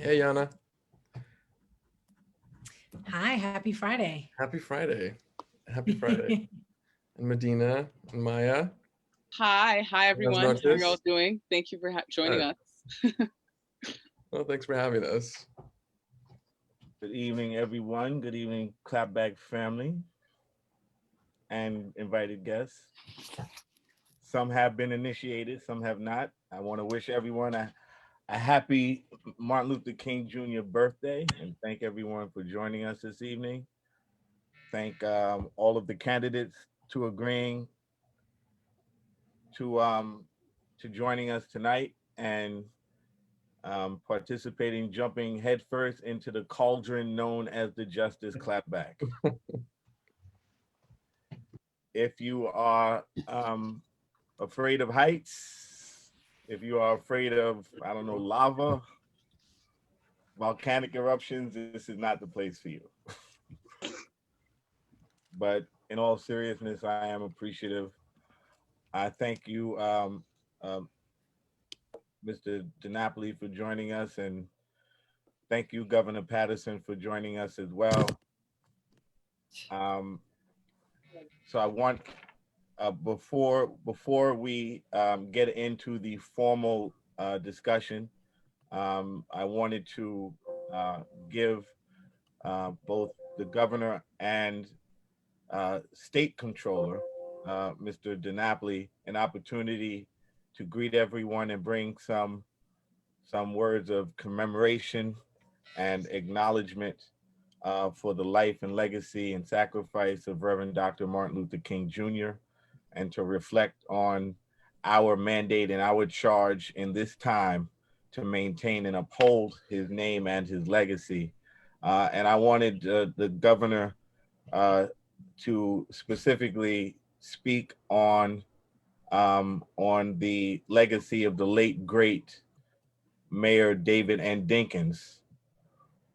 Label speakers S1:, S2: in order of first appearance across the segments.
S1: Hey, Yana.
S2: Hi, happy Friday.
S1: Happy Friday. Happy Friday. And Medina and Maya.
S3: Hi
S1: Buenas
S3: everyone. How are y'all
S1: noches.
S3: doing? Thank you for joining
S1: Good.
S3: us.
S1: Well, thanks for having us.
S4: Good evening, everyone. Good evening, Clapback family and invited guests. Some have been initiated, some have not. I want to wish everyone a happy Martin Luther King Jr. birthday and thank everyone for joining us this evening. Thank all of the candidates to agreeing to um, to joining us tonight and participating, jumping headfirst into the cauldron known as the Justice Clapback. If you are afraid of heights, if you are afraid of, I don't know, lava, volcanic eruptions, this is not the place for you. But in all seriousness, I am appreciative. I thank you, um, Mr. DiNapoli, for joining us, and thank you, Governor Patterson, for joining us as well. Um, so I want before we get into the formal discussion, I wanted to give both the governor and state controller, Mr. DiNapoli, an opportunity to greet everyone and bring some words of commemoration and acknowledgement for the life and legacy and sacrifice of Reverend Dr. Martin Luther King Jr., and to reflect on our mandate and our charge in this time to maintain and uphold his name and his legacy. And I wanted the governor to specifically speak on the legacy of the late great Mayor David N. Dinkins,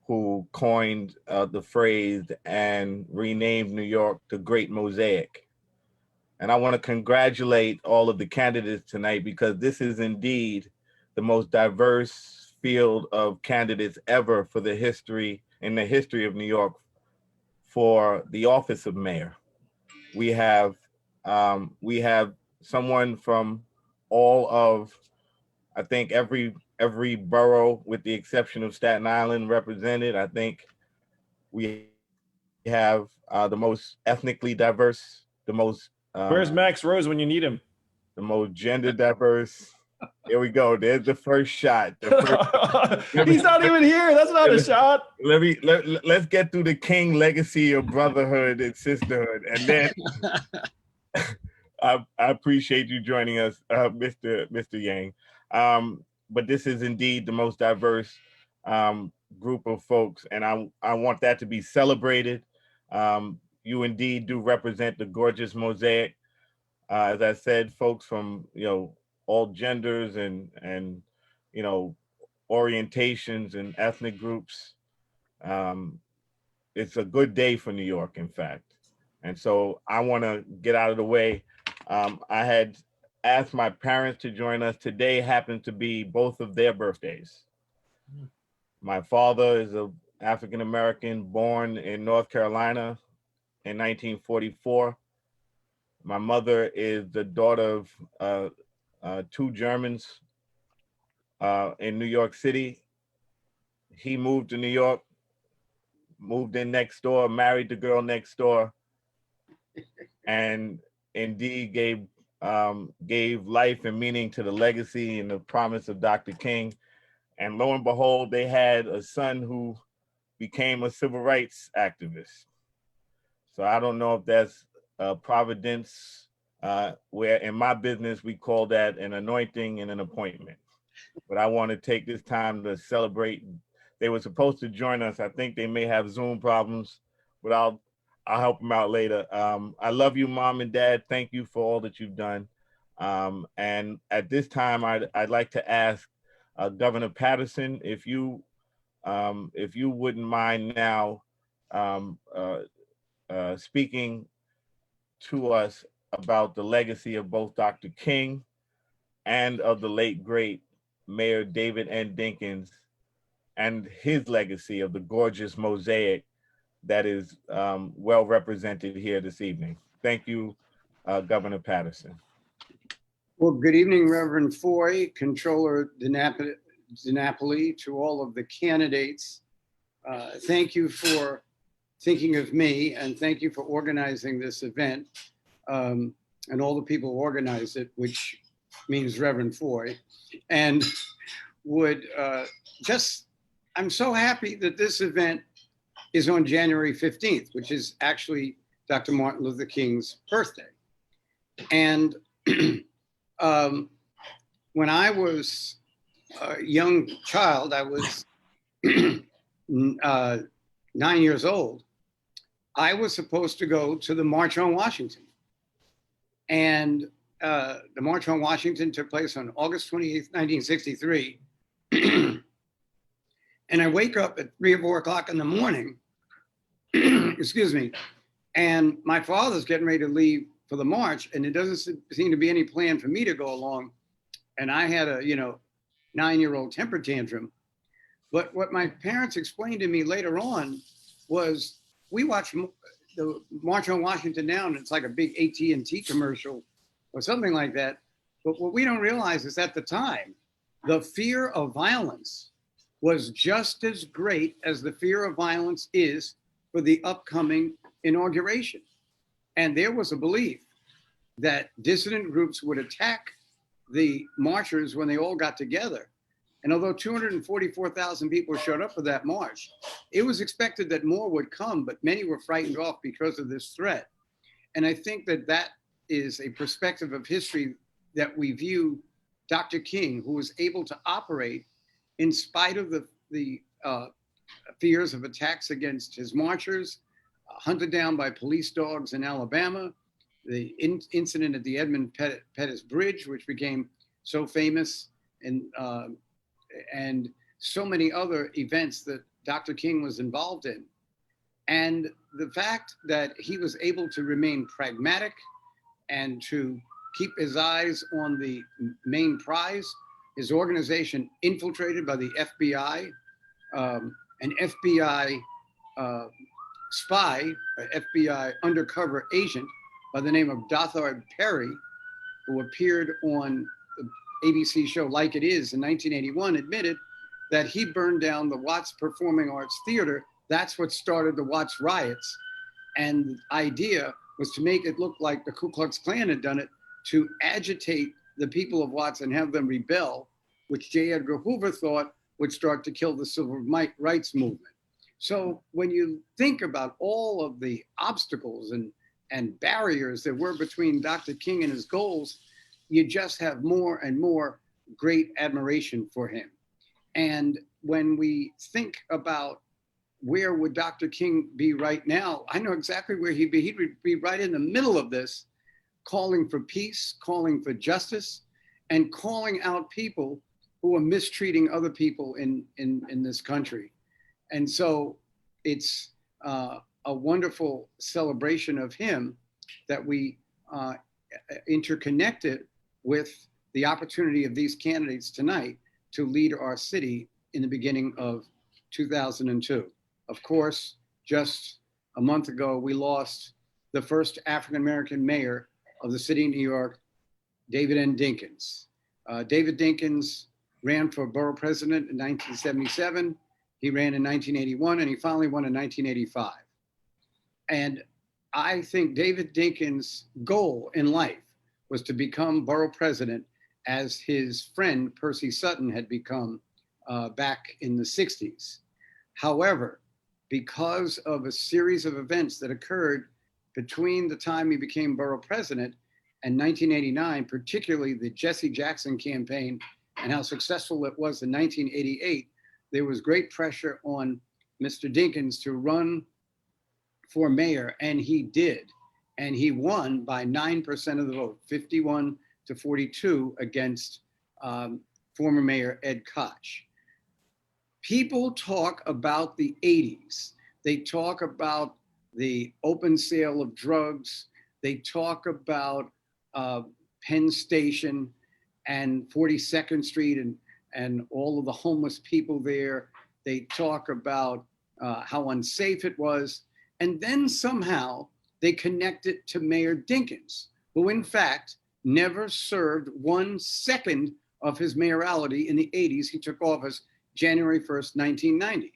S4: who coined the phrase and renamed New York the Great Mosaic. And I want to congratulate all of the candidates tonight, because this is indeed the most diverse field of candidates ever for the history of New York for the office of mayor. We have someone from all of, I think, every borough with the exception of Staten Island represented. I think we have the most ethnically diverse, the most
S5: Where's Max Rose when you need him?
S4: the most gender diverse. Here we go. There's the first shot.
S5: He's not even here. That's not a shot.
S4: Let's get through the King legacy of brotherhood and sisterhood, and then I appreciate you joining us, Mr. Yang. But this is indeed the most diverse group of folks, and I want that to be celebrated. You indeed do represent the gorgeous mosaic. As I said, folks from all genders and orientations and ethnic groups. It's a good day for New York, in fact. And so I want to get out of the way. I had asked my parents to join us. Today happens to be both of their birthdays. My father is an African-American born in North Carolina in 1944. My mother is the daughter of two Germans in New York City. He moved to New York, moved in next door, married the girl next door, and indeed gave life and meaning to the legacy and the promise of Dr. King. And lo and behold, they had a son who became a civil rights activist. So I don't know if that's providence, where in my business we call that an anointing and an appointment. But I want to take this time to celebrate. They were supposed to join us. I think they may have Zoom problems, but I'll help them out later. I love you, Mom and Dad. Thank you for all that you've done. And at this time, I'd like to ask Governor Patterson if you wouldn't mind now speaking to us about the legacy of both Dr. King and of the late great Mayor David N. Dinkins, and his legacy of the gorgeous mosaic that is well represented here this evening. Thank you, Governor Patterson.
S6: Well, good evening, Reverend Foy, Controller DiNapoli, to all of the candidates. Thank you for thinking of me, and thank you for organizing this event, and all the people who organized it, which means Reverend Foy. And I'm so happy that this event is on January 15th, which is actually Dr. Martin Luther King's birthday. And when I was a young child, I was 9 years old, I was supposed to go to the March on Washington. And the March on Washington took place on August 28th, 1963. And I wake up at 3 or 4 o'clock in the morning, excuse me, and my father's getting ready to leave for the march, and it doesn't seem to be any plan for me to go along. And I had a 9-year-old temper tantrum. But what my parents explained to me later on was, we watched the March on Washington now, and it's like a big AT&T commercial or something like that. But what we don't realize is, at the time, the fear of violence was just as great as the fear of violence is for the upcoming inauguration. And there was a belief that dissident groups would attack the marchers when they all got together. And although 244,000 people showed up for that march, it was expected that more would come, but many were frightened off because of this threat. And I think that that is a perspective of history that we view Dr. King, who was able to operate in spite of the fears of attacks against his marchers, hunted down by police dogs in Alabama, the incident at the Edmund Pettus Bridge, which became so famous, and so many other events that Dr. King was involved in. And the fact that he was able to remain pragmatic and to keep his eyes on the main prize, his organization infiltrated by the FBI, an FBI spy, an FBI undercover agent by the name of Dothard Perry, who appeared on the ABC show Like It Is in 1981, admitted that he burned down the Watts Performing Arts Theater. That's what started the Watts riots. And the idea was to make it look like the Ku Klux Klan had done it, to agitate the people of Watts and have them rebel, which J. Edgar Hoover thought would start to kill the civil rights movement. So when you think about all of the obstacles and barriers that were between Dr. King and his goals, you just have more and more great admiration for him. And when we think about where would Dr. King be right now, I know exactly where he'd be. He'd be right in the middle of this, calling for peace, calling for justice, and calling out people who are mistreating other people in this country. And so it's a wonderful celebration of him that we interconnected with the opportunity of these candidates tonight to lead our city in the beginning of 2002. Of course, just a month ago, we lost the first African-American mayor of the city of New York, David N. Dinkins. David Dinkins ran for borough president in 1977. He ran in 1981, and he finally won in 1985. And I think David Dinkins' goal in life was to become borough president, as his friend Percy Sutton had become back in the 60s. However, because of a series of events that occurred between the time he became borough president and 1989, particularly the Jesse Jackson campaign and how successful it was in 1988, there was great pressure on Mr. Dinkins to run for mayor, and he did. And he won by 9% of the vote, 51 to 42 against former Mayor Ed Koch. People talk about the 80s. They talk about the open sale of drugs. They talk about Penn Station and 42nd Street and all of the homeless people there. They talk about how unsafe it was. And then somehow they connect it to Mayor Dinkins, who in fact never served 1 second of his mayoralty in the 80s. He took office January 1st, 1990.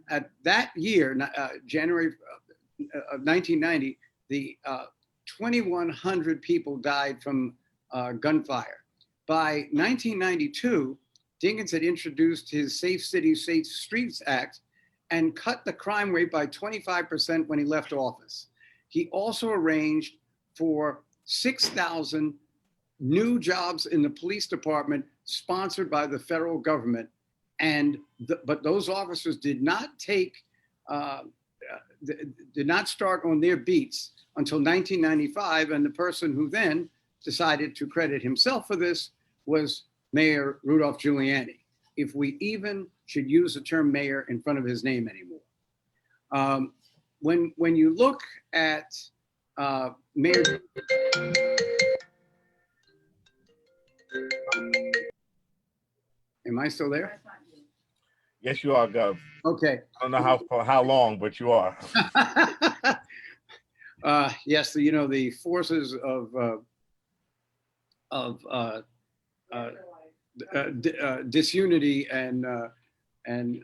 S6: At that year, January of 1990, the 2,100 people died from gunfire. By 1992, Dinkins had introduced his Safe Cities, Safe Streets Act and cut the crime rate by 25% when he left office. He also arranged for 6,000 new jobs in the police department sponsored by the federal government. But those officers did not start on their beats until 1995. And the person who then decided to credit himself for this was Mayor Rudolph Giuliani, if we even should use the term mayor in front of his name anymore. When you look at Mayor, am I still there?
S4: Yes, you are, Gov.
S6: Okay.
S4: I don't know for how long, but you are.
S6: Yes, the forces of disunity and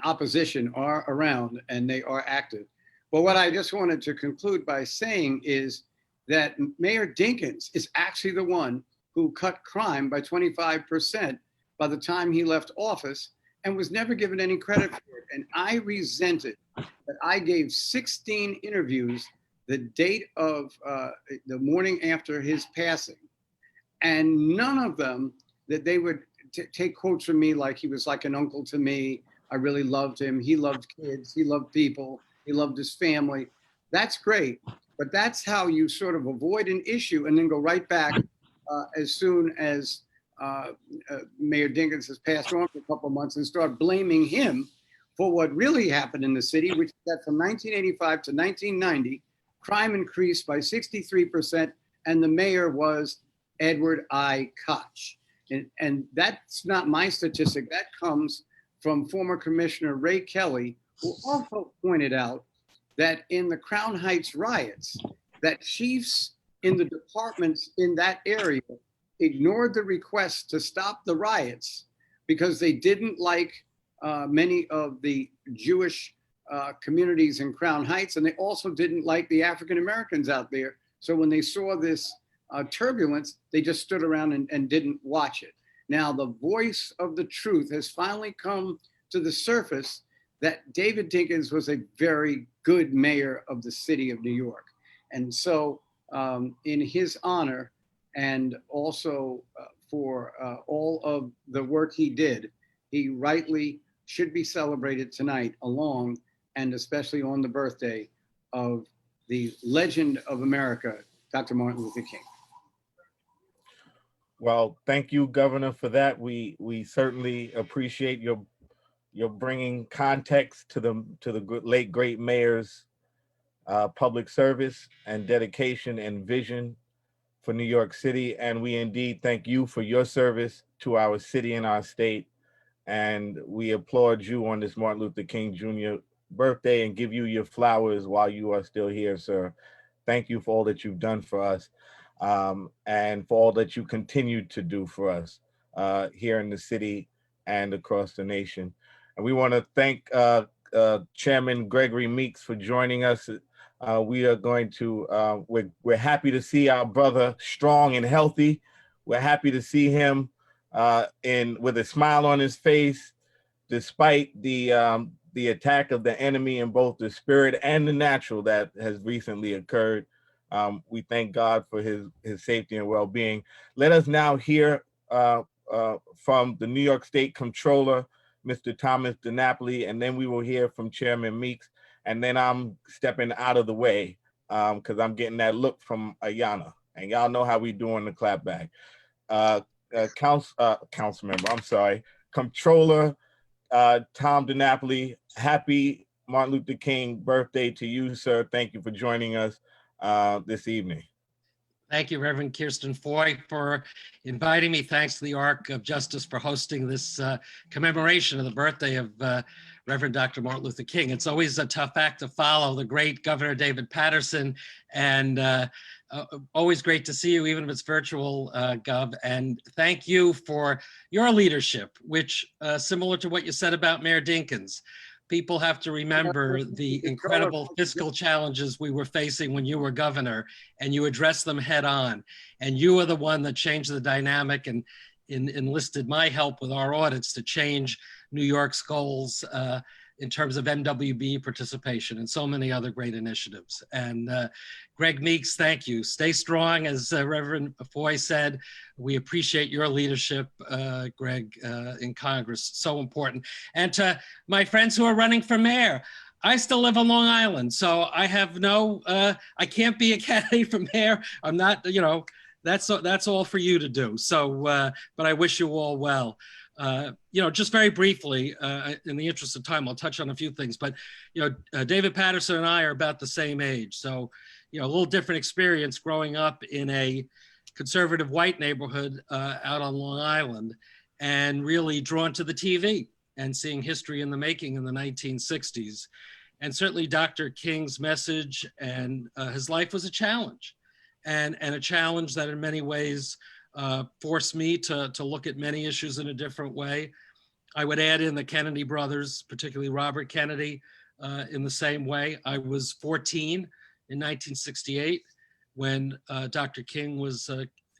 S6: opposition are around, and they are active. But what I just wanted to conclude by saying is that Mayor Dinkins is actually the one who cut crime by 25% by the time he left office and was never given any credit for it. And I resented that I gave 16 interviews the date of the morning after his passing, and none of them that they would take quotes from me like he was like an uncle to me. I really loved him. He loved kids. He loved people. He loved his family. That's great. But that's how you sort of avoid an issue and then go right back as soon as Mayor Dinkins has passed on for a couple of months and start blaming him for what really happened in the city, which is that from 1985 to 1990, crime increased by 63%, and the mayor was Edward I. Koch. And that's not my statistic. That comes from former Commissioner Ray Kelly, who also pointed out that in the Crown Heights riots, that chiefs in the departments in that area ignored the request to stop the riots because they didn't like many of the Jewish communities in Crown Heights, and they also didn't like the African Americans out there. So when they saw this turbulence, they just stood around and didn't watch it. Now, the voice of the truth has finally come to the surface that David Dinkins was a very good mayor of the city of New York. And so in his honor, and also for all of the work he did, he rightly should be celebrated tonight along and especially on the birthday of the legend of America, Dr. Martin Luther King.
S4: Well, thank you, Governor, for that. We certainly appreciate your bringing context to the late great mayor's public service and dedication and vision for New York City. And we indeed thank you for your service to our city and our state. And we applaud you on this Martin Luther King Jr. birthday and give you your flowers while you are still here, sir. Thank you for all that you've done for us and for all that you continue to do for us here in the city and across the nation. And we want to thank Chairman Gregory Meeks for joining us. We are going to, we're happy to see our brother strong and healthy. We're happy to see him with a smile on his face, despite the attack of the enemy in both the spirit and the natural that has recently occurred. We thank God for his safety and well-being. Let us now hear from the New York State Comptroller, Mr. Thomas DiNapoli, and then we will hear from Chairman Meeks, and then I'm stepping out of the way because I'm getting that look from Ayanna, and y'all know how we do on the clapback. Council member, I'm sorry, Comptroller Tom DiNapoli, happy Martin Luther King birthday to you, sir. Thank you for joining us this evening.
S7: Thank you, Reverend Kirsten Foy, for inviting me. Thanks to the Arc of Justice for hosting this commemoration of the birthday of Reverend Dr. Martin Luther King. It's always a tough act to follow the great Governor David Patterson, and always great to see you, even if it's virtual, Gov. And thank you for your leadership, which similar to what you said about Mayor Dinkins, people have to remember the incredible fiscal challenges we were facing when you were governor, and you addressed them head on. And you are the one that changed the dynamic and enlisted my help with our audits to change New York's goals in terms of MWB participation and so many other great initiatives. And Greg Meeks, thank you. Stay strong, as Reverend Foy said. We appreciate your leadership, Greg, in Congress. So important. And to my friends who are running for mayor, I still live on Long Island, so I have no, I can't be a candidate for mayor. I'm not, you know, that's all for you to do. So, but I wish you all well. You know, just very briefly, in the interest of time, I'll touch on a few things, but, you know, David Patterson and I are about the same age. So, you know, a little different experience growing up in a conservative white neighborhood out on Long Island, and really drawn to the TV and seeing history in the making in the 1960s. And certainly Dr. King's message and his life was a challenge, and a challenge that in many ways forced me to look at many issues in a different way. I would add in the Kennedy brothers, particularly Robert Kennedy, in the same way. I was 14 in 1968 when Dr. King was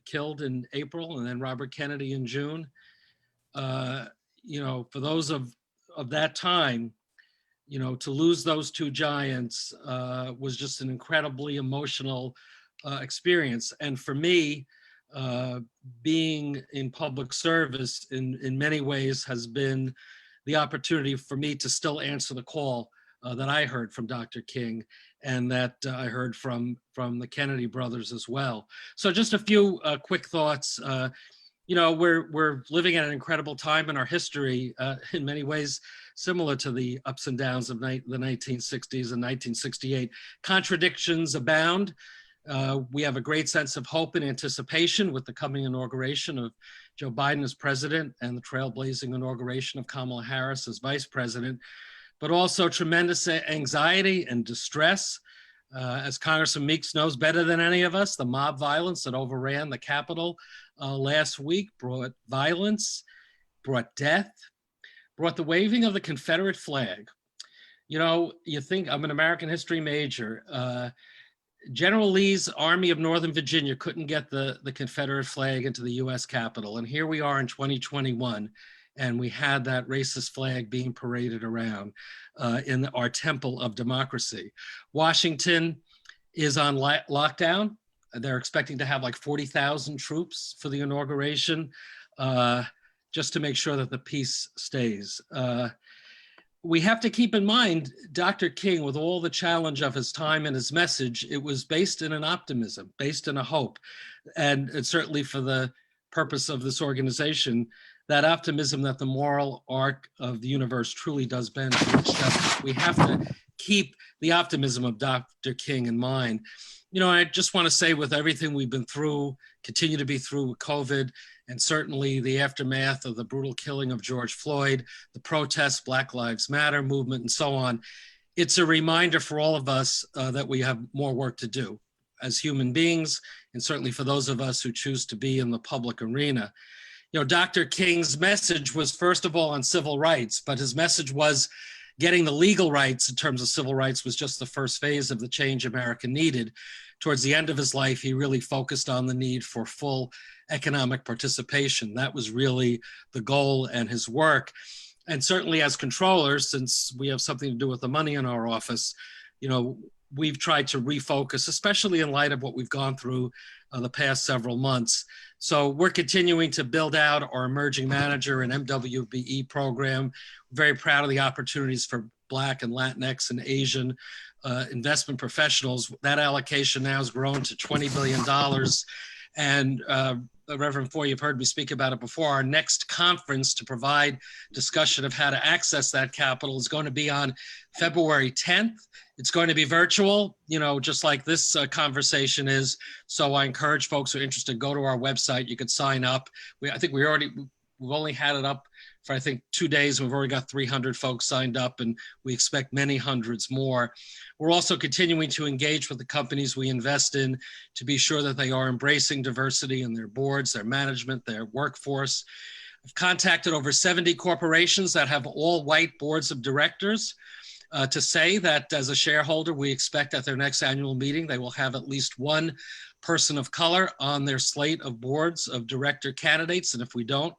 S7: killed in April, and then Robert Kennedy in June. For those of that time, to lose those two giants was just an incredibly emotional experience. And for me, being in public service in many ways has been the opportunity for me to still answer the call that I heard from Dr. King and that I heard from the Kennedy brothers as well. So just a few quick thoughts. We're living at an incredible time in our history, in many ways similar to the ups and downs of the 1960s and 1968. Contradictions abound. We have a great sense of hope and anticipation with the coming inauguration of Joe Biden as president and the trailblazing inauguration of Kamala Harris as vice president, but also tremendous anxiety and distress. As Congressman Meeks knows better than any of us, the mob violence that overran the Capitol last week brought violence, brought death, brought the waving of the Confederate flag. You think, I'm an American history major. General Lee's Army of Northern Virginia couldn't get the Confederate flag into the US Capitol. And here we are in 2021, and we had that racist flag being paraded around in our temple of democracy. Washington is on lockdown. They're expecting to have like 40,000 troops for the inauguration, just to make sure that the peace stays. We have to keep in mind, Dr. King, with all the challenge of his time and his message, it was based in an optimism, based in a hope. And it's certainly for the purpose of this organization, that optimism that the moral arc of the universe truly does bend towards justice. We have to keep the optimism of Dr. King in mind. I just want to say, with everything we've been through, continue to be through with COVID, and certainly the aftermath of the brutal killing of George Floyd, the protests, Black Lives Matter movement, and so on, it's a reminder for all of us that we have more work to do as human beings, and certainly for those of us who choose to be in the public arena. Dr. King's message was, first of all, on civil rights, but his message was getting the legal rights in terms of civil rights was just the first phase of the change America needed. Towards the end of his life, he really focused on the need for full economic participation. That was really the goal and his work. And certainly as controllers, since we have something to do with the money in our office, we've tried to refocus, especially in light of what we've gone through the past several months. So we're continuing to build out our emerging manager and MWBE program. Very proud of the opportunities for Black and Latinx and Asian investment professionals. That allocation now has grown to $20 billion. And Reverend Foy, you've heard me speak about it before. Our next conference to provide discussion of how to access that capital is going to be on February 10th. It's going to be virtual, just like this conversation is. So I encourage folks who are interested, go to our website. You could sign up. I think we've only had it up for, 2 days. We've already got 300 folks signed up, and we expect many hundreds more. We're also continuing to engage with the companies we invest in to be sure that they are embracing diversity in their boards, their management, their workforce. I've contacted over 70 corporations that have all white boards of directors to say that as a shareholder, we expect at their next annual meeting, they will have at least one person of color on their slate of boards of director candidates. And if we don't,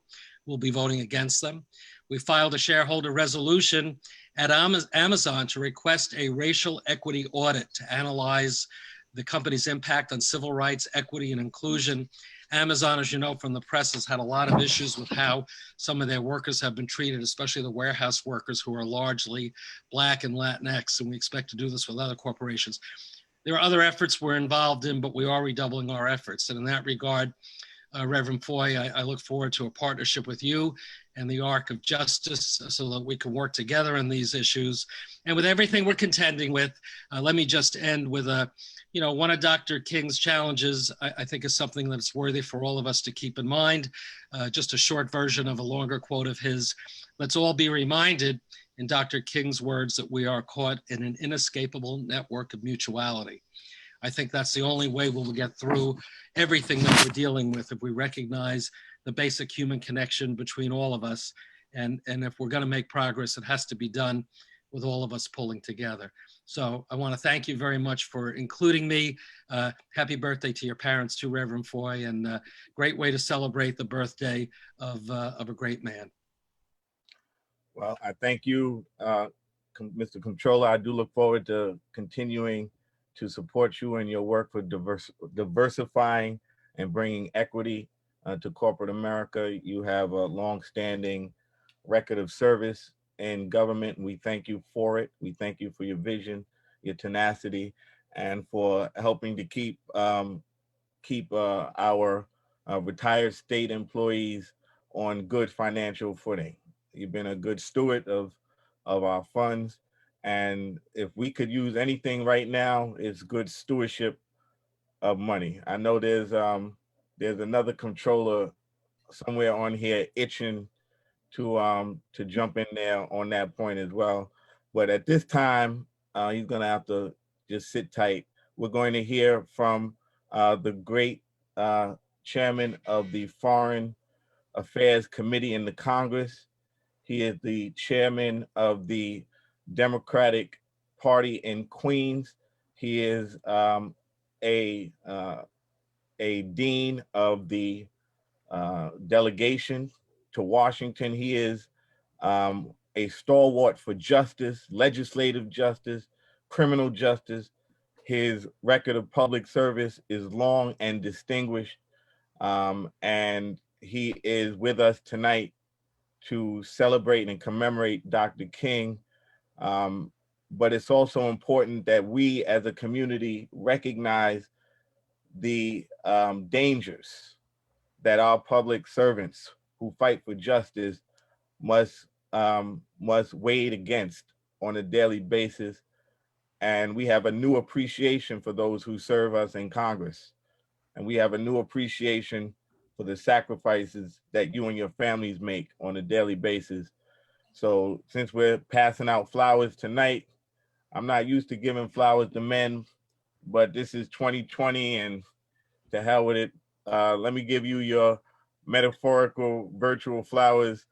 S7: we'll be voting against them. We filed a shareholder resolution at Amazon to request a racial equity audit to analyze the company's impact on civil rights, equity, and inclusion. Amazon, as you know from the press, has had a lot of issues with how some of their workers have been treated, especially the warehouse workers who are largely Black and Latinx, and we expect to do this with other corporations. There are other efforts we're involved in, but we are redoubling our efforts. And in that regard, Reverend Foy, I look forward to a partnership with you and the Arc of Justice so that we can work together on these issues. And with everything we're contending with, let me just end with one of Dr. King's challenges, I think, is something that's worthy for all of us to keep in mind. Just a short version of a longer quote of his. Let's all be reminded, in Dr. King's words, that we are caught in an inescapable network of mutuality. I think that's the only way we'll get through everything that we're dealing with, if we recognize the basic human connection between all of us And if we're going to make progress, it has to be done with all of us pulling together. So I want to thank you very much for including me. Happy birthday to your parents too, Reverend Foy, and great way to celebrate the birthday of a great man.
S4: Well, I thank you, Mr. Controller. I do look forward to continuing to support you in your work for diversifying and bringing equity to corporate America. You have a long-standing record of service in government, and we thank you for it. We thank you for your vision, your tenacity, and for helping to keep our retired state employees on good financial footing. You've been a good steward of our funds, and if we could use anything right now, it's good stewardship of money. I know there's another controller somewhere on here itching to jump in there on that point as well. But at this time, he's gonna have to just sit tight. We're going to hear from the great chairman of the Foreign Affairs Committee in the Congress. He is the chairman of the Democratic Party in Queens. He is a dean of the delegation to Washington. He is a stalwart for justice, legislative justice, criminal justice. His record of public service is long and distinguished, and he is with us tonight to celebrate and commemorate Dr. King. But it's also important that we as a community recognize the dangers that our public servants who fight for justice must wade against on a daily basis. And we have a new appreciation for those who serve us in Congress. And we have a new appreciation for the sacrifices that you and your families make on a daily basis. So since we're passing out flowers tonight, I'm not used to giving flowers to men, but this is 2020 and to hell with it. Let me give you your metaphorical virtual flowers.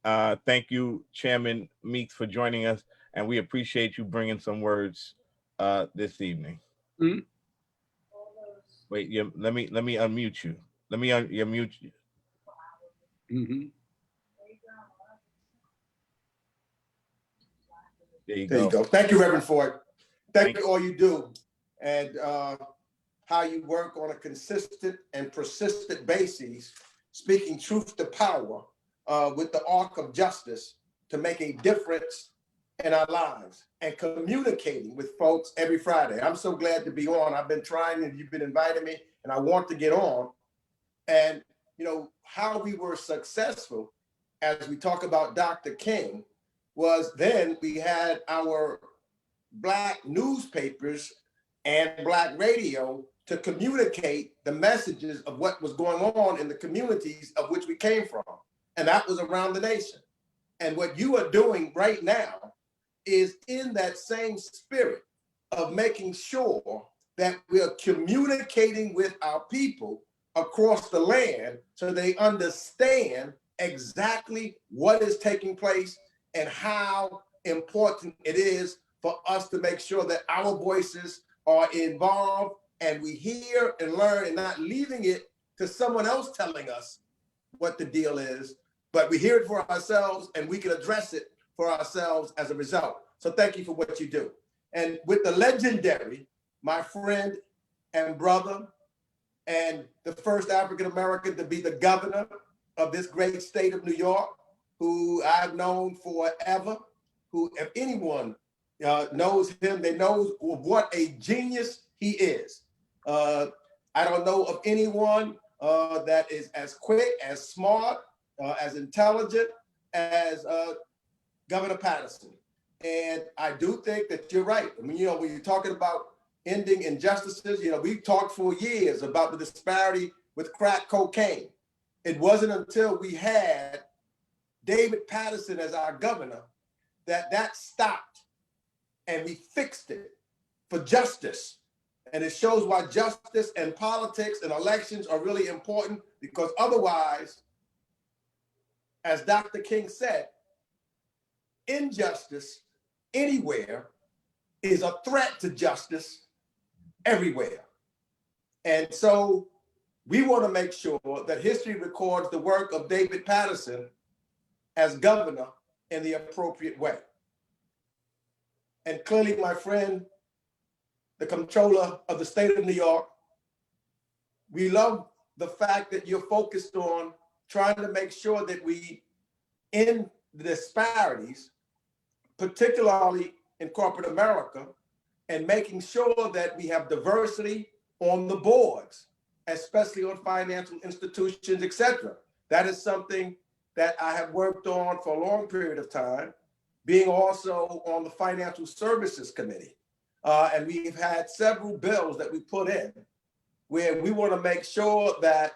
S4: Thank you, Chairman Meeks, for joining us, and we appreciate you bringing some words this evening.
S6: Mm-hmm.
S4: Wait, let me unmute you. Let me unmute you.
S6: Mm-hmm.
S4: There you
S8: There
S4: go.
S8: you go. Thank you, Reverend Ford. Thank you all you do and how you work on a consistent and persistent basis, speaking truth to power with the arc of justice to make a difference in our lives and communicating with folks every Friday. I'm so glad to be on. I've been trying and you've been inviting me and I want to get on. And you know, how we were successful as we talk about Dr. King was then we had our Black newspapers and Black radio to communicate the messages of what was going on in the communities of which we came from. And that was around the nation. And what you are doing right now is in that same spirit of making sure that we are communicating with our people across the land so they understand exactly what is taking place and how important it is for us to make sure that our voices are involved and we hear and learn and not leaving it to someone else telling us what the deal is, but we hear it for ourselves and we can address it for ourselves as a result. So thank you for what you do. And with the legendary, my friend and brother, and the first African-American to be the governor of this great state of New York, who I've known forever, who if anyone knows him, they know what a genius he is. I don't know of anyone that is as quick, as smart, as intelligent as Governor Patterson. And I do think that you're right. I mean, you know, when you're talking about ending injustices, you know, we've talked for years about the disparity with crack cocaine. It wasn't until we had David Patterson as our governor that stopped and we fixed it for justice. And it shows why justice and politics and elections are really important, because otherwise as Dr. King said, injustice anywhere is a threat to justice everywhere. And so we want to make sure that history records the work of David Patterson as governor in the appropriate way. And clearly, my friend, the comptroller of the state of New York, we love the fact that you're focused on trying to make sure that we end the disparities, particularly in corporate America, and making sure that we have diversity on the boards, especially on financial institutions, et cetera. That is something that I have worked on for a long period of time, being also on the Financial Services Committee. And we've had several bills that we put in where we want to make sure that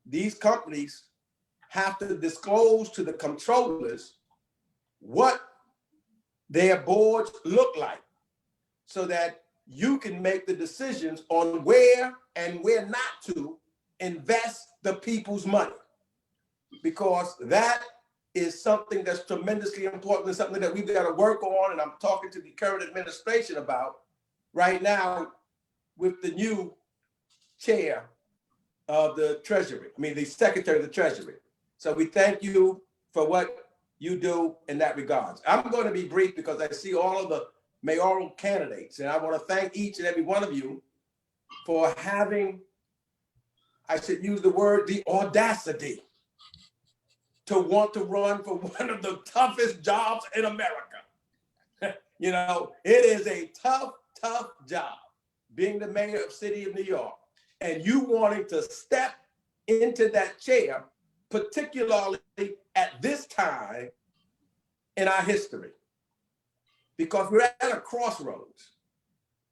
S8: these companies have to disclose to the controllers what their boards look like so that you can make the decisions on where and where not to invest the people's money. Because that is something that's tremendously important and something that we've got to work on. And I'm talking to the current administration about right now with the new chair of the Treasury, the Secretary of the Treasury. So we thank you for what you do in that regards. I'm going to be brief because I see all of the mayoral candidates, and I want to thank each and every one of you for having, I should use the word, the audacity to want to run for one of the toughest jobs in America. You know, it is a tough, tough job being the mayor of the city of New York, and you wanting to step into that chair, particularly at this time in our history, because we're at a crossroads.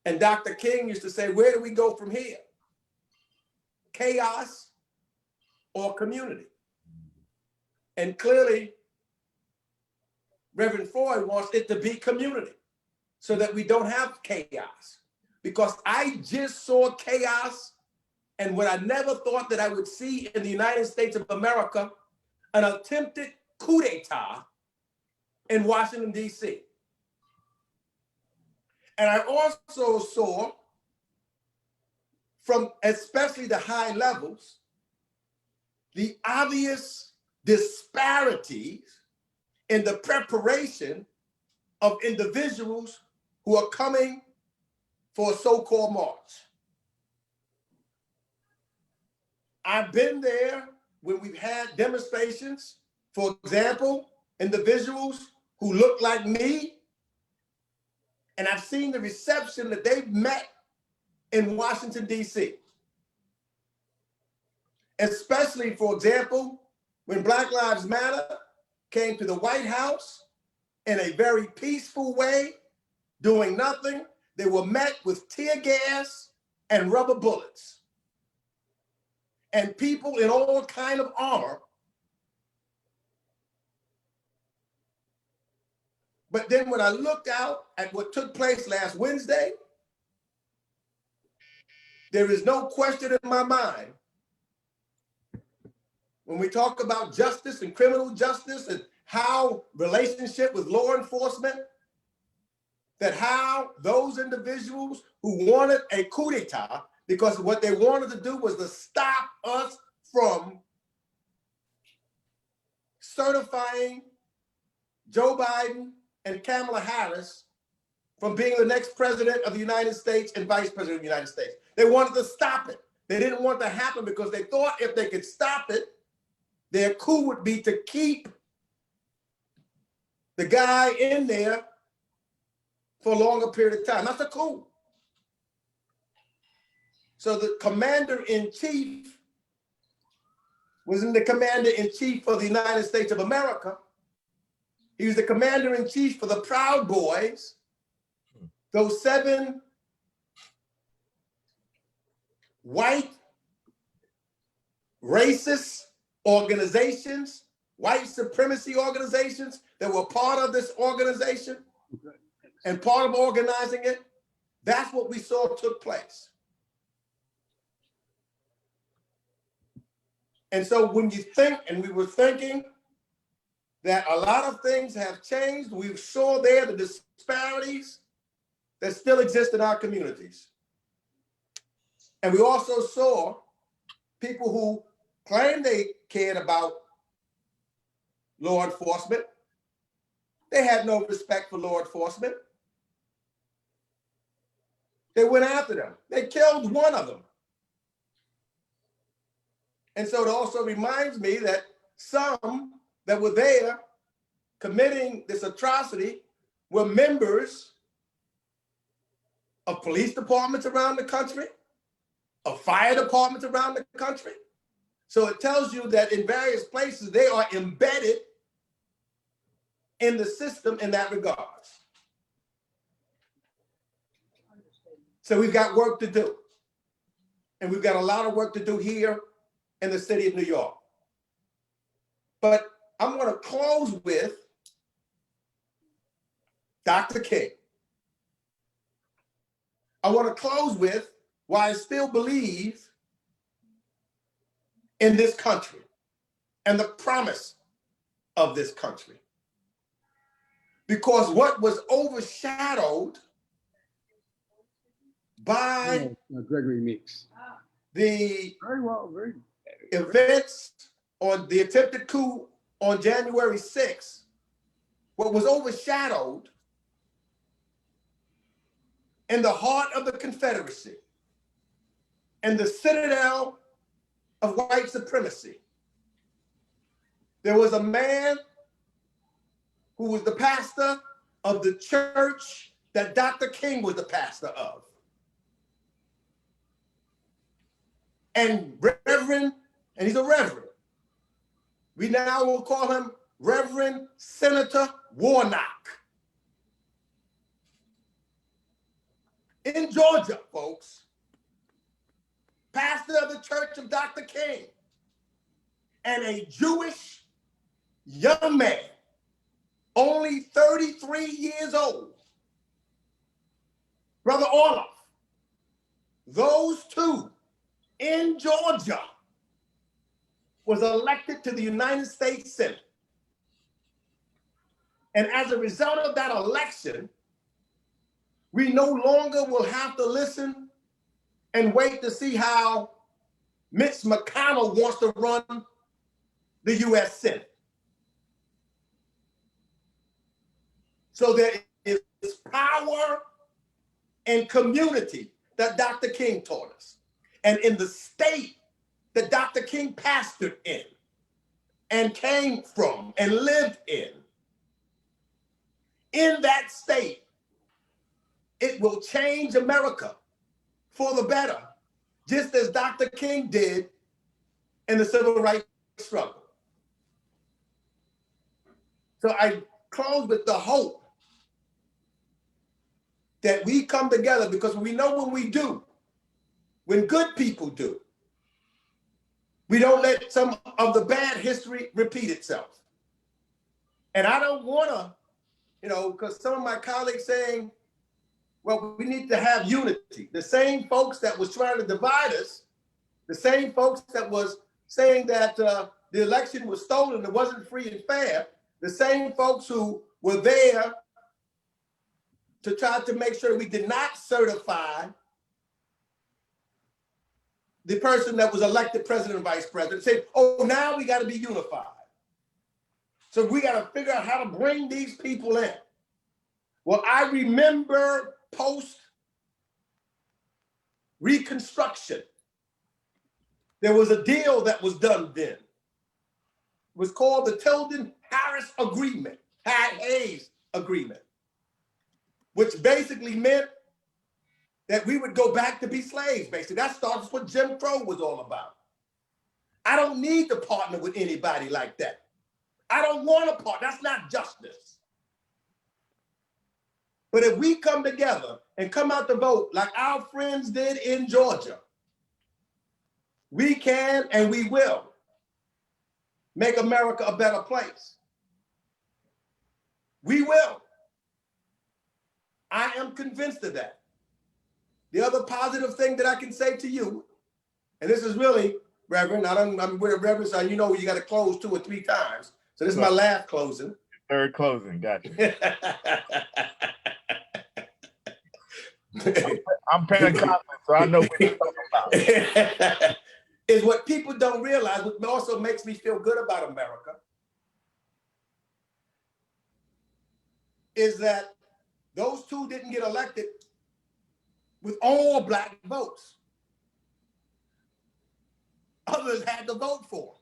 S8: And Dr. King used to say, where do we go from here? Chaos or community? And clearly, Reverend Floyd wants it to be community so that we don't have chaos. Because I just saw chaos and what I never thought that I would see in the United States of America, an attempted coup d'etat in Washington, D.C. And I also saw from especially the high levels, the obvious disparities in the preparation of individuals who are coming for a so-called march. I've been there when we've had demonstrations, for example, individuals who look like me, and I've seen the reception that they've met in Washington, D.C. Especially, for example, when Black Lives Matter came to the White House in a very peaceful way, doing nothing, they were met with tear gas and rubber bullets. And people in all kind of armor. But then when I looked out at what took place last Wednesday, there is no question in my mind when we talk about justice and criminal justice and how relationship with law enforcement, that how those individuals who wanted a coup d'etat, because what they wanted to do was to stop us from certifying Joe Biden and Kamala Harris from being the next president of the United States and vice president of the United States. They wanted to stop it. They didn't want it to happen because they thought if they could stop it, their coup would be to keep the guy in there for a longer period of time. That's a coup. So the commander-in-chief wasn't the commander-in-chief for the United States of America. He was the commander-in-chief for the Proud Boys, those 7 white racist organizations, white supremacy organizations that were part of this organization and part of organizing it. That's what we saw took place. And so when you think, and we were thinking that a lot of things have changed, we saw there the disparities that still exist in our communities. And we also saw people who claimed they cared about law enforcement. They had no respect for law enforcement. They went after them. They killed one of them. And so it also reminds me that some that were there committing this atrocity were members of police departments around the country, of fire departments around the country. So it tells you that in various places, they are embedded in the system in that regard. So we've got work to do. And we've got a lot of work to do here in the city of New York. But I'm going to close with Dr. King. I want to close with why I still believe in this country and the promise of this country. Because what was overshadowed by
S6: Gregory Meeks.
S8: the
S6: Very well, very.
S8: events on the attempted coup on January 6th, what was overshadowed in the heart of the Confederacy and the citadel of white supremacy, there was a man who was the pastor of the church that Dr. King was the pastor of. And Reverend, and he's a reverend. We now will call him Reverend Senator Warnock. In Georgia, folks, pastor of the church of Dr. King, and a Jewish young man, only 33 years old, Brother Orloff. Those two in Georgia was elected to the United States Senate. And as a result of that election, we no longer will have to listen and wait to see how Mitch McConnell wants to run the US Senate. So there is power and community that Dr. King taught us. And in the state that Dr. King pastored in and came from and lived in that state, it will change America for the better, just as Dr. King did in the civil rights struggle. So I close with the hope that we come together, because we know when we do, when good people do, we don't let some of the bad history repeat itself. And I don't want to, because some of my colleagues saying, well, we need to have unity. The same folks that was trying to divide us, the same folks that was saying that the election was stolen, it wasn't free and fair, the same folks who were there to try to make sure we did not certify the person that was elected president and vice president, say, oh, now we got to be unified. So we got to figure out how to bring these people in. Well, I remember post-Reconstruction, there was a deal that was done then. It was called the Tilden-Harris Agreement, Hayes Agreement, which basically meant that we would go back to be slaves, basically. That starts what Jim Crow was all about. I don't need to partner with anybody like that. I don't want to partner. That's not justice. But if we come together and come out to vote like our friends did in Georgia, we can and we will make America a better place. We will. I am convinced of that. The other positive thing that I can say to you, and this is really Reverend. I'm with a Reverend, so you know you got to close 2 or 3 times. So this is my last closing.
S4: Third closing, gotcha. I'm Pentecostal, so I know what you're talking about.
S8: Is what people don't realize, what also makes me feel good about America, is that those 2 didn't get elected with all Black votes. Others had to vote for them.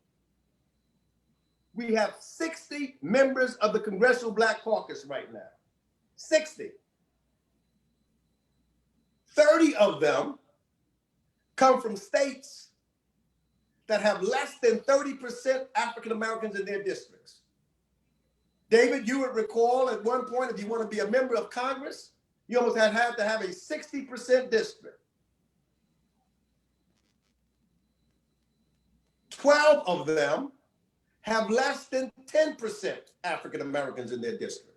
S8: We have 60 members of the Congressional Black Caucus right now. 60. 30 of them come from states that have less than 30% African Americans in their districts. David, you would recall at one point, if you want to be a member of Congress, you almost had to have a 60% district. 12 of them have less than 10% African Americans in their district.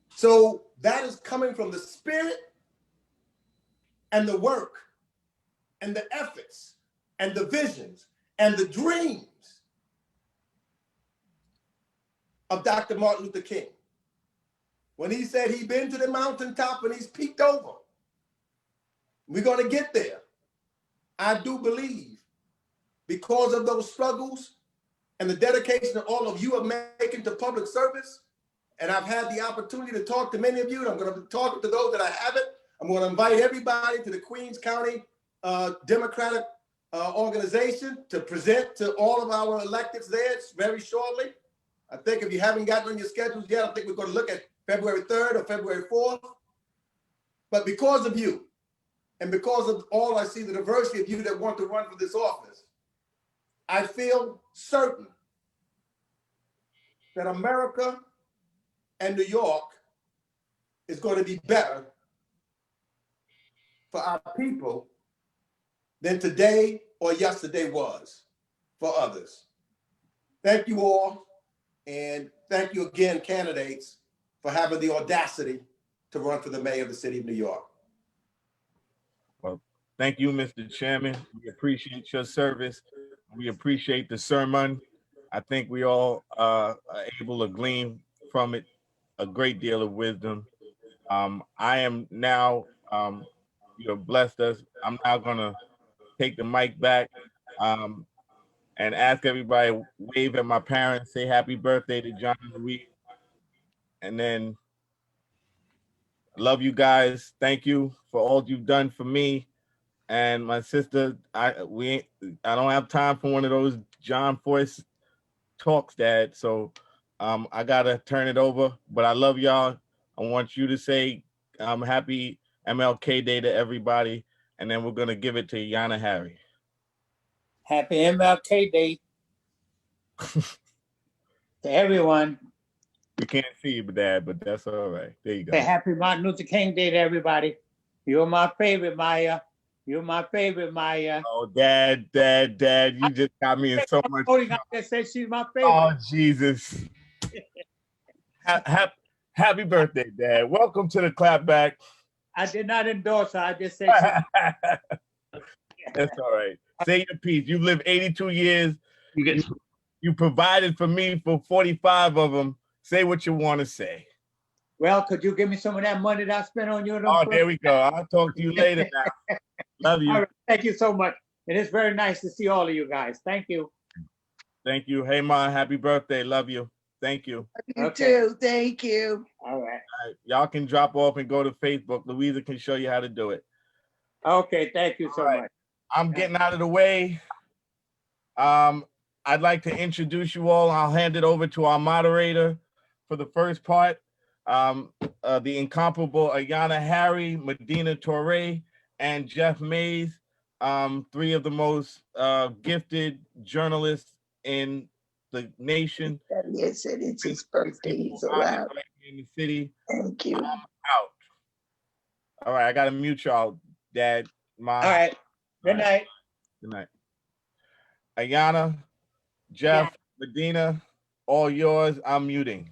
S8: So that is coming from the spirit and the work and the efforts and the visions and the dreams of Dr. Martin Luther King. When he said he'd been to the mountaintop and he's peeked over, we're going to get there. I do believe because of those struggles and the dedication that all of you are making to public service, and I've had the opportunity to talk to many of you, and I'm going to be talking to those that I haven't. I'm going to invite everybody to the Queens County Democratic organization to present to all of our electeds there very shortly. I think if you haven't gotten on your schedules yet, I think we're going to look at February 3rd or February 4th. But because of you, and because of all I see, the diversity of you that want to run for this office, I feel certain that America and New York is going to be better for our people than today or yesterday was for others. Thank you all, and thank you again, candidates, for having the audacity to run for the mayor of the city of New York.
S4: Well, thank you, Mr. Chairman. We appreciate your service. We appreciate the sermon. I think we all are able to glean from it a great deal of wisdom. I am now, you have blessed us. I'm now gonna take the mic back and ask everybody, wave at my parents, say happy birthday to John and Louise. And then love you guys. Thank you for all you've done for me and my sister. I don't have time for one of those John Force talks, Dad. So I gotta turn it over. But I love y'all. I want you to say happy MLK Day to everybody, and then we're gonna give it to Yana Harry.
S9: Happy MLK Day to everyone.
S4: We can't see you, Dad, but that's all right. There you go.
S9: Say happy Martin Luther King Day to everybody. You're my favorite, Maya. You're my favorite, Maya.
S4: Oh, Dad, you just got me in so much.
S9: I just said she's my favorite.
S4: Oh, Jesus. Happy birthday, Dad. Welcome to the clapback.
S9: I did not endorse her. I just said
S4: That's all right. Say your piece. You lived 82 years. You provided for me for 45 of them. Say what you want to say.
S9: Well, could you give me some of that money that I spent on you?
S4: Oh, there we go. I'll talk to you later now. Love you.
S9: All right. Thank you so much. It is very nice to see all of you guys. Thank you.
S4: Thank you. Hey, Ma, happy birthday. Love you. Thank you.
S10: You too. Thank you.
S9: All right.
S4: All right. Y'all can drop off and go to Facebook. Louisa can show you how to do it.
S9: Okay. Thank you so much.
S4: I'm getting out of the way. I'd like to introduce you all. I'll hand it over to our moderator for the first part. The incomparable Ayana Harry, Medina Torre, and Jeff Mays, 3 of the most gifted journalists in the nation.
S10: Yes, it is his birthday. He's allowed.
S4: In the city.
S10: Thank you.
S4: Out. All right, I gotta mute y'all, Dad. Mom.
S9: All right. Good night.
S4: Good night. Ayana, Jeff, Medina, all yours. I'm muting.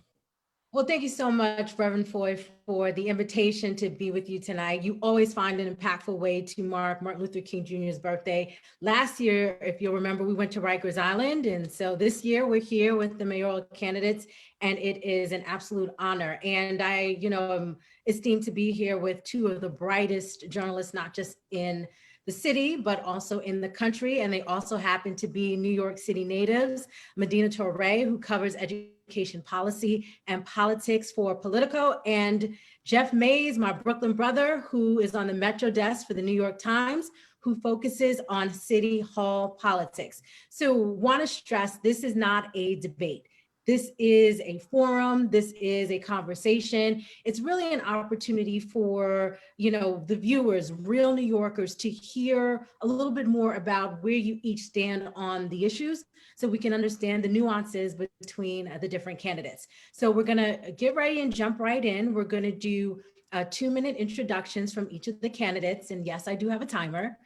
S2: Well, thank you so much, Reverend Foy, for the invitation to be with you tonight. You always find an impactful way to mark Martin Luther King Jr.'s birthday. Last year, if you'll remember, we went to Rikers Island. And so this year we're here with the mayoral candidates, and it is an absolute honor. And I, am esteemed to be here with two of the brightest journalists, not just in the city, but also in the country. And they also happen to be New York City natives, Medina Torre, who covers education policy and politics for Politico, and Jeff Mays, my Brooklyn brother, who is on the Metro desk for the New York Times, who focuses on City Hall politics. So want to stress, this is not a debate. This is a forum. This is a conversation. It's really an opportunity for, the viewers, real New Yorkers, to hear a little bit more about where you each stand on the issues so we can understand the nuances between the different candidates. So we're going to get ready and jump right in. We're going to do 2-minute introductions from each of the candidates. And yes, I do have a timer.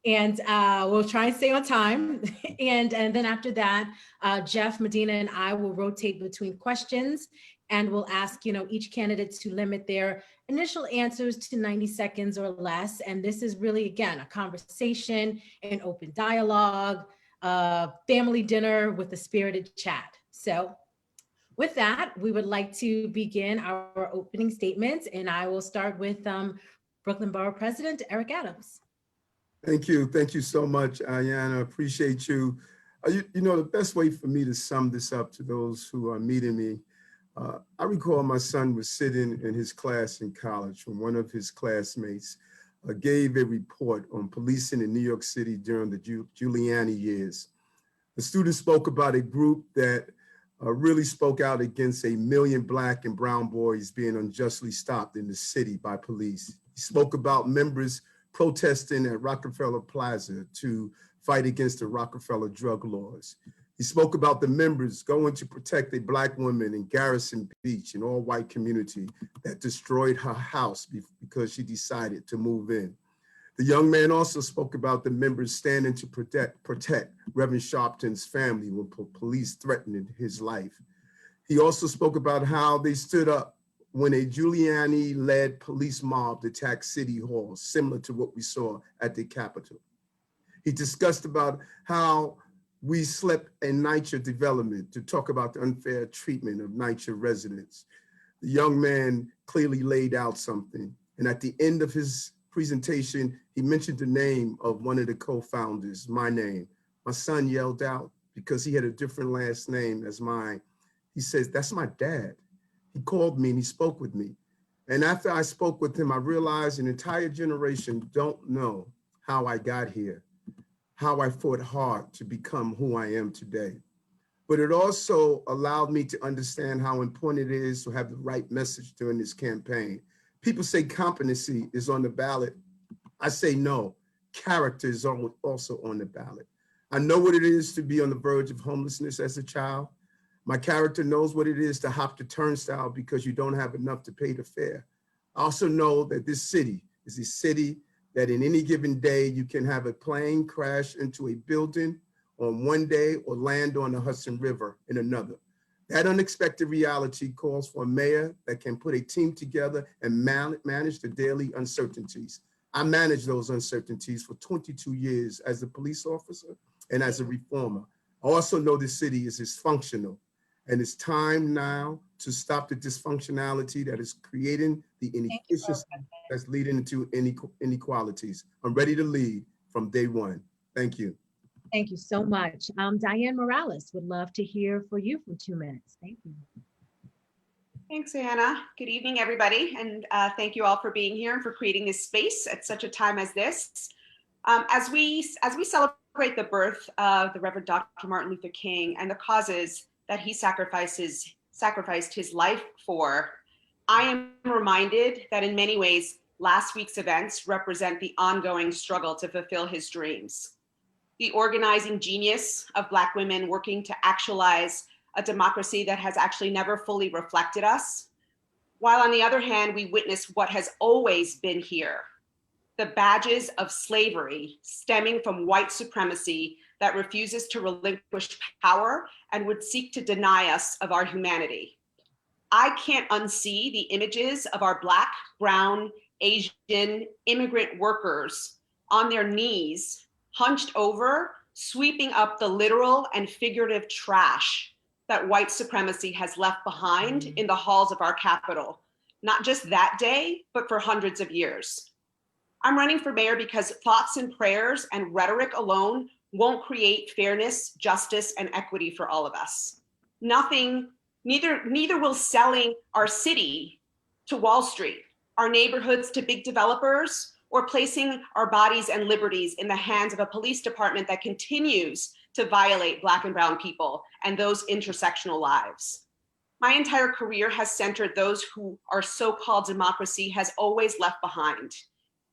S2: And we'll try and stay on time. And then after that, Jeff, Medina, and I will rotate between questions, and we'll ask, each candidate to limit their initial answers to 90 seconds or less. And this is really, again, a conversation, an open dialogue, family dinner with a spirited chat. So with that, we would like to begin our opening statements, and I will start with Brooklyn Borough President Eric Adams.
S5: Thank you. Thank you so much, Ayanna. Appreciate you. The best way for me to sum this up to those who are meeting me, I recall my son was sitting in his class in college when one of his classmates gave a report on policing in New York City during the Giuliani years. The student spoke about a group that really spoke out against 1 million Black and brown boys being unjustly stopped in the city by police. He spoke about members protesting at Rockefeller Plaza to fight against the Rockefeller drug laws. He spoke about the members going to protect a Black woman in Garrison Beach, an all-white community that destroyed her house because she decided to move in. The young man also spoke about the members standing to protect Reverend Sharpton's family when police threatened his life. He also spoke about how they stood up when a Giuliani-led police mob attacked City Hall, similar to what we saw at the Capitol. He discussed about how we slept in NYCHA development to talk about the unfair treatment of NYCHA residents. The young man clearly laid out something. And at the end of his presentation, he mentioned the name of one of the co-founders, my name. My son yelled out because he had a different last name as mine. He says, "That's my dad." He called me and he spoke with me. And after I spoke with him, I realized an entire generation don't know how I got here, how I fought hard to become who I am today. But it also allowed me to understand how important it is to have the right message during this campaign. People say competency is on the ballot. I say no, character is also on the ballot. I know what it is to be on the verge of homelessness as a child. My character knows what it is to hop the turnstile because you don't have enough to pay the fare. I also know that this city is a city that in any given day, you can have a plane crash into a building on one day or land on the Hudson River in another. That unexpected reality calls for a mayor that can put a team together and manage the daily uncertainties. I managed those uncertainties for 22 years as a police officer and as a reformer. I also know this city is dysfunctional. And it's time now to stop the dysfunctionality that is creating the inefficiency that's leading into inequalities. I'm ready to lead from day one. Thank you.
S2: Thank you so much. Diane Morales would love to hear for you for 2 minutes. Thank you.
S11: Thanks, Anna. Good evening, everybody. And thank you all for being here and for creating this space at such a time as this. As we celebrate the birth of the Reverend Dr. Martin Luther King and the causes that he sacrificed his life for, I am reminded that in many ways, last week's events represent the ongoing struggle to fulfill his dreams. The organizing genius of Black women working to actualize a democracy that has actually never fully reflected us, while on the other hand, we witness what has always been here, the badges of slavery stemming from white supremacy that refuses to relinquish power and would seek to deny us of our humanity. I can't unsee the images of our Black, Brown, Asian immigrant workers on their knees, hunched over, sweeping up the literal and figurative trash that white supremacy has left behind in the halls of our capital, not just that day, but for hundreds of years. I'm running for mayor because thoughts and prayers and rhetoric alone won't create fairness, justice, and equity for all of us. Neither will selling our city to Wall Street, our neighborhoods to big developers, or placing our bodies and liberties in the hands of a police department that continues to violate Black and Brown people and those intersectional lives. My entire career has centered those who our so-called democracy has always left behind,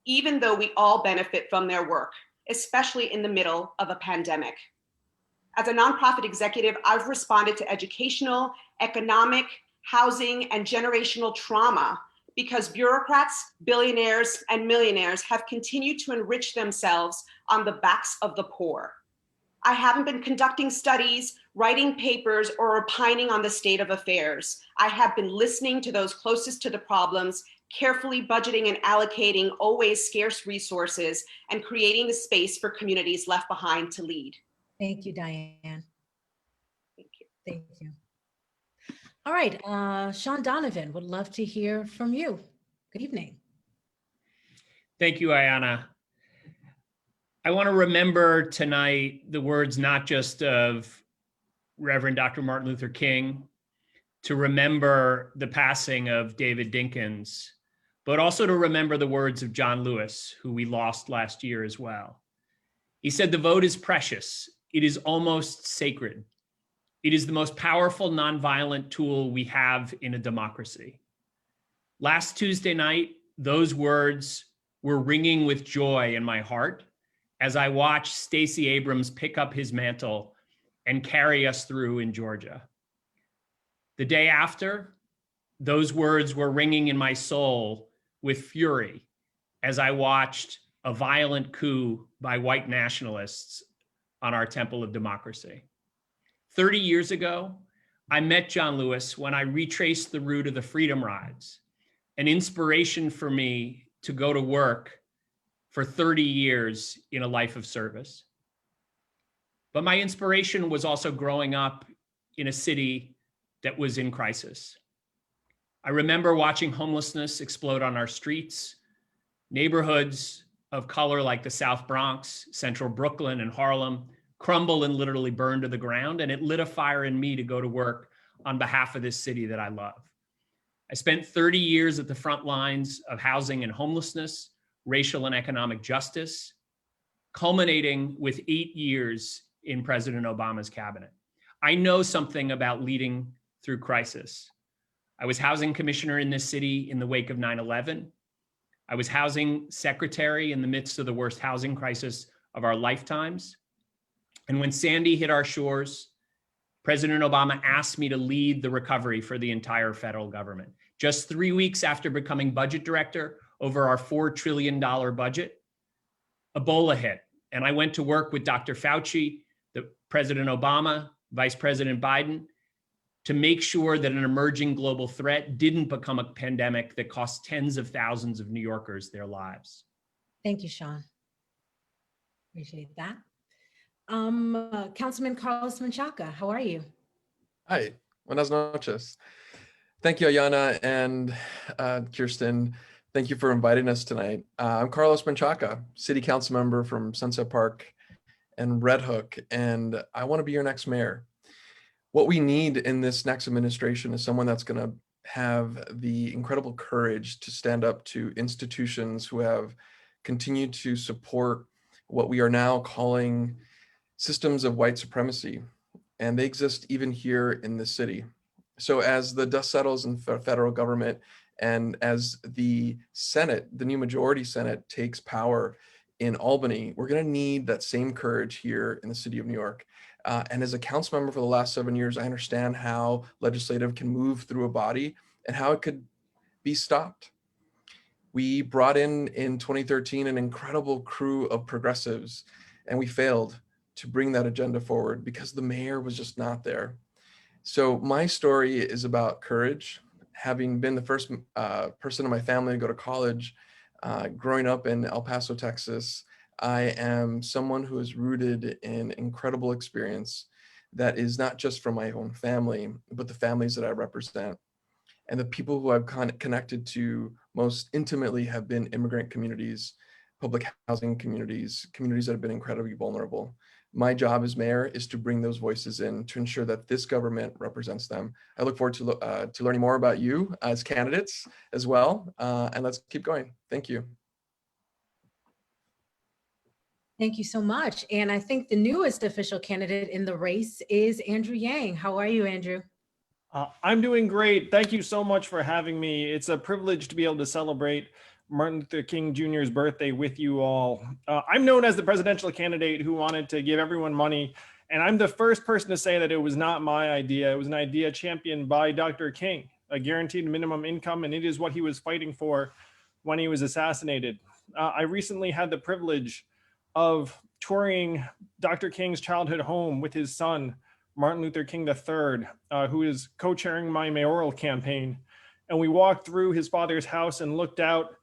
S11: even though we all benefit from their work, especially in the middle of a pandemic. As a nonprofit executive, I've responded to educational, economic, housing, and generational trauma because bureaucrats, billionaires, and millionaires have continued to enrich themselves on the backs of the poor. I haven't been conducting studies, writing papers, or opining on the state of affairs. I have been listening to those closest to the problems, carefully budgeting and allocating always scarce resources, and creating the space for communities left behind to lead.
S2: Thank you, Diane.
S11: Thank you.
S2: Thank you. All right, Sean Donovan, would love to hear from you. Good evening.
S12: Thank you, Ayanna. I want to remember tonight the words not just of Reverend Dr. Martin Luther King, to remember the passing of David Dinkins, but also to remember the words of John Lewis, who we lost last year as well. He said, "The vote is precious. It is almost sacred. It is the most powerful nonviolent tool we have in a democracy." Last Tuesday night, those words were ringing with joy in my heart as I watched Stacey Abrams pick up his mantle and carry us through in Georgia. The day after, those words were ringing in my soul with fury as I watched a violent coup by white nationalists on our temple of democracy. 30 years ago, I met John Lewis when I retraced the route of the Freedom Rides, an inspiration for me to go to work for 30 years in a life of service. But my inspiration was also growing up in a city that was in crisis. I remember watching homelessness explode on our streets, neighborhoods of color like the South Bronx, Central Brooklyn, and Harlem crumble and literally burn to the ground, and it lit a fire in me to go to work on behalf of this city that I love. I spent 30 years at the front lines of housing and homelessness, racial and economic justice, culminating with 8 years in President Obama's cabinet. I know something about leading through crisis. I was housing commissioner in this city in the wake of 9/11. I was housing secretary in the midst of the worst housing crisis of our lifetimes. And when Sandy hit our shores, President Obama asked me to lead the recovery for the entire federal government. Just 3 weeks after becoming budget director over our $4 trillion budget, Ebola hit. And I went to work with Dr. Fauci, President Obama, Vice President Biden, to make sure that an emerging global threat didn't become a pandemic that cost tens of thousands of New Yorkers their lives.
S2: Thank you, Sean. Appreciate that. Councilman Carlos Menchaca, how are you?
S1: Hi, buenas noches. Thank you, Ayanna and Kirsten. Thank you for inviting us tonight. I'm Carlos Menchaca, City Council member from Sunset Park and Red Hook, and I want to be your next mayor. What we need in this next administration is someone that's going to have the incredible courage to stand up to institutions who have continued to support what we are now calling systems of white supremacy, and they exist even here in the city. So as the dust settles in the federal government and as the Senate, the new majority Senate, takes power in Albany, we're going to need that same courage here in the city of New York. And as a council member for the last 7 years, I understand how legislative can move through a body and how it could be stopped. We brought in 2013 an incredible crew of progressives, and we failed to bring that agenda forward because the mayor was just not there. So my story is about courage. having been the first person in my family to go to college, growing up in El Paso, Texas, I am someone who is rooted in incredible experience that is not just from my own family, but the families that I represent. And the people who I've connected to most intimately have been immigrant communities, public housing communities, communities that have been incredibly vulnerable. My job as mayor is to bring those voices in to ensure that this government represents them. I look forward to learning more about you as candidates as well. And let's keep going. Thank you.
S2: Thank you so much. And I think the newest official candidate in the race is Andrew Yang. How are you, Andrew?
S13: I'm doing great. Thank you so much for having me. It's a privilege to be able to celebrate Martin Luther King Jr.'s birthday with you all. I'm known as the presidential candidate who wanted to give everyone money, and I'm the first person to say that it was not my idea. It was an idea championed by Dr. King, a guaranteed minimum income, and it is what he was fighting for when he was assassinated. I recently had the privilege of touring Dr. King's childhood home with his son, Martin Luther King III, who is co-chairing my mayoral campaign. And we walked through his father's house and looked out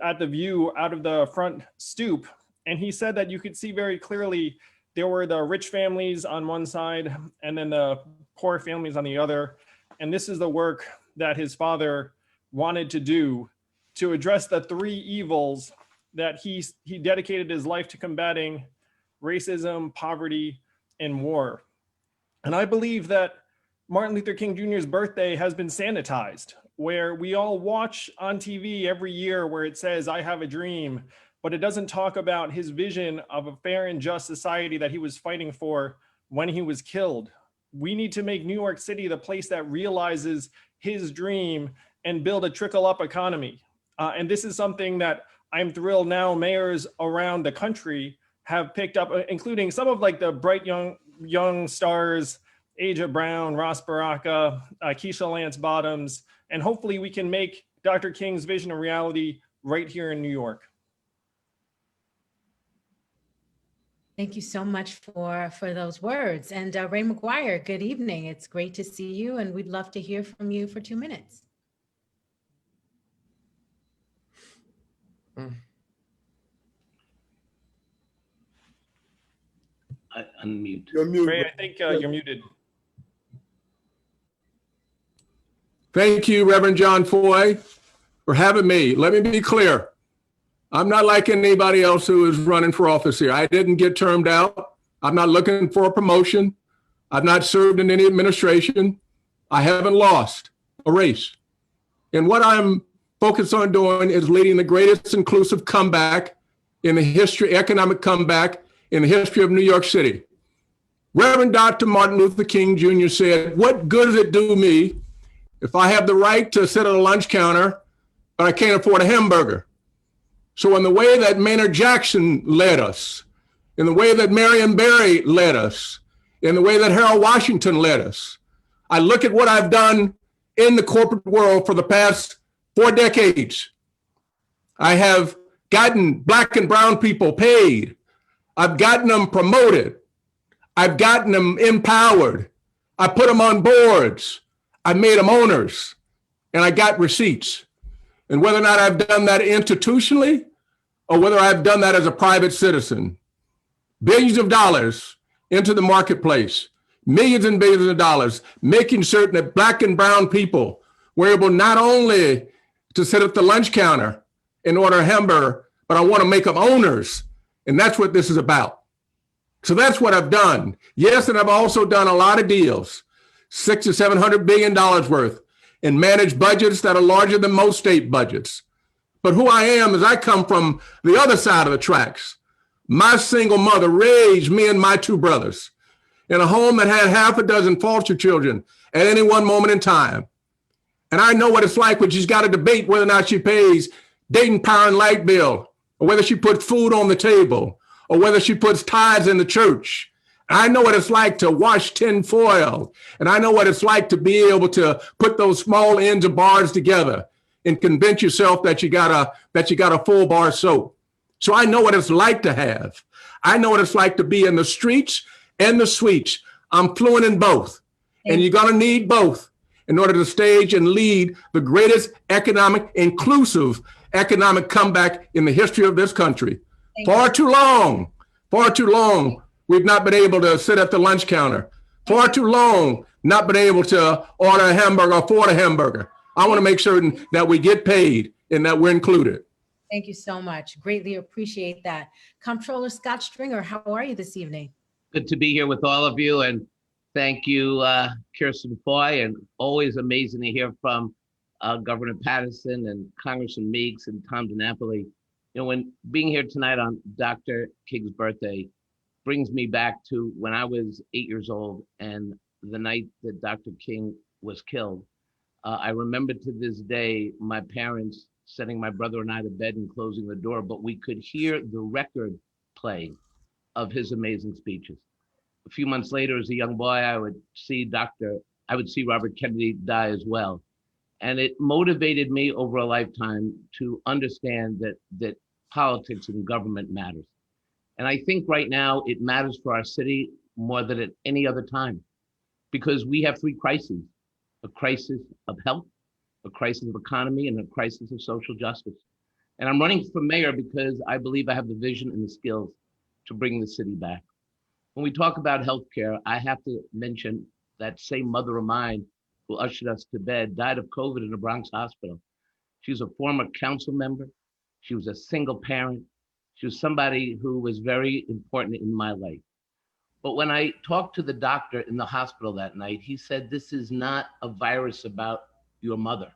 S13: at the view out of the front stoop. And he said that you could see very clearly there were the rich families on one side and then the poor families on the other. And this is the work that his father wanted to do to address the three evils that he dedicated his life to combating: racism, poverty, and war. And I believe that Martin Luther King Jr.'s birthday has been sanitized, where we all watch on TV every year where it says, "I have a dream," but it doesn't talk about his vision of a fair and just society that he was fighting for when he was killed. We need to make New York City the place that realizes his dream and build a trickle-up economy. And this is something that I'm thrilled now mayors around the country have picked up, including some of like the bright young stars, Aja Brown, Ross Baraka, Keisha Lance Bottoms, and hopefully we can make Dr. King's vision a reality right here in New York.
S2: Thank you so much for those words. And Ray McGuire, good evening. It's great to see you, and we'd love to hear from you for 2 minutes.
S14: I unmute.
S5: You're muted.
S13: Ray, I think you're muted.
S15: Thank you, Reverend John Foy, for having me. Let me be clear. I'm not like anybody else who is running for office here. I didn't get termed out. I'm not looking for a promotion. I've not served in any administration. I haven't lost a race. And what I'm focused on doing is leading the greatest inclusive comeback in the history, economic comeback in the history of New York City. Reverend Dr. Martin Luther King Jr. said, "What good does it do me if I have the right to sit at a lunch counter, but I can't afford a hamburger?" So in the way that Maynard Jackson led us, in the way that Marion Barry led us, in the way that Harold Washington led us, I look at what I've done in the corporate world for the past 4 decades. I have gotten Black and brown people paid. I've gotten them promoted. I've gotten them empowered. I put them on boards. I made them owners, and I got receipts. And whether or not I've done that institutionally or whether I've done that as a private citizen, billions of dollars into the marketplace, millions and billions of dollars, making certain that Black and brown people were able not only to sit at the lunch counter and order a hamburger, but I want to make them owners. And that's what this is about. So that's what I've done. Yes, and I've also done a lot of deals, $600 to $700 billion worth, and managed budgets that are larger than most state budgets. But who I am is I come from the other side of the tracks. My single mother raised me and my 2 brothers in a home that had half a dozen foster children at any one moment in time. And I know what it's like when she's got to debate whether or not she pays Dayton Power and Light bill, or whether she puts food on the table, or whether she puts tithes in the church. I know what it's like to wash tin foil, and I know what it's like to be able to put those small ends of bars together and convince yourself that you got a full bar soap. So I know what it's like to have. I know what it's like to be in the streets and the suites. I'm fluent in both, and you're gonna need both. in order to stage and lead the greatest inclusive economic comeback in the history of this country. Far too long, we've not been able to sit at the lunch counter. Far too long, not been able to order a hamburger or afford a hamburger. I want to make certain that we get paid and that we're included.
S2: Thank you so much. Greatly appreciate that. Comptroller Scott Stringer, how are you this evening?
S14: Good to be here with all of you, and thank you, Kirsten Foy, and always amazing to hear from Governor Patterson and Congressman Meeks and Tom DiNapoli. You know, when being here tonight on Dr. King's birthday brings me back to when I was 8 years old and the night that Dr. King was killed. I remember to this day my parents sending my brother and I to bed and closing the door, but we could hear the record playing of his amazing speeches. A few months later, as a young boy, I would see Robert Kennedy die as well. And it motivated me over a lifetime to understand that politics and government matters. And I think right now it matters for our city more than at any other time, because we have three crises: a crisis of health, a crisis of economy, and a crisis of social justice. And I'm running for mayor because I believe I have the vision and the skills to bring the city back. When we talk about healthcare, I have to mention that same mother of mine who ushered us to bed died of COVID in a Bronx hospital. She was a former council member. She was a single parent. She was somebody who was very important in my life. But when I talked to the doctor in the hospital that night, he said, "This is not a virus about your mother.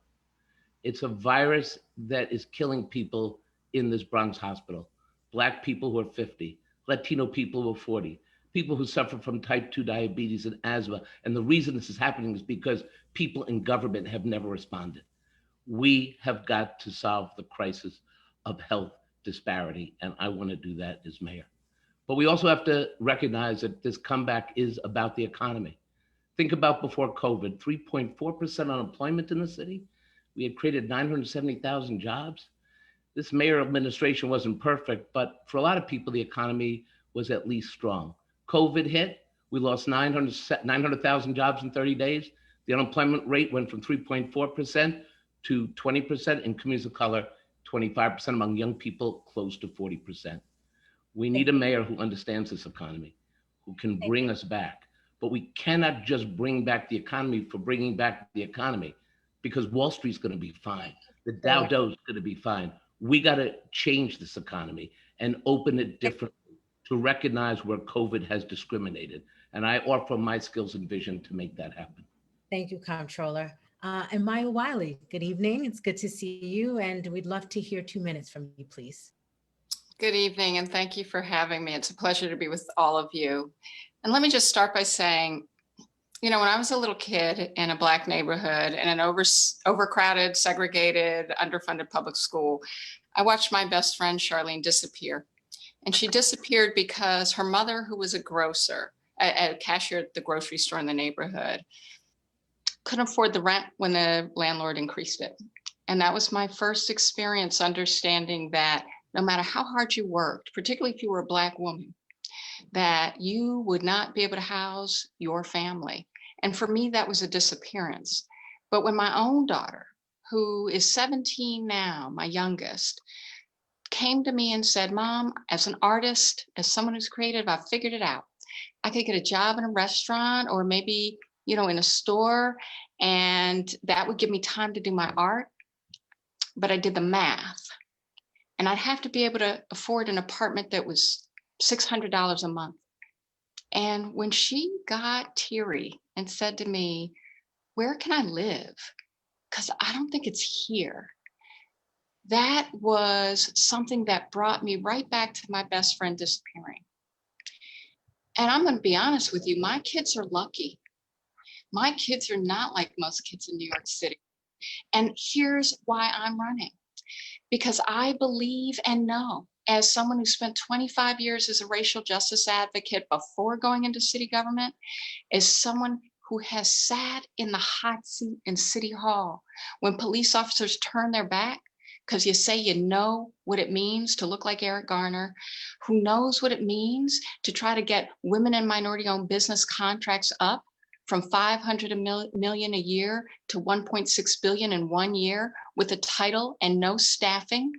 S14: It's a virus that is killing people in this Bronx hospital. Black people who are 50, Latino people who are 40, people who suffer from type 2 diabetes and asthma. And the reason this is happening is because people in government have never responded. We have got to solve the crisis of health disparity, and I want to do that as mayor. But we also have to recognize that this comeback is about the economy. Think about before COVID, 3.4% unemployment in the city. We had created 970,000 jobs. This mayor administration wasn't perfect, but for a lot of people, the economy was at least strong. COVID hit, we lost 900,000 jobs in 30 days. The unemployment rate went from 3.4% to 20% in communities of color, 25% among young people, close to 40%. We need a mayor who understands this economy, who can bring us back. But we cannot just bring back the economy for bringing back the economy, because Wall Street's going to be fine. The Dow Jones is going to be fine. We got to change this economy and open it differently to recognize where COVID has discriminated. And I offer my skills and vision to make that happen.
S2: Thank you, Comptroller. And Maya Wiley, good evening. It's good to see you, and we'd love to hear 2 minutes from you, please.
S16: Good evening, and thank you for having me. It's a pleasure to be with all of you. And let me just start by saying, you know, when I was a little kid in a Black neighborhood in an overcrowded, segregated, underfunded public school, I watched my best friend Charlene disappear. And she disappeared because her mother, who was a grocer, a cashier at the grocery store in the neighborhood, couldn't afford the rent when the landlord increased it. And that was my first experience understanding that no matter how hard you worked, particularly if you were a Black woman, that you would not be able to house your family. And for me, that was a disappearance. But when my own daughter, who is 17 now, my youngest, came to me and said, "Mom, as an artist, as someone who's creative, I figured it out. I could get a job in a restaurant or maybe, you know, in a store, and that would give me time to do my art." But I did the math, and I'd have to be able to afford an apartment that was $600 a month. And when she got teary and said to me, "Where can I live? Because I don't think it's here." That was something that brought me right back to my best friend disappearing. And I'm going to be honest with you, my kids are lucky. My kids are not like most kids in New York City. And here's why I'm running. Because I believe and know, as someone who spent 25 years as a racial justice advocate before going into city government, as someone who has sat in the hot seat in City Hall when police officers turn their back because you say you know what it means to look like Eric Garner, who knows what it means to try to get women and minority-owned business contracts up from 500 million a year to 1.6 billion in 1 year with a title and no staffing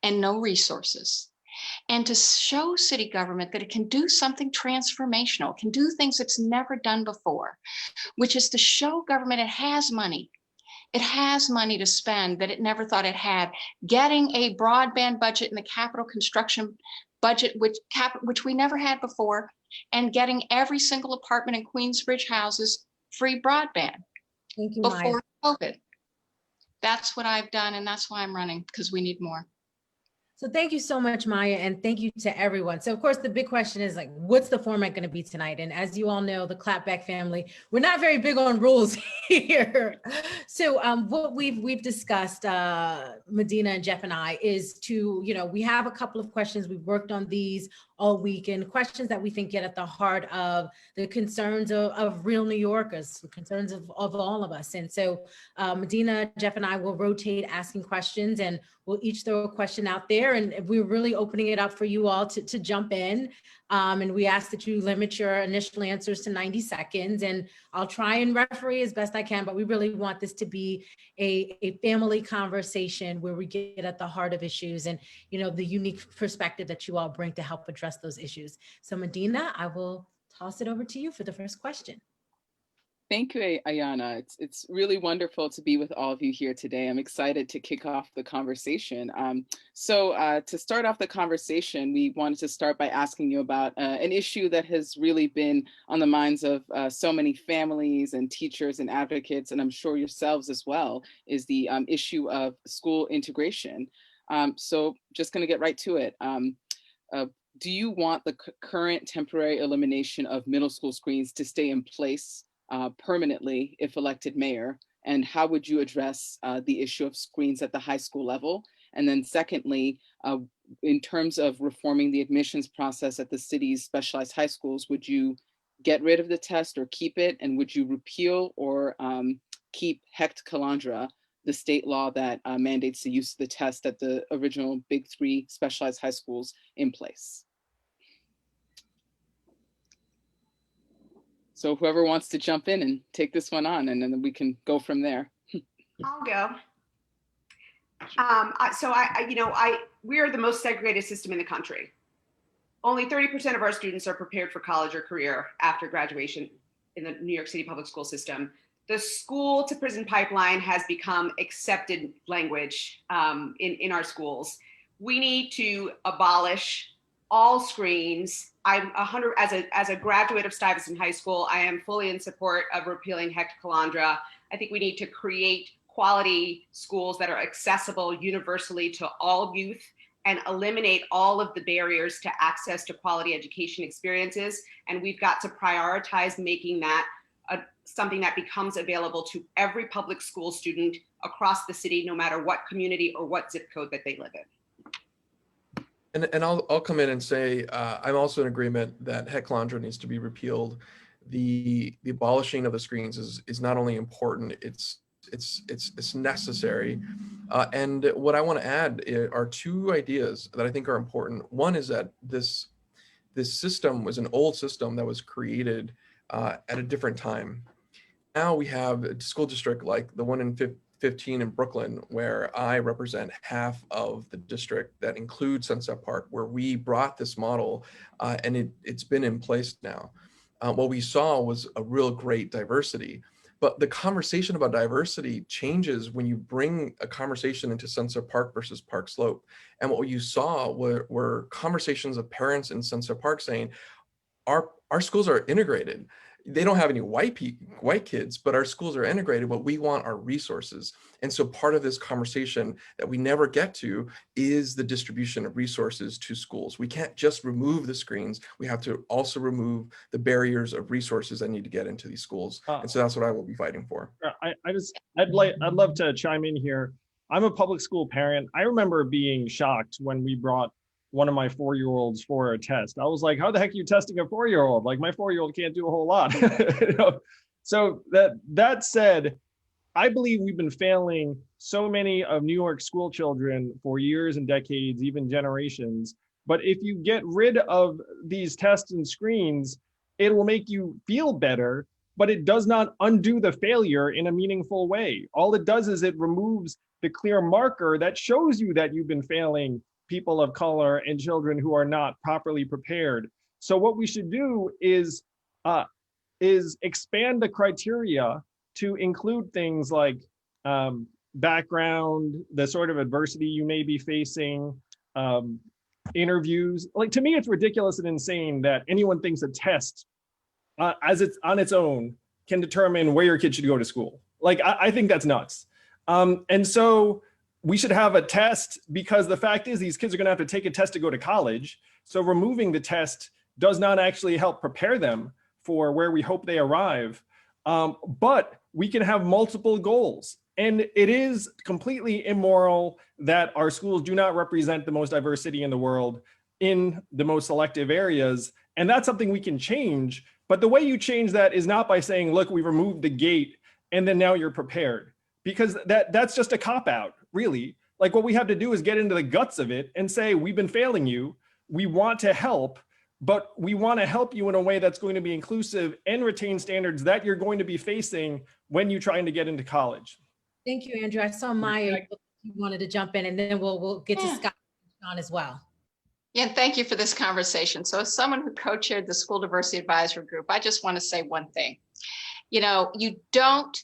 S16: and no resources. And to show city government that it can do something transformational, can do things it's never done before, which is to show government it has money. It has money to spend that it never thought it had. Getting a broadband budget in the capital construction budget, which we never had before, and getting every single apartment in Queensbridge houses free broadband
S2: Thank you, Maya.
S16: before COVID. That's what I've done, and that's why I'm running, because we need more.
S2: So thank you so much, Maya, and thank you to everyone. So of course, the big question is like, what's the format going to be tonight? And as you all know, the Clapback family, we're not very big on rules here. So what we've discussed, Medina and Jeff and I, is to, we have a couple of questions. We've worked on these all weekend, questions that we think get at the heart of the concerns of real New Yorkers, the concerns of all of us. And so Medina, Jeff, and I will rotate asking questions, and we'll each throw a question out there. And we're really opening it up for you all to jump in. And we ask that you limit your initial answers to 90 seconds. And I'll try and referee as best I can, but we really want this to be a family conversation where we get at the heart of issues and, the unique perspective that you all bring to help address those issues. So Medina, I will toss it over to you for the first question.
S3: Thank you, Ayana. It's really wonderful to be with all of you here today. I'm excited to kick off the conversation. So to start off the conversation, we wanted to start by asking you about an issue that has really been on the minds of so many families and teachers and advocates, and I'm sure yourselves as well, is the issue of school integration. So just going to get right to it. Do you want the current temporary elimination of middle school screens to stay in place permanently if elected mayor? And how would you address the issue of screens at the high school level? And then secondly, in terms of reforming the admissions process at the city's specialized high schools, would you get rid of the test or keep it? And would you repeal or keep Hecht Calandra, the state law that mandates the use of the test at the original Big Three specialized high schools in place? So whoever wants to jump in and take this one on, and then we can go from there.
S11: I'll go. We are the most segregated system in the country. Only 30% of our students are prepared for college or career after graduation in the New York City public school system. The school to prison pipeline has become accepted language in our schools. We need to abolish all screens. As a graduate of Stuyvesant High School, I am fully in support of repealing Hecht Calandra. I think we need to create quality schools that are accessible universally to all youth and eliminate all of the barriers to access to quality education experiences. And we've got to prioritize making that something that becomes available to every public school student across the city, no matter what community or what zip code that they live in.
S1: And I'll come in and say, I'm also in agreement that Hecht Calandra needs to be repealed. The abolishing of the screens is not only important, it's necessary. And what I want to add are two ideas that I think are important. One is that this system was an old system that was created at a different time. Now we have a school district like the one in 15 in Brooklyn, where I represent half of the district that includes Sunset Park, where we brought this model and it's been in place now. What we saw was a real great diversity, but the conversation about diversity changes when you bring a conversation into Sunset Park versus Park Slope. And what you saw were conversations of parents in Sunset Park saying, our schools are integrated. They don't have any white kids, but our schools are integrated. What we want are resources. And so part of this conversation that we never get to is the distribution of resources to schools. We can't just remove the screens. We have to also remove the barriers of resources that need to get into these schools. And so that's what I will be fighting for.
S13: I'd love to chime in here. I'm a public school parent. I remember being shocked when we brought one of my 4-year-olds for a test. I was like, how the heck are you testing a 4-year-old? Like, my 4-year-old can't do a whole lot. So that said, I believe we've been failing so many of New York school children for years and decades, even generations. But if you get rid of these tests and screens, it will make you feel better, but it does not undo the failure in a meaningful way. All it does is it removes the clear marker that shows you that you've been failing people of color and children who are not properly prepared. So what we should do is expand the criteria to include things like background, the sort of adversity you may be facing, interviews. Like, to me, it's ridiculous and insane that anyone thinks a test as it's on its own can determine where your kid should go to school. Like, I think that's nuts. And so we should have a test, because the fact is these kids are gonna have to take a test to go to college. So removing the test does not actually help prepare them for where we hope they arrive. But we can have multiple goals. And it is completely immoral that our schools do not represent the most diverse city in the world in the most selective areas. And that's something we can change. But the way you change that is not by saying, look, we removed the gate and then now you're prepared. Because that's just a cop-out, really. Like, what we have to do is get into the guts of it and say, we've been failing you. We want to help, but we want to help you in a way that's going to be inclusive and retain standards that you're going to be facing when you're trying to get into college.
S2: Thank you, Andrew. I saw Maya wanted to jump in, and then we'll get to Scott and Sean as well.
S16: Yeah, thank you for this conversation. So as someone who co-chaired the School Diversity Advisory Group, I just want to say one thing. You know, you don't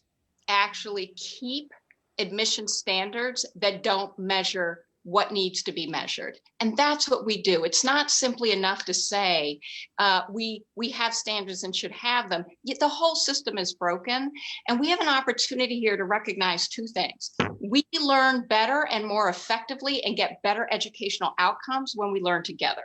S16: actually keep admission standards that don't measure what needs to be measured. And that's what we do. It's not simply enough to say we have standards and should have them. Yet the whole system is broken. And we have an opportunity here to recognize two things. We learn better and more effectively and get better educational outcomes when we learn together.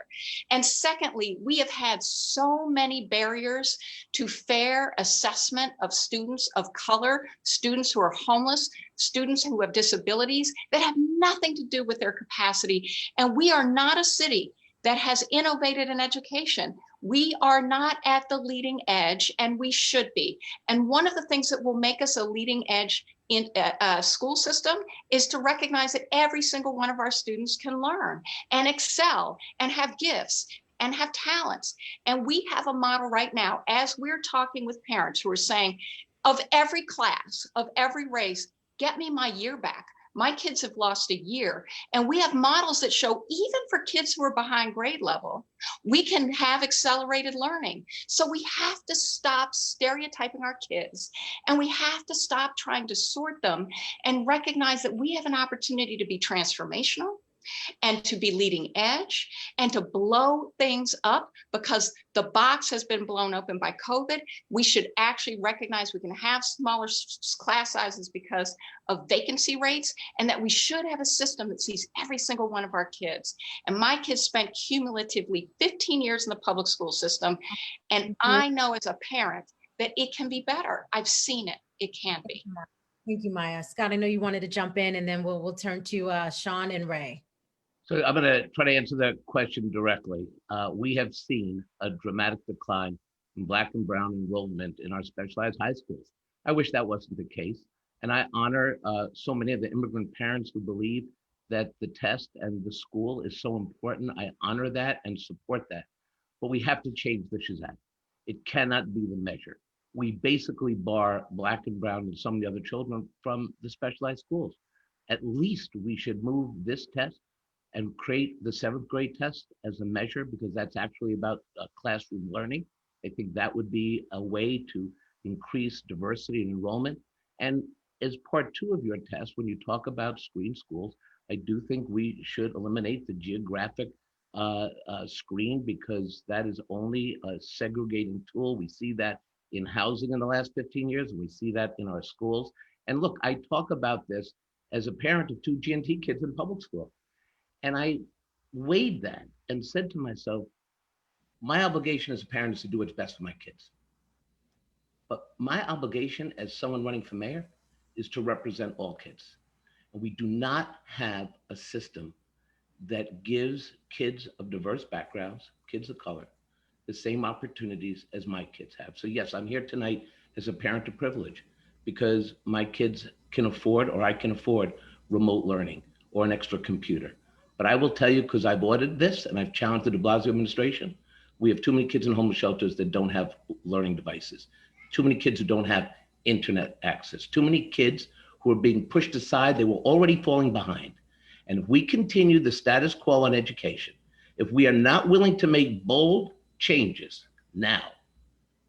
S16: And secondly, we have had so many barriers to fair assessment of students of color, students who are homeless, students who have disabilities that have nothing to do with their capacity. And we are not a city that has innovated in education. We are not at the leading edge, and we should be. And one of the things that will make us a leading edge in a school system is to recognize that every single one of our students can learn and excel and have gifts and have talents. And we have a model right now, as we're talking with parents who are saying, of every class, of every race, get me my year back. My kids have lost a year. And we have models that show even for kids who are behind grade level, we can have accelerated learning. So we have to stop stereotyping our kids, and we have to stop trying to sort them and recognize that we have an opportunity to be transformational and to be leading edge and to blow things up, because the box has been blown open by COVID. We should actually recognize we can have smaller class sizes because of vacancy rates, and that we should have a system that sees every single one of our kids. And my kids spent cumulatively 15 years in the public school system. And I know as a parent that it can be better. I've seen it. It can be.
S2: Thank you, Maya. Scott, I know you wanted to jump in, and then we'll turn to Sean and Ray.
S14: So I'm going to try to answer that question directly. We have seen a dramatic decline in Black and Brown enrollment in our specialized high schools. I wish that wasn't the case. And I honor so many of the immigrant parents who believe that the test and the school is so important. I honor that and support that. But we have to change the Shazam. It cannot be the measure. We basically bar Black and Brown and some of the other children from the specialized schools. At least we should move this test and create the 7th grade test as a measure, because that's actually about classroom learning. I think that would be a way to increase diversity and enrollment. And as part 2 of your test, when you talk about screen schools, I do think we should eliminate the geographic screen, because that is only a segregating tool. We see that in housing in the last 15 years, and we see that in our schools. And look, I talk about this as a parent of 2 G&T kids in public school. And I weighed that and said to myself, my obligation as a parent is to do what's best for my kids. But my obligation as someone running for mayor is to represent all kids. And we do not have a system that gives kids of diverse backgrounds, kids of color, the same opportunities as my kids have. So yes, I'm here tonight as a parent of privilege, because my kids can afford, or I can afford, remote learning or an extra computer. But I will tell you, because I've audited this and I've challenged the de Blasio administration, we have too many kids in homeless shelters that don't have learning devices. too many kids who don't have internet access, too many kids who are being pushed aside. They were already falling behind. And if we continue the status quo on education, if we are not willing to make bold changes now,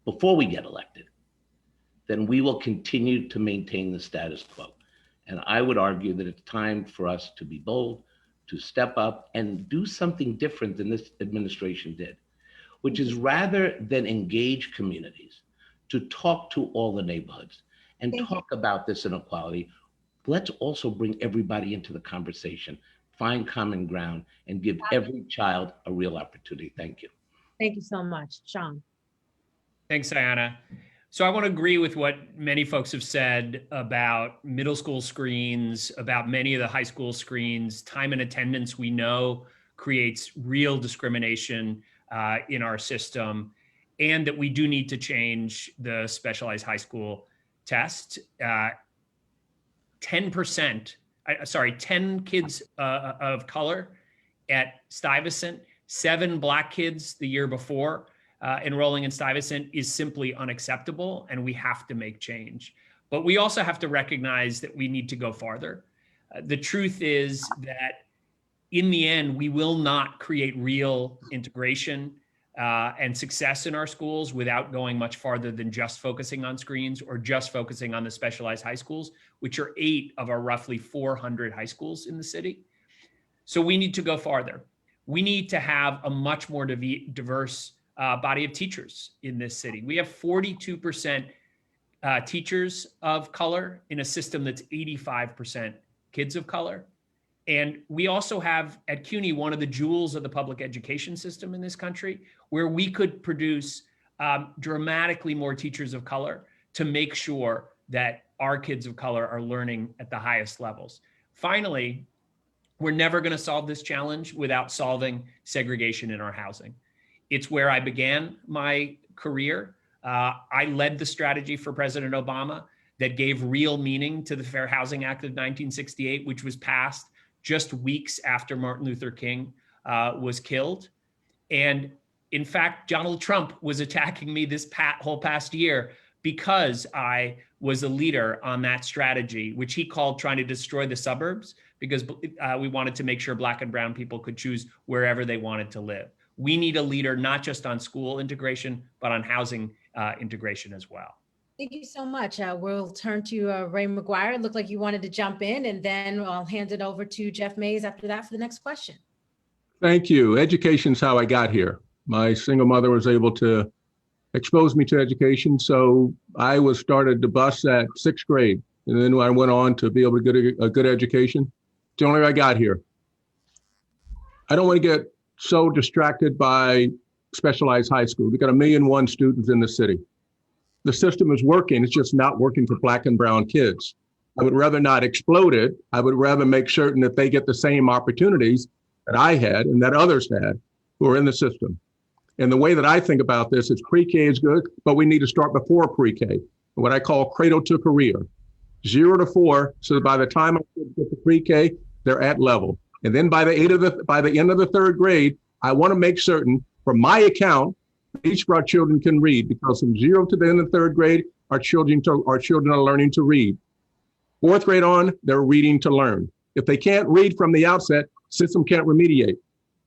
S14: before we get elected, then we will continue to maintain the status quo. And I would argue that it's time for us to be bold, to step up and do something different than this administration did, which is rather than engage communities, to talk to all the neighborhoods and talk about this inequality. Let's also bring everybody into the conversation, find common ground, and give every child a real opportunity. Thank you.
S2: Thank you so much, Sean.
S12: Thanks, Diana. So I want to agree with what many folks have said about middle school screens, about many of the high school screens. Time and attendance, we know, creates real discrimination in our system, and that we do need to change the specialized high school test. 10 kids of color at Stuyvesant, 7 Black kids the year before enrolling in Stuyvesant is simply unacceptable, and we have to make change. But we also have to recognize that we need to go farther. The truth is that in the end, we will not create real integration and success in our schools without going much farther than just focusing on screens or just focusing on the specialized high schools, which are 8 of our roughly 400 high schools in the city. So we need to go farther. We need to have a much more diverse body of teachers in this city. We have 42% teachers of color in a system that's 85% kids of color. And we also have at CUNY one of the jewels of the public education system in this country, where we could produce dramatically more teachers of color to make sure that our kids of color are learning at the highest levels. Finally, we're never going to solve this challenge without solving segregation in our housing. It's where I began my career. I led the strategy for President Obama that gave real meaning to the Fair Housing Act of 1968, which was passed just weeks after Martin Luther King was killed. And in fact, Donald Trump was attacking me this whole past year because I was a leader on that strategy, which he called trying to destroy the suburbs, because we wanted to make sure Black and brown people could choose wherever they wanted to live. We need a leader not just on school integration, but on housing integration as well.
S2: Thank you so much. We'll turn to Ray McGuire. It looked like you wanted to jump in, and then I'll hand it over to Jeff Mays after that for the next question.
S15: Thank you. Education's how I got here. My single mother was able to expose me to education, so I was started to bus at 6th grade, and then I went on to be able to get a good education. It's the only way I got here. I don't want to get so distracted by specialized high school. We've got 1,000,001 students in the city. The system is working, it's just not working for Black and brown kids. I would rather not explode it. I would rather make certain that they get the same opportunities that I had and that others had who are in the system. And the way that I think about this is pre-K is good, but we need to start before pre-K, what I call cradle to career, 0 to 4. So by the time I get to pre-K, they're at level. And then by the end of the 3rd grade, I want to make certain, from my account, each of our children can read, because from 0 to the end of 3rd grade, our children are learning to read. 4th grade on, they're reading to learn. If they can't read from the outset, system can't remediate.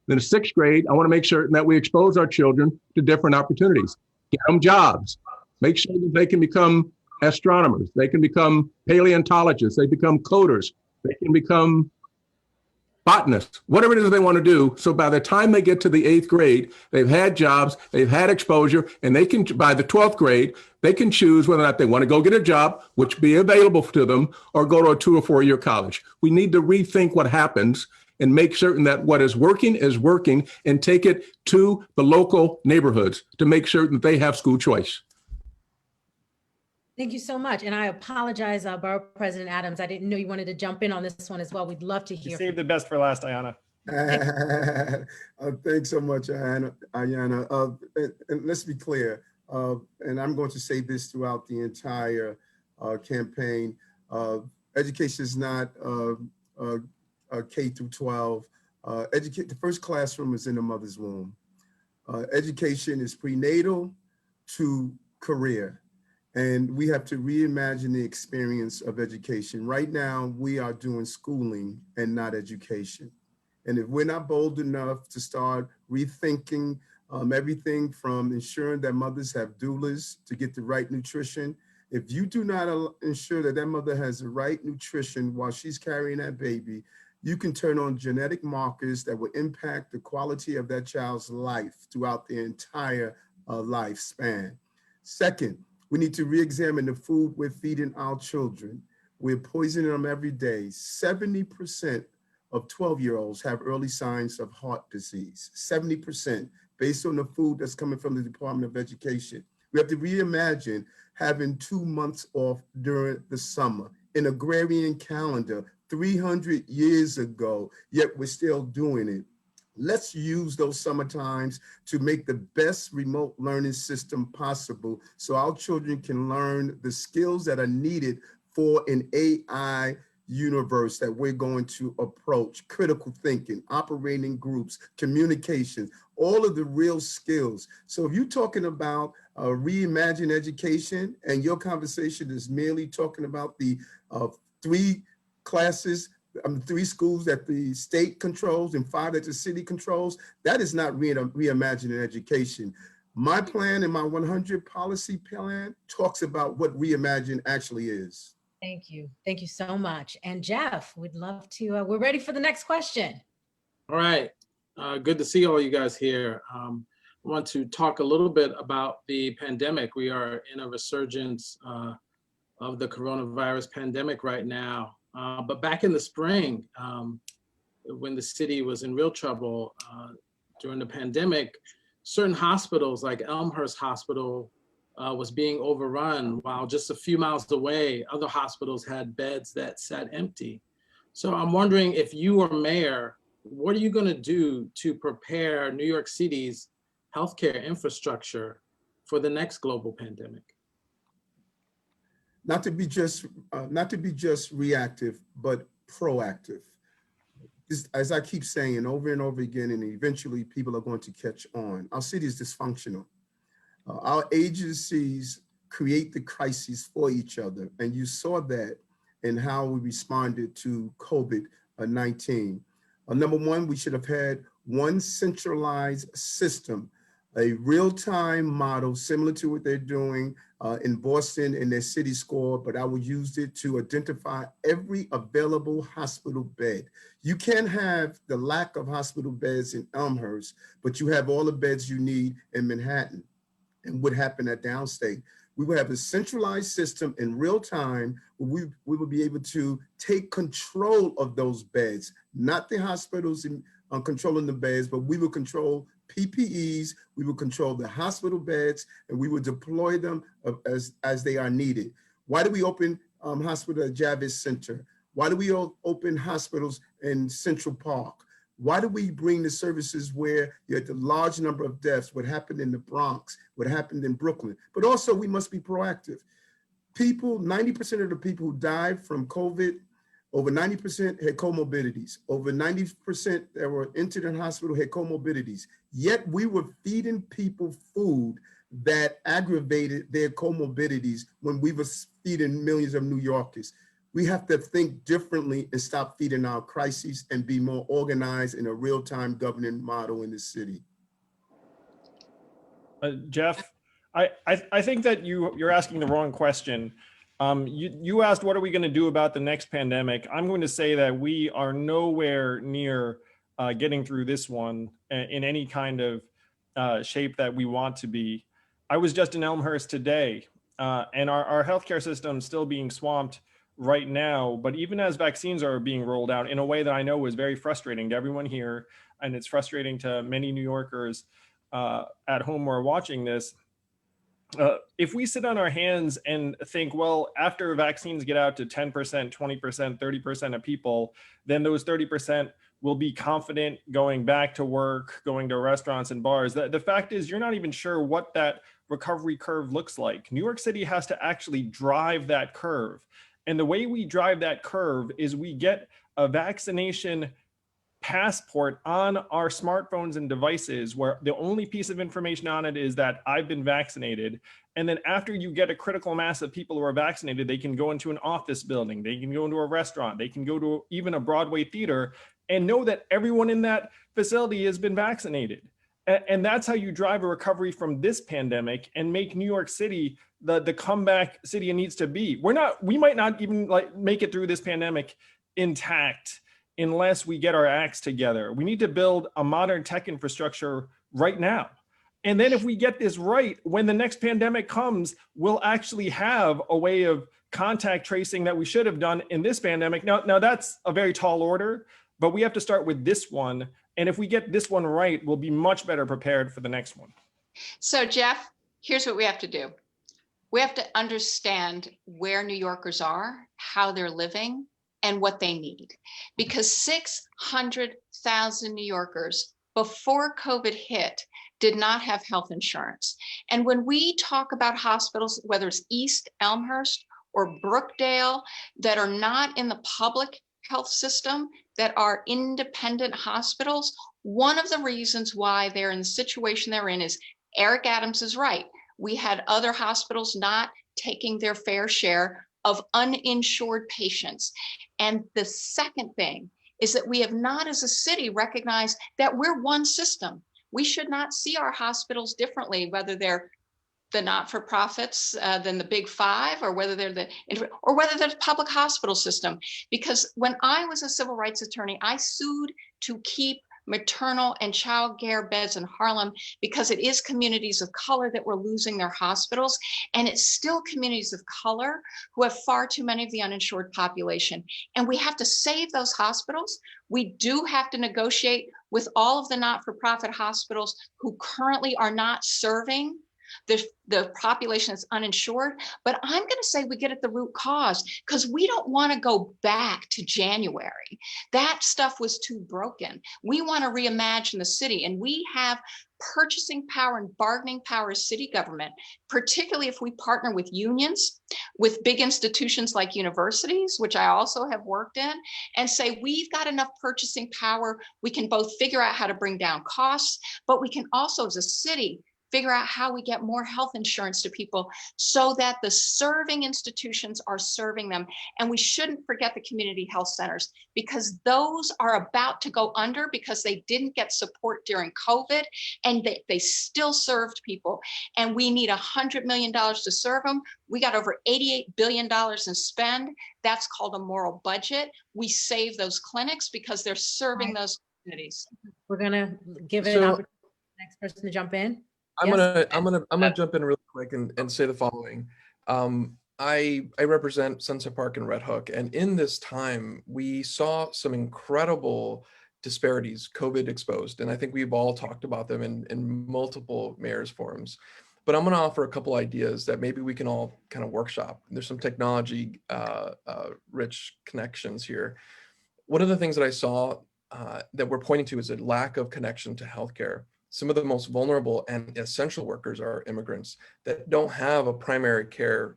S15: Then in 6th grade, I want to make certain that we expose our children to different opportunities, get them jobs, make sure that they can become astronomers, they can become paleontologists, they become coders, they can become botanists, whatever it is they want to do. So by the time they get to the 8th grade, they've had jobs, they've had exposure, and they can, by the 12th grade, they can choose whether or not they want to go get a job, which be available to them, or go to a 2 or 4 year college. We need to rethink what happens and make certain that what is working, and take it to the local neighborhoods to make certain that they have school choice.
S2: Thank you so much. And I apologize, Borough President Adams. I didn't know you wanted to jump in on this one as well. We'd love to hear.
S13: You saved the best for last, Ayanna.
S5: Thanks so much, Ayanna. And let's be clear, and I'm going to say this throughout the entire campaign. Education is not K through 12. The first classroom is in the mother's womb. Education is prenatal to career. And we have to reimagine the experience of education. Right now, we are doing schooling and not education. And if we're not bold enough to start rethinking everything from ensuring that mothers have doulas to get the right nutrition, if you do not ensure that that mother has the right nutrition while she's carrying that baby, you can turn on genetic markers that will impact the quality of that child's life throughout their entire lifespan. Second, we need to re-examine the food we're feeding our children. We're poisoning them every day. 70% of 12-year-olds have early signs of heart disease, 70% based on the food that's coming from the Department of Education. We have to reimagine having 2 months off during the summer, an agrarian calendar 300 years ago, yet we're still doing it. Let's use those summer times to make the best remote learning system possible so our children can learn the skills that are needed for an AI universe that we're going to approach: critical thinking, operating groups, communication, all of the real skills. So if you're talking about reimagine education and your conversation is merely talking about the 3 classes, 3 schools that the state controls and 5 that the city controls, that is not reimagining education. My plan and my 100 policy plan talks about what reimagine actually is.
S2: Thank you. Thank you so much. And Jeff, we'd love to, we're ready for the next question.
S17: All right. Good to see all you guys here. I want to talk a little bit about the pandemic. We are in a resurgence of the coronavirus pandemic right now. But back in the spring, when the city was in real trouble during the pandemic, certain hospitals like Elmhurst Hospital was being overrun, while just a few miles away, other hospitals had beds that sat empty. So I'm wondering, if you were mayor, what are you going to do to prepare New York City's healthcare infrastructure for the next global pandemic?
S5: Not to be just reactive, but proactive. As I keep saying over and over again, and eventually people are going to catch on, our city is dysfunctional. Our agencies create the crises for each other, and you saw that in how we responded to COVID-19. Number one, we should have had one centralized system, a real-time model similar to what they're doing in Boston in their city score, but I would use it to identify every available hospital bed. You can't have the lack of hospital beds in Elmhurst, but you have all the beds you need in Manhattan. And what happened at downstate? We would have a centralized system in real time where we would be able to take control of those beds, not the hospitals controlling the beds, but we would control PPEs, we would control the hospital beds, and we would deploy them as they are needed. Why do we open hospital at Javits Center? Why do we open hospitals in Central Park? Why do we bring the services where you had the large number of deaths, what happened in the Bronx, what happened in Brooklyn? But also we must be proactive. People, 90% of the people who died from COVID, over 90% had comorbidities. Over 90% that were entered in hospital had comorbidities. Yet we were feeding people food that aggravated their comorbidities when we were feeding millions of New Yorkers. We have to think differently and stop feeding our crises and be more organized in a real-time governing model in the city.
S13: Jeff, I think that you're asking the wrong question. You asked, what are we going to do about the next pandemic? I'm going to say that we are nowhere near getting through this one in any kind of shape that we want to be. I was just in Elmhurst today, and our healthcare system is still being swamped right now. But even as vaccines are being rolled out in a way that I know is very frustrating to everyone here, and it's frustrating to many New Yorkers at home who are watching this, if we sit on our hands and think, well, after vaccines get out to 10%, 20%, 30% of people, then those 30% will be confident going back to work, going to restaurants and bars. The fact is, you're not even sure what that recovery curve looks like. New York City has to actually drive that curve. And the way we drive that curve is we get a vaccination passport on our smartphones and devices where the only piece of information on it is that I've been vaccinated. And then after you get a critical mass of people who are vaccinated, they can go into an office building, they can go into a restaurant, they can go to even a Broadway theater and know that everyone in that facility has been vaccinated. And that's how you drive a recovery from this pandemic and make New York City the comeback city it needs to be. We might not even like make it through this pandemic intact unless we get our acts together. We need to build a modern tech infrastructure right now. And then if we get this right, when the next pandemic comes, we'll actually have a way of contact tracing that we should have done in this pandemic. Now that's a very tall order, but we have to start with this one. And if we get this one right, we'll be much better prepared for the next one.
S16: So Jeff, here's what we have to do. We have to understand where New Yorkers are, how they're living, and what they need. Because 600,000 New Yorkers before COVID hit did not have health insurance. And when we talk about hospitals, whether it's East Elmhurst or Brookdale, that are not in the public health system, that are independent hospitals, one of the reasons why they're in the situation they're in is Eric Adams is right. We had other hospitals not taking their fair share of uninsured patients. And the second thing is that we have not as a city recognized that we're one system. We should not see our hospitals differently, whether they're the not-for-profits than the big five, or whether they're the public hospital system. Because when I was a civil rights attorney, I sued to keep maternal and child care beds in Harlem because it is communities of color that were losing their hospitals. And it's still communities of color who have far too many of the uninsured population. And we have to save those hospitals. We do have to negotiate with all of the not-for-profit hospitals who currently are not serving the population that's uninsured. But I'm going to say we get at the root cause, because we don't want to go back to January. That stuff was too broken. We want to reimagine the city, and we have purchasing power and bargaining power as city government, particularly if we partner with unions, with big institutions like universities, which I also have worked in, and say we've got enough purchasing power. We can both figure out how to bring down costs, but we can also, as a city, figure out how we get more health insurance to people so that the serving institutions are serving them. And we shouldn't forget the community health centers, because those are about to go under because they didn't get support during COVID, and they still served people. And we need $100 million to serve them. We got over $88 billion in spend. That's called a moral budget. We save those clinics because they're serving those communities.
S2: We're gonna give it an opportunity for the next person to jump in.
S1: I'm
S2: Yes?
S1: gonna jump in really quick and say the following. I represent Sunset Park and Red Hook, and in this time we saw some incredible disparities COVID exposed, and I think we've all talked about them in multiple mayors forums. But I'm going to offer a couple ideas that maybe we can all kind of workshop. There's some technology rich connections here. One of the things that I saw that we're pointing to is a lack of connection to healthcare. Some of the most vulnerable and essential workers are immigrants that don't have a primary care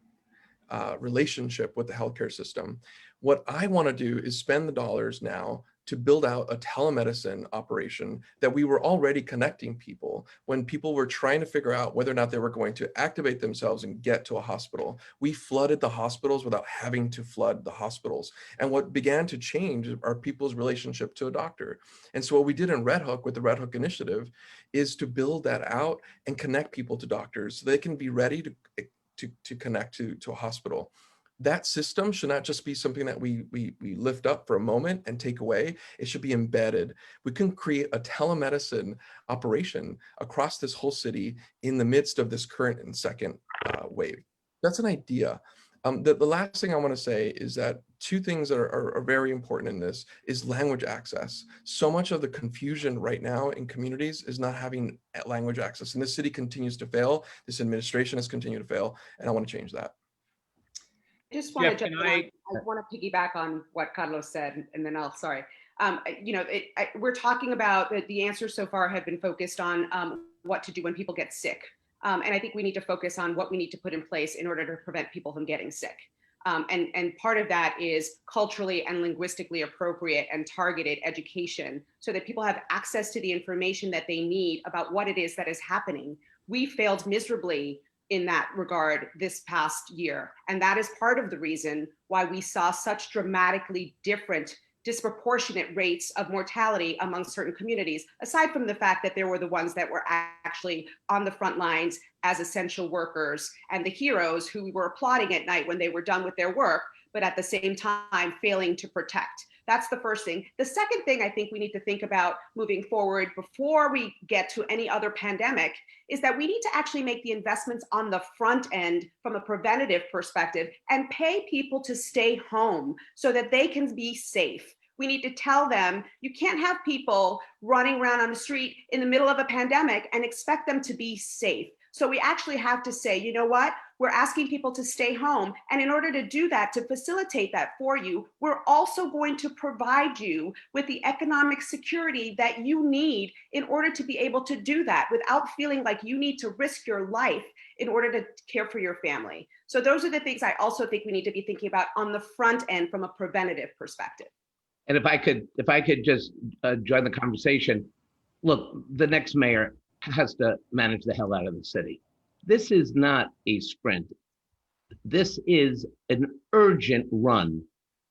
S1: relationship with the healthcare system. What I want to do is spend the dollars now to build out a telemedicine operation that we were already connecting people when people were trying to figure out whether or not they were going to activate themselves and get to a hospital. We flooded the hospitals without having to flood the hospitals. And what began to change are people's relationship to a doctor. And so what we did in Red Hook with the Red Hook Initiative is to build that out and connect people to doctors so they can be ready to connect to a hospital. That system should not just be something that we lift up for a moment and take away. It should be embedded. We can create a telemedicine operation across this whole city in the midst of this current and second wave. That's an idea. The last thing I want to say is that two things that are very important in this is language access. So much of the confusion right now in communities is not having language access, and this city continues to fail. This administration has continued to fail, and I want to change that.
S11: I just want to jump in. I want to piggyback on what Carlos said, and then sorry. We're talking about the answers so far have been focused on what to do when people get sick. And I think we need to focus on what we need to put in place in order to prevent people from getting sick. And part of that is culturally and linguistically appropriate and targeted education so that people have access to the information that they need about what it is that is happening. We failed miserably in that regard this past year. And that is part of the reason why we saw such dramatically different, disproportionate rates of mortality among certain communities, aside from the fact that there were the ones that were actually on the front lines as essential workers and the heroes who we were applauding at night when they were done with their work, but at the same time failing to protect. That's the first thing. The second thing I think we need to think about moving forward before we get to any other pandemic is that we need to actually make the investments on the front end from a preventative perspective and pay people to stay home so that they can be safe. We need to tell them you can't have people running around on the street in the middle of a pandemic and expect them to be safe. So we actually have to say, you know what? We're asking people to stay home. And in order to do that, to facilitate that for you, we're also going to provide you with the economic security that you need in order to be able to do that without feeling like you need to risk your life in order to care for your family. So those are the things I also think we need to be thinking about on the front end from a preventative perspective.
S14: And if I could just join the conversation, look, the next mayor has to manage the hell out of the city. This is not a sprint. This is an urgent run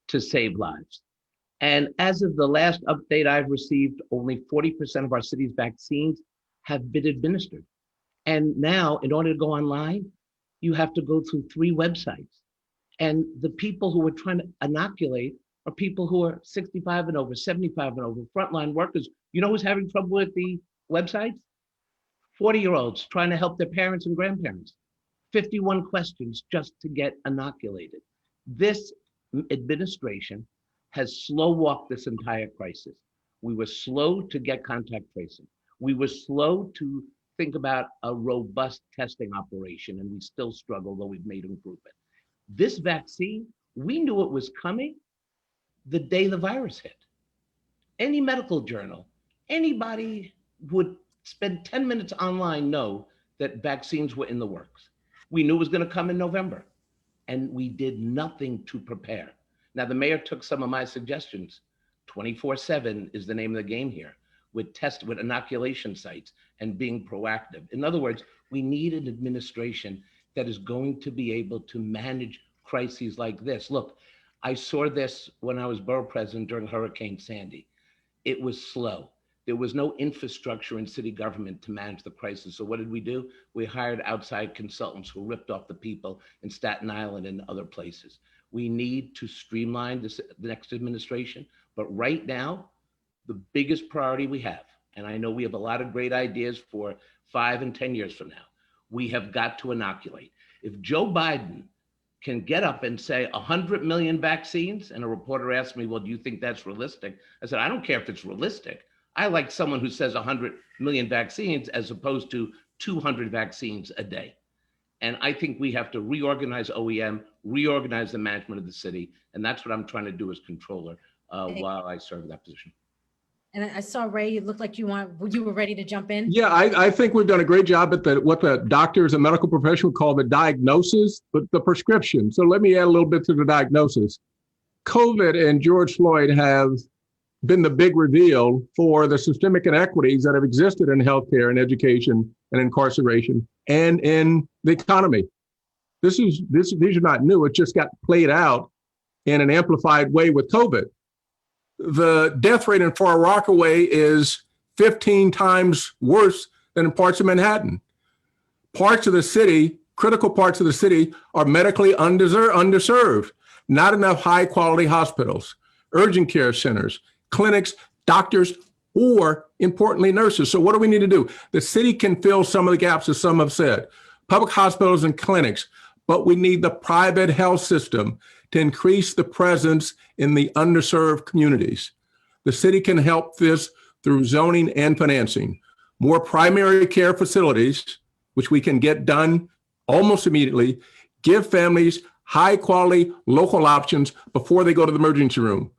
S14: to save lives. And as of the last update I've received, only 40% of our city's vaccines have been administered. And now, in order to go online, you have to go through 3 websites. And the people who are trying to inoculate are people who are 65 and over, 75 and over, frontline workers. You know who's having trouble with the websites? 40-year-olds trying to help their parents and grandparents. 51 questions just to get inoculated. This administration has slow walked this entire crisis. We were slow to get contact tracing. We were slow to think about a robust testing operation, and we still struggle, though we've made improvement. This vaccine, we knew it was coming the day the virus hit. Any medical journal, anybody would spend 10 minutes online know that vaccines were in the works. We knew it was going to come in November, and we did nothing to prepare. Now, the mayor took some of my suggestions. 24/7 is the name of the game here, with inoculation sites and being proactive. In other words, we need an administration that is going to be able to manage crises like this. Look, I saw this when I was borough president during Hurricane Sandy. It was slow. There was no infrastructure in city government to manage the crisis. So what did we do? We hired outside consultants who ripped off the people in Staten Island and other places. We need to streamline the next administration. But right now, the biggest priority we have, and I know we have a lot of great ideas for 5 and 10 years from now, we have got to inoculate. If Joe Biden can get up and say 100 million vaccines, and a reporter asked me, well, do you think that's realistic? I said, I don't care if it's realistic. I like someone who says 100 million vaccines as opposed to 200 vaccines a day. And I think we have to reorganize OEM, reorganize the management of the city. And that's what I'm trying to do as controller while I serve that position.
S2: And I saw Ray, it looked like you were ready to jump in.
S15: Yeah, I think we've done a great job at what the doctors and medical professionals call the diagnosis, but the prescription. So let me add a little bit to the diagnosis. COVID and George Floyd have been the big reveal for the systemic inequities that have existed in healthcare and education and incarceration and in the economy. These are not new. It just got played out in an amplified way with COVID. The death rate in Far Rockaway is 15 times worse than in parts of Manhattan. Parts of the city, critical parts of the city, are medically underserved. Not enough high quality hospitals, urgent care centers, clinics, doctors, or importantly, nurses. So what do we need to do? The city can fill some of the gaps, as some have said, public hospitals and clinics, but we need the private health system to increase the presence in the underserved communities. The city can help this through zoning and financing. More primary care facilities, which we can get done almost immediately, give families high quality local options before they go to the emergency room.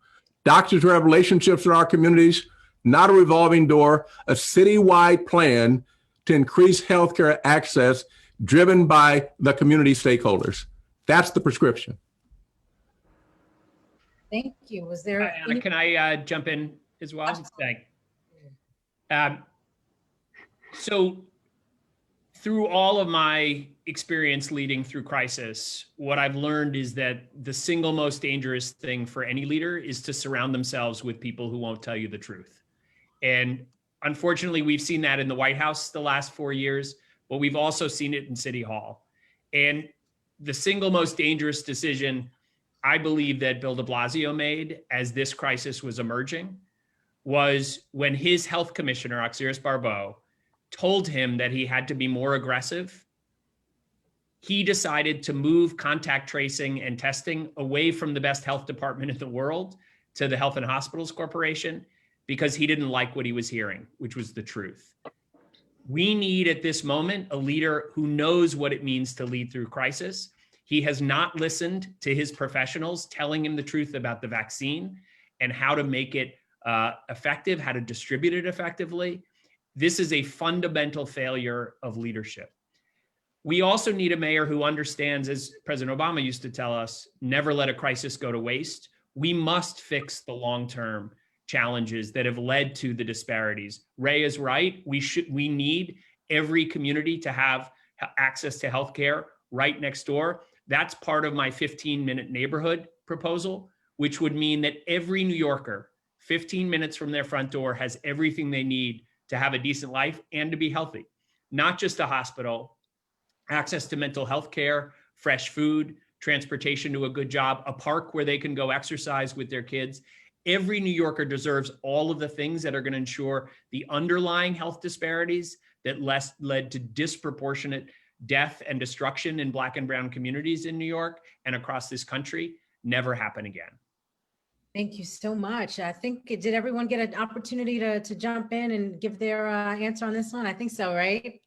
S15: Doctors who have relationships in our communities, not a revolving door, a citywide plan to increase healthcare access driven by the community stakeholders. That's the prescription.
S2: Thank you. Was there
S12: Anna, can I jump in as well? Thanks. So through all of my experience leading through crisis, what I've learned is that the single most dangerous thing for any leader is to surround themselves with people who won't tell you the truth. And unfortunately, we've seen that in the White House the last 4 years, but we've also seen it in City Hall. And the single most dangerous decision I believe that Bill de Blasio made as this crisis was emerging was when his health commissioner, Auxiris Barbeau, told him that he had to be more aggressive. He decided to move contact tracing and testing away from the best health department in the world to the Health and Hospitals Corporation because he didn't like what he was hearing, which was the truth. We need at this moment a leader who knows what it means to lead through crisis. He has not listened to his professionals telling him the truth about the vaccine and how to make it effective, how to distribute it effectively. This is a fundamental failure of leadership. We also need a mayor who understands, as President Obama used to tell us, never let a crisis go to waste. We must fix the long-term challenges that have led to the disparities. Ray is right. We need every community to have access to healthcare right next door. That's part of my 15-minute neighborhood proposal, which would mean that every New Yorker, 15 minutes from their front door, has everything they need to have a decent life and to be healthy. Not just a hospital, access to mental health care, fresh food, transportation to a good job, a park where they can go exercise with their kids. Every New Yorker deserves all of the things that are going to ensure the underlying health disparities that led to disproportionate death and destruction in Black and brown communities in New York and across this country never happen again.
S2: Thank you so much. I think, did everyone get an opportunity to jump in and give their answer on this one? I think so, right?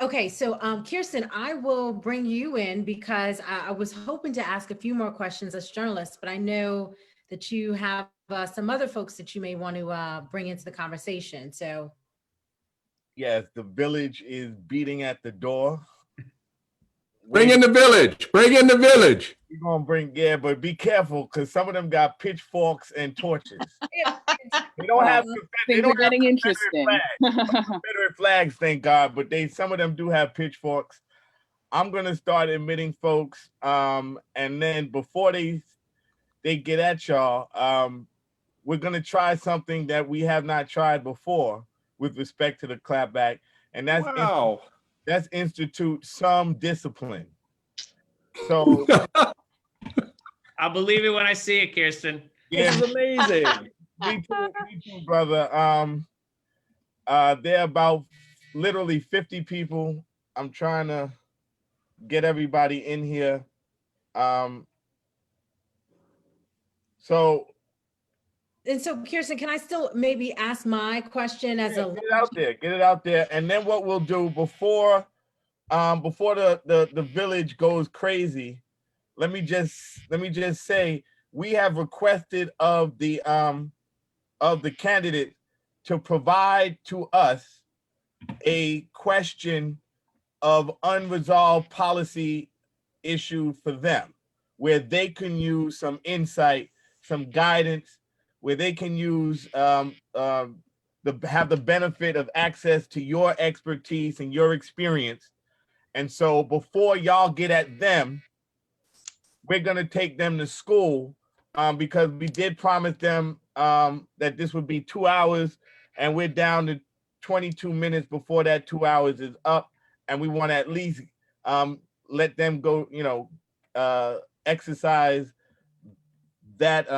S2: Okay, so Kirsten, I will bring you in because I was hoping to ask a few more questions as journalists, but I know that you have some other folks that you may want to bring into the conversation. So
S4: Yes, the village is beating at the door.
S15: Bring in the village. Bring in the village.
S4: We're gonna bring, yeah, but be careful because some of them got pitchforks and torches. They don't have
S3: Things are getting interesting.
S4: Confederate flags, thank God, but some of them do have pitchforks. I'm gonna start admitting folks, and then before they get at y'all, we're gonna try something that we have not tried before with respect to the clapback, and that's institute some discipline. So
S12: I'll believe it when I see it, Kirsten.
S4: yeah,
S13: This is amazing.
S4: me too, brother. There are about literally 50 people. I'm trying to get everybody in here. So
S2: Kirsten, can I still maybe ask my question as
S4: get it out there. And then what we'll do before the village goes crazy, let me just say we have requested of the candidate to provide to us a question of unresolved policy issue for them, where they can use some insight, some guidance, where they can use have the benefit of access to your expertise and your experience. And so before y'all get at them, we're gonna take them to school because we did promise them that this would be 2 hours, and we're down to 22 minutes before that 2 hours is up, and we want to at least let them go, exercise that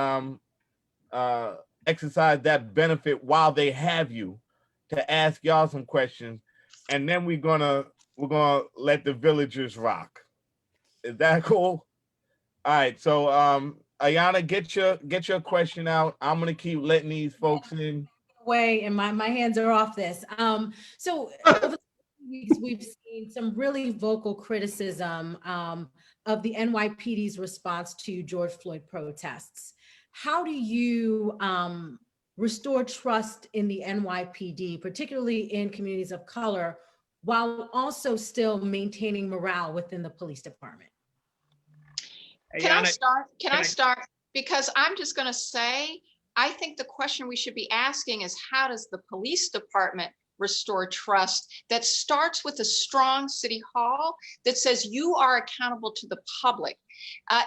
S4: benefit while they have you to ask y'all some questions, and then we're gonna let the villagers rock. Is that cool? All right, so Ayana, get your question out. I'm gonna keep letting these folks in.
S2: Way and my hands are off this. So over the weeks, we've seen some really vocal criticism of the NYPD's response to George Floyd protests. How do you restore trust in the NYPD, particularly in communities of color, while also still maintaining morale within the police department?
S16: Can I start? because I'm just going to say, I think the question we should be asking is, how does the police department restore trust that starts with a strong city hall that says you are accountable to the public?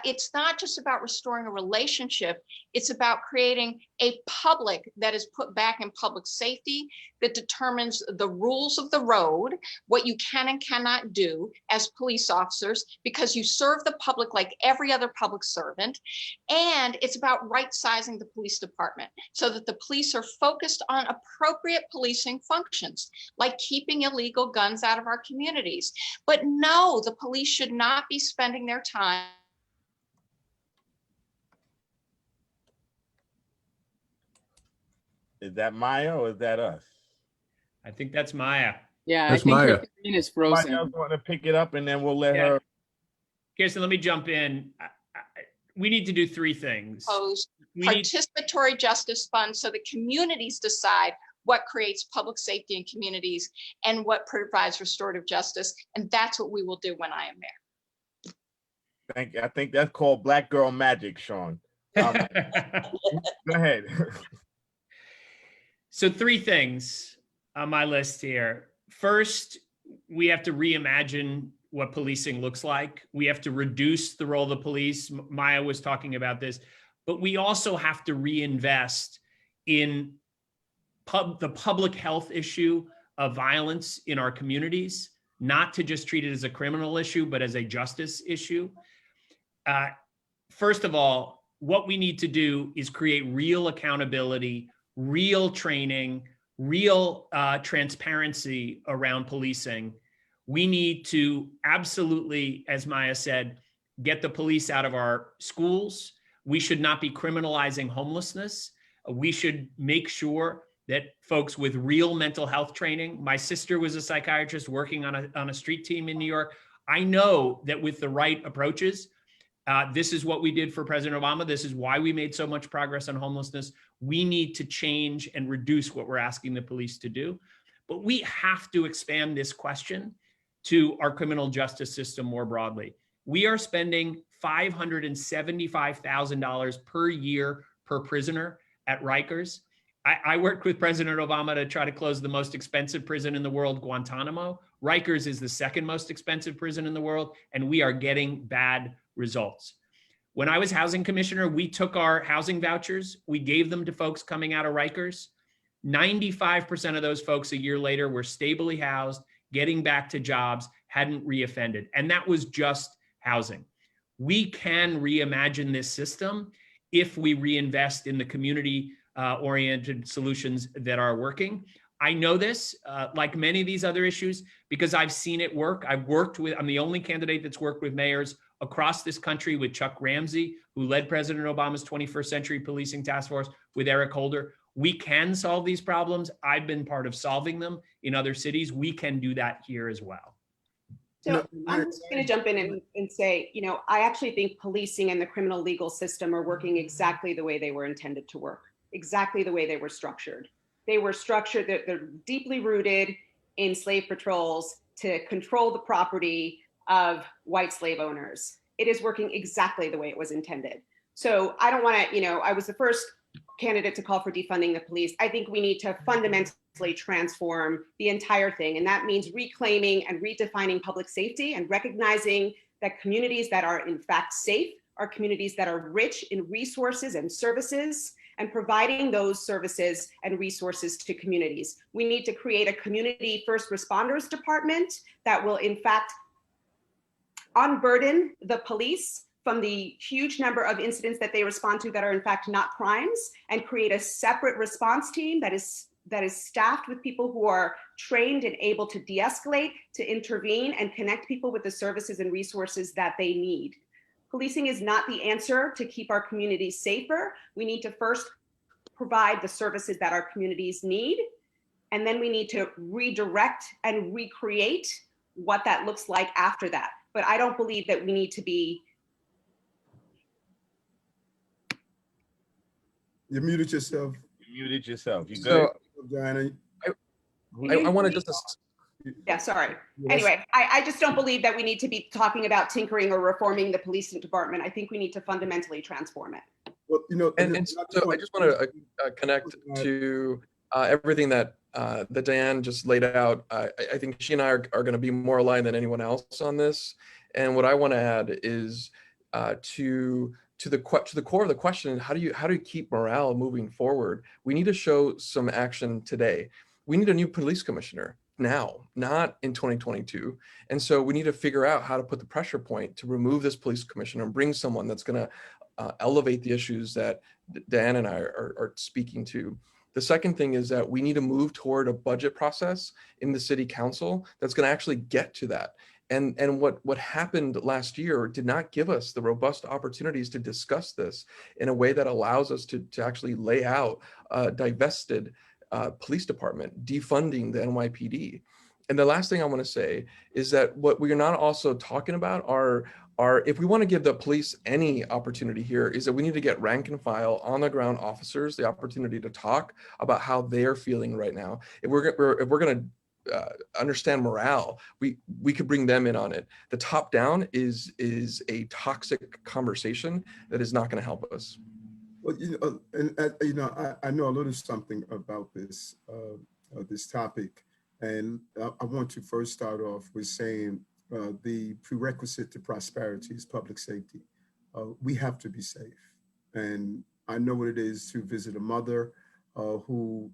S16: It's not just about restoring a relationship. It's about creating a public that is put back in public safety, that determines the rules of the road, what you can and cannot do as police officers, because you serve the public like every other public servant. And it's about right sizing the police department so that the police are focused on appropriate policing functions, like keeping illegal guns out of our communities. But no, the police should not be spending their time.
S4: Is that Maya or is that us?
S12: I think that's Maya.
S3: Yeah,
S15: That's
S3: I think
S15: Maya.
S3: her screen is frozen.
S4: Somebody else want to pick it up and then we'll let
S12: Yeah.
S4: her.
S12: Kirsten, let me jump in. We need to do three things. We need,
S16: Participatory justice funds so the communities decide what creates public safety in communities and what provides restorative justice. And that's what we will do when I am mayor.
S4: Thank you. I think that's called Black Girl Magic, Sean. Go ahead.
S12: So three things on my list here. First, we have to reimagine what policing looks like. We have to reduce the role of the police. Maya was talking about this, but we also have to reinvest in the public health issue of violence in our communities, not to just treat it as a criminal issue, but as a justice issue. First of all, what we need to do is create real accountability, real training, real transparency around policing. We need to absolutely, as Maya said, get the police out of our schools. We should not be criminalizing homelessness. We should make sure that folks with real mental health training. My sister was a psychiatrist working on a street team in New York. I know that with the right approaches, this is what we did for President Obama. This is why we made so much progress on homelessness. We need to change and reduce what we're asking the police to do. But we have to expand this question to our criminal justice system more broadly. We are spending $575,000 per year per prisoner at Rikers. I worked with President Obama to try to close the most expensive prison in the world, Guantanamo. Rikers is the second most expensive prison in the world, and we are getting bad results. When I was housing commissioner, we took our housing vouchers, we gave them to folks coming out of Rikers. 95% of those folks a year later were stably housed, getting back to jobs, hadn't reoffended. And that was just housing. We can reimagine this system if we reinvest in the community oriented solutions that are working. I know this, like many of these other issues, because I've seen it work. I'm the only candidate that's worked with mayors across this country, with Chuck Ramsey, who led President Obama's 21st Century Policing Task Force, with Eric Holder. We can solve these problems. I've been part of solving them in other cities. We can do that here as well.
S11: So I'm just going to jump in and say, I actually think policing and the criminal legal system are working exactly the way they were intended to work, exactly the way they were structured. They were structured, they're deeply rooted in slave patrols to control the property of white slave owners. It is working exactly the way it was intended. So I don't want to, I was the first candidate to call for defunding the police. I think we need to fundamentally transform the entire thing. And that means reclaiming and redefining public safety and recognizing that communities that are in fact safe are communities that are rich in resources and services, and providing those services and resources to communities. We need to create a community first responders department that will in fact unburden the police from the huge number of incidents that they respond to that are in fact not crimes, and create a separate response team that is staffed with people who are trained and able to de-escalate, to intervene, and connect people with the services and resources that they need. Policing is not the answer to keep our communities safer. We need to first provide the services that our communities need, and then we need to redirect and recreate what that looks like after that. But I don't believe that we need to be.
S5: You muted yourself.
S4: You muted yourself. You good?
S5: Diana?
S1: I want to just.
S11: Yeah, sorry. Anyway, I just don't believe that we need to be talking about tinkering or reforming the policing department. I think we need to fundamentally transform it.
S5: Well,
S1: And so I just want to connect to everything that that Diane just laid out. I think she and I are going to be more aligned than anyone else on this. And what I want to add is to the core of the question: how do you keep morale moving forward? We need to show some action today. We need a new police commissioner now, not in 2022. And so we need to figure out how to put the pressure point to remove this police commissioner and bring someone that's going to elevate the issues that Dan and I are speaking to. The second thing is that we need to move toward a budget process in the city council that's going to actually get to that. And what happened last year did not give us the robust opportunities to discuss this in a way that allows us to actually lay out a divested police department, defunding the NYPD. And the last thing I want to say is that what we are not also talking about are if we want to give the police any opportunity here, is that we need to get rank and file on the ground officers the opportunity to talk about how they're feeling right now. If we're going to understand morale, we could bring them in on it. The top down is a toxic conversation that is not going to help us.
S5: Well, I know a little something about this this topic, and I want to first start off with saying the prerequisite to prosperity is public safety. We have to be safe, and I know what it is to visit a mother who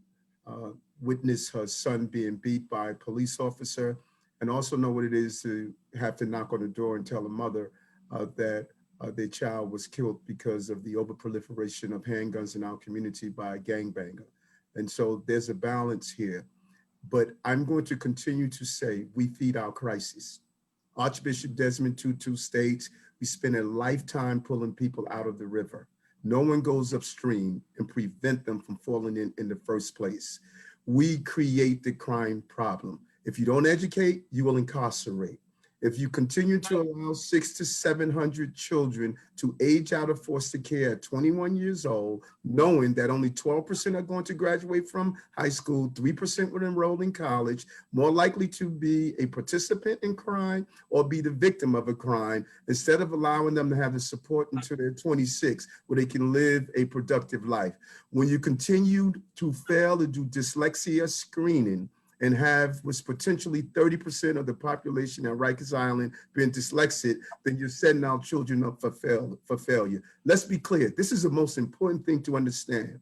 S5: witnessed her son being beat by a police officer, and also know what it is to have to knock on the door and tell a mother that their child was killed because of the overproliferation of handguns in our community by a gangbanger. And so there's a balance here. But I'm going to continue to say we feed our crisis. Archbishop Desmond Tutu states, we spend a lifetime pulling people out of the river. No one goes upstream and prevent them from falling in the first place. We create the crime problem. If you don't educate, you will incarcerate. If you continue to allow 600 to 700 children to age out of foster care at 21 years old, knowing that only 12% are going to graduate from high school, 3% will enroll in college, more likely to be a participant in crime or be the victim of a crime, instead of allowing them to have the support until they're 26, where they can live a productive life. When you continue to fail to do dyslexia screening, and have was potentially 30% of the population at Rikers Island being dyslexic, then you're setting our children up for failure. Let's be clear, this is the most important thing to understand.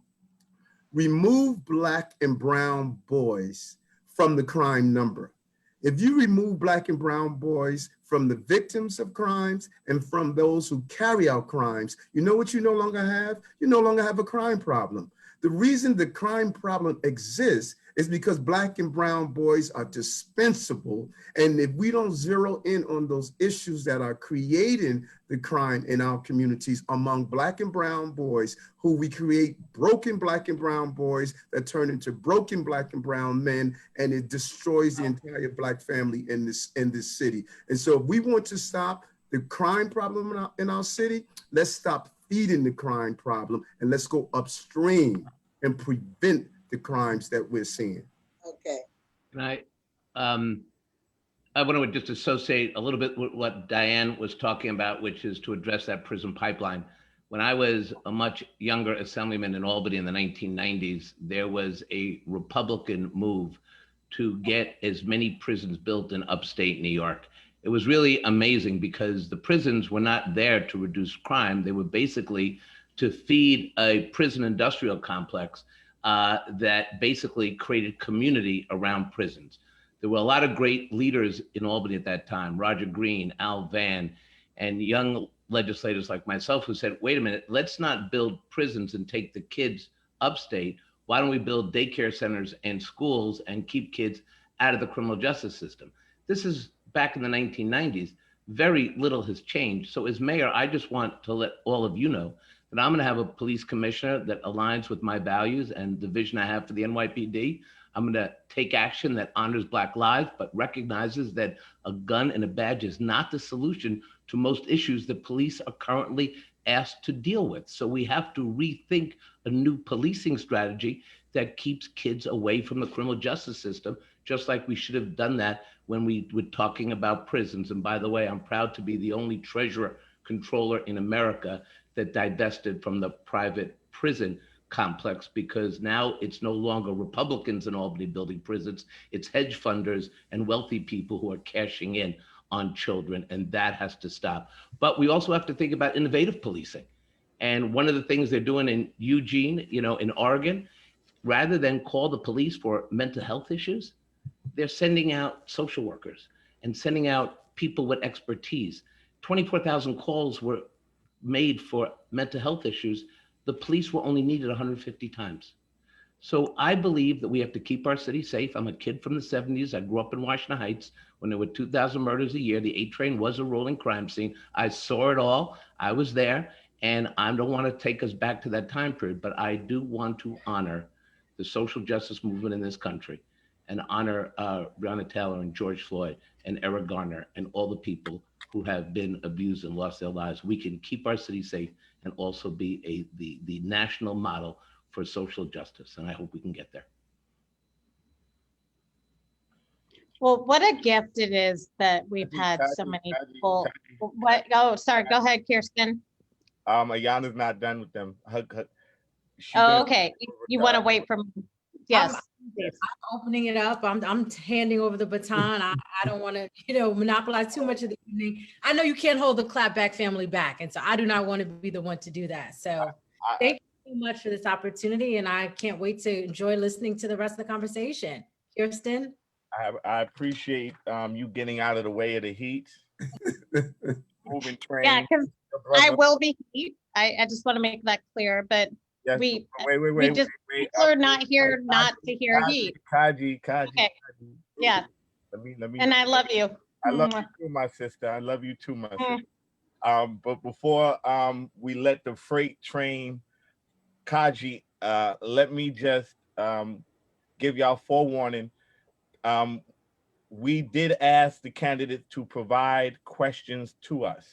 S5: Remove Black and brown boys from the crime number. If you remove Black and brown boys from the victims of crimes and from those who carry out crimes, you know what you no longer have? You no longer have a crime problem. The reason the crime problem exists is because Black and brown boys are dispensable. And if we don't zero in on those issues that are creating the crime in our communities among Black and brown boys, who we create broken Black and brown boys that turn into broken Black and brown men, and it destroys the entire Black family in this city. And so if we want to stop the crime problem in our city, let's stop feeding the crime problem and let's go upstream and prevent the crimes that we're seeing.
S10: Okay.
S14: And I want to just associate a little bit with what Diane was talking about, which is to address that prison pipeline. When I was a much younger assemblyman in Albany in the 1990s, there was a Republican move to get as many prisons built in upstate New York. It was really amazing because the prisons were not there to reduce crime. They were basically to feed a prison industrial complex that basically created community around prisons. There were a lot of great leaders in Albany at that time, Roger Green, Al Vann, and young legislators like myself who said, wait a minute, let's not build prisons and take the kids upstate. Why don't we build daycare centers and schools and keep kids out of the criminal justice system? This is back in the 1990s. Very little has changed. So as mayor, I just want to let all of you know that I'm going to have a police commissioner that aligns with my values and the vision I have for the NYPD. I'm going to take action that honors Black lives, but recognizes that a gun and a badge is not the solution to most issues that police are currently asked to deal with. So we have to rethink a new policing strategy that keeps kids away from the criminal justice system, just like we should have done that when we were talking about prisons. And by the way, I'm proud to be the only treasurer controller in America that divested from the private prison complex, because now it's no longer Republicans in Albany building prisons, it's hedge funders and wealthy people who are cashing in on children, and that has to stop. But we also have to think about innovative policing. And one of the things they're doing in Eugene, in Oregon, rather than call the police for mental health issues, they're sending out social workers and sending out people with expertise. 24,000 calls were made for mental health issues. The police were only needed 150 times. So I believe that we have to keep our city safe. I'm a kid from the 70s. I grew up in Washington Heights when there were 2,000 murders a year. The 8 train was a rolling crime scene. I saw it all. I was there. And I don't want to take us back to that time period, but I do want to honor the social justice movement in this country and honor Breonna Taylor and George Floyd and Eric Garner and all the people who have been abused and lost their lives. We can keep our city safe and also be the national model for social justice. And I hope we can get there.
S18: Well, what a gift it is that we've had so many people. What? Oh, sorry. Go ahead, Kirsten.
S4: Ayana's not done with them.
S18: Oh, okay. You want to wait for me? Yes.
S2: I'm opening it up. I'm handing over the baton. I don't want to, monopolize too much of the evening. I know you can't hold the Clapback family back, and so I do not want to be the one to do that. So thank you so much for this opportunity, and I can't wait to enjoy listening to the rest of the conversation. Kirsten?
S4: I appreciate you getting out of the way of the heat. Moving train.
S18: Yeah, because I will be. I just want to make that clear, but
S4: yes,
S18: wait.
S4: People
S18: are not here not to hear heat.
S4: Kaji.
S18: Okay. Yeah.
S4: Let me.
S18: And I love you.
S4: I love you too, my sister. I love you too, my sister. But before we let the freight train, Kaji, let me just give y'all forewarning. We did ask the candidates to provide questions to us.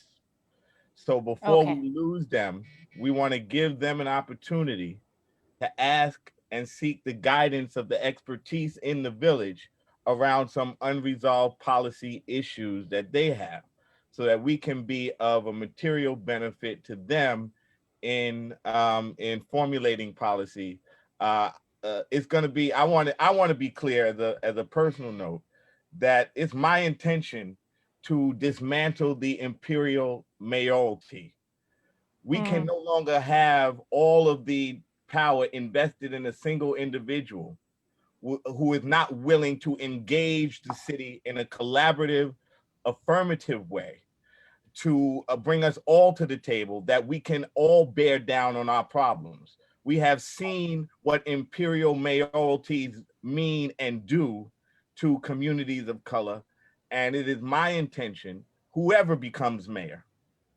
S4: So before we lose them, we want to give them an opportunity to ask and seek the guidance of the expertise in the village around some unresolved policy issues that they have, so that we can be of a material benefit to them in formulating policy. It's going to be. I want to be clear as a personal note that it's my intention to dismantle the imperial mayoralty. We can no longer have all of the power invested in a single individual who is not willing to engage the city in a collaborative, affirmative way to bring us all to the table, that we can all bear down on our problems. We have seen what imperial mayoralties mean and do to communities of color. And it is my intention, whoever becomes mayor,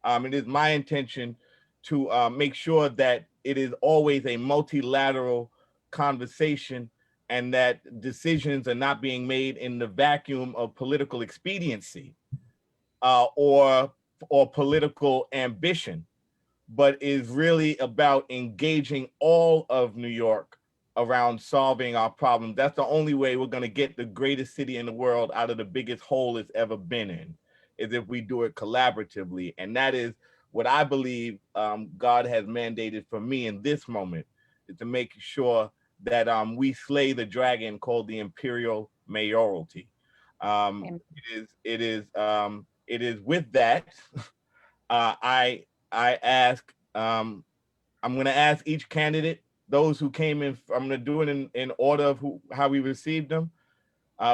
S4: it is my intention to make sure that it is always a multilateral conversation and that decisions are not being made in the vacuum of political expediency or political ambition, but is really about engaging all of New York around solving our problems. That's the only way we're going to get the greatest city in the world out of the biggest hole it's ever been in, is if we do it collaboratively. And that is what I believe God has mandated for me in this moment, is to make sure that we slay the dragon called the imperial mayoralty. It is with that, I ask, I'm going to ask each candidate, those who came in, I'm going to do it in order of how we received them.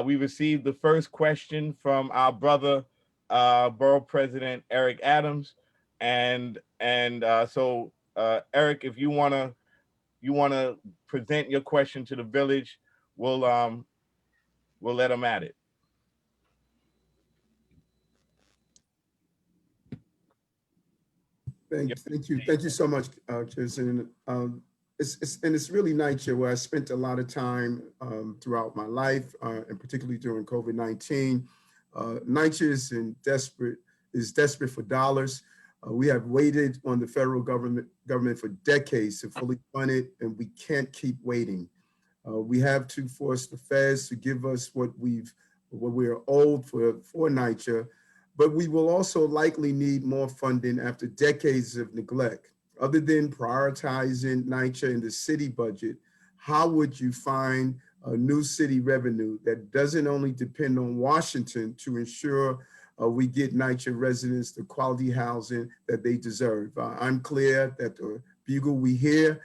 S4: We received the first question from our brother, Borough President Eric Adams. And so Eric, if you want to present your question to the village, we'll let them at it.
S5: Thank you so much, Kirsten. It's really NYCHA, where I spent a lot of time throughout my life, and particularly during COVID-19. NYCHA is desperate for dollars. We have waited on the federal government for decades to fully fund it, and we can't keep waiting. We have to force the feds to give us what we're owed for NYCHA, but we will also likely need more funding after decades of neglect. other than prioritizing NYCHA in the city budget, how would you find a new city revenue that doesn't only depend on Washington to ensure we get NYCHA residents the quality housing that they deserve? I'm clear that the bugle we hear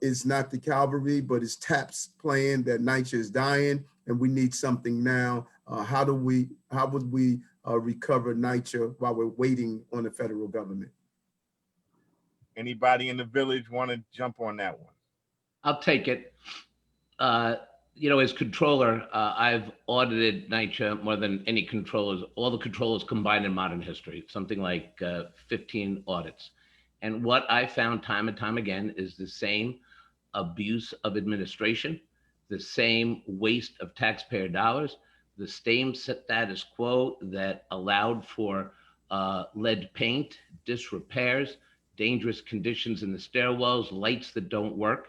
S5: is not the cavalry, but it's taps playing that NYCHA is dying and we need something now. How would we recover NYCHA while we're waiting on the federal government?
S4: Anybody in the village want to jump on that one?
S14: I'll take it. As controller, I've audited NYCHA more than any controllers, all the controllers combined in modern history, something like 15 audits. And what I found time and time again is the same abuse of administration, the same waste of taxpayer dollars, the same status quo that allowed for lead paint, disrepairs, dangerous conditions in the stairwells, lights that don't work.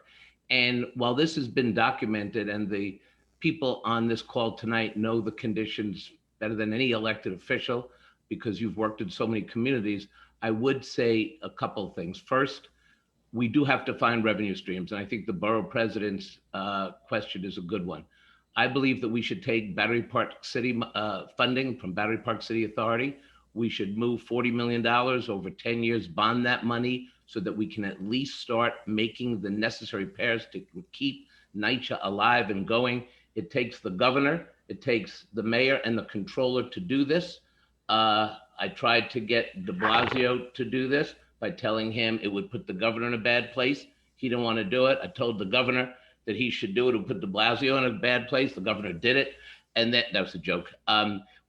S14: And while this has been documented and the people on this call tonight know the conditions better than any elected official because you've worked in so many communities, I would say a couple of things. First, we do have to find revenue streams. And I think the borough president's question is a good one. I believe that we should take Battery Park City funding from Battery Park City Authority. We should move $40 million over 10 years, bond that money so that we can at least start making the necessary repairs to keep NYCHA alive and going. It takes the governor, it takes the mayor and the controller to do this. I tried to get de Blasio to do this by telling him it would put the governor in a bad place. He didn't want to do it. I told the governor that he should do it and put de Blasio in a bad place. The governor did it. And that was a joke.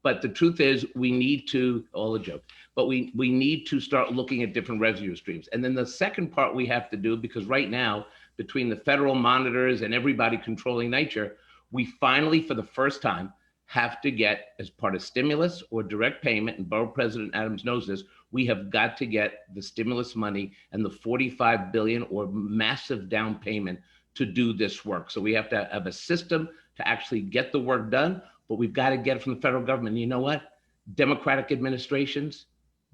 S14: But the truth is we need to, all a joke, but we need to start looking at different revenue streams. And then the second part we have to do, because right now, between the federal monitors and everybody controlling NYCHA, we finally, for the first time, have to get, as part of stimulus or direct payment, and Borough President Adams knows this, we have got to get the stimulus money and the 45 billion or massive down payment to do this work. So we have to have a system to actually get the work done, but we've got to get it from the federal government. And you know what? Democratic administrations,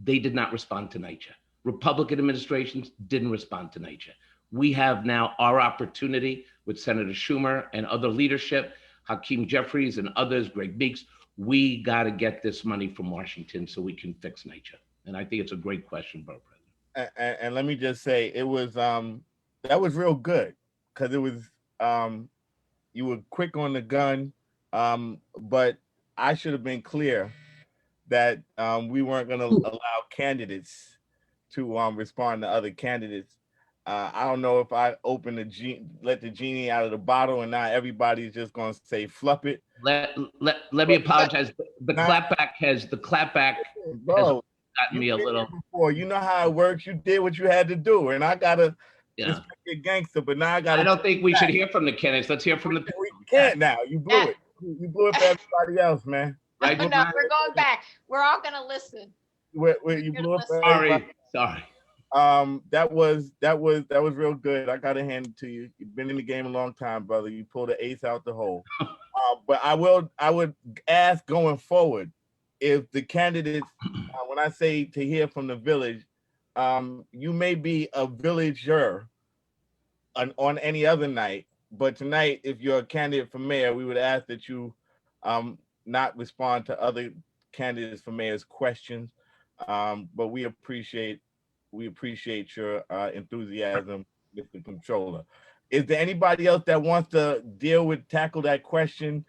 S14: they did not respond to NYCHA. Republican administrations didn't respond to NYCHA. We have now our opportunity with Senator Schumer and other leadership, Hakeem Jeffries and others, Greg Meeks. We got to get this money from Washington so we can fix NYCHA. And I think it's a great question, Borough President.
S4: And let me just say, it was that was real good because it was you were quick on the gun, but I should have been clear that we weren't going to allow candidates to respond to other candidates. I don't know if I open let the genie out of the bottle and now everybody's just going to say fluff it.
S14: Let me apologize. The clapback has gotten me a little.
S4: Before. You know how it works. You did what you had to do, and I gotta respect your gangster. But now I gotta.
S14: I don't think we should hear from the candidates. Let's hear from the.
S4: We can't now. You blew it. You blew it for everybody else, man.
S14: Right?
S18: No, we're going back. We're all gonna listen.
S4: You blew it for everybody.
S14: Sorry.
S4: That was real good. I gotta hand it to you. You've been in the game a long time, brother. You pulled the ace out the hole. But I would ask going forward, if the candidates, when I say to hear from the village, you may be a villager on any other night, but tonight, if you're a candidate for mayor, we would ask that you not respond to other candidates for mayor's questions. But we appreciate your enthusiasm, Mr. Controller. Is there anybody else that wants to tackle that question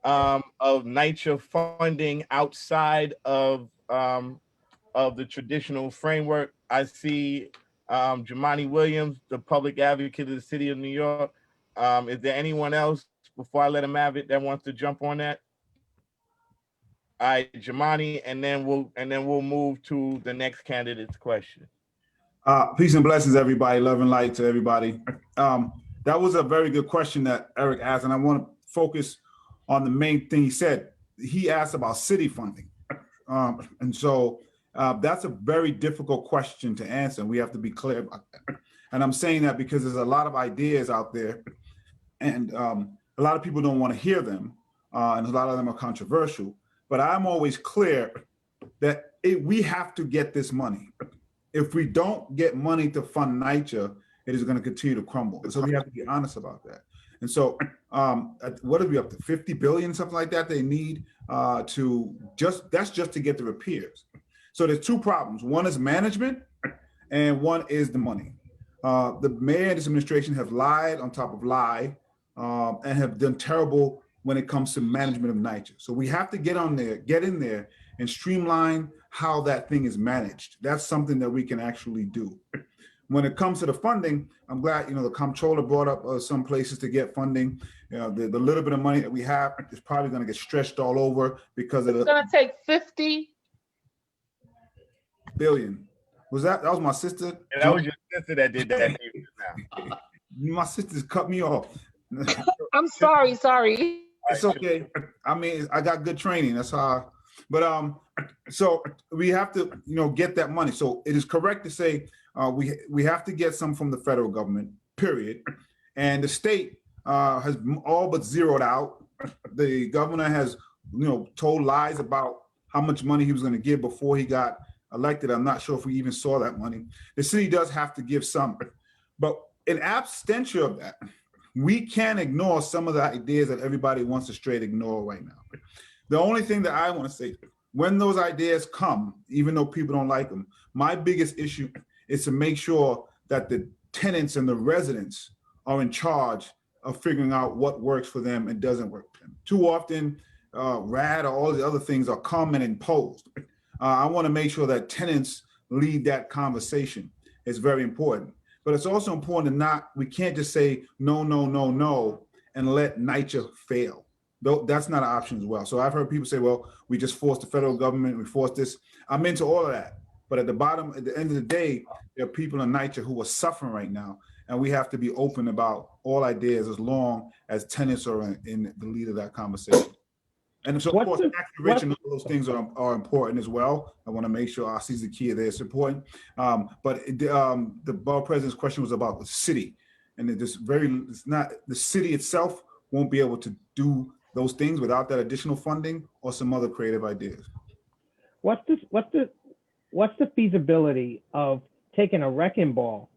S4: of NYCHA funding outside of the traditional framework? I see Jamani Williams, the public advocate of the city of New York. Is there anyone else before I let him have it that wants to jump on that? All right, Jamani, and then we'll move to the next candidate's question.
S19: Peace and blessings, everybody. Love and light to everybody. That was a very good question that Eric asked, and I want to focus on the main thing he said. He asked about city funding. And so that's a very difficult question to answer, and we have to be clear about that. And I'm saying that because there's a lot of ideas out there, and a lot of people don't want to hear them, and a lot of them are controversial. But I'm always clear that we have to get this money. if we don't get money to fund NYCHA, it is going to continue to crumble. And so we have to be honest about that. And so what are we up to, 50 billion, something like that they need that's just to get the repairs. So there's two problems. One is management and one is the money. The mayor and this administration have lied on top of lie and have done terrible when it comes to management of NYCHA. So we have to get in there and streamline how that thing is managed. That's something that we can actually do. When it comes to the funding, I'm glad, the comptroller brought up some places to get funding. The little bit of money that we have is probably going to get stretched all over because of
S9: It's going to take 50
S19: billion. That was my sister?
S4: And that was your sister that did that.
S19: My sister's cut me off.
S9: I'm sorry.
S19: It's okay. I mean, I got good training. That's how. But so we have to, get that money. So it is correct to say we have to get some from the federal government. Period. And the state has all but zeroed out. The governor has, told lies about how much money he was going to give before he got elected. I'm not sure if we even saw that money. The city does have to give some, but in absentia of that, we can't ignore some of the ideas that everybody wants to straight ignore right now. The only thing that I want to say, when those ideas come, even though people don't like them, my biggest issue is to make sure that the tenants and the residents are in charge of figuring out what works for them and doesn't work for them. Too often, RAD or all the other things are come and imposed. I want to make sure that tenants lead that conversation. It's very important. But it's also important we can't just say no, and let NYCHA fail. That's not an option as well. So I've heard people say, well, we just forced the federal government, we forced this. I'm into all of that. But at the end of the day, there are people in NYCHA who are suffering right now. And we have to be open about all ideas as long as tenants are in the lead of that conversation. And so, of course, tax rich and all those things are important as well. I want to make sure RC Zakia there is important. But the borough president's question was about the city, and it's not the city itself won't be able to do those things without that additional funding or some other creative ideas.
S20: What's the feasibility of taking a wrecking ball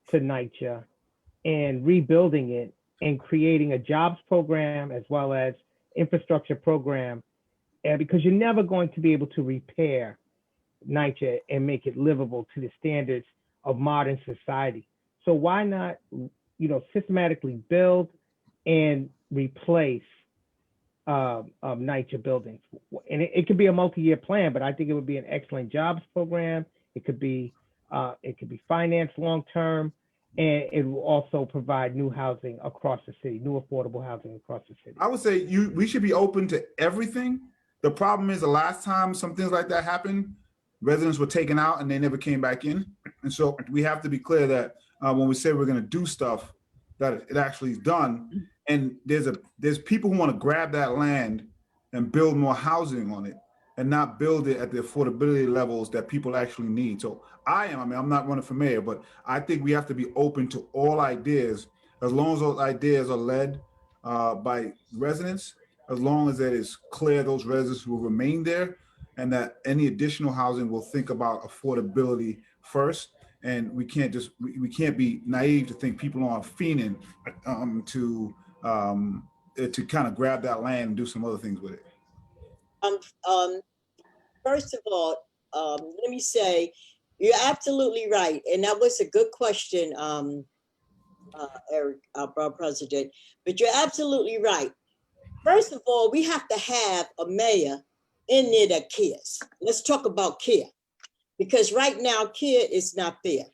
S20: to NYCHA and rebuilding it and creating a jobs program as well as infrastructure program, because you're never going to be able to repair NYCHA and make it livable to the standards of modern society. So why not, systematically build and replace NYCHA buildings? And it could be a multi-year plan, but I think it would be an excellent jobs program. It could be financed long-term, and it will also provide new housing across the city, new affordable housing across the city.
S19: I would say we should be open to everything. The problem is the last time some things like that happened, residents were taken out and they never came back in. And so we have to be clear that when we say we're going to do stuff, that it actually is done. And there's people who want to grab that land and build more housing on it and not build it at the affordability levels that people actually need. So I'm not running for mayor, but I think we have to be open to all ideas as long as those ideas are led by residents, as long as it is clear those residents will remain there and that any additional housing will think about affordability first. And we can't be naive to think people aren't fiending to kind of grab that land and do some other things with it.
S21: First of all, let me say, you're absolutely right. And that was a good question, Eric, our borough president, but you're absolutely right. First of all, we have to have a mayor in there that cares. Let's talk about care, because right now care is not there.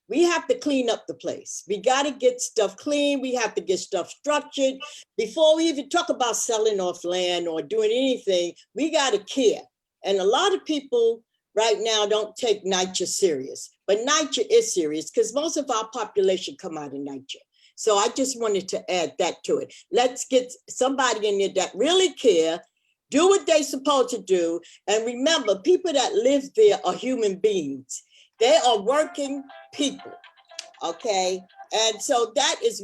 S21: We have to clean up the place. We got to get stuff clean. We have to get stuff structured. Before we even talk about selling off land or doing anything, we got to care. And a lot of people right now don't take NYCHA serious, but NYCHA is serious because most of our population come out of NYCHA. So I just wanted to add that to it. Let's get somebody in there that really care, do what they're supposed to do. And remember, people that live there are human beings. They are working people, okay? And so that is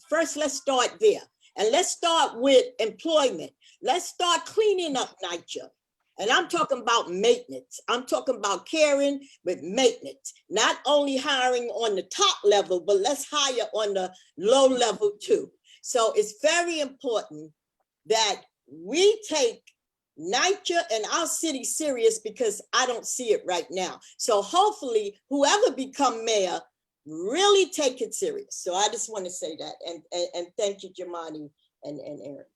S21: first, let's start there. And let's start with employment. Let's start cleaning up NYCHA. And I'm talking about maintenance. I'm talking about caring with maintenance, not only hiring on the top level, but let's hire on the low level too. So it's very important that we take NYCHA and our city serious, because I don't see it right now. So hopefully whoever become mayor really take it serious. So I just want to say that, and thank you, Jamani and Eric.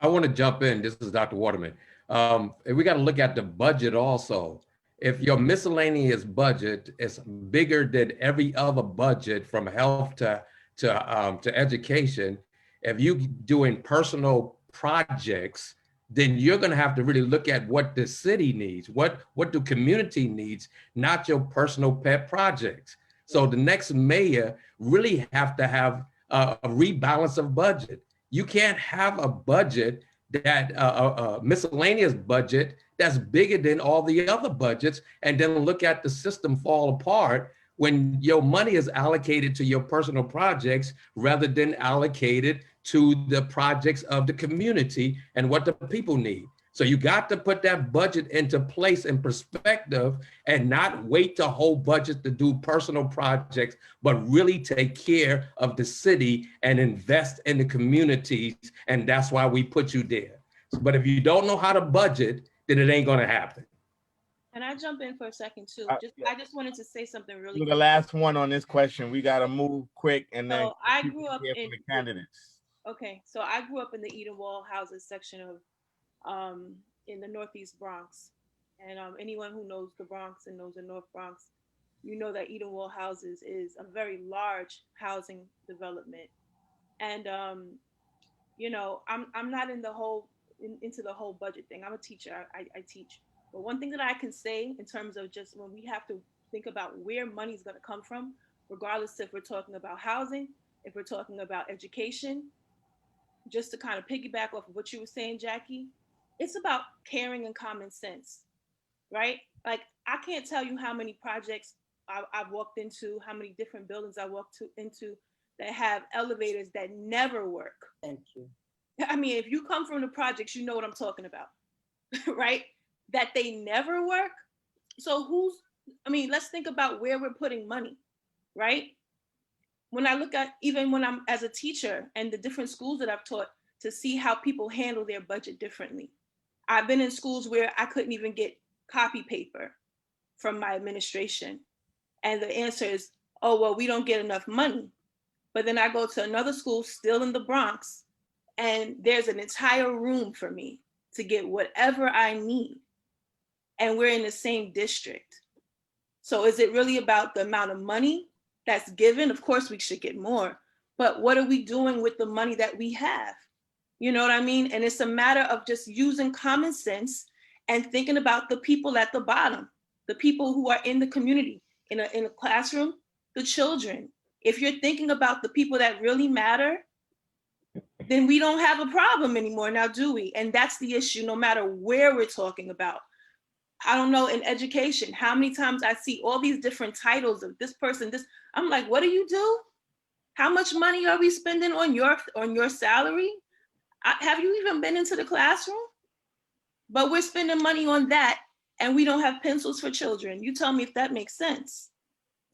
S7: I want to jump in. This is Dr. Waterman. We got to look at the budget also. If your miscellaneous budget is bigger than every other budget, from health to education, if you doing personal projects, then you're going to have to really look at what the city needs, what the community needs, not your personal pet projects. So the next mayor really have to have a rebalance of budget. You can't have a budget that a miscellaneous budget that's bigger than all the other budgets, and then look at the system fall apart when your money is allocated to your personal projects rather than allocated to the projects of the community and what the people need. So you got to put that budget into place and perspective, and not wait the whole budget to do personal projects, but really take care of the city and invest in the communities. And that's why we put you there. But if you don't know how to budget, then it ain't gonna happen.
S22: Can I jump in for a second too? I just wanted to say something really
S4: You're
S22: quick.
S4: the last one on this question. We gotta move quick, and then
S22: So I
S4: people
S22: grew up
S4: hear
S22: in
S4: from the candidates.
S22: Okay, so I grew up in the Eden Wall houses section of in the Northeast Bronx, and anyone who knows the Bronx and knows the North Bronx, you know that Eden Wall houses is a very large housing development, and you know, I'm not in the whole into the whole budget thing. I'm a teacher. I teach, but one thing that I can say in terms of just when we have to think about where money's going to come from, regardless if we're talking about housing, if we're talking about education, just to kind of piggyback off of what you were saying, Jackie, it's about caring and common sense, right? Like, I can't tell you how many projects I've walked into, how many different buildings I walked into that have elevators that never work.
S21: Thank you.
S22: I mean, if you come from the projects, you know what I'm talking about, right? That they never work. So let's think about where we're putting money, right? When I look at, even when I'm as a teacher and the different schools that I've taught, to see how people handle their budget differently. I've been in schools where I couldn't even get copy paper from my administration. And the answer is, oh, well, we don't get enough money. But then I go to another school still in the Bronx, and there's an entire room for me to get whatever I need. And we're in the same district. So is it really about the amount of money that's given? Of course we should get more, but what are we doing with the money that we have? You know what I mean? And it's a matter of just using common sense and thinking about the people at the bottom, the people who are in the community, in a classroom, the children. If you're thinking about the people that really matter, then we don't have a problem anymore now, do we? And that's the issue, no matter where we're talking about. I don't know, in education, how many times I see all these different titles of this person, this, I'm like, what do you do? How much money are we spending on your salary? Have you even been into the classroom? But we're spending money on that, and we don't have pencils for children. You tell me if that makes sense.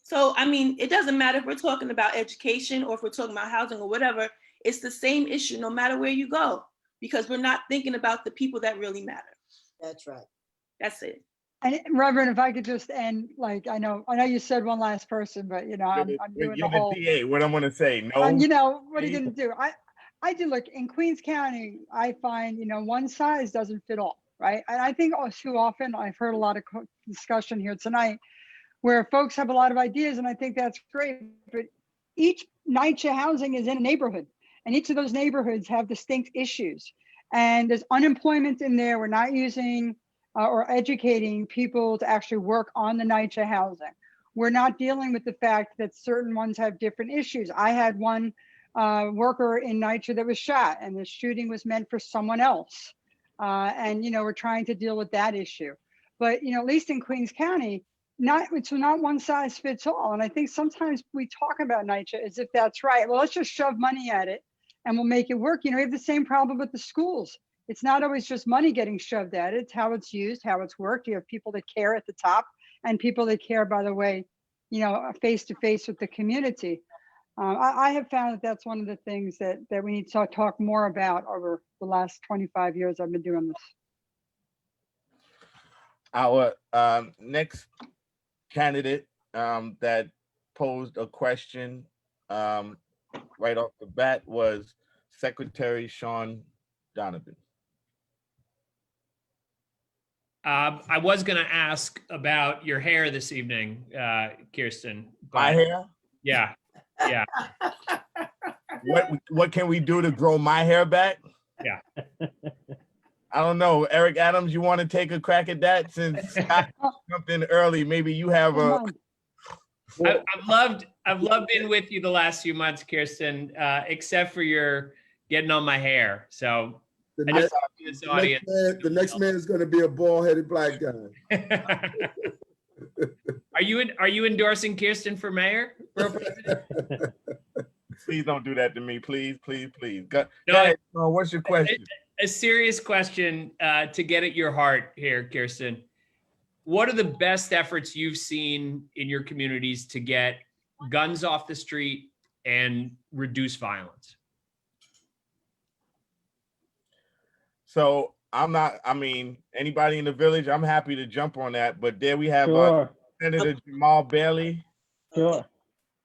S22: So, I mean, it doesn't matter if we're talking about education or if we're talking about housing or whatever, it's the same issue no matter where you go, because we're not thinking about the people that really matter.
S21: That's right.
S22: That's it.
S23: And Reverend, if I could just end, like, I know you said one last person, but you know, I'm doing the whole.
S4: DA, what I'm gonna say, no.
S23: You know, what are you gonna do? I do look in Queens County. I find, you know, one size doesn't fit all, right? And I think too often I've heard a lot of discussion here tonight where folks have a lot of ideas, and I think that's great. But each NYCHA housing is in a neighborhood, and each of those neighborhoods have distinct issues. And there's unemployment in there. We're not using or educating people to actually work on the NYCHA housing. We're not dealing with the fact that certain ones have different issues. I had one worker in NYCHA that was shot, and the shooting was meant for someone else. And, you know, we're trying to deal with that issue. But, you know, at least in Queens County, it's not one size fits all. And I think sometimes we talk about NYCHA as if that's right. Well, let's just shove money at it and we'll make it work. You know, we have the same problem with the schools. it's not always just money getting shoved at it. It's how it's used, how it's worked. You have people that care at the top and people that care, by the way, you know, face to face with the community. I have found that that's one of the things that we need to talk more about over the last 25 years I've been doing this.
S4: Our next candidate that posed a question right off the bat was Secretary Sean Donovan.
S12: I was going to ask about your hair this evening, Kirsten.
S4: My hair?
S12: Yeah, yeah.
S4: What can we do to grow my hair back?
S12: Yeah.
S4: I don't know. Eric Adams, you want to take a crack at that since Scott jumped in early? Maybe you have a.
S12: I've loved being with you the last few months, Kirsten, except for your getting on my hair. So
S5: The
S12: I just
S5: next,
S12: want this audience.
S5: the next man is going to be a bald-headed black guy.
S12: Are you endorsing Kirsten for mayor? Borough president?
S4: Please don't do that to me, please, please, please. Go
S12: No,
S4: ahead, what's your question?
S12: A serious question to get at your heart here, Kirsten. What are the best efforts you've seen in your communities to get guns off the street and reduce violence?
S4: So anybody in the village, I'm happy to jump on that. But there we have
S20: Sure.
S4: Senator Jamal Bailey.
S20: Sure.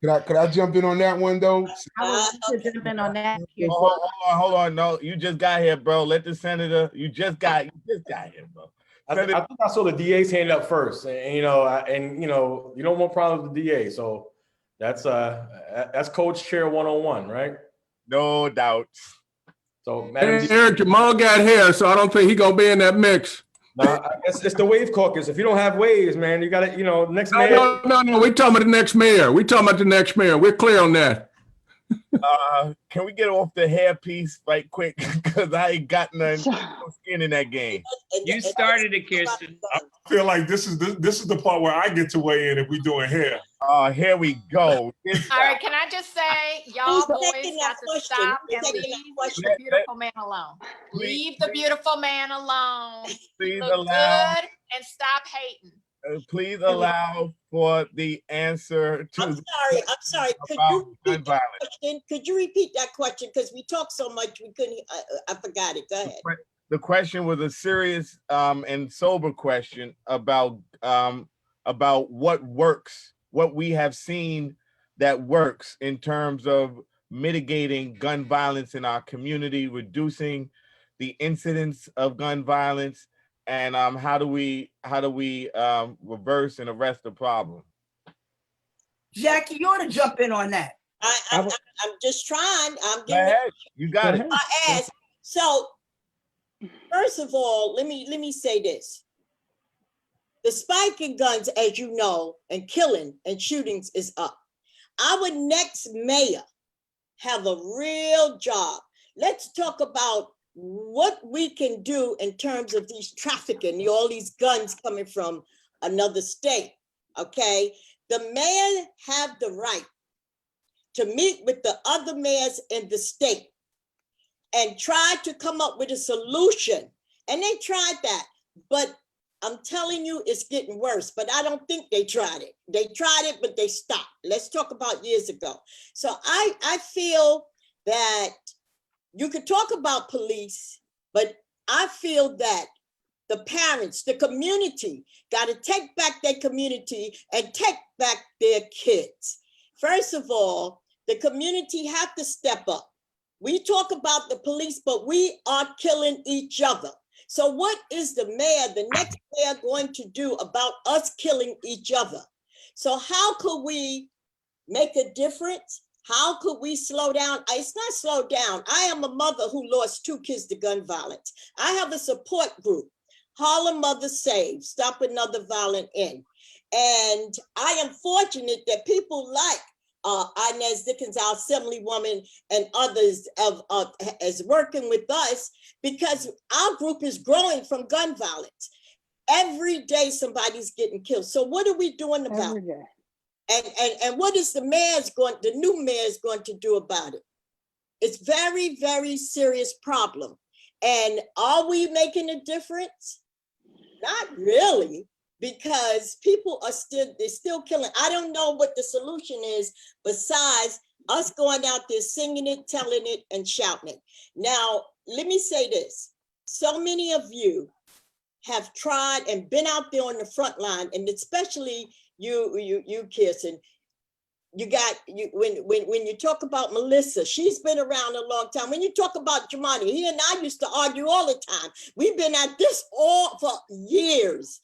S5: Could I jump in on that one though?
S18: I would jump in on that.
S4: Hold on. No, you just got here, bro. Let the senator. You just got here, bro.
S6: I think I saw the DA's hand up first, and you don't want problems with the DA. So that's Coach Chair 101, right?
S4: No doubt.
S6: So Madam
S15: Eric Jamal got hair, so I don't think he gonna be in that mix.
S6: No, it's the wave caucus. If you don't have waves, man, you got to, next mayor.
S15: No. We talking about the next mayor. We're clear on that.
S4: Can we get off the hair piece right quick? Because I ain't got no skin in that game.
S12: You started it, Kirsten.
S8: I feel like this is the part where I get to weigh in if we doing hair.
S4: Here we go.
S16: All right, can I just say, y'all boys got to stop and leave the beautiful man alone. Leave the beautiful man alone.
S4: Please
S16: Look
S4: allow.
S16: good and stop hating.
S4: Please allow for the answer to.
S21: I'm sorry. Could you repeat that question? Could you repeat that question? Because we talked so much, we couldn't. I forgot it. Go ahead.
S4: The question was a serious and sober question about what works, what we have seen that works in terms of mitigating gun violence in our community, reducing the incidence of gun violence, and how do we reverse and arrest the problem?
S10: Jackie, you ought to jump in on that.
S21: I'm just trying. I'm
S4: Go
S21: giving
S4: ahead. You got it.
S21: my ass. So, first of all, let me say this. The spike in guns, as you know, and killing and shootings is up. Our next mayor have a real job. Let's talk about what we can do in terms of these trafficking, all these guns coming from another state, okay? The mayor have the right to meet with the other mayors in the state and try to come up with a solution. And they tried that, but I'm telling you, it's getting worse, but I don't think they tried it. They tried it, but they stopped. Let's talk about years ago. So I feel that you could talk about police, but I feel that the parents, the community, got to take back their community and take back their kids. First of all, the community have to step up. We talk about the police, but we are killing each other. So what is the next mayor going to do about us killing each other? So how could we make a difference? How could we slow down? It's not slow down. I am a mother who lost 2 kids to gun violence. I have a support group, Harlem Mothers Save, Stop Another Violent End. And I am fortunate that people like Inez Dickens, our assemblywoman, and others is working with us because our group is growing from gun violence. Every day somebody's getting killed. So what are we doing about it? And what is the new mayor's going to do about it? It's very, very serious problem. And are we making a difference? Not really, because people are they're still killing. I don't know what the solution is besides us going out there singing it, telling it, and shouting it. Now, let me say this. So many of you have tried and been out there on the front line, and especially you, Kirsten. When you talk about Melissa, she's been around a long time. When you talk about Jemani, he and I used to argue all the time. We've been at this all for years.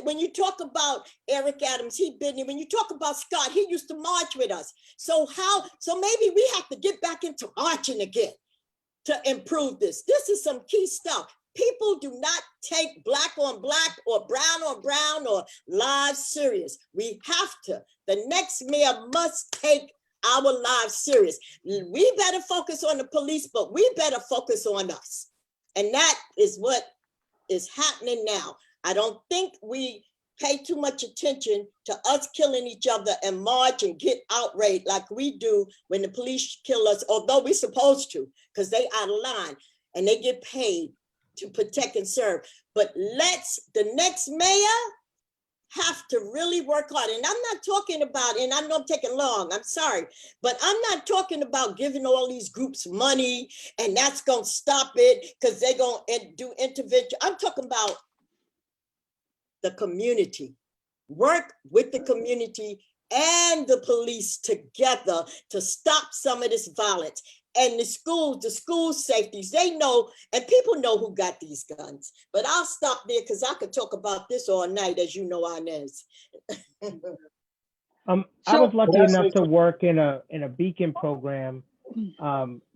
S21: When you talk about Eric Adams, he'd been there. When you talk about Scott, he used to march with us. So maybe we have to get back into marching again to improve this. This is some key stuff. People do not take black on black or brown on brown or lives serious. We have to. The next mayor must take our lives serious. We better focus on the police, but we better focus on us. And that is what is happening now. I don't think we pay too much attention to us killing each other and march and get outraged like we do when the police kill us, although we're supposed to, because they out of line and they get paid to protect and serve. But the next mayor have to really work hard. And I'm not talking about, and I know I'm taking long, I'm sorry, but I'm not talking about giving all these groups money and that's gonna stop it because they're gonna do intervention. I'm talking about the community. Work with the community and the police together to stop some of this violence. And the school safeties, they know, and people know who got these guns. But I'll stop there because I could talk about this all night, as you know, Inez.
S20: I was lucky enough to work in a Beacon program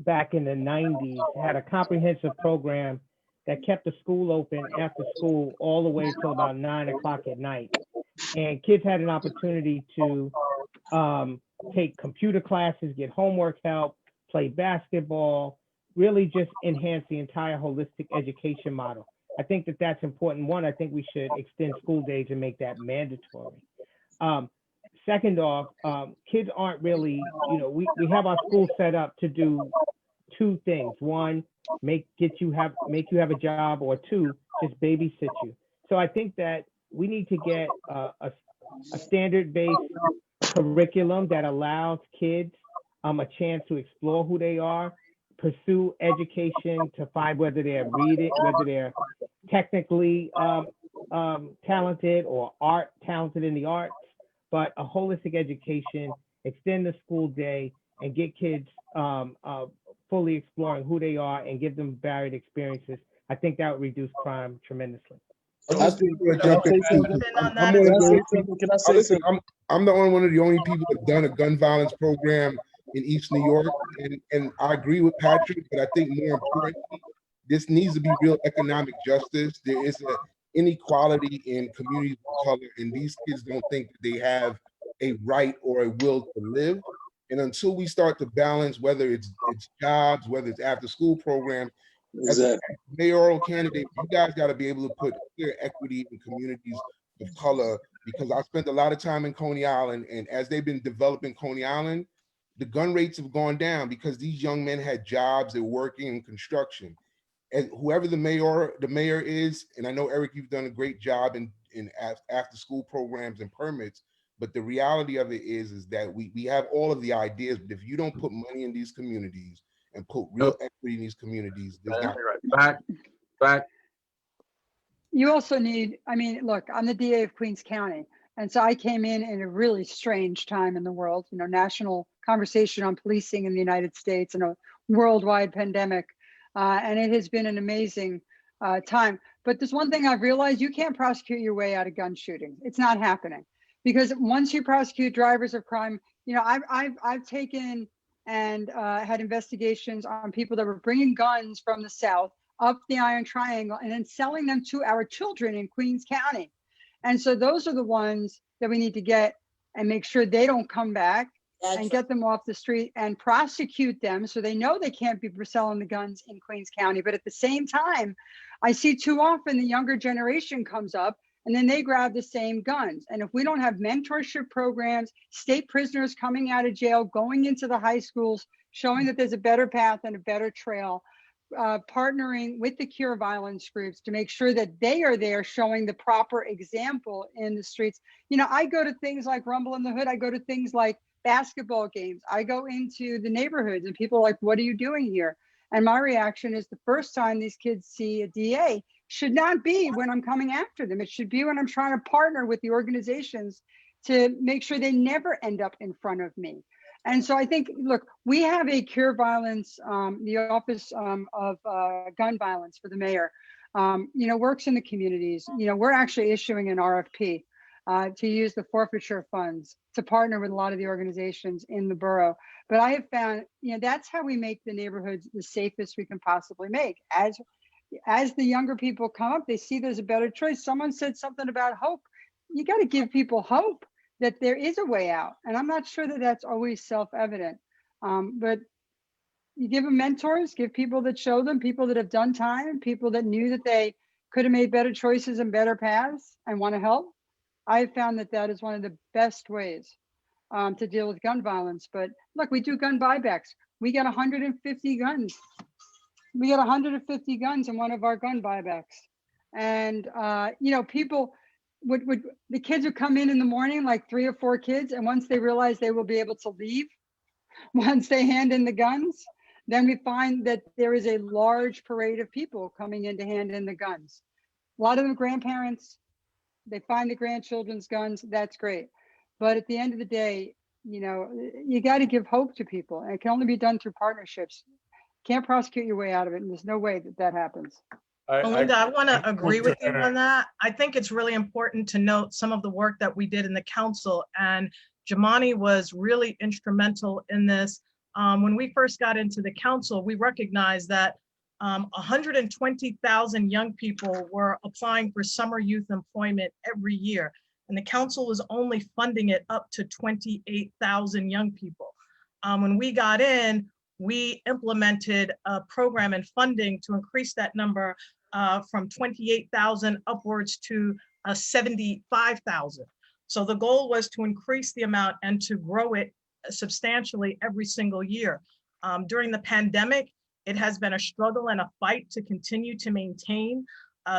S20: back in the 90s. Had a comprehensive program that kept the school open after school all the way till about 9 o'clock at night. And kids had an opportunity to take computer classes, get homework help, play basketball, really just enhance the entire holistic education model. I think that that's important. One, I think we should extend school days and make that mandatory. Second off, kids aren't really, we have our school set up to do two things. One, make you have a job, or two, just babysit you. So I think that we need to get a standard-based curriculum that allows kids a chance to explore who they are, pursue education to find whether they're whether they're technically talented or talented in the arts, but a holistic education, extend the school day and get kids fully exploring who they are and give them varied experiences. I think that would reduce crime tremendously.
S3: I'm the only one of the only people that have done a gun violence program in East New York, and I agree with Patrick, but I think more importantly, this needs to be real economic justice. There is an inequality in communities of color, and these kids don't think that they have a right or a will to live. And until we start to balance, whether it's jobs, whether it's after school programs, as a mayoral candidate, you guys got to be able to put clear equity in communities of color, because I spent a lot of time in Coney Island, and as they've been developing Coney Island, the gun rates have gone down because these young men had jobs, they're working in construction. And whoever the mayor is, and I know, Eric, you've done a great job in after school programs and permits, but the reality of it is that we have all of the ideas, but if you don't put money in these communities and put real equity in these communities, there's not
S7: back.
S23: You also need, look, I'm the DA of Queens County. And so I came in a really strange time in the world, national conversation on policing in the United States and a worldwide pandemic. And it has been an amazing time. But there's one thing I've realized: you can't prosecute your way out of gun shootings. It's not happening, because once you prosecute drivers of crime, I've taken and had investigations on people that were bringing guns from the South up the Iron Triangle and then selling them to our children in Queens County. And so those are the ones that we need to get and make sure they don't come back and get them off the street and prosecute them so they know they can't be selling the guns in Queens County. But at the same time, I see too often the younger generation comes up and then they grab the same guns. And if we don't have mentorship programs, state prisoners coming out of jail, going into the high schools, showing that there's a better path and a better trail, partnering with the cure violence groups to make sure that they are there showing the proper example in the streets. You know, I go to things like Rumble in the Hood. I go to things like basketball games. I go into the neighborhoods and people are like, what are you doing here? And my reaction is the first time these kids see a DA should not be when I'm coming after them. It should be when I'm trying to partner with the organizations to make sure they never end up in front of me. And so I think, look, we have a cure violence, the Office of Gun Violence for the mayor, you know, works in the communities. You know, we're actually issuing an RFP to use the forfeiture funds to partner with a lot of the organizations in the borough. But I have found, you know, that's how we make the neighborhoods the safest we can possibly make. As the younger people come up, they see there's a better choice. Someone said something about hope. You got to give people hope that there is a way out. And I'm not sure that that's always self-evident. But you give them mentors, give people that show them, people that have done time, people that knew that they could have made better choices and better paths and want to help. I've found that that is one of the best ways to deal with gun violence. But look, we do gun buybacks. We got 150 guns. We got 150 guns in one of our gun buybacks. And, you know, people the kids would come in the morning, like 3 or 4 kids. And once they realize they will be able to leave, once they hand in the guns, then we find that there is a large parade of people coming in to hand in the guns. A lot of them grandparents, they find the grandchildren's guns. That's great. But at the end of the day, you know, you got to give hope to people. And it can only be done through partnerships. Can't prosecute your way out of it. And there's no way that that happens.
S11: Melinda, I want to agree with you on that. I think it's really important to note some of the work that we did in the council, and Jamani was really instrumental in this. When we first got into the council, we recognized that 120,000 young people were applying for summer youth employment every year, and the council was only funding it up to 28,000 young people. When we got in, we implemented a program and funding to increase that number from 28,000 upwards to 75,000. So the goal was to increase the amount and to grow it substantially every single year. During the pandemic, it has been a struggle and a fight to continue to maintain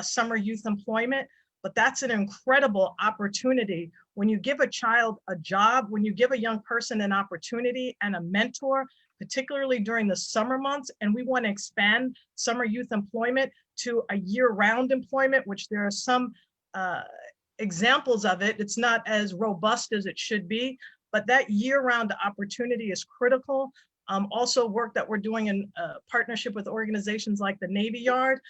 S11: summer youth employment, but that's an incredible opportunity. When you give a child a job, when you give a young person an opportunity and a mentor, particularly during the summer months, and we want to expand summer youth employment to a year-round employment, which there are some examples of it. It's not as robust as it should be, but that year-round opportunity is critical. Also work that we're doing in partnership with organizations like the Navy Yard,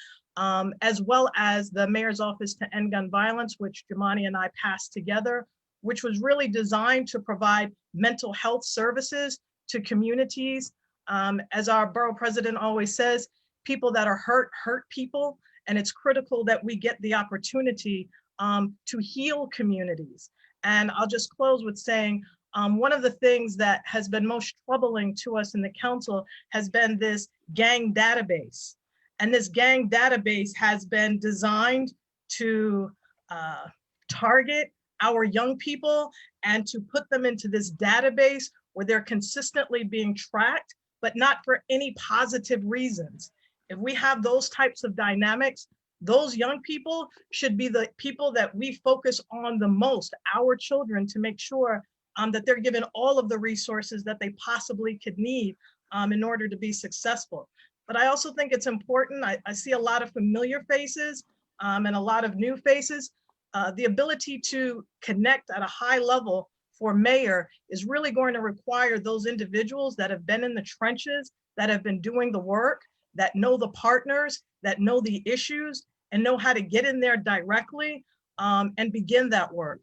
S11: as well as the Mayor's Office to End Gun Violence, which Jamani and I passed together, which was really designed to provide mental health services to communities. As our borough president always says, people that are hurt people, and it's critical that we get the opportunity to heal communities. And I'll just close with saying, one of the things that has been most troubling to us in the council has been this gang database. And this gang database has been designed to target our young people and to put them into this database where they're consistently being tracked, but not for any positive reasons. If we have those types of dynamics, those young people should be the people that we focus on the most, our children, to make sure that they're given all of the resources that they possibly could need in order to be successful. But I also think it's important, I see a lot of familiar faces and a lot of new faces. The ability to connect at a high level for mayor is really going to require those individuals that have been in the trenches, that have been doing the work, that know the partners, that know the issues, and know how to get in there directly and begin that work.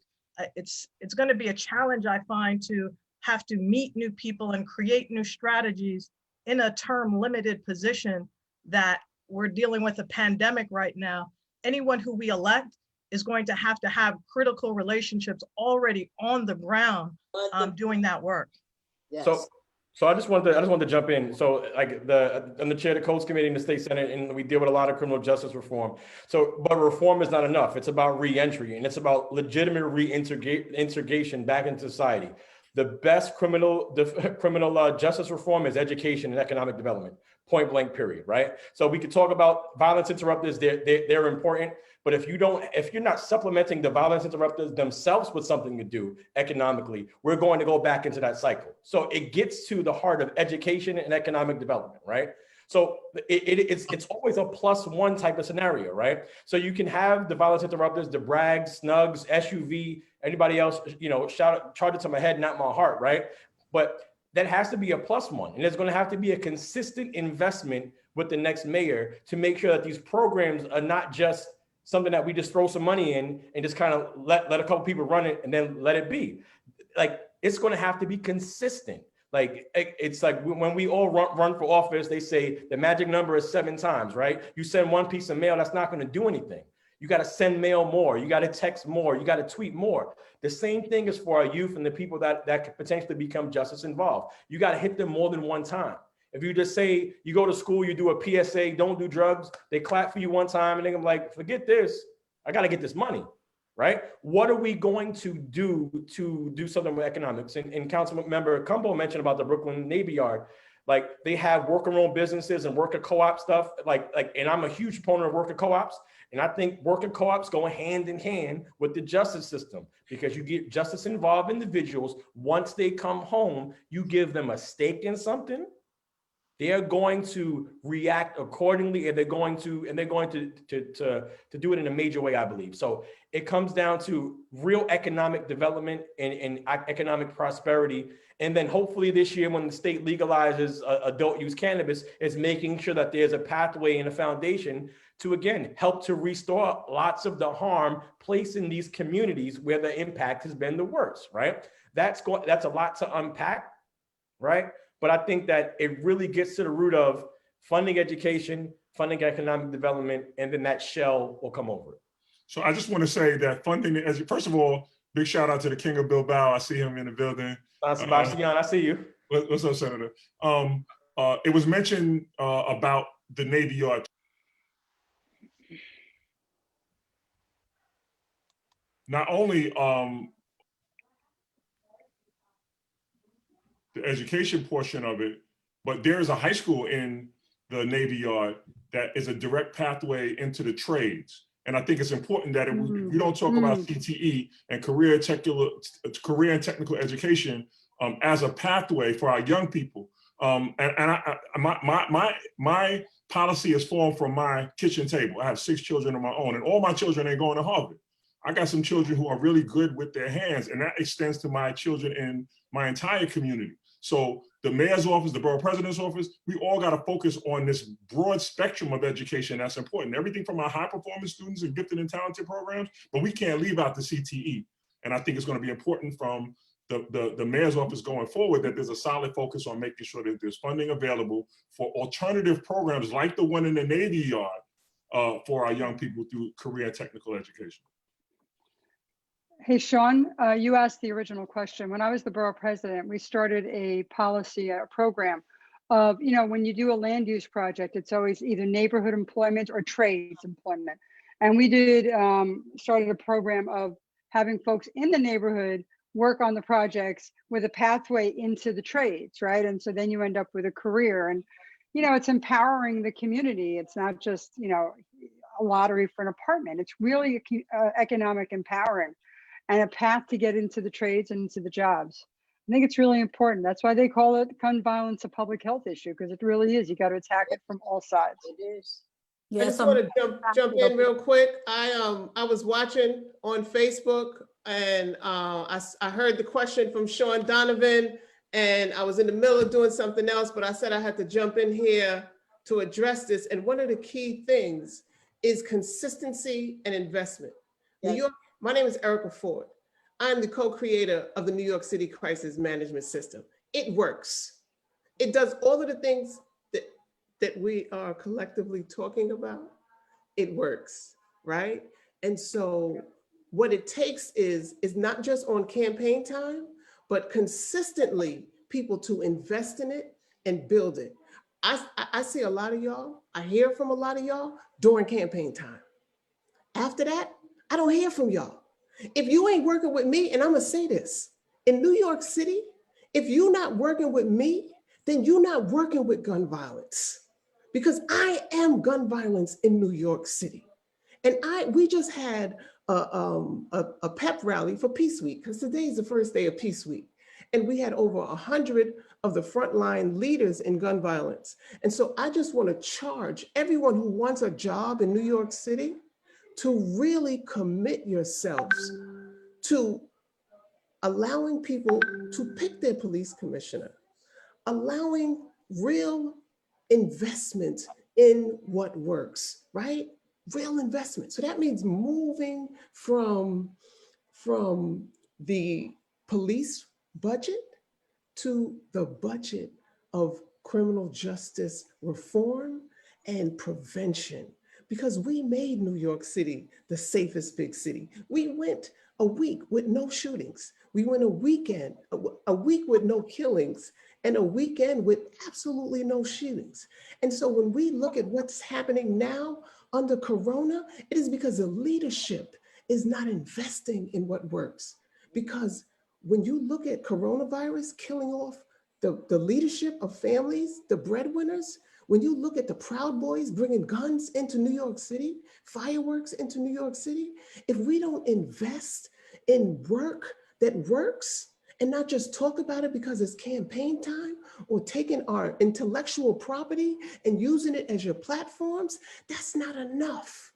S11: It's going to be a challenge, I find, to have to meet new people and create new strategies in a term limited position that we're dealing with a pandemic right now. Anyone who we elect is going to have critical relationships already on the ground doing that work.
S21: Yes.
S6: So I just wanted to jump in. So like I'm the chair of the Codes Committee in the State Senate, and we deal with a lot of criminal justice reform. So, but reform is not enough. It's about re-entry, and it's about legitimate reintegration back into society. The best criminal justice reform is education and economic development. point blank period, right? So we could talk about violence interrupters, they're important, but if you're not supplementing the violence interrupters themselves with something to do economically, we're going to go back into that cycle. So it gets to the heart of education and economic development, right? So it's always a +1 type of scenario, right? So you can have the violence interrupters, the brags, snugs, SUV, anybody else, charge it to my head, not my heart, right? But that has to be a +1. And there's going to have to be a consistent investment with the next mayor to make sure that these programs are not just something that we just throw some money in and just kind of let a couple people run it and then let it be. Like, it's going to have to be consistent. Like, it's like when we all run for office, they say the magic number is 7 times, right? You send one piece of mail, that's not going to do anything. You got to send mail more. You got to text more. You got to tweet more. The same thing is for our youth and the people that could potentially become justice involved. You got to hit them more than one time. If you just say, you go to school, you do a PSA, don't do drugs, they clap for you one time and then I'm like, forget this. I got to get this money, right? What are we going to do something with economics? And Council Member Cumbo mentioned about the Brooklyn Navy Yard. Like, they have worker-owned businesses and worker co-op stuff. And I'm a huge proponent of worker co-ops. And I think worker co-ops go hand in hand with the justice system, because you get justice involved individuals. Once they come home, you give them a stake in something. They're going to react accordingly, and they're going to do it in a major way, I believe. So it comes down to real economic development and economic prosperity. And then hopefully this year, when the state legalizes adult use cannabis, is making sure that there's a pathway and a foundation to, again, help to restore lots of the harm placed in these communities where the impact has been the worst, right? That's a lot to unpack, right? But I think that it really gets to the root of funding education, funding economic development, and then that shell will come over it.
S8: So I just want to say that funding, first of all, big shout out to the King of Bilbao. I see him in the building.
S6: Sebastian, I see you.
S8: What's up, Senator? It was mentioned about the Navy Yard. Not only the education portion of it, but there is a high school in the Navy Yard that is a direct pathway into the trades. And I think it's important that if we don't talk about CTE and career and technical education as a pathway for our young people. My policy is formed from my kitchen table. I have 6 children of my own, and all my children ain't going to Harvard. I got some children who are really good with their hands, and that extends to my children in my entire community. So the mayor's office, the borough president's office, we all got to focus on this broad spectrum of education that's important. Everything from our high performance students and gifted and talented programs, but we can't leave out the CTE. And I think it's going to be important from the mayor's office going forward that there's a solid focus on making sure that there's funding available for alternative programs like the one in the Navy Yard for our young people through career and technical education.
S23: Hey, Sean, you asked the original question. When I was the borough president, we started a policy, a program of, when you do a land use project, it's always either neighborhood employment or trades employment. And we started a program of having folks in the neighborhood work on the projects with a pathway into the trades, right? And so then you end up with a career, and, it's empowering the community. It's not just, a lottery for an apartment. It's really economic empowering and a path to get into the trades and into the jobs. I think it's really important. That's why they call it gun violence a public health issue, because it really is. You got to attack it from all sides.
S21: It is.
S1: I just want to jump in real quick. I was watching on Facebook, and I heard the question from Sean Donovan, and I was in the middle of doing something else, but I said I had to jump in here to address this. And one of the key things is consistency and investment. Yes. New York. My name is Erica Ford. I'm the co-creator of the New York City Crisis Management System. It works. It does all of the things that we are collectively talking about. It works, right? And so what it takes is not just on campaign time, but consistently people to invest in it and build it. I see a lot of y'all, I hear from a lot of y'all during campaign time. After that, I don't hear from y'all. If you ain't working with me, and I'm gonna say this, in New York City, if you're not working with me, then you're not working with gun violence. because I am gun violence in New York City. And we just had a pep rally for Peace Week, because today is the first day of Peace Week. And we had over 100 of the frontline leaders in gun violence. And so I just want to charge everyone who wants a job in New York City to really commit yourselves to allowing people to pick their police commissioner, allowing real investment in what works, right? Real investment. So that means moving from the police budget to the budget of criminal justice reform and prevention. Because we made New York City the safest big city. We went a week with no shootings. We went a week with no killings, and a weekend with absolutely no shootings. And so when we look at what's happening now under Corona, it is because the leadership is not investing in what works. Because when you look at coronavirus killing off the leadership of families, the breadwinners, when you look at the Proud Boys bringing guns into New York City, fireworks into New York City, if we don't invest in work that works and not just talk about it because it's campaign time, or taking our intellectual property and using it as your platforms, that's not enough.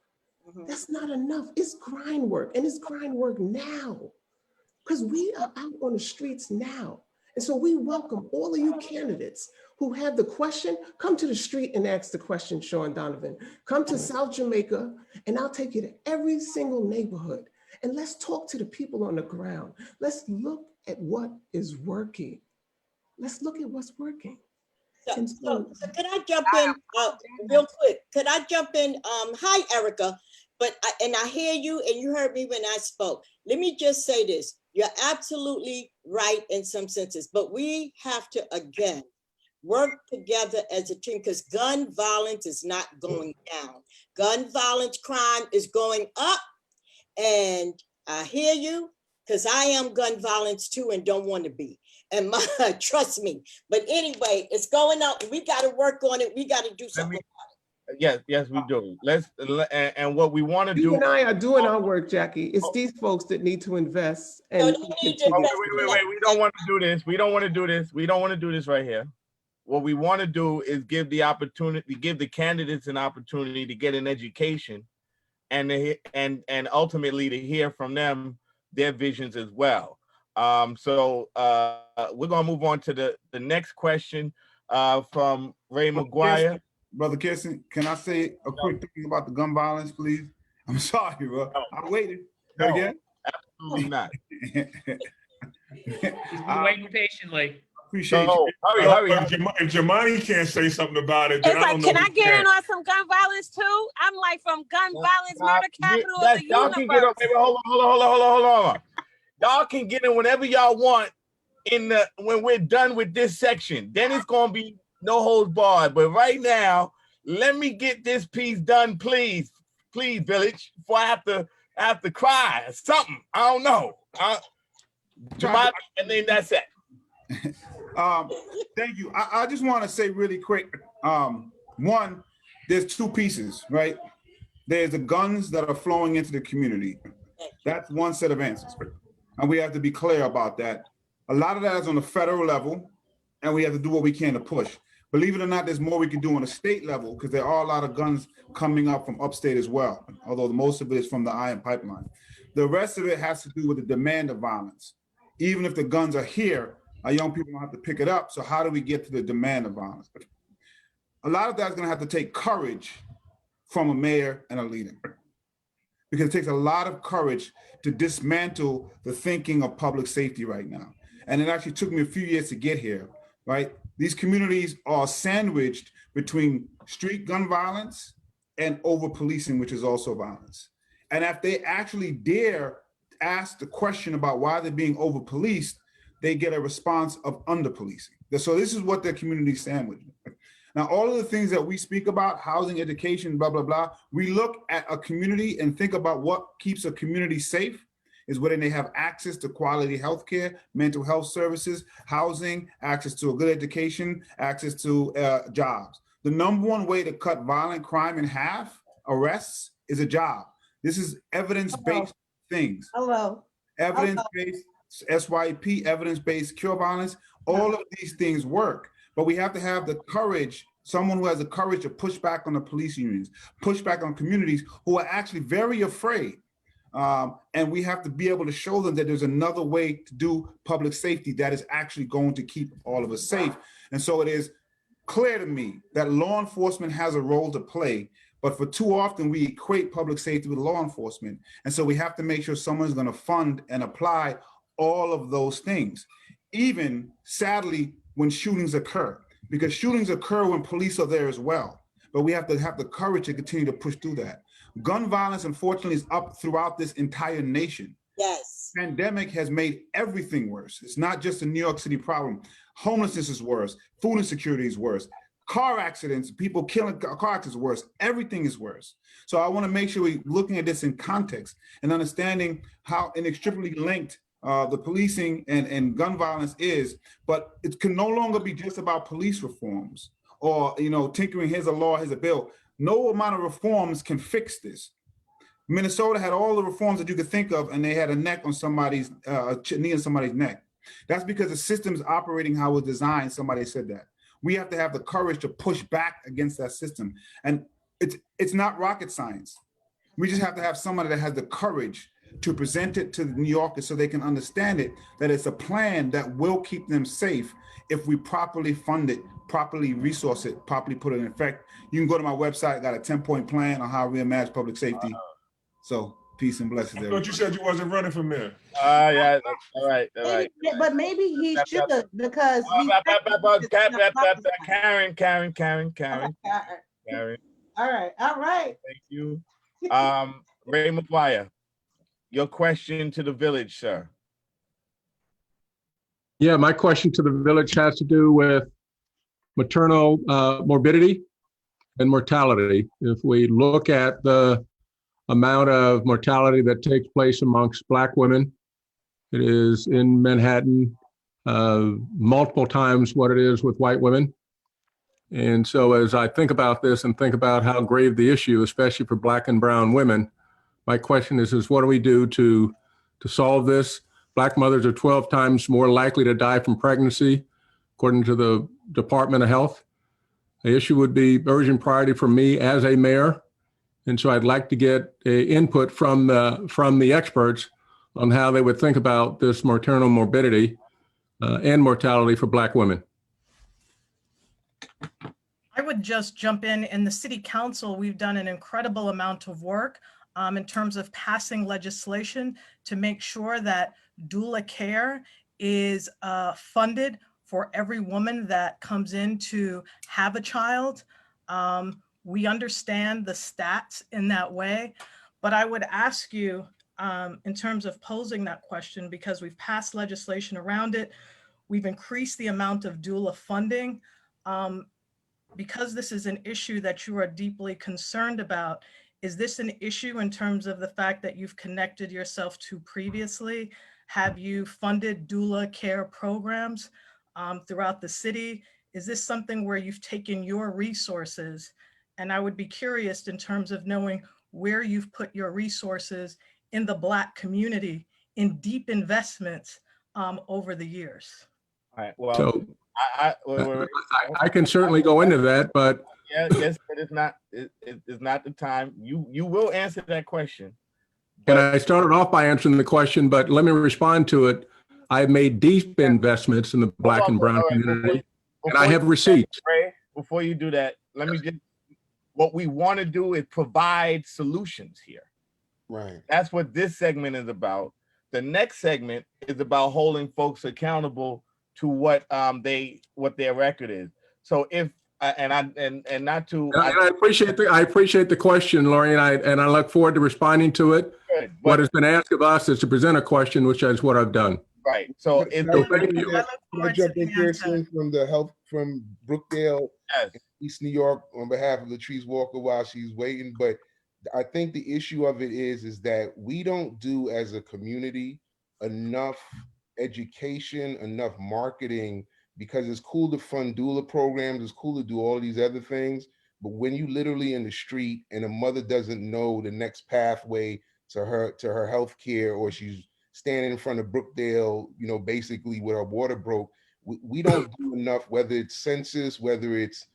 S1: That's not enough. It's grind work, and it's grind work now, because we are out on the streets now. And so we welcome all of you candidates who have the question. Come to the street and ask the question, Sean Donovan. Come to South Jamaica, and I'll take you to every single neighborhood. And let's talk to the people on the ground. Let's look at what is working. Let's look at what's working.
S21: So could I jump in real quick? Could I jump in? Hi, Erica. And I hear you, and you heard me when I spoke. Let me just say this. You're absolutely right in some senses, but we have to, again, work together as a team, because gun violence is not going down. Gun violence crime is going up. And I hear you, because I am gun violence too and don't want to be. And trust me. But anyway, it's going up. We got to work on it. We got to do something about it.
S4: Yes, we do. And what we want to do.
S1: You and I are doing our work, Jackie. It's these folks that need to invest. And
S4: wait. We don't want to do this. We don't want to do this. We don't want to do this right here. What we want to do is give the opportunity, give the candidates an opportunity to get an education, and ultimately to hear from them their visions as well. So we're gonna move on to the next question from Ray McGuire.
S19: Brother Kirsten, can I say a quick thing about the gun violence, please? I'm sorry, bro. I waited.
S4: No,
S19: Again?
S4: absolutely not.
S12: He's been waiting patiently.
S19: Appreciate
S8: you.
S19: Hurry.
S8: If Jamani can't say something about it, then
S2: It's
S8: I don't
S2: like,
S8: know.
S2: can I get in on some gun violence too? I'm like from gun violence murder capital of the
S4: Y'all can get
S2: universe.
S4: wait, hold on. Y'all can get in whenever y'all want when we're done with this section. Then it's gonna be no holds barred. But right now, let me get this piece done, please, Village, before I have to cry or something. I don't know. Jamani, and then that's it.
S19: Thank you. I just want to say really quick, one, there's two pieces, right? There's the guns that are flowing into the community. That's one set of answers. And we have to be clear about that. A lot of that is on the federal level, and we have to do what we can to push. Believe it or not, there's more we can do on the state level, because there are a lot of guns coming up from upstate as well, although most of it is from the iron pipeline. The rest of it has to do with the demand of violence. Even if the guns are here, our young people don't have to pick it up. So how do we get to the demand of violence? A lot of that's going to have to take courage from a mayor and a leader, because it takes a lot of courage to dismantle the thinking of public safety right now. And it actually took me a few years to get here, right? These communities are sandwiched between street gun violence and over policing, which is also violence. And if they actually dare ask the question about why they're being over policed, they get a response of under policing. So this is what their community sandwiched. Now, all of the things that we speak about, housing, education, blah, blah, blah, we look at a community and think about what keeps a community safe is when they have access to quality healthcare, mental health services, housing, access to a good education, access to jobs. The number one way to cut violent crime in half, arrests, is a job. This is evidence-based things.
S10: Hello.
S19: Evidence-based SYP, evidence-based cure violence, all of these things work, but we have to have the courage, someone who has the courage to push back on the police unions, push back on communities who are actually very afraid. And we have to be able to show them that there's another way to do public safety that is actually going to keep all of us safe. And so it is clear to me that law enforcement has a role to play, but for too often we equate public safety with law enforcement. And so we have to make sure someone's going to fund and apply all of those things, even sadly when shootings occur, because shootings occur when police are there as well. But we have to have the courage to continue to push through that. Gun violence, unfortunately, is up throughout this entire nation.
S21: Yes.
S19: Pandemic has made everything worse. It's not just a New York City problem. Homelessness is worse. Food insecurity is worse. Car accidents, people killing, car accidents is worse. Everything is worse. So I want to make sure we're looking at this in context and understanding how inextricably linked the policing and gun violence is, but it can no longer be just about police reforms or, tinkering, here's a law, here's a bill. No amount of reforms can fix this. Minnesota had all the reforms that you could think of, and they had a neck on somebody's, knee on somebody's neck. That's because the system's operating how it was designed. Somebody said that. We have to have the courage to push back against that system. And it's not rocket science. We just have to have somebody that has the courage to present it to the New Yorkers so they can understand it, that it's a plan that will keep them safe if we properly fund it, properly resource it, properly put it in effect. You can go to my website, got a 10-point plan on how we reimagine public safety. So peace and blessings,
S8: I thought you said you wasn't running for mayor.
S4: Yeah, all right, all right.
S10: But maybe he should, because he.
S4: Karen.
S10: All right.
S4: Thank you. Ray McGuire, your question to the village, sir.
S15: Yeah, my question to the village has to do with maternal morbidity and mortality. If we look at the amount of mortality that takes place amongst Black women, it is in Manhattan multiple times what it is with white women. And so as I think about this and think about how grave the issue, especially for Black and brown women, my question is what do we do to solve this? Black mothers are 12 times more likely to die from pregnancy, according to the Department of Health. The issue would be urgent priority for me as a mayor. And so I'd like to get input from the experts on how they would think about this maternal morbidity and mortality for Black women.
S11: I would just jump in. In the city council, we've done an incredible amount of work in terms of passing legislation to make sure that doula care is funded for every woman that comes in to have a child. We understand the stats in that way, but I would ask you in terms of posing that question, because we've passed legislation around it, we've increased the amount of doula funding. Because this is an issue that you are deeply concerned about, is this an issue in terms of the fact that you've connected yourself to previously? Have you funded doula care programs throughout the city? Is this something where you've taken your resources? And I would be curious in terms of knowing where you've put your resources in the Black community in deep investments over the years.
S4: All right, well,
S15: So
S4: wait.
S15: I can certainly go into that, but
S4: Yes, but it's not the time. You will answer that question.
S15: and I started off by answering the question, but let me respond to it. I've made deep investments in the Black and brown community, and I have receipts.
S4: Ray, before you do that, let me just, what we want to do is provide solutions here.
S3: Right.
S4: That's what this segment is about. The next segment is about holding folks accountable to what their record is. So if I
S15: appreciate the question, Lori, and I look forward to responding to it.
S4: Good,
S15: what has been asked of us is to present a question, which is what I've done.
S4: Right. So
S3: Can I jump in here from Brookdale, East New York, on behalf of Latrice Walker while she's waiting? But I think the issue of it is that we don't do as a community enough education, enough marketing because it's cool to fund doula programs, it's cool to do all these other things. But when you literally in the street and a mother doesn't know the next pathway to her health care, or she's standing in front of Brookdale, you know, basically with her water broke, we don't do enough, whether it's census, whether it's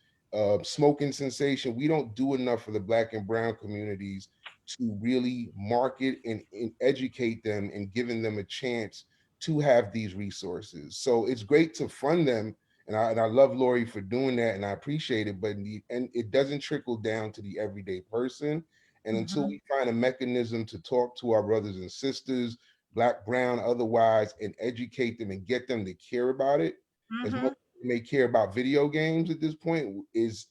S3: smoking cessation, we don't do enough for the Black and brown communities to really market and educate them and giving them a chance to have these resources. So it's great to fund them. And I love Lori for doing that, and I appreciate it, but and it doesn't trickle down to the everyday person. And until we find a mechanism to talk to our brothers and sisters, Black, brown, otherwise, and educate them and get them to care about it, as much as they may care about video games at this point, is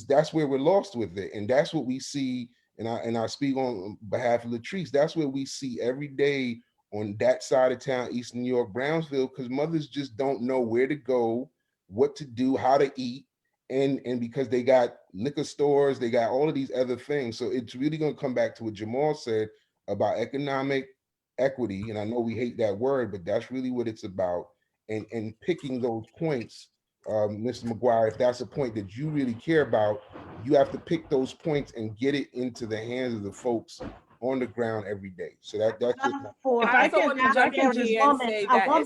S3: that's where we're lost with it. And that's what we see, and I speak on behalf of Latrice, that's what we see every day on that side of town, East New York, Brownsville, because mothers just don't know where to go, what to do, how to eat, and because they got liquor stores, they got all of these other things. So it's really going to come back to what Jamal said about economic equity, and I know we hate that word, but that's really what it's about. And picking those points, Mr. McGuire, if that's a point that you really care about, you have to pick those points and get it into the hands of the folks on the ground every day. So that's just
S13: If I can jump in here and say that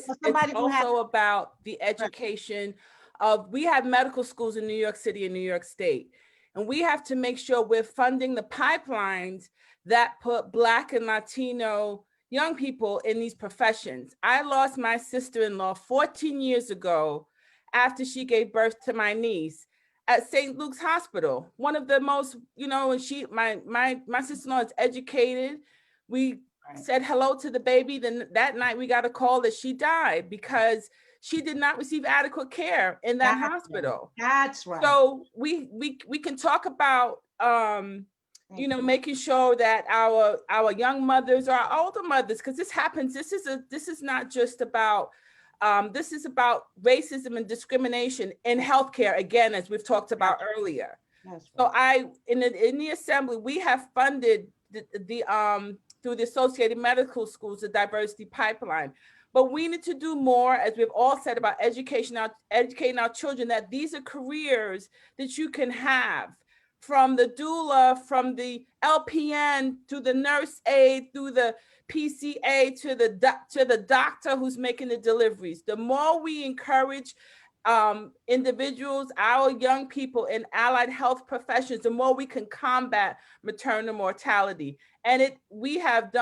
S13: it's also about the education of, we have medical schools in New York City and New York State, and we have to make sure we're funding the pipelines that put Black and Latino young people in these professions. I lost my sister-in-law 14 years ago after she gave birth to my niece at St. Luke's Hospital. One of the most, you know, and my sister-in-law is educated. We said hello to the baby. Then that night we got a call that she died because she did not receive adequate care in that hospital.
S10: That's right.
S13: So we can talk about you know, making sure that our young mothers, our older mothers, because this happens. This is not just about this is about racism and discrimination in healthcare, again, as we've talked about earlier. So in the assembly, we have funded the through the Associated Medical Schools, the diversity pipeline. But we need to do more, as we've all said, about educating our children, that these are careers that you can have, from the doula, from the LPN, to the nurse aide, through the PCA, to the doctor who's making the deliveries. The more we encourage individuals, our young people in allied health professions, the more we can combat maternal mortality. And we have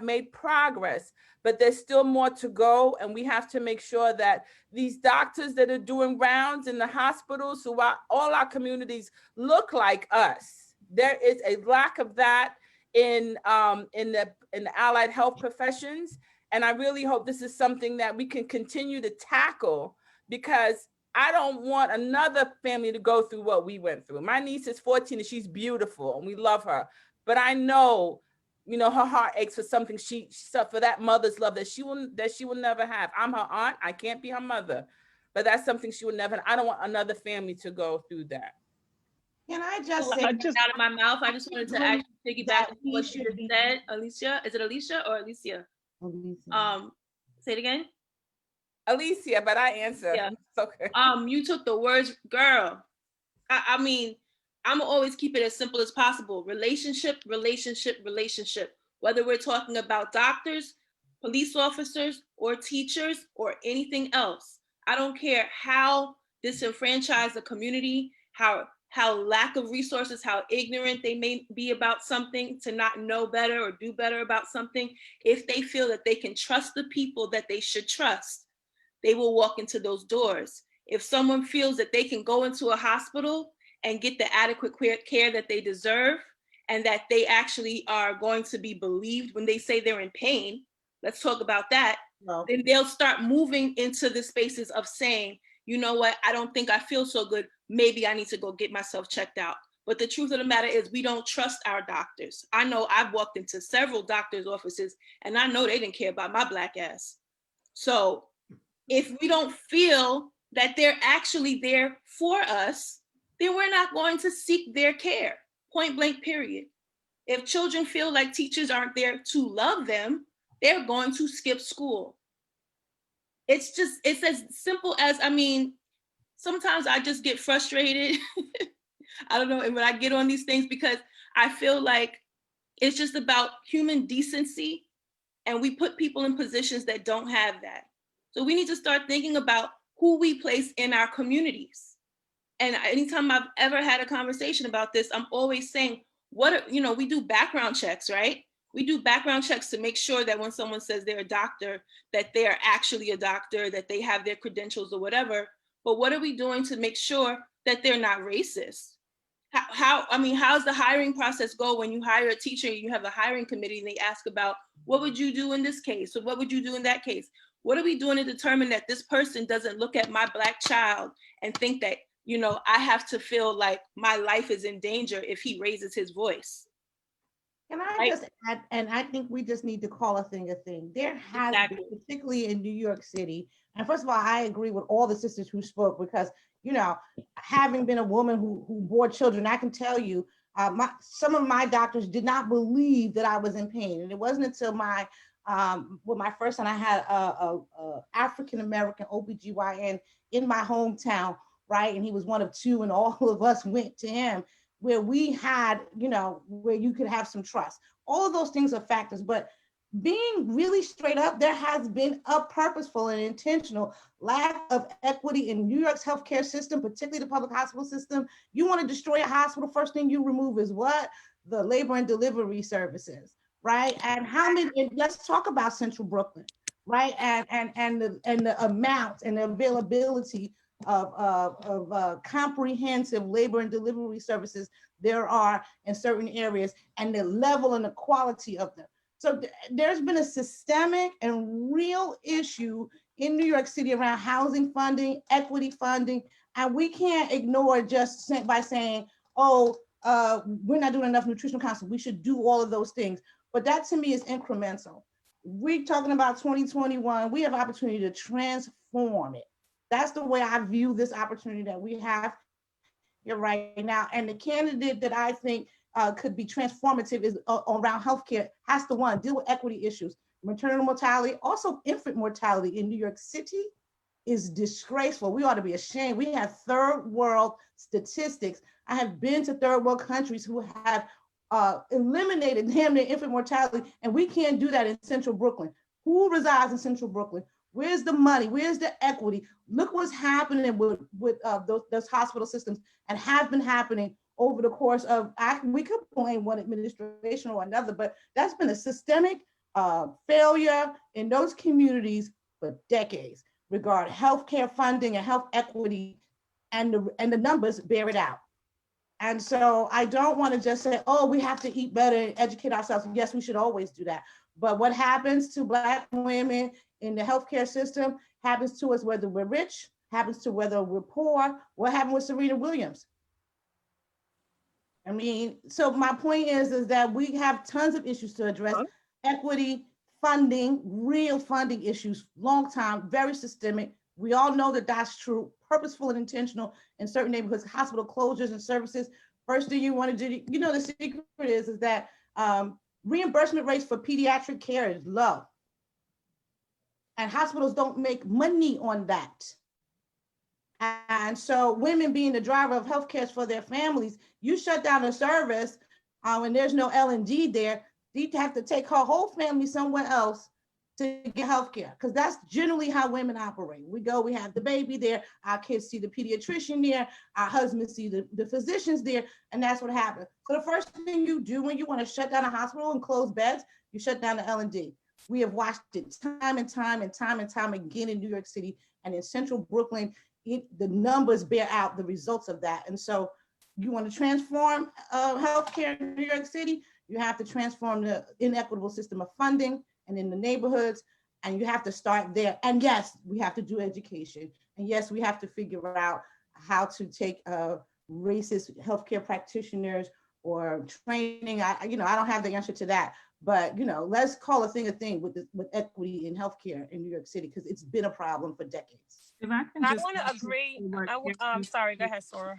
S13: made progress, but there's still more to go. And we have to make sure that these doctors that are doing rounds in the hospitals throughout all our communities look like us. There is a lack of that in the allied health professions. And I really hope this is something that we can continue to tackle, because I don't want another family to go through what we went through. My niece is 14 and she's beautiful and we love her. But I know, you know, her heart aches for something for that mother's love that she will never have. I'm her aunt. I can't be her mother, but that's something she will never. I don't want another family to go through that.
S10: Can I just say,
S22: out of my mouth? I just wanted to actually piggyback on what you said, Alicia. Is it Alicia or Alicia? Say it again.
S13: Alicia, but I answer.
S22: Yeah.
S13: It's okay.
S22: You took the words, girl. I mean, I'm gonna always keep it as simple as possible. Relationship, relationship, relationship. Whether we're talking about doctors, police officers, or teachers, or anything else. I don't care how disenfranchised the community, how lack of resources, how ignorant they may be about something, to not know better or do better about something. If they feel that they can trust the people that they should trust, they will walk into those doors. If someone feels that they can go into a hospital and get the adequate care that they deserve, and that they actually are going to be believed when they say they're in pain, let's talk about that. No. Then they'll start moving into the spaces of saying, you know what, I don't think I feel so good. Maybe I need to go get myself checked out. But the truth of the matter is, we don't trust our doctors. I know I've walked into several doctors' offices and I know they didn't care about my Black ass. So if we don't feel that they're actually there for us, then we're not going to seek their care, point blank, period. If children feel like teachers aren't there to love them, they're going to skip school. it's as simple as, I mean, sometimes I just get frustrated. I don't know, and when I get on these things, because I feel like it's just about human decency, and we put people in positions that don't have that. So we need to start thinking about who we place in our communities. And anytime I've ever had a conversation about this, I'm always saying, we do background checks, right? We do background checks to make sure that when someone says they're a doctor, that they are actually a doctor, that they have their credentials or whatever. But what are we doing to make sure that they're not racist? How's the hiring process go when you hire a teacher and you have a hiring committee and they ask about, what would you do in this case? Or what would you do in that case? What are we doing to determine that this person doesn't look at my Black child and think that, I have to feel like my life is in danger if he raises his voice?
S9: Can I just add, and I think we just need to call a thing a thing. There has been, particularly in New York City, and first of all, I agree with all the sisters who spoke, because, having been a woman who bore children, I can tell you, some of my doctors did not believe that I was in pain. And it wasn't until with my first son, I had a African-American OBGYN in my hometown, right? And he was one of two, and all of us went to him, where we had, where you could have some trust. All of those things are factors, but being really straight up, there has been a purposeful and intentional lack of equity in New York's healthcare system, particularly the public hospital system. You want to destroy a hospital, first thing you remove is what? The labor and delivery services, right? And let's talk about Central Brooklyn, right? And the amount and the availability of comprehensive labor and delivery services there are in certain areas, and the level and the quality of them. So there's been a systemic and real issue in New York City around housing funding, equity funding, and we can't ignore it just by saying, oh, we're not doing enough nutritional counseling. We should do all of those things. But that to me is incremental. We're talking about 2021. We have opportunity to transform it. That's the way I view this opportunity that we have here right now. And the candidate that I think could be transformative is around healthcare, has to deal with equity issues. Maternal mortality, also infant mortality in New York City is disgraceful. We ought to be ashamed. We have third world statistics. I have been to third world countries who have eliminated damn near infant mortality, and we can't do that in Central Brooklyn. Who resides in Central Brooklyn? Where's the money? Where's the equity? Look what's happening with those hospital systems, and have been happening over the course of, we could blame one administration or another, but that's been a systemic failure in those communities for decades regarding healthcare funding and health equity, and the numbers bear it out. And so I don't want to just say, oh, we have to eat better and educate ourselves. Yes, we should always do that. But what happens to Black women in the healthcare system happens to us whether we're rich, happens to whether we're poor. What happened with Serena Williams? I mean, so my point is that we have tons of issues to address. Equity, funding, real funding issues, long time, very systemic. We all know that that's true, purposeful and intentional in certain neighborhoods, hospital closures and services. First thing you want to do, the secret is that reimbursement rates for pediatric care is low. And hospitals don't make money on that. And so women being the driver of healthcare for their families, you shut down a service when there's no L&D there, you have to take her whole family somewhere else to get healthcare, because that's generally how women operate. We go, we have the baby there, our kids see the pediatrician there, our husbands see the physicians there, and that's what happens. So the first thing you do when you want to shut down a hospital and close beds, you shut down the L&D. We have watched it time and time again in New York City and in Central Brooklyn. The numbers bear out the results of that. And so you want to transform healthcare in New York City, you have to transform the inequitable system of funding and in the neighborhoods, and you have to start there. And yes, we have to do education. And yes, we have to figure out how to take racist healthcare practitioners or training. I don't have the answer to that, but let's call a thing with equity in healthcare in New York City, because it's been a problem for decades.
S2: If I can just, I want to agree. I'm sorry. Go ahead, Sora.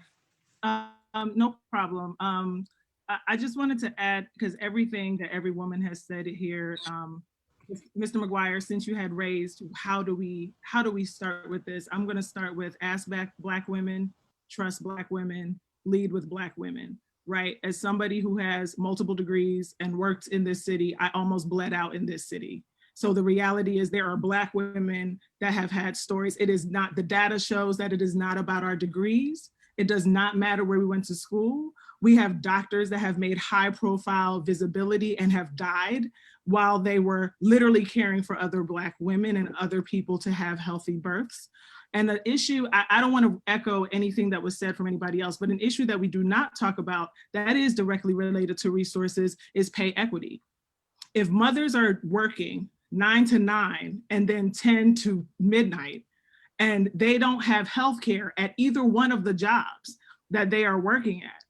S14: No problem. I just wanted to add, because everything that every woman has said here Mr. McGuire, since you had raised, how do we start with this? I'm going to start with ask Black women, trust Black women, lead with Black women, right? As somebody who has multiple degrees and worked in this city, I almost bled out in this city. So the reality is there are Black women that have had stories. It is not, the data shows that it is not about our degrees. It does not matter where we went to school. We have doctors that have made high profile visibility and have died while they were literally caring for other Black women and other people to have healthy births. And the issue, I don't want to echo anything that was said from anybody else, but an issue that we do not talk about that is directly related to resources is pay equity. If mothers are working 9 to 9 and then 10 to midnight, and they don't have healthcare at either one of the jobs that they are working at,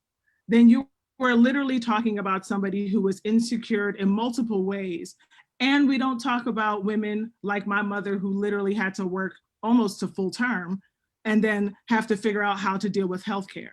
S14: then you are literally talking about somebody who is insecure in multiple ways. And we don't talk about women like my mother who literally had to work almost to full term and then have to figure out how to deal with healthcare.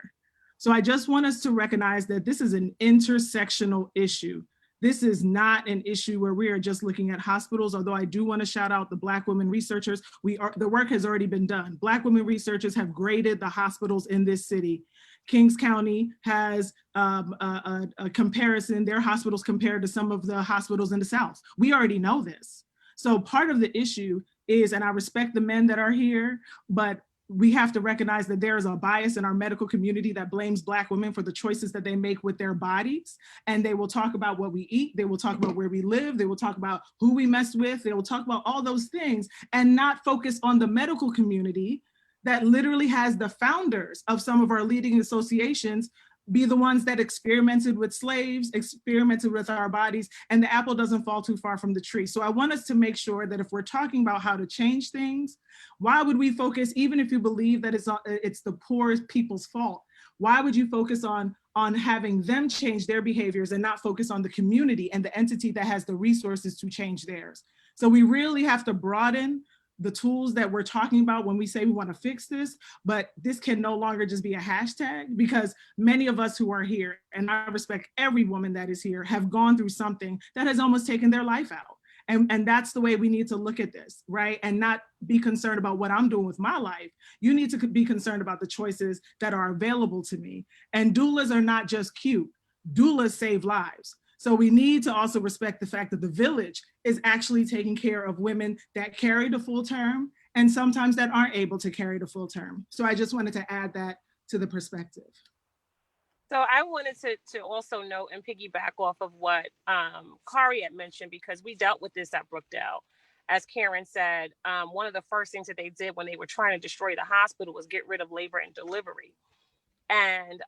S14: So I just want us to recognize that this is an intersectional issue. This is not an issue where we are just looking at hospitals, although I do want to shout out the Black women researchers. The work has already been done. Black women researchers have graded the hospitals in this city. Kings County has a comparison, their hospitals compared to some of the hospitals in the South. We already know this. So part of the issue is, and I respect the men that are here, but we have to recognize that there is a bias in our medical community that blames Black women for the choices that they make with their bodies. And they will talk about what we eat. They will talk about where we live. They will talk about who we mess with. They will talk about all those things and not focus on the medical community that literally has the founders of some of our leading associations be the ones that experimented with slaves, experimented with our bodies, and the apple doesn't fall too far from the tree. So I want us to make sure that if we're talking about how to change things, why would we focus, even if you believe that it's the poor people's fault, why would you focus on having them change their behaviors and not focus on the community and the entity that has the resources to change theirs? So we really have to broaden the tools that we're talking about when we say we want to fix this, but this can no longer just be a hashtag, because many of us who are here, and I respect every woman that is here, have gone through something that has almost taken their life out. And that's the way we need to look at this, right? And not be concerned about what I'm doing with my life. You need to be concerned about the choices that are available to me. And doulas are not just cute. Doulas save lives. So we need to also respect the fact that the village is actually taking care of women that carry the full term and sometimes that aren't able to carry the full term. So I just wanted to add that to the perspective.
S2: So I wanted to also note and piggyback off of what Kari had mentioned, because we dealt with this at Brookdale. As Karen said, one of the first things that they did when they were trying to destroy the hospital was get rid of labor and delivery. And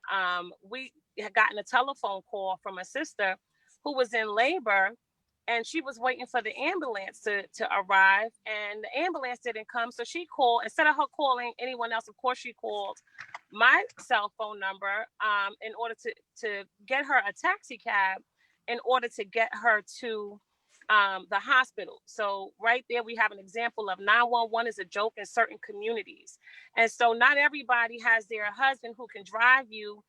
S2: we had gotten a telephone call from a sister who was in labor, and she was waiting for the ambulance to arrive, and the ambulance didn't come. So she called, instead of her calling anyone else, of course she called my cell phone number in order to get her a taxi cab in order to get her to the hospital. So right there we have an example of 911 is a joke in certain communities. And so not everybody has their husband who can drive you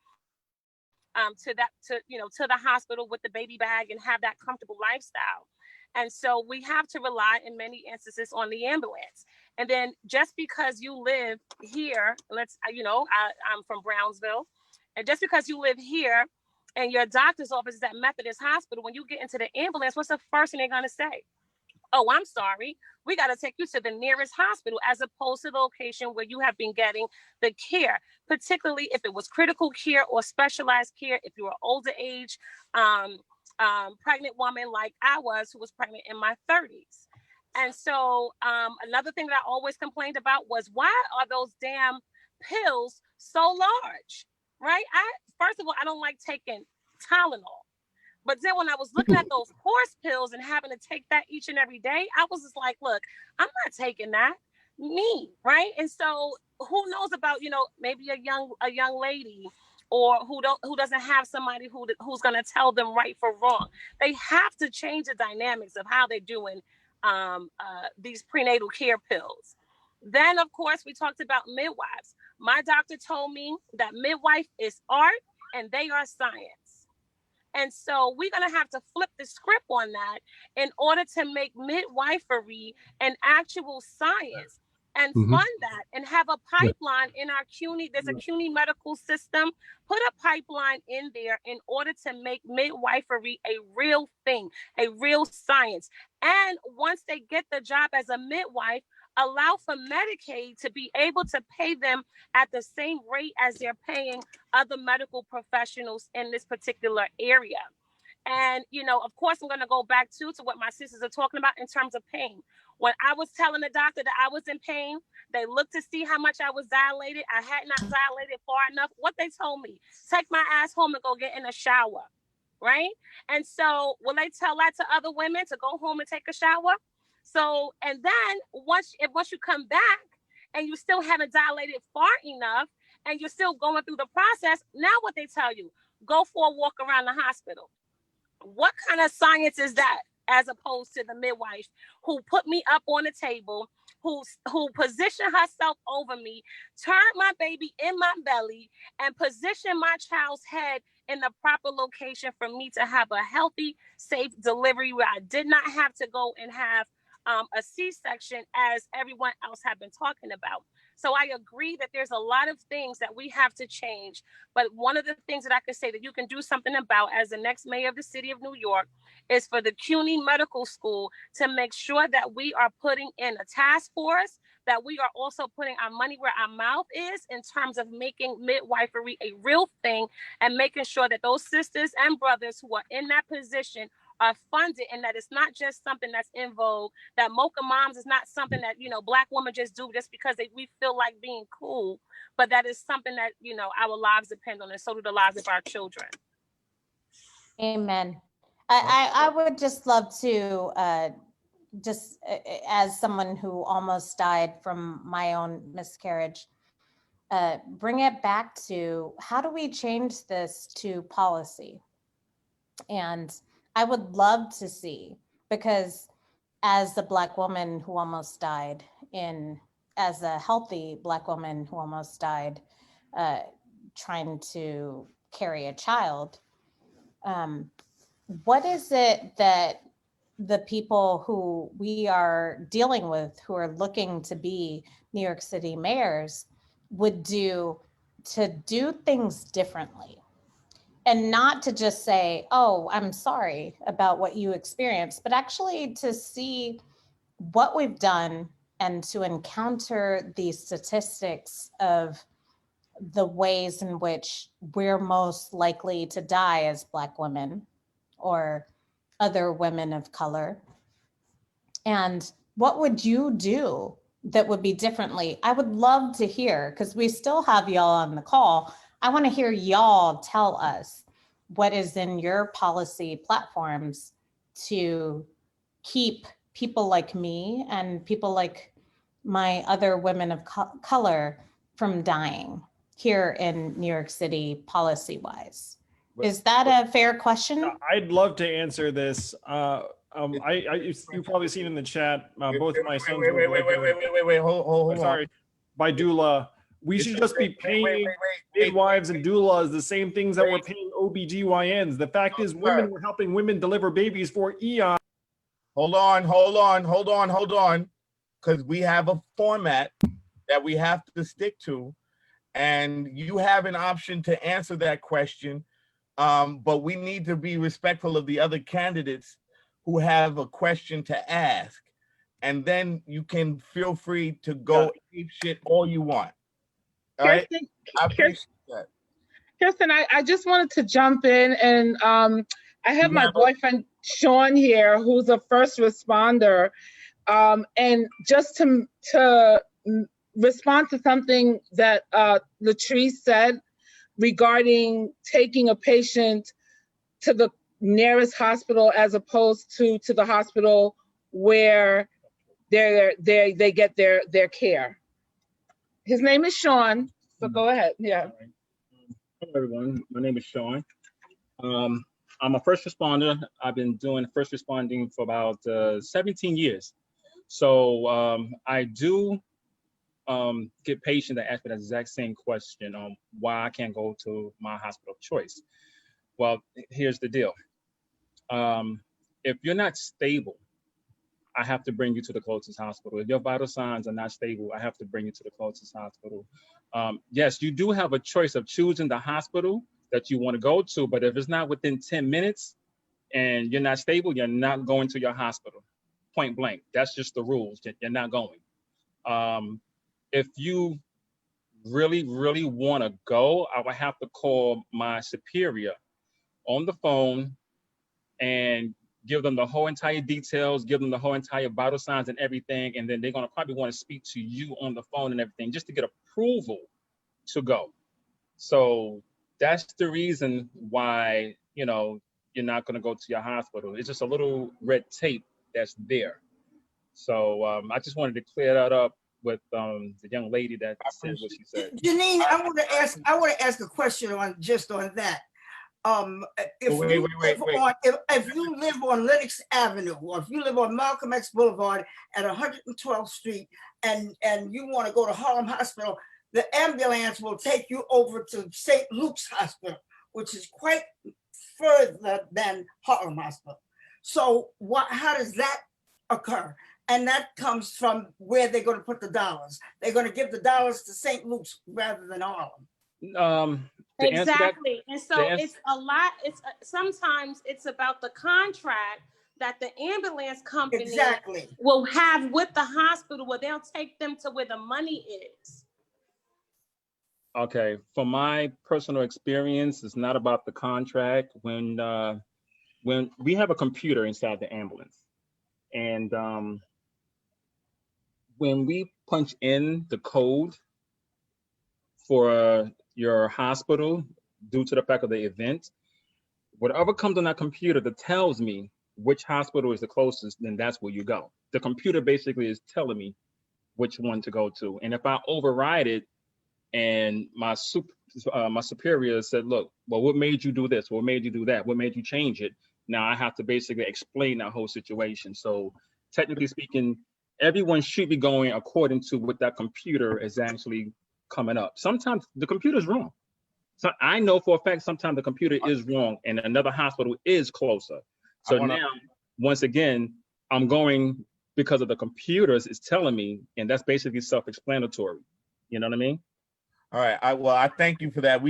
S2: to the hospital with the baby bag and have that comfortable lifestyle. And so we have to rely in many instances on the ambulance. And then just because you live here, I'm from Brownsville, and just because you live here and your doctor's office is at Methodist Hospital, when you get into the ambulance, what's the first thing they're going to say? Oh, I'm sorry, we got to take you to the nearest hospital, as opposed to the location where you have been getting the care, particularly if it was critical care or specialized care, if you were older age, pregnant woman like I was, who was pregnant in my 30s. And so another thing that I always complained about was, why are those damn pills so large, right? First of all, I don't like taking Tylenol. But then when I was looking at those horse pills and having to take that each and every day, I was just like, look, I'm not taking that, right? And so who knows about, maybe a young lady or who doesn't have somebody who's going to tell them right from wrong. They have to change the dynamics of how they're doing these prenatal care pills. Then, of course, we talked about midwives. My doctor told me that midwife is art and they are science. And so we're going to have to flip the script on that in order to make midwifery an actual science and fund that and have a pipeline in our CUNY. There's a CUNY medical system. Put a pipeline in there in order to make midwifery a real thing, a real science. And once they get the job as a midwife, allow for Medicaid to be able to pay them at the same rate as they're paying other medical professionals in this particular area. And, you know, of course, I'm going to go back to what my sisters are talking about in terms of pain. When I was telling the doctor that I was in pain, they looked to see how much I was dilated. I had not dilated far enough. What they told me, take my ass home and go get in a shower, right? And so will they tell that to other women to go home and take a shower? So, and then once you come back and you still haven't dilated far enough and you're still going through the process, now what they tell you, go for a walk around the hospital. What kind of science is that, as opposed to the midwife who put me up on the table, who positioned herself over me, turned my baby in my belly, and positioned my child's head in the proper location for me to have a healthy, safe delivery where I did not have to go and have a C-section as everyone else had been talking about. So I agree that there's a lot of things that we have to change. But one of the things that I could say that you can do something about as the next mayor of the city of New York is for the CUNY Medical School to make sure that we are putting in a task force, that we are also putting our money where our mouth is in terms of making midwifery a real thing and making sure that those sisters and brothers who are in that position are funded, and that it's not just something that's in vogue, that Mocha Moms is not something that, you know, Black women just do just because we feel like being cool, but that is something that, you know, our lives depend on, and so do the lives of our children.
S5: Amen. I would just love to, as someone who almost died from my own miscarriage, bring it back to how do we change this to policy? And I would love to see, because as a Black woman who almost died, as a healthy Black woman who almost died trying to carry a child, what is it that the people who we are dealing with, who are looking to be New York City mayors, would do to do things differently? And not to just say, oh, I'm sorry about what you experienced, but actually to see what we've done and to encounter the statistics of the ways in which we're most likely to die as Black women or other women of color. And what would you do that would be differently? I would love to hear, because we still have y'all on the call. I want to hear y'all tell us what is in your policy platforms to keep people like me and people like my other women of color from dying here in New York City policy-wise. Is that a fair question?
S17: I'd love to answer this. You've probably seen in the chat, both of my sons.
S4: Wait, hold
S17: sorry, by doula. We should just be paying midwives and doulas the same things that we're paying OBGYNs. The fact is, women were helping women deliver babies for eons.
S4: Hold on. Because we have a format that we have to stick to. And you have an option to answer that question. But we need to be respectful of the other candidates who have a question to ask. And then you can feel free to go eat shit all you want. All right? I appreciate that.
S18: Kirsten, I just wanted to jump in, and I have my boyfriend Sean here, who's a first responder, and just to respond to something that Latrice said regarding taking a patient to the nearest hospital as opposed to the hospital where they get their care. His name is Sean, so go ahead. Yeah.
S24: Hello, everyone. My name is Sean. I'm a first responder. I've been doing first responding for about 17 years. So I do get patients that ask me the exact same question on why I can't go to my hospital of choice. Well, here's the deal. If you're not stable, I have to bring you to the closest hospital. If your vital signs are not stable, I have to bring you to the closest hospital. Yes, you do have a choice of choosing the hospital that you want to go to, but if it's not within 10 minutes and you're not stable, you're not going to your hospital. Point blank. That's just the rules. You're not going. If you really, really want to go, I would have to call my superior on the phone and give them the whole entire details, give them the whole entire vital signs and everything. And then they're going to probably want to speak to you on the phone and everything just to get approval to go. So that's the reason why, you know, you're not going to go to your hospital. It's just a little red tape that's there. So I just wanted to clear that up with the young lady that said what she said.
S10: Janine, I want to ask a question on that. If you live on Lenox Avenue, or if you live on Malcolm X Boulevard at 112th Street, and you want to go to Harlem Hospital, the ambulance will take you over to St. Luke's Hospital, which is quite further than Harlem Hospital. So how does that occur? And that comes from where they're going to put the dollars. They're going to give the dollars to St. Luke's rather than Harlem.
S2: Exactly. And so it's a lot. Sometimes it's about the contract that the ambulance company will have with the hospital, where they'll take them to where the money is.
S24: Okay, from my personal experience, it's not about the contract. When we have a computer inside the ambulance, and when we punch in the code for your hospital, due to the fact of the event, whatever comes on that computer that tells me which hospital is the closest, then that's where you go. The computer basically is telling me which one to go to. And if I override it and my superior said, look, well, what made you do this? What made you do that? What made you change it? Now I have to basically explain that whole situation. So technically speaking, everyone should be going according to what that computer is actually coming up. Sometimes the computer's wrong. So I know for a fact sometimes the computer is wrong and another hospital is closer. So now, once again, I'm going because of the computers is telling me, and that's basically self-explanatory. You know what I mean?
S4: All right. I thank you for that.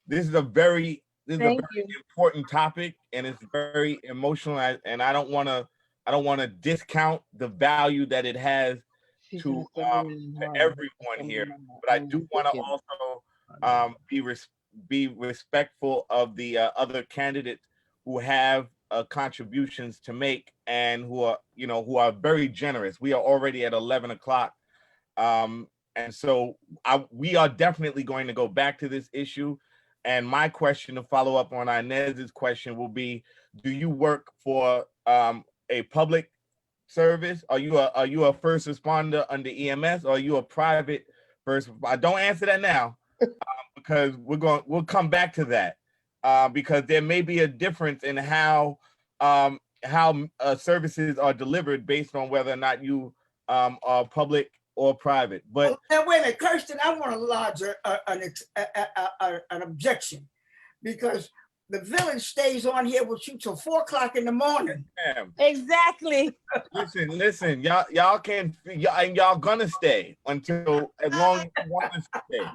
S4: This is a very important topic, and it's very emotional, and I don't want to discount the value that it has to everyone here, but I do want to also be respectful of the other candidates who have contributions to make and who are very generous. We are already at 11 o'clock. And so we are definitely going to go back to this issue. And my question to follow up on Inez's question will be, do you work for a public service? Are you a first responder under EMS, or are you a private first? Don't answer that now, because we'll come back to that, because there may be a difference in how services are delivered based on whether or not you are public or private. But
S10: now wait a minute, Kirsten, I want to lodge an objection, because the village stays on here with you till 4 o'clock in the morning.
S2: Exactly.
S4: Listen, y'all gonna stay until as long as you want to stay.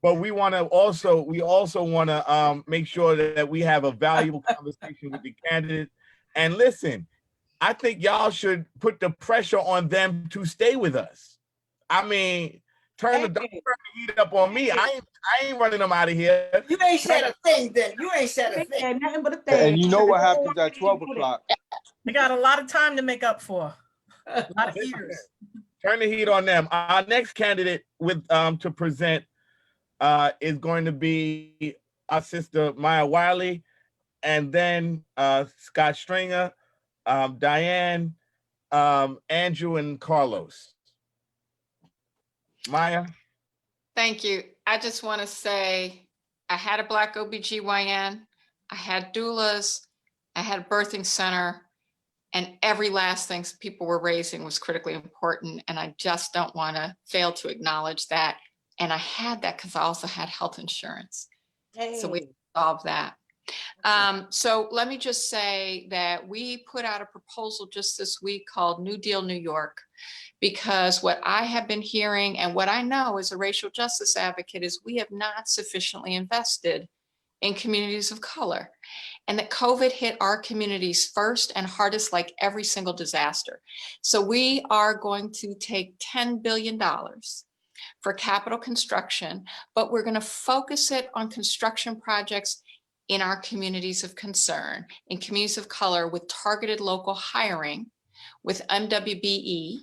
S4: But we also want to make sure that we have a valuable conversation with the candidates. And listen, I think y'all should put the pressure on them to stay with us. I mean, turn the heat up on me. I ain't running them out of here.
S10: You ain't said a thing then. You ain't said a thing.
S9: Nothing but a thing.
S6: And you know what happens at 12 o'clock.
S11: We got a lot of time to make up for. A lot of years.
S4: Turn the heat on them. Our next candidate to present is going to be our sister Maya Wiley, and then Scott Stringer, Diane, Andrew, and Carlos. Maya?
S7: Thank you. I just want to say I had a Black OBGYN, I had doulas, I had a birthing center, and every last thing people were raising was critically important. And I just don't want to fail to acknowledge that. And I had that because I also had health insurance. So we solve that. So let me just say that we put out a proposal just this week called New Deal New York, because what I have been hearing and what I know as a racial justice advocate is we have not sufficiently invested in communities of color, and that COVID hit our communities first and hardest, like every single disaster. So we are going to take $10 billion for capital construction, but we're going to focus it on construction projects in our communities of concern, in communities of color, with targeted local hiring, with MWBE,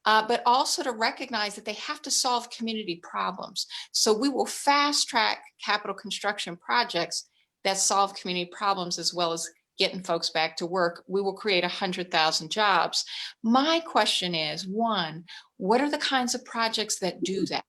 S7: but also to recognize that they have to solve community problems. So we will fast track capital construction projects that solve community problems, as well as getting folks back to work. We will create 100,000 jobs. My question is, one, what are the kinds of projects that do that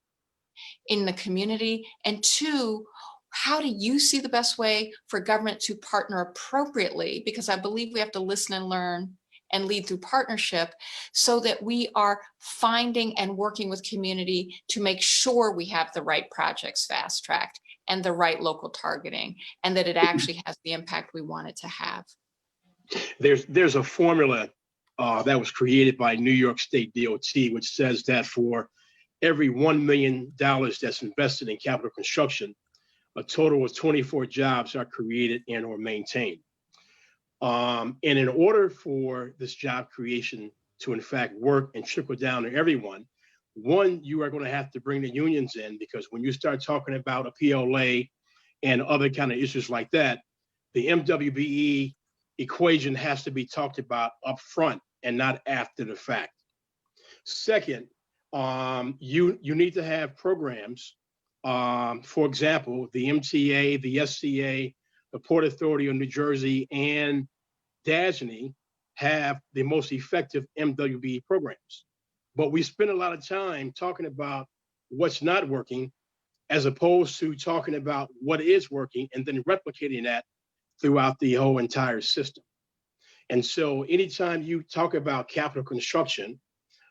S7: in the community? And two, how do you see the best way for government to partner appropriately? Because I believe we have to listen and learn and lead through partnership, so that we are finding and working with community to make sure we have the right projects fast tracked and the right local targeting, and that it actually has the impact we want it to have.
S1: There's a formula that was created by New York State DOT, which says that for every $1 million that's invested in capital construction, a total of 24 jobs are created and or maintained. And in order for this job creation to in fact work and trickle down to everyone, one, you are going to have to bring the unions in, because when you start talking about a PLA and other kind of issues like that, the MWBE equation has to be talked about up front and not after the fact. Second, you need to have programs. For example, the MTA, the SCA, the Port Authority of New Jersey, and DASNY have the most effective MWBE programs. But we spend a lot of time talking about what's not working, as opposed to talking about what is working and then replicating that throughout the whole entire system. And so anytime you talk about capital construction,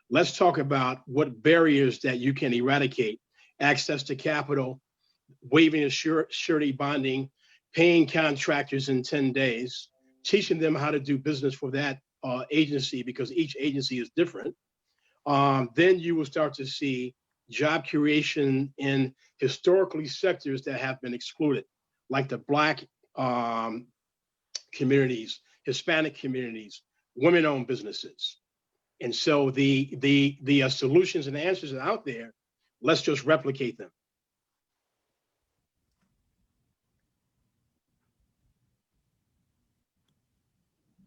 S1: let's talk about what barriers that you can eradicate: access to capital, waiving surety bonding, paying contractors in 10 days, teaching them how to do business for that agency, because each agency is different. Then you will start to see job creation in historically sectors that have been excluded, like the Black communities, Hispanic communities, women-owned businesses. And so the solutions and answers are out there. Let's just replicate them.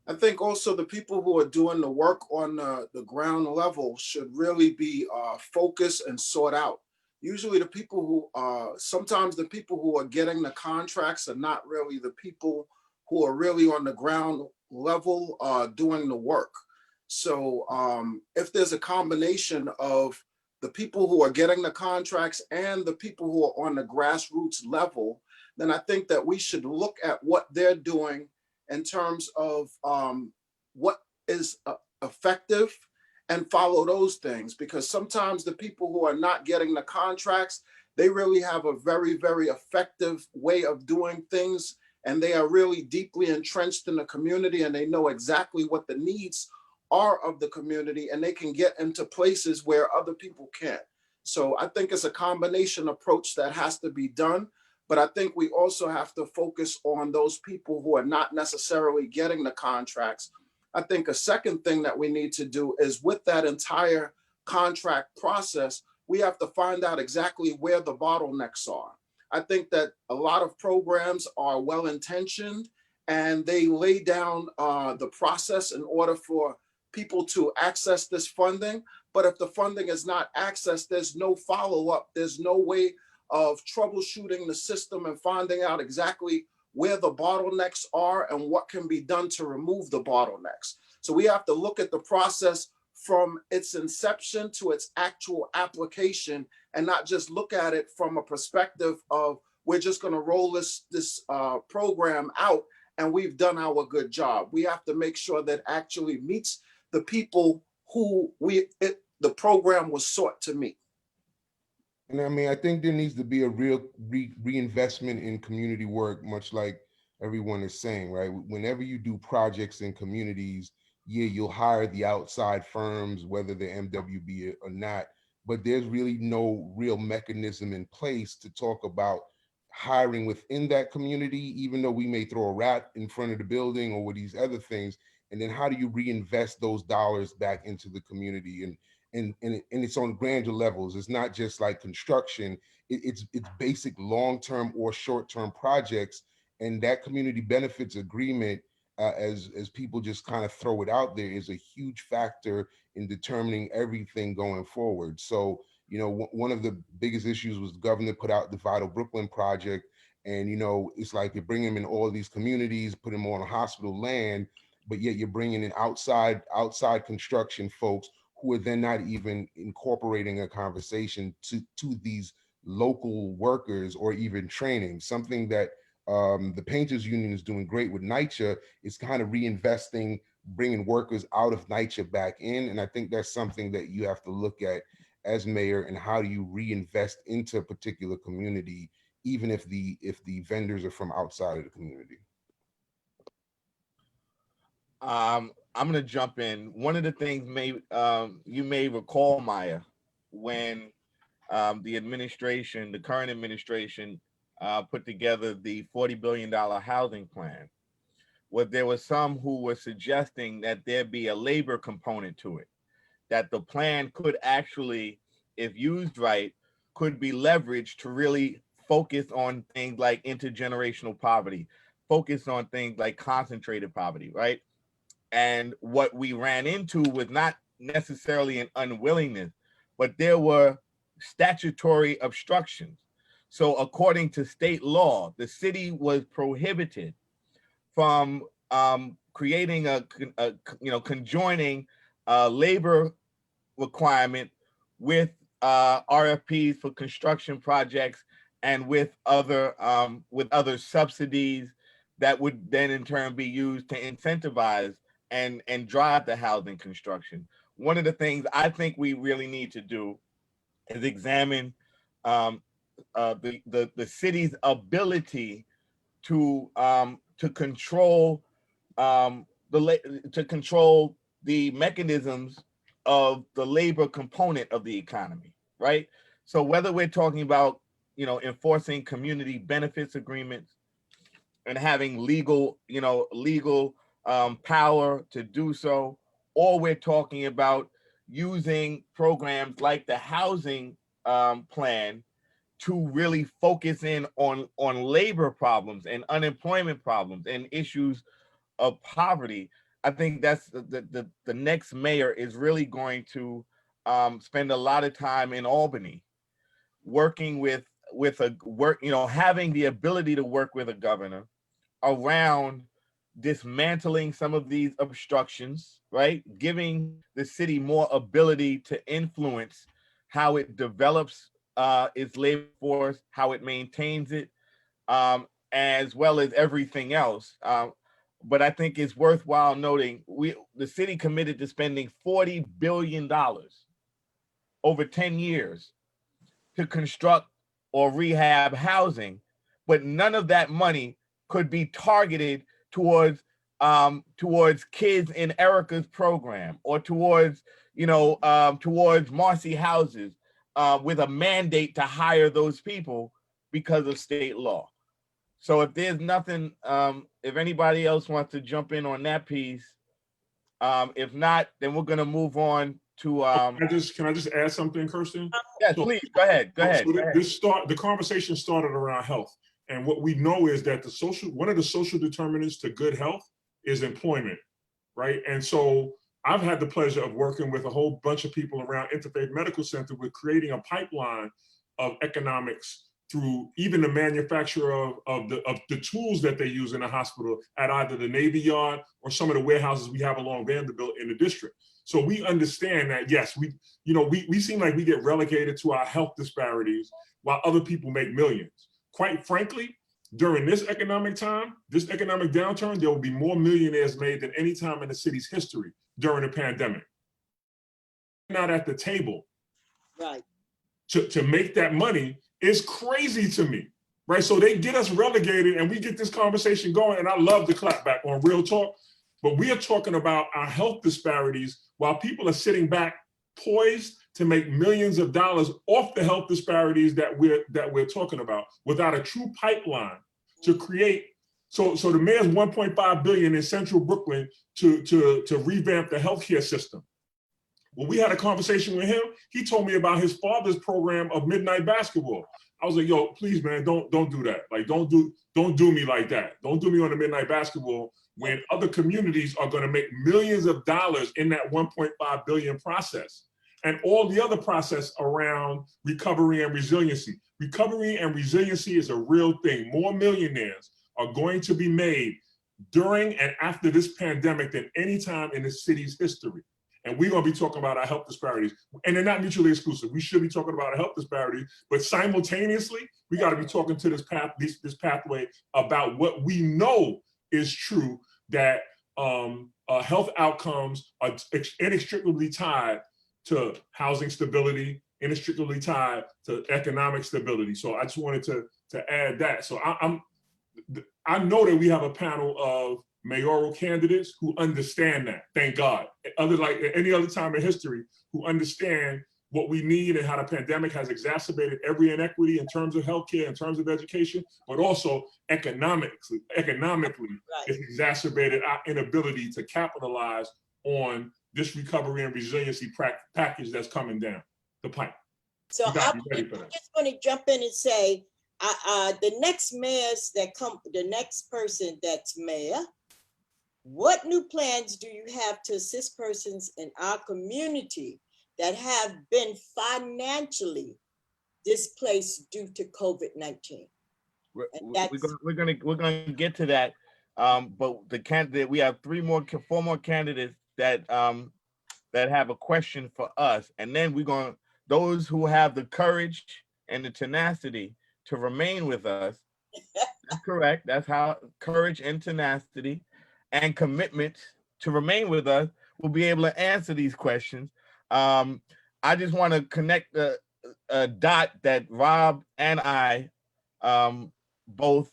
S16: I think also the people who are doing the work on the ground level should really be focused and sought out. Usually the people who, sometimes the people who are getting the contracts are not really the people who are really on the ground level doing the work. So if there's a combination of the people who are getting the contracts and the people who are on the grassroots level, then I think that we should look at what they're doing in terms of what is effective and follow those things. Because sometimes the people who are not getting the contracts, they really have a very, very effective way of doing things. And they are really deeply entrenched in the community, and they know exactly what the needs are of the community, and they can get into places where other people can't. So I think it's a combination approach that has to be done. But I think we also have to focus on those people who are not necessarily getting the contracts. I think a second thing that we need to do is, with that entire contract process, we have to find out exactly where the bottlenecks are. I think that a lot of programs are well-intentioned and they lay down the process in order for people to access this funding. But if the funding is not accessed, there's no follow-up, there's no way of troubleshooting the system and finding out exactly where the bottlenecks are and what can be done to remove the bottlenecks. So we have to look at the process from its inception to its actual application, and not just look at it from a perspective of, we're just going to roll this program out and we've done our good job. We have to make sure that actually meets the people who the program was sought to meet.
S3: And I mean, I think there needs to be a real reinvestment in community work, much like everyone is saying, right? Whenever you do projects in communities, yeah, you'll hire the outside firms, whether they're MWB or not, but there's really no real mechanism in place to talk about hiring within that community, even though we may throw a rat in front of the building or with these other things. And then how do you reinvest those dollars back into the community? And it's on grander levels. It's not just like construction. It's basic long-term or short-term projects, and that community benefits agreement, as people just kind of throw it out there, is a huge factor in determining everything going forward. So, you know, one of the biggest issues was the governor put out the Vital Brooklyn project, and you know, it's like you're bringing them in all these communities, put them on a hospital land, but yet you're bringing in outside construction folks who are then not even incorporating a conversation to these local workers or even training. Something that the Painters Union is doing great with NYCHA is kind of reinvesting, bringing workers out of NYCHA back in. And I think that's something that you have to look at as mayor, and how do you reinvest into a particular community, even if the vendors are from outside of the community.
S4: I'm gonna jump in. One of the things you may recall, Maya, when the current administration put together the $40 billion housing plan, there was some who were suggesting that there be a labor component to it, that the plan could actually, if used right, could be leveraged to really focus on things like intergenerational poverty, focus on things like concentrated poverty, right? And what we ran into was not necessarily an unwillingness, but there were statutory obstructions. So according to state law, the city was prohibited from creating conjoining labor requirement with RFPs for construction projects and with other subsidies that would then in turn be used to incentivize and drive the housing construction. One of the things I think we really need to do is examine the city's ability to control the mechanisms of the labor component of the economy, right? So whether we're talking about enforcing community benefits agreements and having legal power to do so, or we're talking about using programs like the housing plan to really focus in on labor problems and unemployment problems and issues of poverty. I think that's the next mayor is really going to spend a lot of time in Albany working having the ability to work with a governor around dismantling some of these obstructions, right? Giving the city more ability to influence how it develops its labor force, how it maintains it, as well as everything else. But I think it's worthwhile noting the city committed to spending $40 billion over 10 years to construct or rehab housing, but none of that money could be targeted towards kids in Erica's program or towards Marcy houses with a mandate to hire those people because of state law. So if there's nothing, if anybody else wants to jump in on that piece, if not, then we're gonna move on to.
S8: Can I just add something, Kirsten?
S4: Yes, please go ahead. Go ahead.
S8: The conversation started around health, and what we know is that one of the social determinants to good health is employment, right? And so I've had the pleasure of working with a whole bunch of people around Interfaith Medical Center with creating a pipeline of economics through even the manufacture of the tools that they use in the hospital at either the Navy Yard or some of the warehouses we have along Vanderbilt in the district. So we understand that, yes, we seem like we get relegated to our health disparities while other people make millions. Quite frankly, during this economic downturn, there will be more millionaires made than any time in the city's history during the pandemic. Not at the table.
S10: Right.
S8: to make that money is crazy to me, right? So they get us relegated and we get this conversation going, and I love the clapback on Real Talk, but we are talking about our health disparities while people are sitting back poised to make millions of dollars off the health disparities that we're talking about without a true pipeline to create. So the mayor's 1.5 billion in central Brooklyn to revamp the healthcare system. When we had a conversation with him, he told me about his father's program of midnight basketball. I was like, yo, please, man, don't do that. Like, don't do me like that. Don't do me on the midnight basketball when other communities are gonna make millions of dollars in that 1.5 billion process. And all the other process around recovery and resiliency. Recovery and resiliency is a real thing. More millionaires are going to be made during and after this pandemic than any time in the city's history. And we're gonna be talking about our health disparities. And they're not mutually exclusive. We should be talking about our health disparities, but simultaneously, we gotta be talking to this pathway about what we know is true, that health outcomes are inextricably tied to housing stability, inextricably tied to economic stability. So I just wanted to add that. So I know that we have a panel of mayoral candidates who understand that, thank God. Other like any other time in history, who understand what we need and how the pandemic has exacerbated every inequity in terms of healthcare, in terms of education, but also economically, it's exacerbated our inability to capitalize on this recovery and resiliency package that's coming down the pipe.
S12: So I'm just going to jump in and say, the next mayors that come, the next person that's mayor, what new plans do you have to assist persons in our community that have been financially displaced due to COVID-19?
S4: We're gonna get to that, but the candidate, we have four more candidates that have a question for us, and then those who have the courage and the tenacity to remain with us. That's correct. That's how courage and tenacity and commitment to remain with us will be able to answer these questions. I just want to connect a dot that Rob and I both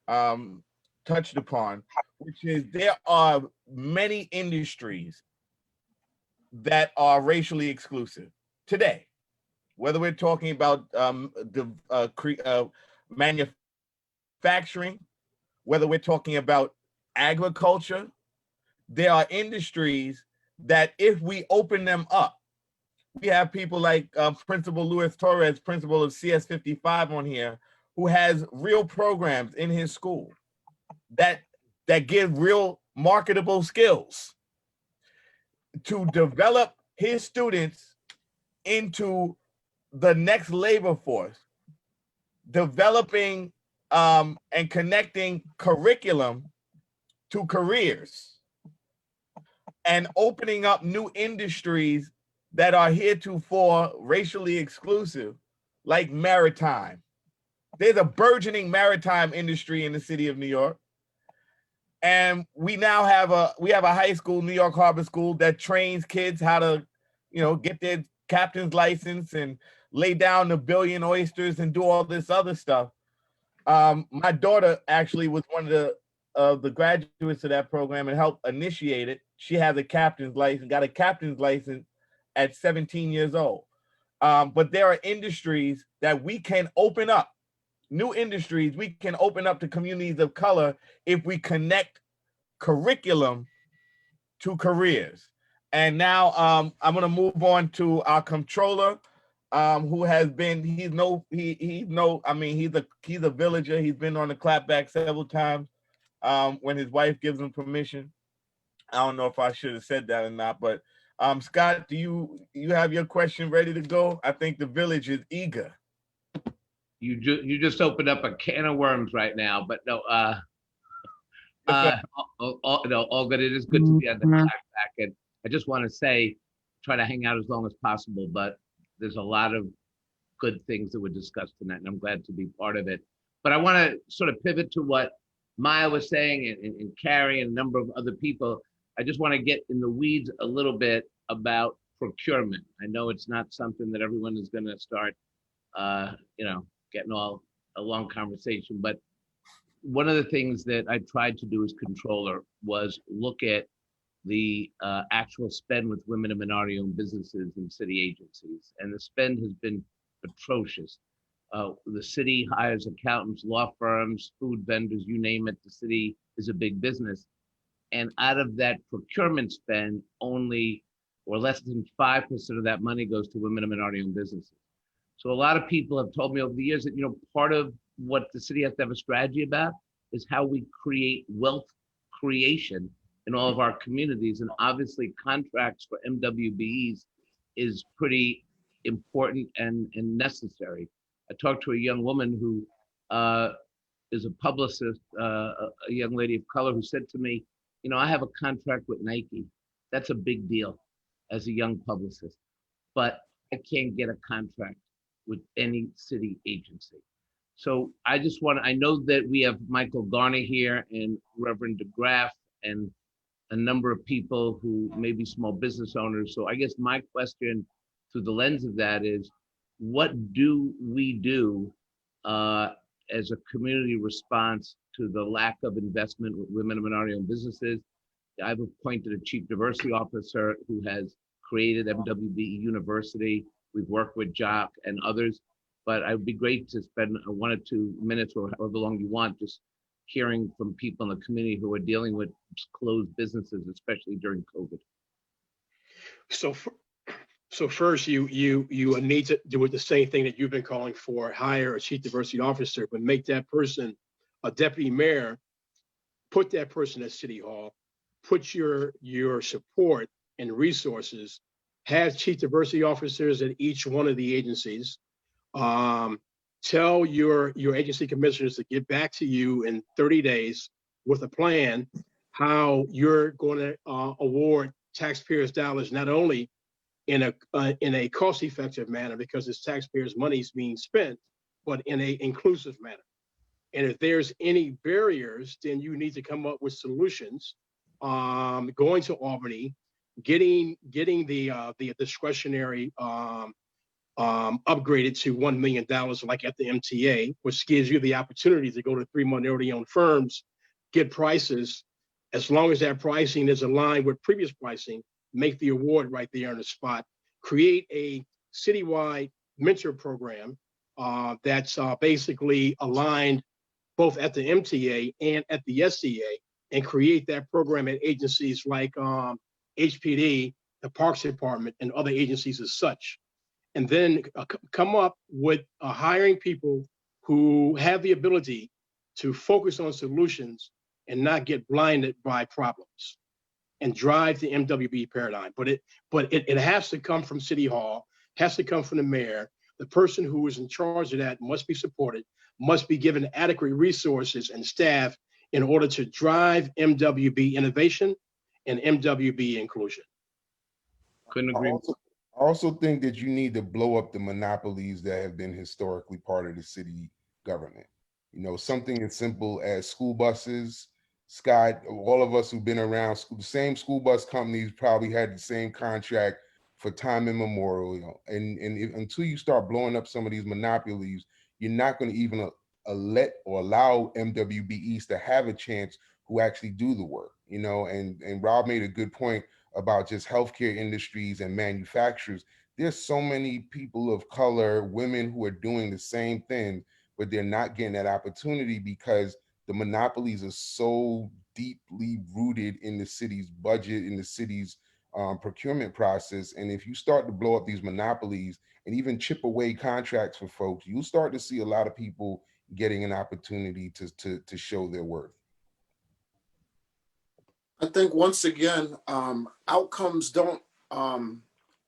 S4: touched upon, which is there are many industries that are racially exclusive today, whether we're talking about manufacturing, whether we're talking about agriculture. There are industries that if we open them up, we have people like Principal Luis Torres, principal of CS55 on here, who has real programs in his school that give real marketable skills to develop his students into the next labor force, developing and connecting curriculum to careers and opening up new industries that are heretofore racially exclusive, like maritime. There's a burgeoning maritime industry in the city of New York. And we now have a high school, New York Harbor School, that trains kids how to, get their captain's license and lay down the billion oysters and do all this other stuff. My daughter actually was one of the graduates of that program and helped initiate it. She has a captain's license, got a captain's license at 17 years old. But there are industries that we can open up, new industries we can open up to communities of color if we connect curriculum to careers. And now I'm gonna move on to our controller, who has been, he's a villager. He's been on the clapback several times when his wife gives him permission. I don't know if I should have said that or not, but Scott, do you have your question ready to go? I think the village is eager.
S20: You just opened up a can of worms right now, but no, all good. It is good to be on the clapback, and I just want to say, try to hang out as long as possible, but there's a lot of good things that were discussed tonight, and I'm glad to be part of it. But I want to sort of pivot to what Maya was saying and Carrie and a number of other people. I just want to get in the weeds a little bit about procurement. I know it's not something that everyone is going to start you know, getting all a long conversation. But one of the things that I tried to do as controller was look at the actual spend with women and minority-owned businesses and city agencies, and the spend has been atrocious. The city hires accountants, law firms, food vendors, you name it. The city is a big business, and out of that procurement spend, only or less than 5% of that money goes to women and minority-owned businesses. So a lot of people have told me over the years that, you know, part of what the city has to have a strategy about is how we create wealth creation in all of our communities. And obviously contracts for MWBEs is pretty important and necessary. I talked to a young woman who is a publicist, a young lady of color, who said to me, you know, I have a contract with Nike. That's a big deal as a young publicist, but I can't get a contract with any city agency. So I just want to, I know that we have Michael Garner here and Reverend DeGraff and a number of people who may be small business owners. So I guess my question through the lens of that is, what do we do as a community response to the lack of investment with women and minority-owned businesses? I've appointed a chief diversity officer who has created MWBE University. We've worked with Jock and others, but it would be great to spend 1 or 2 minutes or however long you want just hearing from people in the community who are dealing with closed businesses, especially during COVID.
S1: So first, you need to do the same thing that you've been calling for: hire a chief diversity officer, but make that person a deputy mayor. Put that person at City Hall. Put your support and resources. Have chief diversity officers at each one of the agencies. Tell your agency commissioners to get back to you in 30 days with a plan how you're going to award taxpayers' dollars, not only in a cost-effective manner because it's taxpayers' money is being spent, but in a inclusive manner. And if there's any barriers, then you need to come up with solutions. Going to Albany, getting the discretionary upgraded to $1 million, like at the MTA, which gives you the opportunity to go to 3 minority-owned firms, get prices. As long as that pricing is aligned with previous pricing, make the award right there on the spot. Create a citywide mentor program that's basically aligned both at the MTA and at the SCA, and create that program at agencies like HPD, the Parks Department, and other agencies as such. And then come up with hiring people who have the ability to focus on solutions and not get blinded by problems, and drive the MWB paradigm. But it has to come from City Hall, has to come from the mayor. The person who is in charge of that must be supported, must be given adequate resources and staff in order to drive MWB innovation and MWB inclusion.
S20: Couldn't agree.
S3: I also think that you need to blow up the monopolies that have been historically part of the city government. You know, something as simple as school buses. Scott, all of us who've been around school, the same school bus companies probably had the same contract for time immemorial. You know, and until you start blowing up some of these monopolies, you're not going to even let or allow MWBEs to have a chance who actually do the work. You know, and Rob made a good point about just healthcare industries and manufacturers. There's so many people of color, women who are doing the same thing, but they're not getting that opportunity because the monopolies are so deeply rooted in the city's budget, in the city's procurement process. And if you start to blow up these monopolies and even chip away contracts for folks, you'll start to see a lot of people getting an opportunity to show their worth.
S16: I think once again, outcomes don't,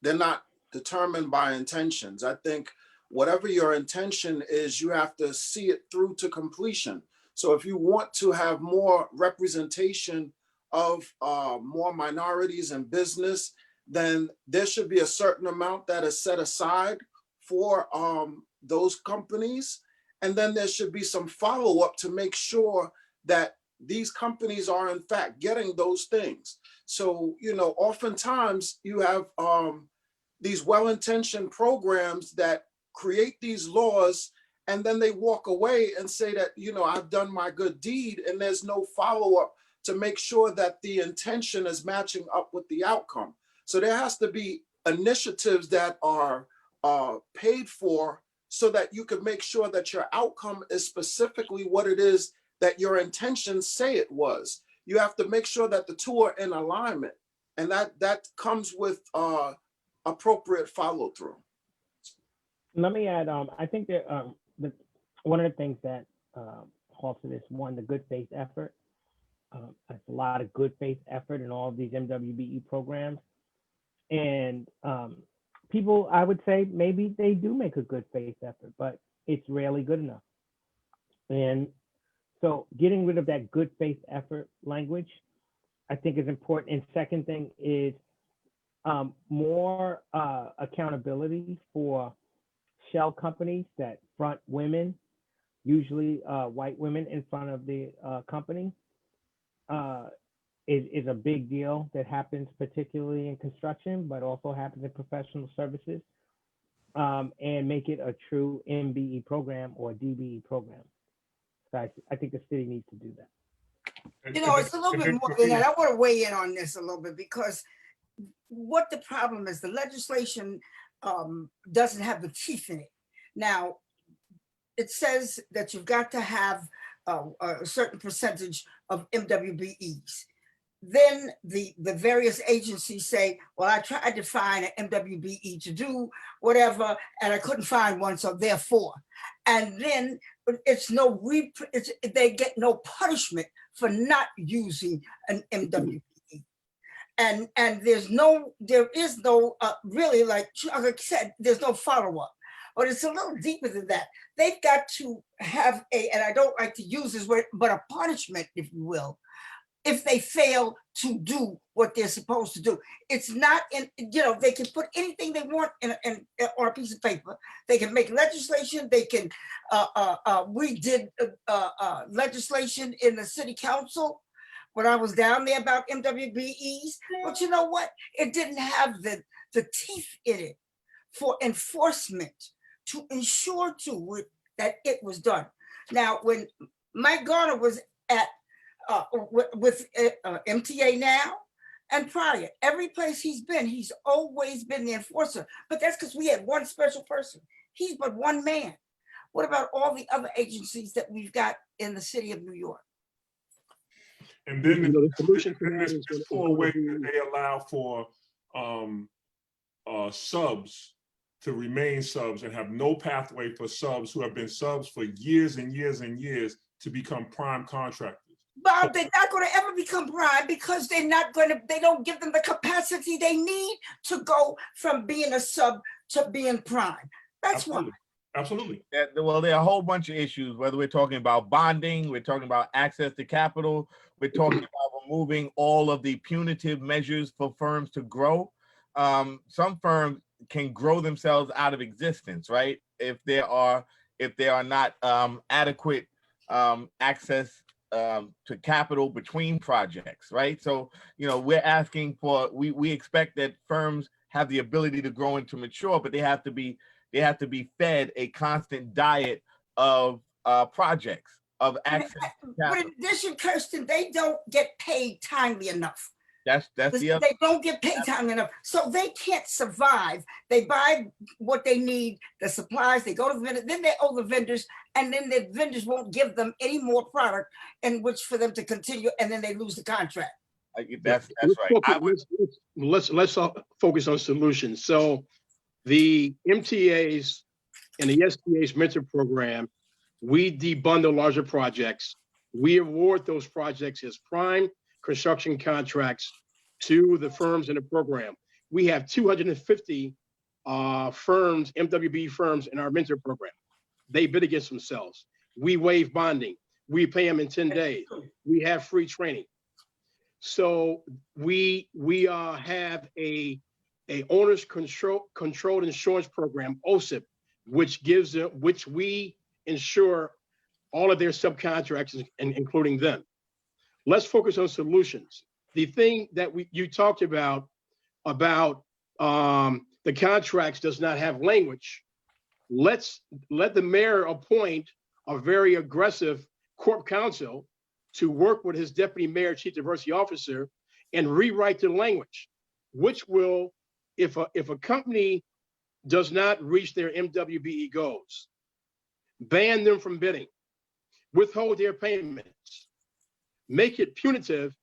S16: they're not determined by intentions. I think whatever your intention is, you have to see it through to completion. So if you want to have more representation of more minorities in business, then there should be a certain amount that is set aside for those companies. And then there should be some follow-up to make sure that these companies are in fact getting those things. So, you know, oftentimes you have these well-intentioned programs that create these laws and then they walk away and say that, you know, I've done my good deed, and there's no follow-up to make sure that the intention is matching up with the outcome. So there has to be initiatives that are paid for so that you can make sure that your outcome is specifically what it is that your intentions say it was. You have to make sure that the two are in alignment, and that comes with appropriate follow through.
S15: Let me add, I think that one of the things that calls for this, one, the good faith effort. There's a lot of good faith effort in all of these MWBE programs. And people, I would say maybe they do make a good faith effort, but it's rarely good enough. And so getting rid of that good faith effort language, I think is important. And second thing is more accountability for shell companies that front women, usually white women, in front of the company. Is a big deal that happens particularly in construction, but also happens in professional services, and make it a true MBE program or DBE program. So I think the city needs to do that.
S10: You know, it's a little bit more than that. I want to weigh in on this a little bit, because what the problem is, the legislation doesn't have the teeth in it. Now, it says that you've got to have a certain percentage of MWBEs. Then the various agencies say, well, I tried to find an MWBE to do whatever, and I couldn't find one, so therefore. And then they get no punishment for not using an MWBE. And there is no really, like Chuck said, there's no follow-up. But it's a little deeper than that. They've got to have and I don't like to use this word, but a punishment, if you will, if they fail to do what they're supposed to do. It's not they can put anything they want on a piece of paper. They can make legislation. They can, we did legislation in the city council when I was down there about MWBEs, but you know what? It didn't have the teeth in it for enforcement to ensure that it was done. Now, when Mike Garner was at with MTA now and prior, every place he's been, he's always been the enforcer. But that's because we had one special person. He's but one man. What about all the other agencies that we've got in the city of New York?
S8: And then the solution to that is for way that they allow for subs to remain subs and have no pathway for subs who have been subs for years and years and years to become prime contractors.
S10: But they're not going to ever become prime because they don't give them the capacity they need to go from being a sub to being prime. That's why.
S8: Absolutely.
S4: Well, there are a whole bunch of issues, whether we're talking about bonding, we're talking about access to capital, we're talking about removing all of the punitive measures for firms to grow. Some firms can grow themselves out of existence, right? If there are not adequate access to capital between projects, right? So, we're asking for, we expect that firms have the ability to grow and to mature, but they have to be fed a constant diet of projects, of access to
S10: But
S4: capital.
S10: in addition, Kirsten, they don't get paid timely enough.
S4: That's the other.
S10: They don't get paid timely enough, so they can't survive. They buy what they need, the supplies, they go to the vendor, then they owe the vendors, and then the vendors won't give them any more product in which for them to continue, and then they lose the contract.
S4: That's right.
S1: Let's focus on solutions. So the MTAs and the STA's mentor program, we debundle larger projects. We award those projects as prime construction contracts to the firms in the program. We have 250 firms, MWB firms in our mentor program. They bid against themselves. We waive bonding. We pay them in 10 days. We have free training. So we have a owner's controlled insurance program, OSIP, which we insure all of their subcontractors, including them. Let's focus on solutions. The thing that you talked about the contracts does not have language let the mayor appoint a very aggressive corp counsel to work with his deputy mayor, chief diversity officer, and rewrite the language, which will, if a company does not reach their MWBE goals, ban them from bidding, withhold their payments, make it punitive,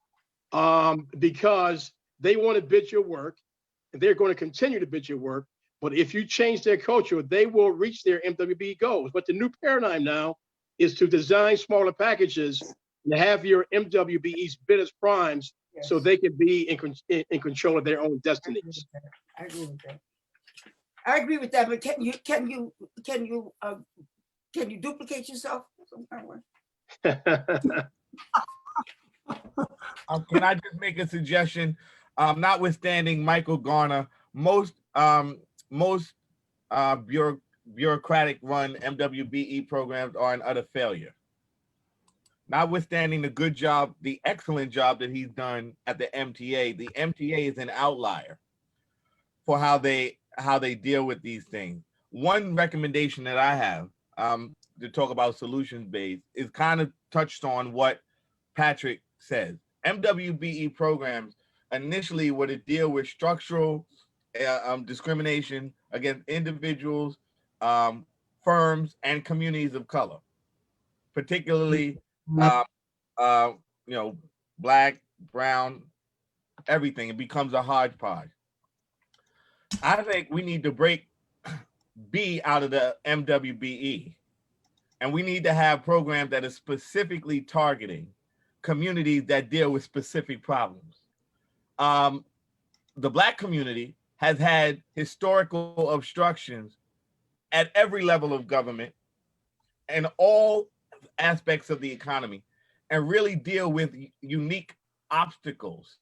S1: because they want to bid your work and they're going to continue to bid your work. But if you change their culture, they will reach their MWBE goals. But the new paradigm now is to design smaller packages and have your MWBEs bid as primes, so they can be in control of their own destinies.
S10: I agree with that. I agree with that, but can you duplicate yourself some kind of way?
S4: Can I just make a suggestion? Notwithstanding Michael Garner, most bureaucratic run MWBE programs are an utter failure. Notwithstanding the good job, the excellent job that he's done at the MTA is an outlier for how they deal with these things. One recommendation that I have to talk about solutions-based is kind of touched on what Patrick says. MWBE programs initially were to deal with structural discrimination against individuals, firms, and communities of color, particularly black, brown, everything. It becomes a hodgepodge. I think we need to break B out of the MWBE, and we need to have programs that are specifically targeting communities that deal with specific problems. The Black community has had historical obstructions at every level of government and all aspects of the economy, and really deal with unique obstacles.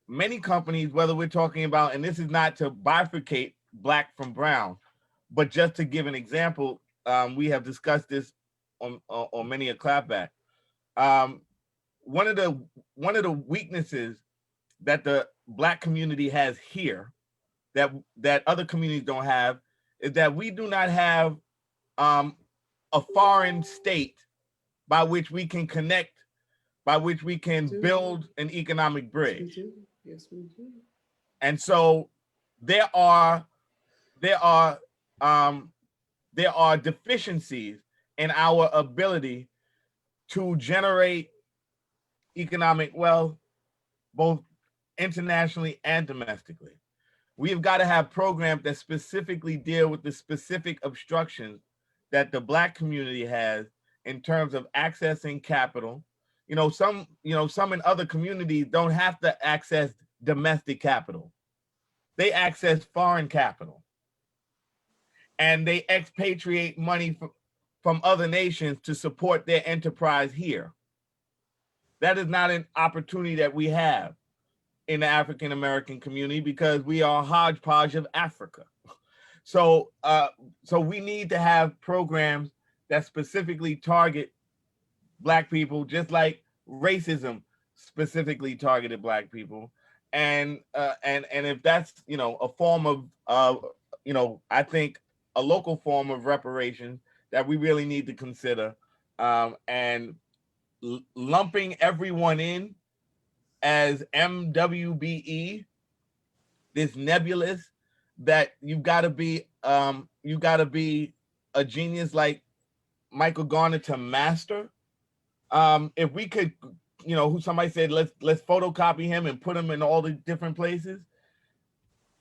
S4: Many companies, whether we're talking about, and this is not to bifurcate Black from brown, but just to give an example, we have discussed this on many a clapback. One of the weaknesses that the Black community has here that other communities don't have is that we do not have a foreign state by which we can connect, by which we can build an economic bridge.
S13: Yes, we do.
S4: And so there are deficiencies in our ability to generate economic wealth, both internationally and domestically. We've got to have programs that specifically deal with the specific obstructions that the Black community has in terms of accessing capital. Some in other communities don't have to access domestic capital. They access foreign capital. And they expatriate money from other nations to support their enterprise here. That is not an opportunity that we have in the African American community because we are a hodgepodge of Africa. So we need to have programs that specifically target Black people, just like racism specifically targeted Black people. And if that's a form of I think a local form of reparations that we really need to consider, and lumping everyone in as MWBE, this nebulous that you've got to be a genius like Michael Garner to master. If we could, somebody said let's photocopy him and put him in all the different places.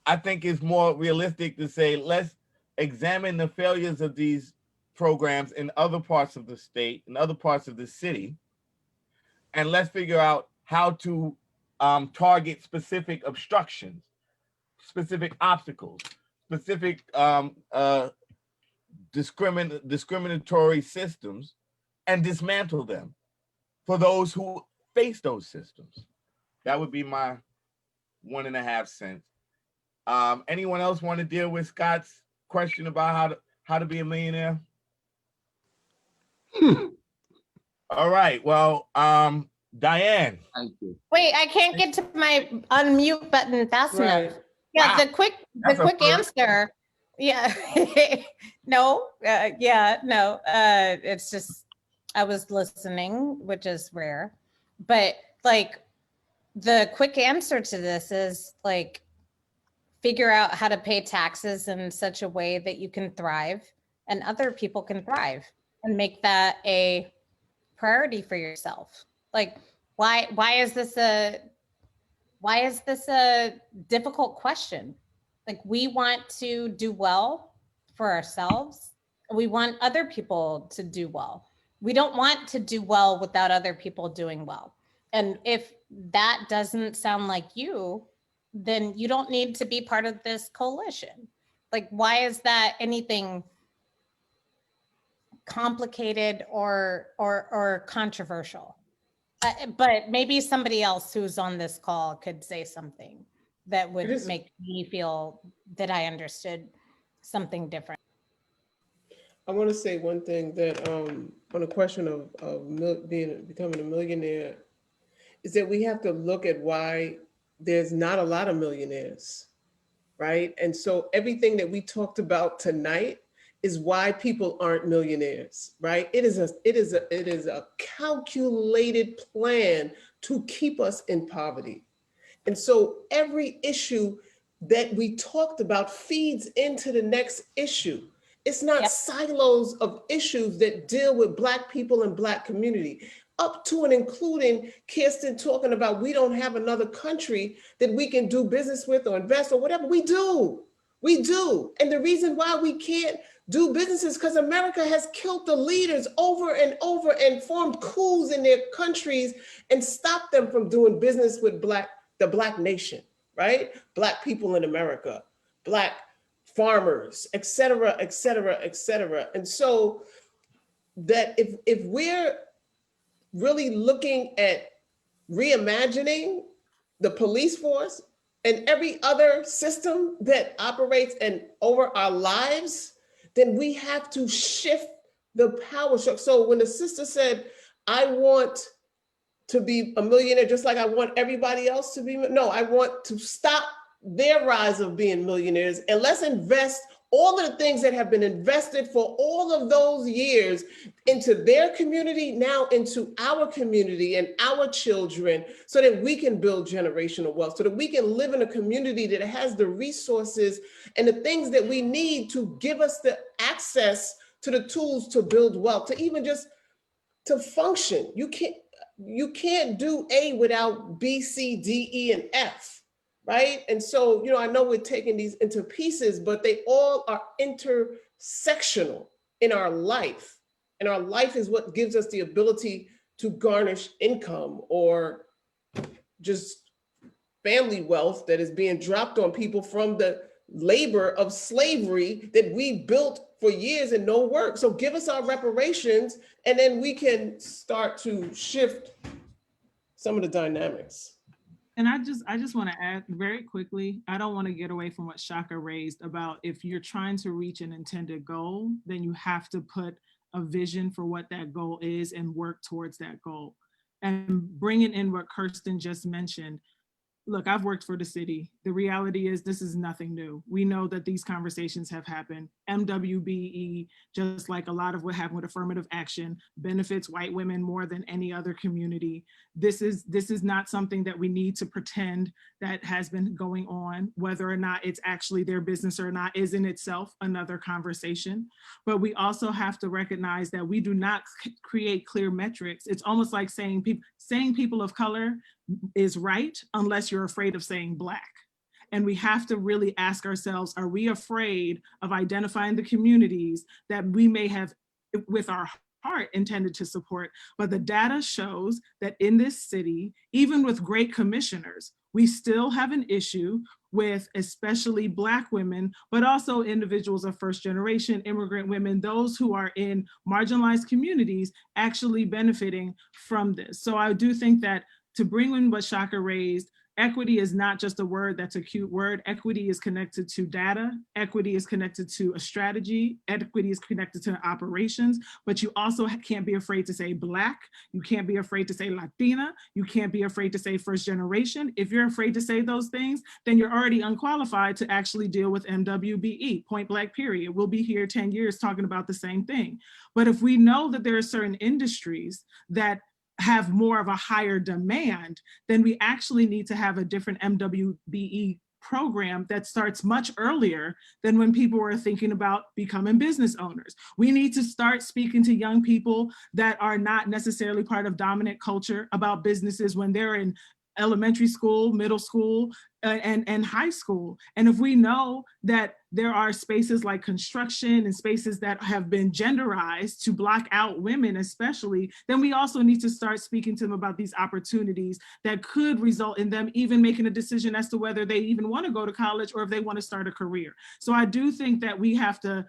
S4: I think it's more realistic to say let's examine the failures of these programs in other parts of the state, in other parts of the city, and let's figure out how to target specific obstructions, specific obstacles, specific discriminatory systems, and dismantle them for those who face those systems. That would be my 1.5 cents. Anyone else want to deal with Scott's question about how to be a millionaire? All right. Well, Diane.
S20: Thank you.
S5: Wait, I can't get to my unmute button fast enough. Yeah,
S4: Wow.
S5: the quick answer Yeah. No, yeah, no. It's just I was listening, which is rare. But like the quick answer to this is like figure out how to pay taxes in such a way that you can thrive and other people can thrive, and make that a priority for yourself. Like why is this a difficult question? Like we want to do well for ourselves. We want other people to do well. We don't want to do well without other people doing well. And if that doesn't sound like you, then you don't need to be part of this coalition. Like, why is that anything complicated or controversial? But maybe somebody else who's on this call could say something that would make me feel that I understood something different.
S13: I want to say one thing that on the question of becoming a millionaire is that we have to look at why there's not a lot of millionaires, right? And so everything that we talked about tonight is why people aren't millionaires, right? It is a calculated plan to keep us in poverty. And so every issue that we talked about feeds into the next issue. It's not silos of issues that deal with Black people and Black community, up to and including Kirsten talking about we don't have another country that we can do business with or invest or whatever. We do. And the reason why we can't do business is because America has killed the leaders over and over and formed coups in their countries and stopped them from doing business with the Black nation, right? Black people in America, Black farmers, et cetera, et cetera, et cetera. And so that if we're really looking at reimagining the police force and every other system that operates and over our lives, then we have to shift the power structure. So when the sister said, I want to be a millionaire just like I want everybody else to be, no, I want to stop their rise of being millionaires, and let's invest all of the things that have been invested for all of those years into their community, now into our community and our children, so that we can build generational wealth, so that we can live in a community that has the resources and the things that we need to give us the access to the tools to build wealth, to even just to function. You can't do A without B, C, D, E, and F. Right? And so, I know we're taking these into pieces, but they all are intersectional in our life. And our life is what gives us the ability to garnish income or just family wealth that is being dropped on people from the labor of slavery that we built for years and no work. So give us our reparations, and then we can start to shift some of the dynamics.
S14: And I just want to add very quickly, I don't want to get away from what Shaka raised about if you're trying to reach an intended goal, then you have to put a vision for what that goal is and work towards that goal. And bringing in what Kirsten just mentioned, look, I've worked for the city. The reality is this is nothing new. We know that these conversations have happened. MWBE, just like a lot of what happened with affirmative action, benefits white women more than any other community. This is not something that we need to pretend that has been going on. Whether or not it's actually their business or not is in itself another conversation. But we also have to recognize that we do not create clear metrics. It's almost like saying people of color is right unless you're afraid of saying Black. And we have to really ask ourselves, are we afraid of identifying the communities that we may have with our heart intended to support? But the data shows that in this city, even with great commissioners, we still have an issue with especially Black women, but also individuals of first generation, immigrant women, those who are in marginalized communities actually benefiting from this. So I do think that to bring in what Shaka raised, Equity is not just a word that's a cute word. Equity is connected to data. Equity is connected to a strategy. Equity is connected to operations, but you also can't be afraid to say Black. You can't be afraid to say Latina. You can't be afraid to say first generation. If you're afraid to say those things, then you're already unqualified to actually deal with MWBE, point blank period. We'll be here 10 years talking about the same thing. But if we know that there are certain industries that have more of a higher demand, then we actually need to have a different MWBE program that starts much earlier than when people were thinking about becoming business owners. We need to start speaking to young people that are not necessarily part of dominant culture about businesses when they're in elementary school, middle school, and high school. And if we know that there are spaces like construction and spaces that have been genderized to block out women especially, then we also need to start speaking to them about these opportunities that could result in them even making a decision as to whether they even want to go to college or if they want to start a career. So I do think that we have to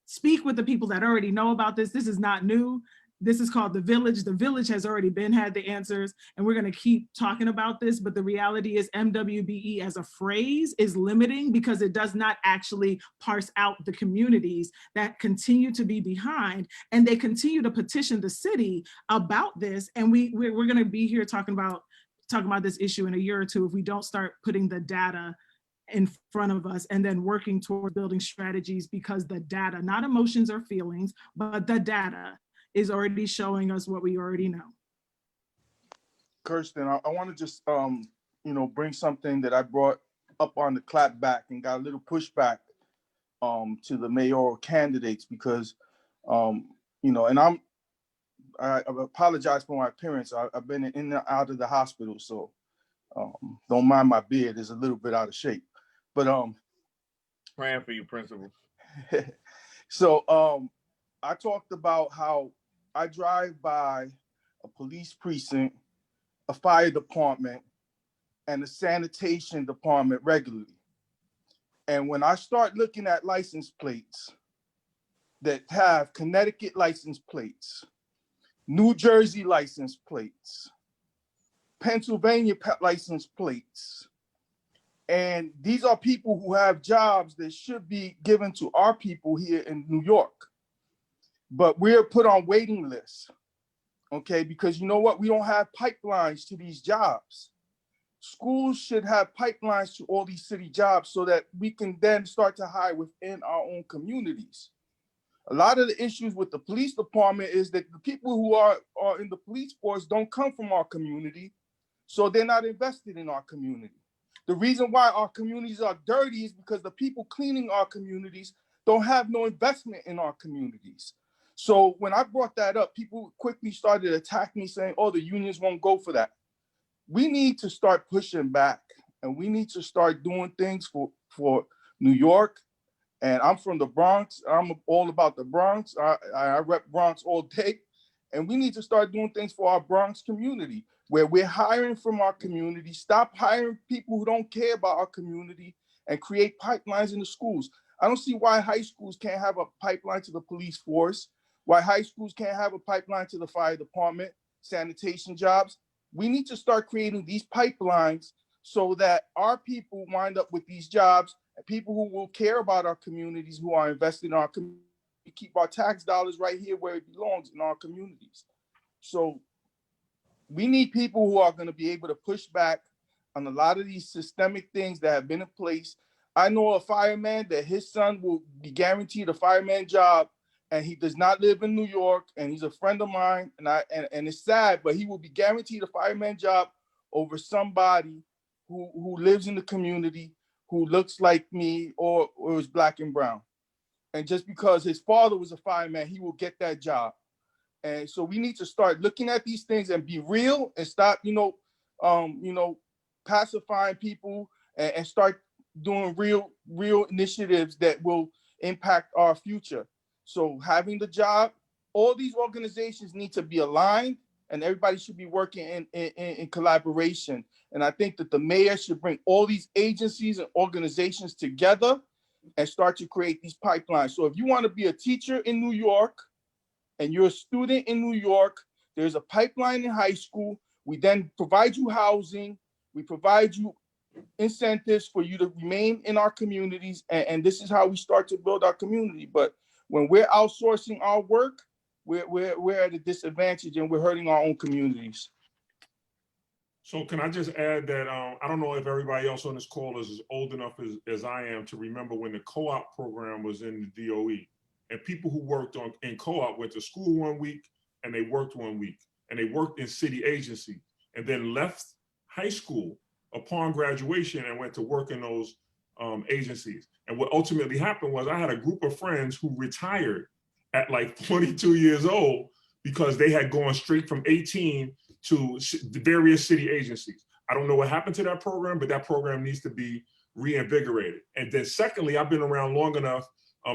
S14: speak with the people that already know about this. This is not new. This is called The Village. The Village has already had the answers, and we're going to keep talking about this. But the reality is MWBE as a phrase is limiting because it does not actually parse out the communities that continue to be behind, and they continue to petition the city about this. And we're going to be here talking about this issue in a year or two if we don't start putting the data in front of us and then working toward building strategies, because the data, not emotions or feelings, but the data is already showing us what we already know.
S19: Kirsten, I want to just, bring something that I brought up on the clap back and got a little pushback to the mayoral candidates because, and I apologize for my appearance. I've been in and out of the hospital, so don't mind my beard. It's a little bit out of shape, but
S4: praying for you, Principal.
S19: So I talked about how I drive by a police precinct, a fire department, and a sanitation department regularly. And when I start looking at license plates that have Connecticut license plates, New Jersey license plates, Pennsylvania license plates, and these are people who have jobs that should be given to our people here in New York. But we're put on waiting lists, okay? Because you know what? We don't have pipelines to these jobs. Schools should have pipelines to all these city jobs so that we can then start to hire within our own communities. A lot of the issues with the police department is that the people who are in the police force don't come from our community, so they're not invested in our community. The reason why our communities are dirty is because the people cleaning our communities don't have no investment in our communities. So when I brought that up, people quickly started attacking me saying, oh, the unions won't go for that. We need to start pushing back, and we need to start doing things for New York. And I'm from the Bronx. I'm all about the Bronx. I rep Bronx all day. And we need to start doing things for our Bronx community, where we're hiring from our community, stop hiring people who don't care about our community, and create pipelines in the schools. I don't see why high schools can't have a pipeline to the police force, why high schools can't have a pipeline to the fire department, sanitation jobs. We need to start creating these pipelines so that our people wind up with these jobs, and people who will care about our communities, who are invested in our community, keep our tax dollars right here where it belongs, in our communities. So we need people who are going to be able to push back on a lot of these systemic things that have been in place. I know a fireman that his son will be guaranteed a fireman job, and he does not live in New York, and he's a friend of mine, and it's sad, but he will be guaranteed a fireman job over somebody who lives in the community, who looks like me or is Black and brown. And just because his father was a fireman, he will get that job. And so we need to start looking at these things and be real, and stop, pacifying people, and start doing real initiatives that will impact our future. So having the job, all these organizations need to be aligned, and everybody should be working in collaboration. And I think that the mayor should bring all these agencies and organizations together and start to create these pipelines. So if you want to be a teacher in New York and you're a student in New York, there's a pipeline in high school. We then provide you housing. We provide you incentives for you to remain in our communities, and this is how we start to build our community. But when we're outsourcing our work, we're at a disadvantage and we're hurting our own communities.
S8: So can I just add that I don't know if everybody else on this call is as old enough as I am to remember when the co-op program was in the DOE, and people who worked in co-op went to school 1 week and they worked 1 week, and they worked in city agency and then left high school upon graduation and went to work in those agencies. And what ultimately happened was I had a group of friends who retired at like 22 years old because they had gone straight from 18 to the various city agencies. I don't know what happened to that program, but that program needs to be reinvigorated. And then secondly, I've been around long enough,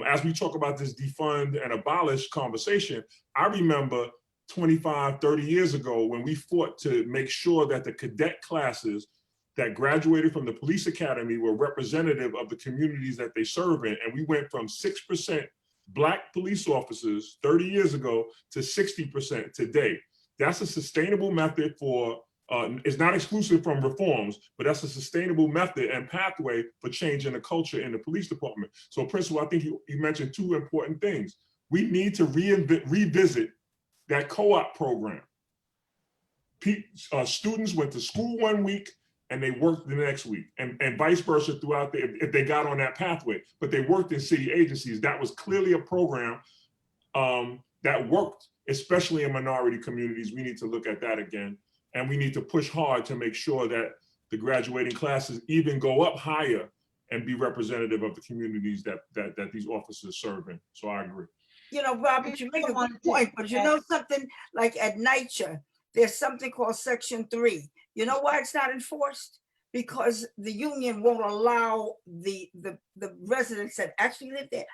S8: as we talk about this defund and abolish conversation, I remember 25, 30 years ago when we fought to make sure that the cadet classes that graduated from the police academy were representative of the communities that they serve in. And we went from 6% Black police officers 30 years ago to 60% today. That's a sustainable method for, it's not exclusive from reforms, but that's a sustainable method and pathway for changing the culture in the police department. So Principal, I think you mentioned two important things. We need to revisit that co-op program. Students went to school 1 week and they worked the next week, and vice versa throughout if they got on that pathway, but they worked in city agencies. That was clearly a program that worked, especially in minority communities. We need to look at that again. And we need to push hard to make sure that the graduating classes even go up higher and be representative of the communities that these officers serve in. So I agree.
S10: You know, Robert, you make a good point, but you know something, like at NYCHA, there's something called Section 3. You know why it's not enforced? Because the union won't allow the residents that actually live there,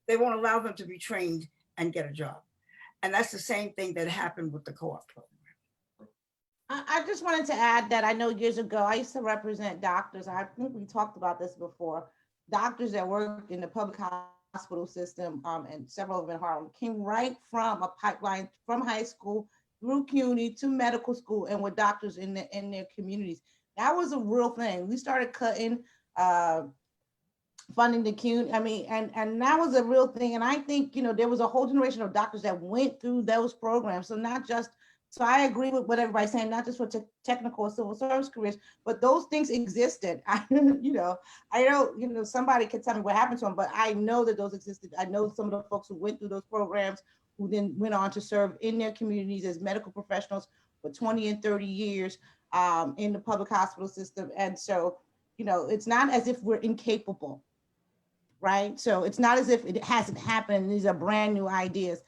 S10: they won't allow them to be trained and get a job. And that's the same thing that happened with the co-op program.
S9: I just wanted to add that I know years ago, I used to represent doctors. I think we talked about this before. Doctors that worked in the public hospital system, and several of them in Harlem, came right from a pipeline from high school through CUNY to medical school and were doctors in their communities. That was a real thing. We started cutting funding the CUNY. I mean, and that was a real thing. And I think, you know, there was a whole generation of doctors that went through those programs. So not just, so I agree with what everybody's saying, not just for technical or civil service careers, but those things existed. I don't, somebody could tell me what happened to them, but I know that those existed. I know some of the folks who went through those programs who then went on to serve in their communities as medical professionals for 20 and 30 years in the public hospital system. And so, you know, it's not as if we're incapable, right? So it's not as if it hasn't happened. These are brand new ideas.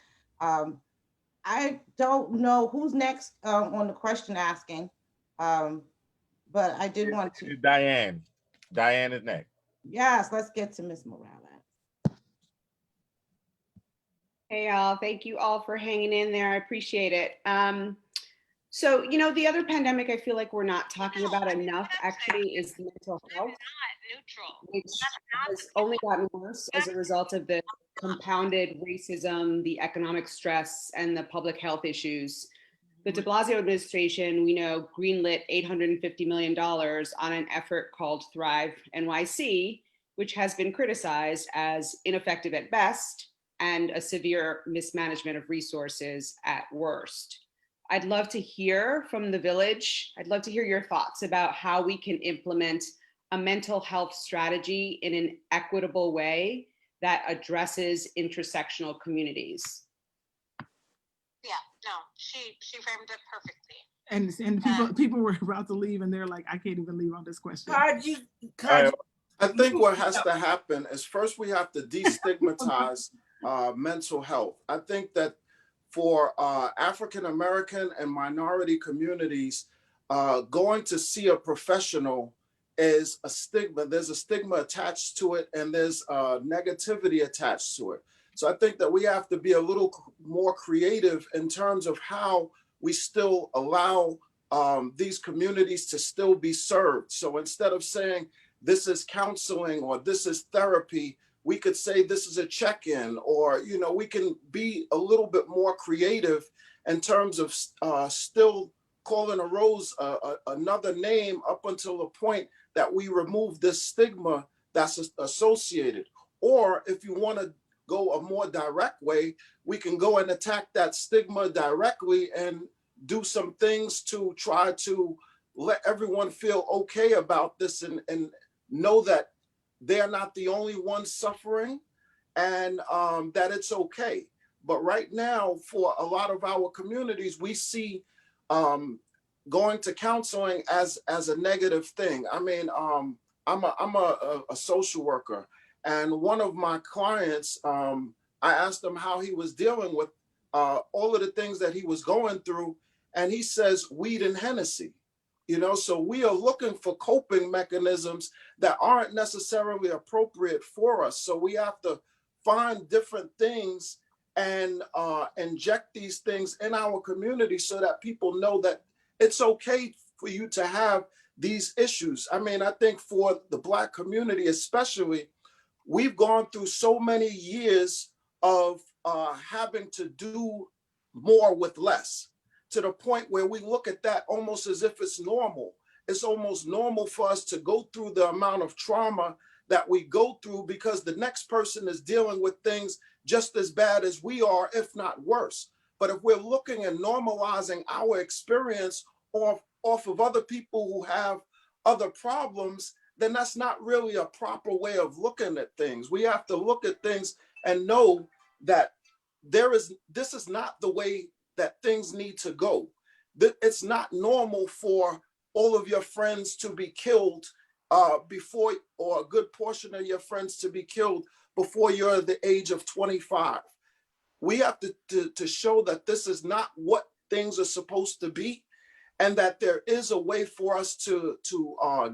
S9: I don't know who's next on the question asking, but I did want to.
S4: Diane. Diane is next.
S9: Yes, let's get to Ms. Morales.
S17: Hey, y'all. Thank you all for hanging in there. I appreciate it. So, you know, the other pandemic I feel like we're not talking about enough actually is mental health, which has only gotten worse as a result of the compounded racism, the economic stress, and the public health issues. The de Blasio administration, we know, greenlit $850 million on an effort called Thrive NYC, which has been criticized as ineffective at best and a severe mismanagement of resources at worst. I'd love to hear from the village. I'd love to hear your thoughts about how we can implement a mental health strategy in an equitable way that addresses intersectional communities.
S21: Yeah, no, she framed it perfectly.
S14: And people were about to leave and they're like, I can't even leave on this question.
S16: I think what has to happen is first we have to destigmatize mental health. I think that for African American and minority communities, going to see a professional is a stigma. There's a stigma attached to it, and there's negativity attached to it. So I think that we have to be a little more creative in terms of how we still allow these communities to still be served. So instead of saying this is counseling or this is therapy, we could say this is a check-in, or, you know, we can be a little bit more creative in terms of still calling a rose another name up until the point that we remove this stigma that's associated. Or if you want to go a more direct way, we can go and attack that stigma directly and do some things to try to let everyone feel okay about this and know that they're not the only ones suffering, and that it's okay. But right now, for a lot of our communities, we see going to counseling as a negative thing. I mean, I'm a social worker, and one of my clients, I asked him how he was dealing with all of the things that he was going through, and he says weed and Hennessy. You know, so we are looking for coping mechanisms that aren't necessarily appropriate for us. So we have to find different things and inject these things in our community so that people know that it's okay for you to have these issues. I mean, I think for the Black community especially, we've gone through so many years of having to do more with less, to the point where we look at that almost as if it's normal. It's almost normal for us to go through the amount of trauma that we go through because the next person is dealing with things just as bad as we are, if not worse. But if we're looking and normalizing our experience off of other people who have other problems, then that's not really a proper way of looking at things. We have to look at things and know that this is not the way that things need to go. It's not normal for all of your friends to be killed before, or a good portion of your friends to be killed before you're the age of 25. We have to show that this is not what things are supposed to be, and that there is a way for us to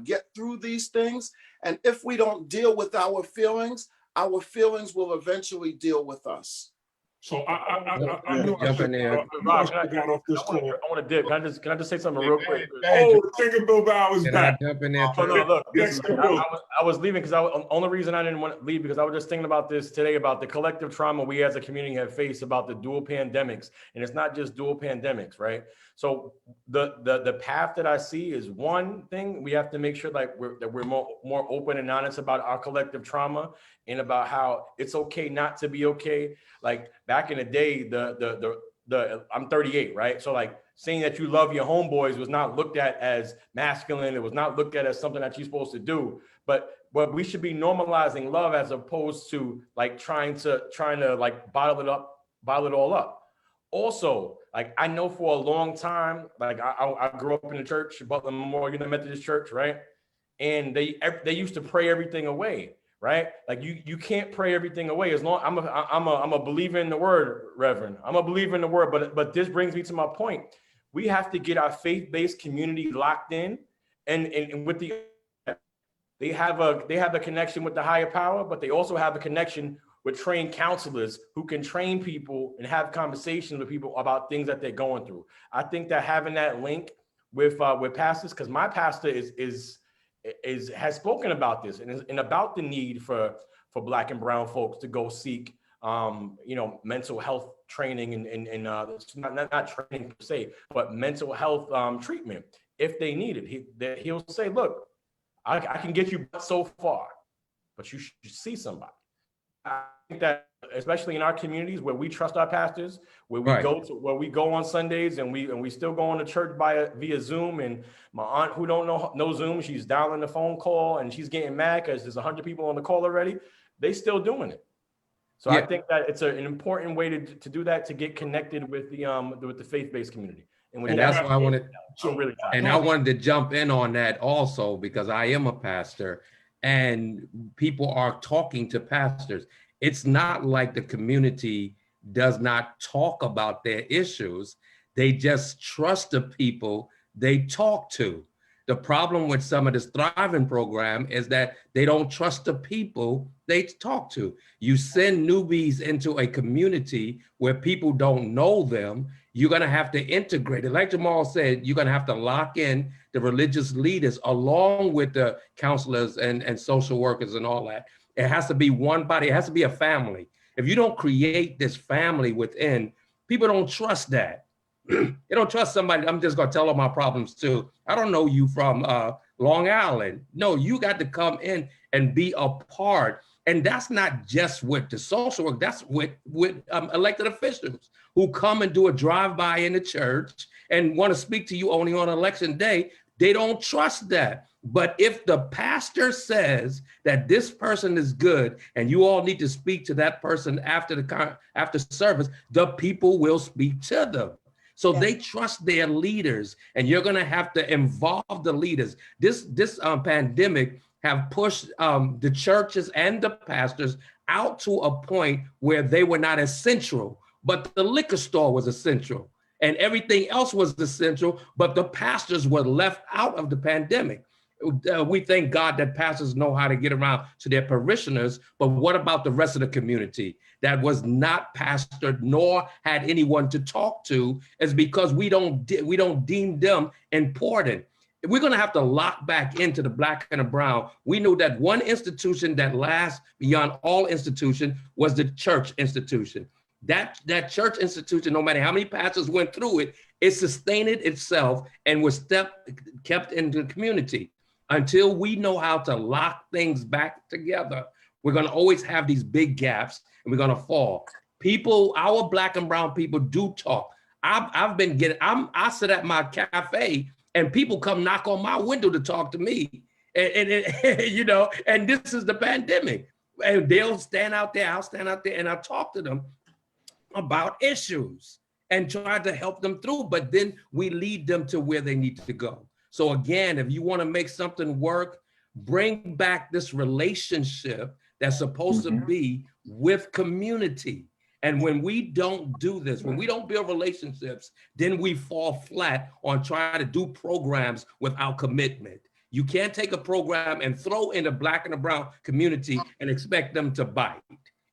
S16: get through these things. And if we don't deal with our feelings will eventually deal with us.
S8: So I
S4: Jump in there. Rob, I want to dip. Can I just say something real quick?
S8: Oh, Tinkerbell Bow is
S4: Can
S8: back.
S4: I jump in there?
S8: Oh, no, look,
S4: Listen, I was leaving because only reason I didn't want to leave because I was just thinking about this today, about the collective trauma we as a community have faced about the dual pandemics. And it's not just dual pandemics, right? So the path that I see is, one thing, we have to make sure that we're more open and honest about our collective trauma and about how it's okay not to be okay. Like back in the day, I'm 38, right? So like saying that you love your homeboys was not looked at as masculine. It was not looked at as something that you're supposed to do. But we should be normalizing love as opposed to like trying to like bottle it all up. Also, like I know for a long time, like I grew up in the church, Butler Memorial Methodist Church, right? And they used to pray everything away, right? Like you can't pray everything away. As long I'm a believer in the word, Reverend. I'm a believer in the word, but this brings me to my point. We have to get our faith-based community locked in, and with they have a connection with the higher power, but they also have a connection with trained counselors who can train people and have conversations with people about things that they're going through. I think that having that link with pastors, because my pastor has spoken about this and about the need for Black and brown folks to go seek mental health training and not training per se, but mental health treatment if they need it. He'll say, look, I can get you so far, but you should see somebody. I think that especially in our communities where we trust our pastors, where we go on Sundays and we still go to church via Zoom. And my aunt, who don't know Zoom, she's dialing the phone call and she's getting mad because there's 100 people on the call already. They still doing it. So I think that it's an important way to do that, to get connected with the faith-based community.
S18: And that's why I wanted. I wanted to jump in on that also, because I am a pastor and people are talking to pastors. It's not like the community does not talk about their issues. They just trust the people they talk to. The problem with some of this Thriving program is that they don't trust the people they talk to. You send newbies into a community where people don't know them, you're gonna have to integrate it. Like Jamal said, you're gonna have to lock in the religious leaders along with the counselors and social workers and all that. It has to be one body, it has to be a family. If you don't create this family within, people don't trust that. You don't trust somebody, I'm just gonna tell them my problems too. I don't know you from Long Island. No, you got to come in and be a part. And that's not just with the social work, that's with elected officials who come and do a drive-by in the church and want to speak to you only on election day. They don't trust that. But if the pastor says that this person is good and you all need to speak to that person after service, the people will speak to them. So they trust their leaders, and you're going to have to involve the leaders. This pandemic have pushed the churches and the pastors out to a point where they were not essential, but the liquor store was essential and everything else was essential, but the pastors were left out of the pandemic. We thank God that pastors know how to get around to their parishioners, but what about the rest of the community that was not pastored nor had anyone to talk to? Is because we don't deem them important. We're going to have to lock back into the black and the brown. We knew that one institution that lasts beyond all institution was the church institution. That church institution, no matter how many pastors went through it, it sustained itself and was kept in the community. Until we know how to lock things back together, we're going to always have these big gaps and we're going to fall. People, our black and brown people do talk. I sit at my cafe and people come knock on my window to talk to me. And you know, and this is the pandemic. And they'll stand out there, I'll stand out there and I'll talk to them about issues and try to help them through, but then we lead them to where they need to go. So again, if you want to make something work, bring back this relationship that's supposed to be with community. And when we don't do this, when we don't build relationships, then we fall flat on trying to do programs without commitment. You can't take a program and throw in the black and the brown community and expect them to bite.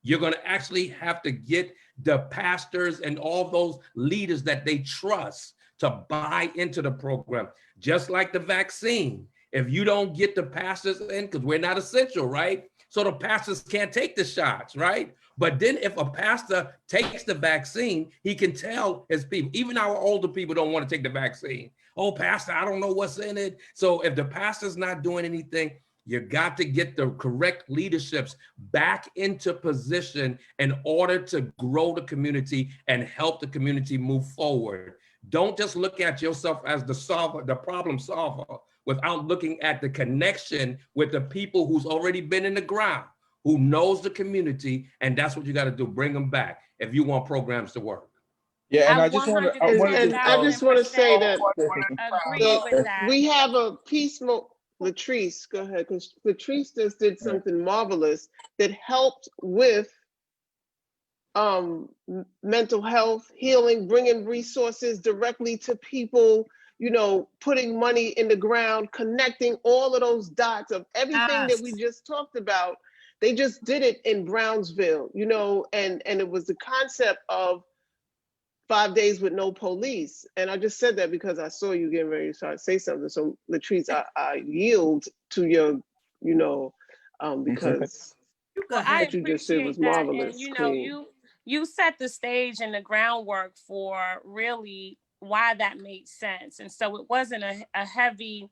S18: You're going to actually have to get the pastors and all those leaders that they trust to buy into the program. Just like the vaccine. If you don't get the pastors in, because we're not essential, right? So the pastors can't take the shots, right? But then if a pastor takes the vaccine, he can tell his people, even our older people don't want to take the vaccine. Oh, pastor, I don't know what's in it. So if the pastor's not doing anything, you got to get the correct leaderships back into position in order to grow the community and help the community move forward. Don't just look at yourself as the solver, the problem solver, without looking at the connection with the people who's already been in the ground, who knows the community, and that's what you got to do. Bring them back if you want programs to work.
S19: Yeah, and I just want to.
S2: I just want to say that
S21: agree with that.
S2: we have a piece. Latrice, go ahead, because Latrice just did something marvelous that helped with mental health, healing, bringing resources directly to people, you know, putting money in the ground, connecting all of those dots of everything that we just talked about. They just did it in Brownsville, you know, and it was the concept of 5 days with no police. And I just said that because I saw you getting ready to start to say something. So Latrice, I yield to your, you know, because what you just said was marvelous.
S21: And, you know, you set the stage and the groundwork for really why that made sense. And so it wasn't a heavy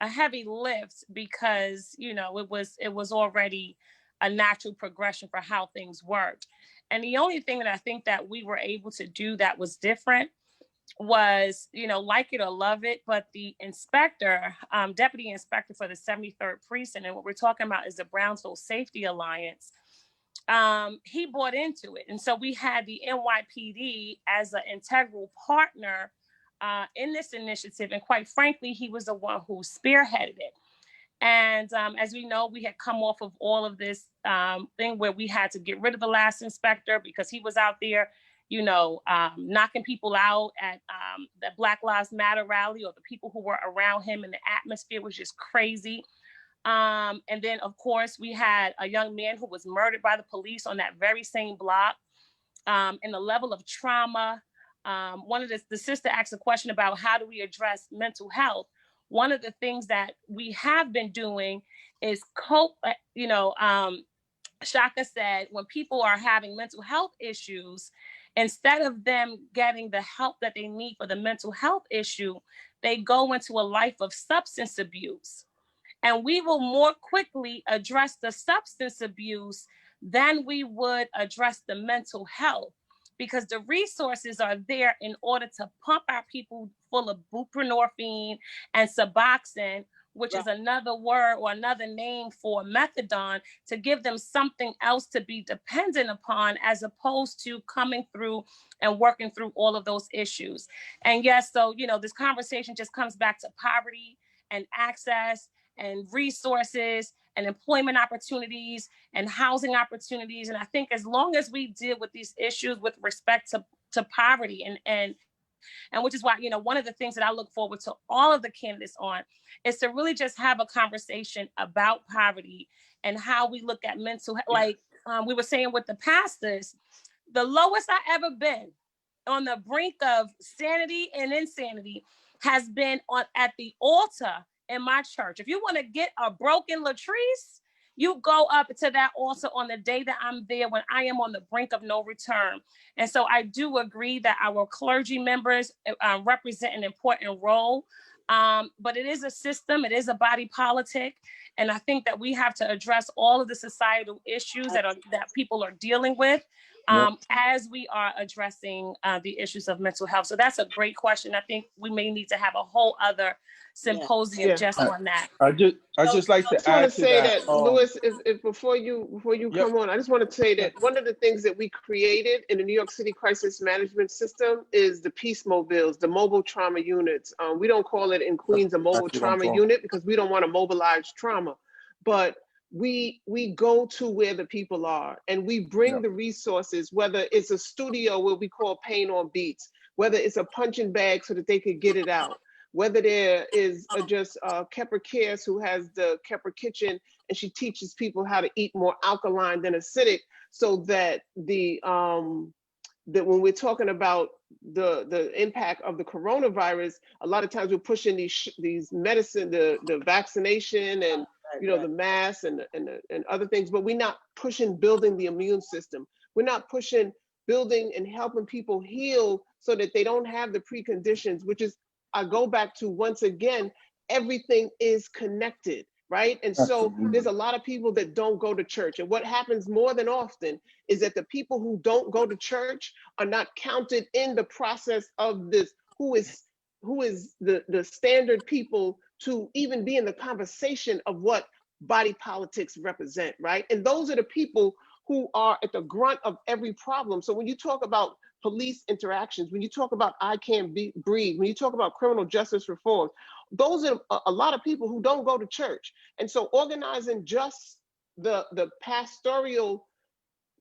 S21: lift because, you know, it was already a natural progression for how things worked. And the only thing that I think that we were able to do that was different was, you know, like it or love it, but the inspector, deputy inspector for the 73rd precinct, and what we're talking about is the Brownsville Safety Alliance, he bought into it. And so we had the NYPD as an integral partner in this initiative. And quite frankly, he was the one who spearheaded it. And as we know, we had come off of all of this thing where we had to get rid of the last inspector because he was out there, you know, knocking people out at the Black Lives Matter rally, or the people who were around him, and the atmosphere was just crazy. And then, of course, we had a young man who was murdered by the police on that very same block. And the level of trauma. One of the sister asked a question about how do we address mental health. One of the things that we have been doing is you know, Shaka said, when people are having mental health issues, Instead of them getting the help that they need for the mental health issue, they go into a life of substance abuse. And we will more quickly address the substance abuse than we would address the mental health, because the resources are there in order to pump our people full of buprenorphine and Suboxone, which is another word or another name for methadone, to give them something else to be dependent upon, as opposed to coming through and working through all of those issues. And yes, so, you know, this conversation just comes back to poverty and access and resources and employment opportunities and housing opportunities. And I think as long as we deal with these issues with respect to poverty and which is why, you know, one of the things that I look forward to all of the candidates on is to really just have a conversation about poverty and how we look at mental health. Like we were saying with the pastors, the lowest I ever been on the brink of sanity and insanity has been at the altar in my church. If you want to get a broken Latrice, you go up to that altar on the day that I'm there, when I am on the brink of no return. And so I do agree that our clergy members represent an important role. But it is a system, it is a body politic. And I think that we have to address all of the societal issues that people are dealing with as we are addressing the issues of mental health. So that's a great question. I think we may need to have a whole other symposium just on that.
S19: I just like to add to that.
S2: Louis, if before you come on, I just want to say that one of the things that we created in the New York City crisis management system is the peace mobiles, the mobile trauma units. We don't call it in Queens a mobile trauma unit because we don't want to mobilize trauma, but we go to where the people are and we bring the resources, whether it's a studio where we call Pain on Beats, whether it's a punching bag so that they could get it out, whether there is just Kepper Cares who has the Kepper Kitchen and she teaches people how to eat more alkaline than acidic, so that that when we're talking about the impact of the coronavirus, a lot of times we're pushing these medicine, the vaccination and the masks and other things, but we're not pushing building the immune system. We're not pushing building and helping people heal so that they don't have the preconditions, which is, I go back to, once again, everything is connected, right? And so there's a lot of people that don't go to church. And what happens more than often is that the people who don't go to church are not counted in the process of this, who is the standard people to even be in the conversation of what body politics represent, right? And those are the people who are at the grunt of every problem. So when you talk about police interactions, when you talk about I Can't Breathe, when you talk about criminal justice reform, those are a lot of people who don't go to church. And so organizing just the pastoral,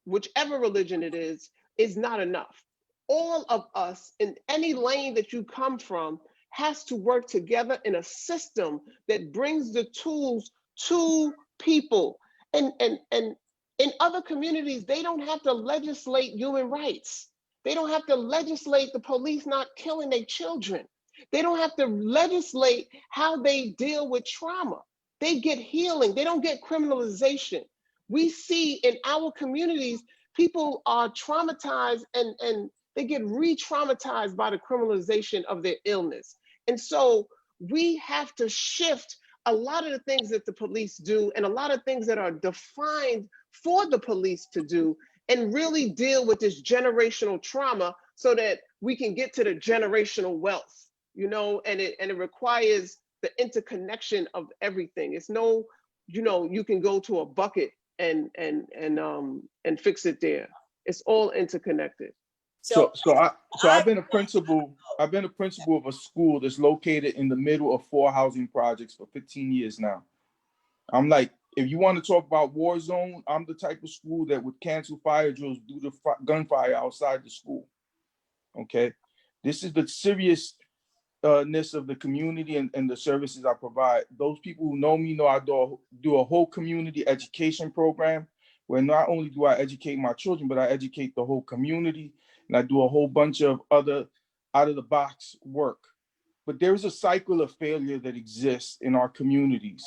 S2: whichever religion it is not enough. All of us in any lane that you come from has to work together in a system that brings the tools to people. And in other communities, they don't have to legislate human rights. They don't have to legislate the police not killing their children. They don't have to legislate how they deal with trauma. They get healing. They don't get criminalization. We see in our communities, people are traumatized and they get re-traumatized by the criminalization of their illness. And so we have to shift a lot of the things that the police do and a lot of things that are defined for the police to do, and really deal with this generational trauma so that we can get to the generational wealth, and it requires the interconnection of everything. It's no, you can go to a bucket and fix it there. It's all interconnected.
S19: So I've been a principal of a school that's located in the middle of 4 housing projects for 15 years now. I'm like, if you want to talk about war zone, I'm the type of school that would cancel fire drills, do the gunfire outside the school. Okay, this is the seriousness of the community and the services I provide. Those people who know me know I do a whole community education program where not only do I educate my children, but I educate the whole community, and I do a whole bunch of other out of the box work. But there is a cycle of failure that exists in our communities.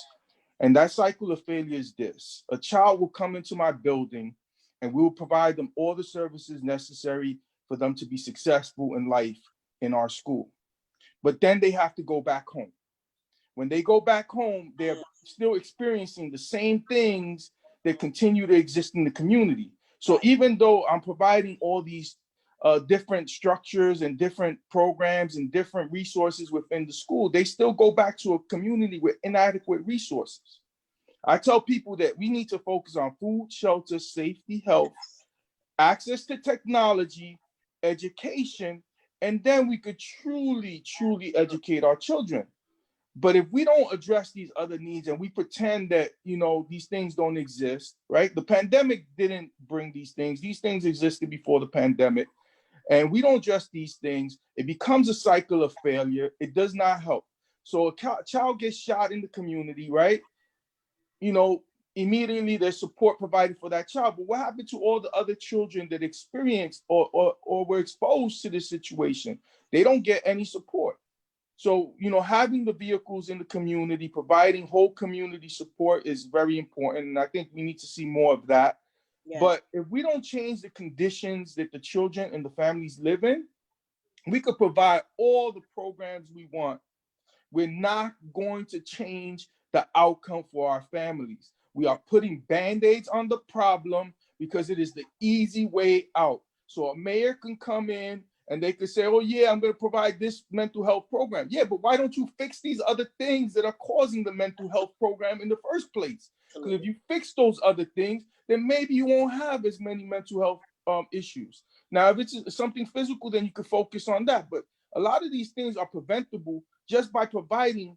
S19: And that cycle of failure is this: a child will come into my building and we will provide them all the services necessary for them to be successful in life in our school. But then they have to go back home. When they go back home, they're still experiencing the same things that continue to exist in the community. So even though I'm providing all these different structures and different programs and different resources within the school, they still go back to a community with inadequate resources. I tell people that we need to focus on food, shelter, safety, health, access to technology, education, and then we could truly educate our children. But if we don't address these other needs and we pretend that, you know, these things don't exist, right? The pandemic didn't bring these things. These things existed before the pandemic. And we don't address these things, it becomes a cycle of failure. It does not help. So a child gets shot in the community, right? You know, immediately there's support provided for that child. But what happened to all the other children that experienced or were exposed to this situation? They don't get any support. So, you know, having the vehicles in the community, providing whole community support is very important. And I think we need to see more of that. Yes. But if we don't change the conditions that the children and the families live in, we could provide all the programs we want. We're not going to change the outcome for our families. We are putting Band-Aids on the problem because it is the easy way out. So a mayor can come in and they could say, oh yeah, I'm going to provide this mental health program. Yeah, but why don't you fix these other things that are causing the mental health program in the first place? Because if you fix those other things, then maybe you won't have as many mental health issues. Now, if it's something physical, then you could focus on that. But a lot of these things are preventable just by providing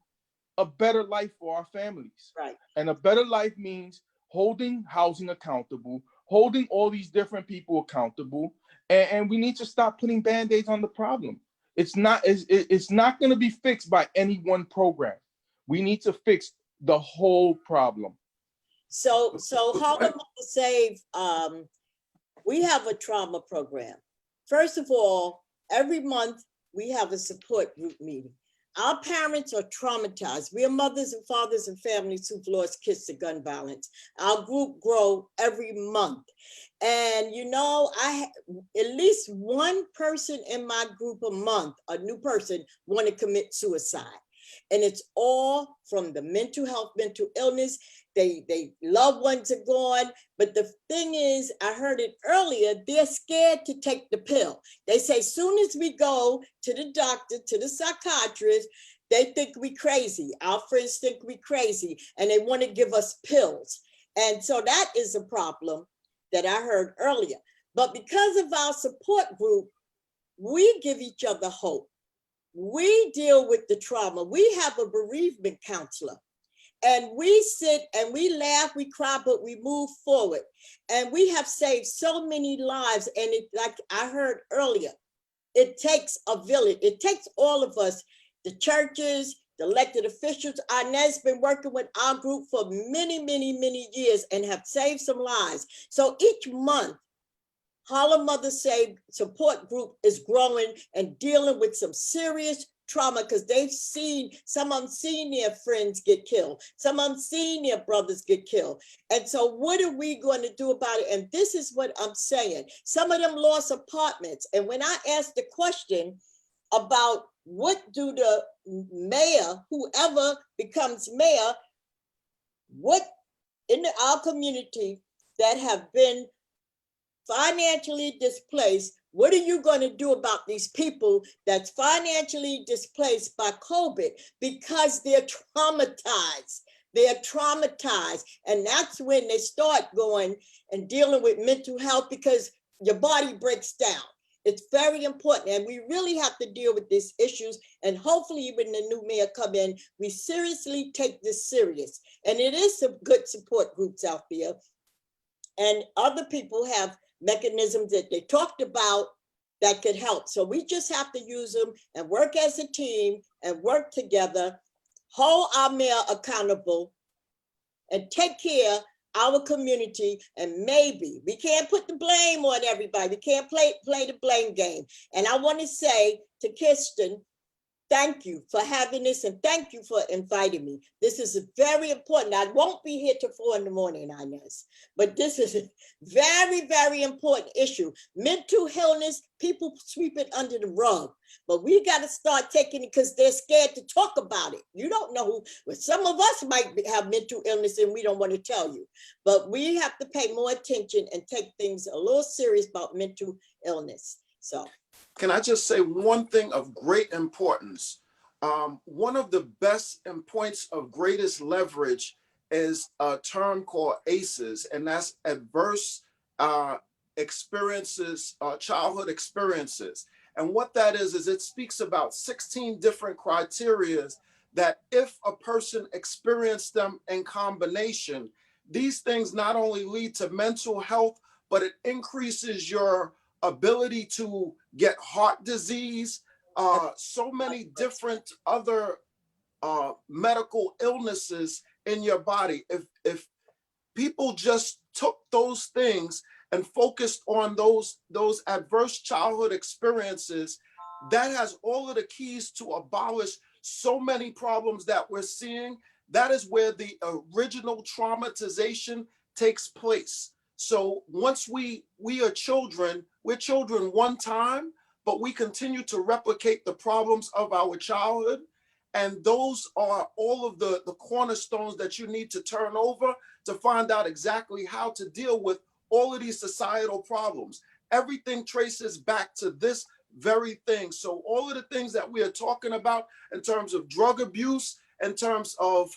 S19: a better life for our families. Right. And a better life means holding housing accountable, holding all these different people accountable, and we need to stop putting Band-Aids on the problem. It's not going to be fixed by any one program. We need to fix the whole problem.
S12: So Harlem Save, we have a trauma program. First of all, every month we have a support group meeting. Our parents are traumatized. We are mothers and fathers and families who've lost kids to gun violence. Our group grow every month. And you know, at least one person in my group a month, a new person, want to commit suicide. And it's all from the mental health, mental illness. They loved ones are gone. But the thing is, I heard it earlier, they're scared to take the pill. They say, soon as we go to the doctor, to the psychiatrist, they think we crazy. Our friends think we crazy, and they want to give us pills. And so that is a problem that I heard earlier. But because of our support group, we give each other hope. We deal with the trauma. We have a bereavement counselor. And we sit and we laugh, we cry, but we move forward. And we have saved so many lives. And it, like I heard earlier, it takes a village. It takes all of us, the churches, the elected officials. Inez been working with our group for many, many, many years and have saved some lives. So each month, Harlem Mothers Save support group is growing and dealing with some serious trauma because they've seen, some of them seen their friends get killed. Some of them seen their brothers get killed. And so what are we going to do about it? And this is what I'm saying. Some of them lost apartments. And when I asked the question about what do the mayor, whoever becomes mayor, what in our community that have been financially displaced, what are you going to do about these people that's financially displaced by COVID because they're traumatized? They're traumatized. And that's when they start going and dealing with mental health because your body breaks down. It's very important. And we really have to deal with these issues. And hopefully when the new mayor come in, we seriously take this serious. And it is some good support groups out there. And other people have mechanisms that they talked about that could help. So we just have to use them and work as a team and work together, hold our mayor accountable and take care of our community. And maybe we can't put the blame on everybody. We can't play the blame game. And I want to say to Kirsten, Thank you for having this, and thank you for inviting me. This is very important. I won't be here till 4 in the morning, Inez, but this is a very, very important issue. Mental illness, people sweep it under the rug, but we got to start taking it because they're scared to talk about it. You don't know who, but some of us might have mental illness and we don't want to tell you, but we have to pay more attention and take things a little serious about mental illness. So.
S16: Can I just say one thing of great importance? One of the best and points of greatest leverage is a term called ACEs, and that's adverse experiences, childhood experiences. And what that is it speaks about 16 different criteria that if a person experienced them in combination, these things not only lead to mental health, but it increases your ability to get heart disease, so many different other medical illnesses in your body. If people just took those things and focused on those adverse childhood experiences, that has all of the keys to abolish so many problems that we're seeing. That is where the original traumatization takes place. So once we are children, we're children one time, but we continue to replicate the problems of our childhood. And those are all of the cornerstones that you need to turn over to find out exactly how to deal with all of these societal problems. Everything traces back to this very thing. So all of the things that we are talking about in terms of drug abuse, in terms of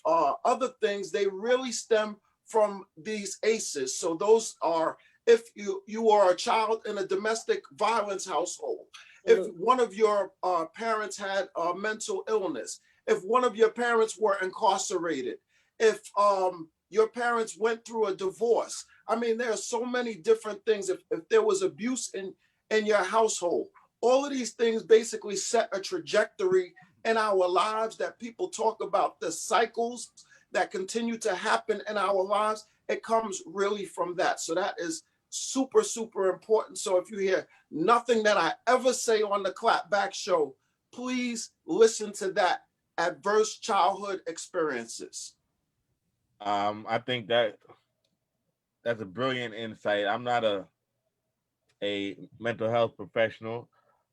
S16: other things, they really stem from these ACEs. So those are, if you are a child in a domestic violence household, if one of your parents had a mental illness, if one of your parents were incarcerated, if your parents went through a divorce. I mean, there are so many different things. If there was abuse in your household, all of these things basically set a trajectory in our lives that people talk about, the cycles that continue to happen in our lives. It comes really from that. So that is super, super important. So if you hear nothing that I ever say on the Clap Back Show, please listen to that. Adverse childhood experiences.
S4: I think that's a brilliant insight. I'm not a mental health professional,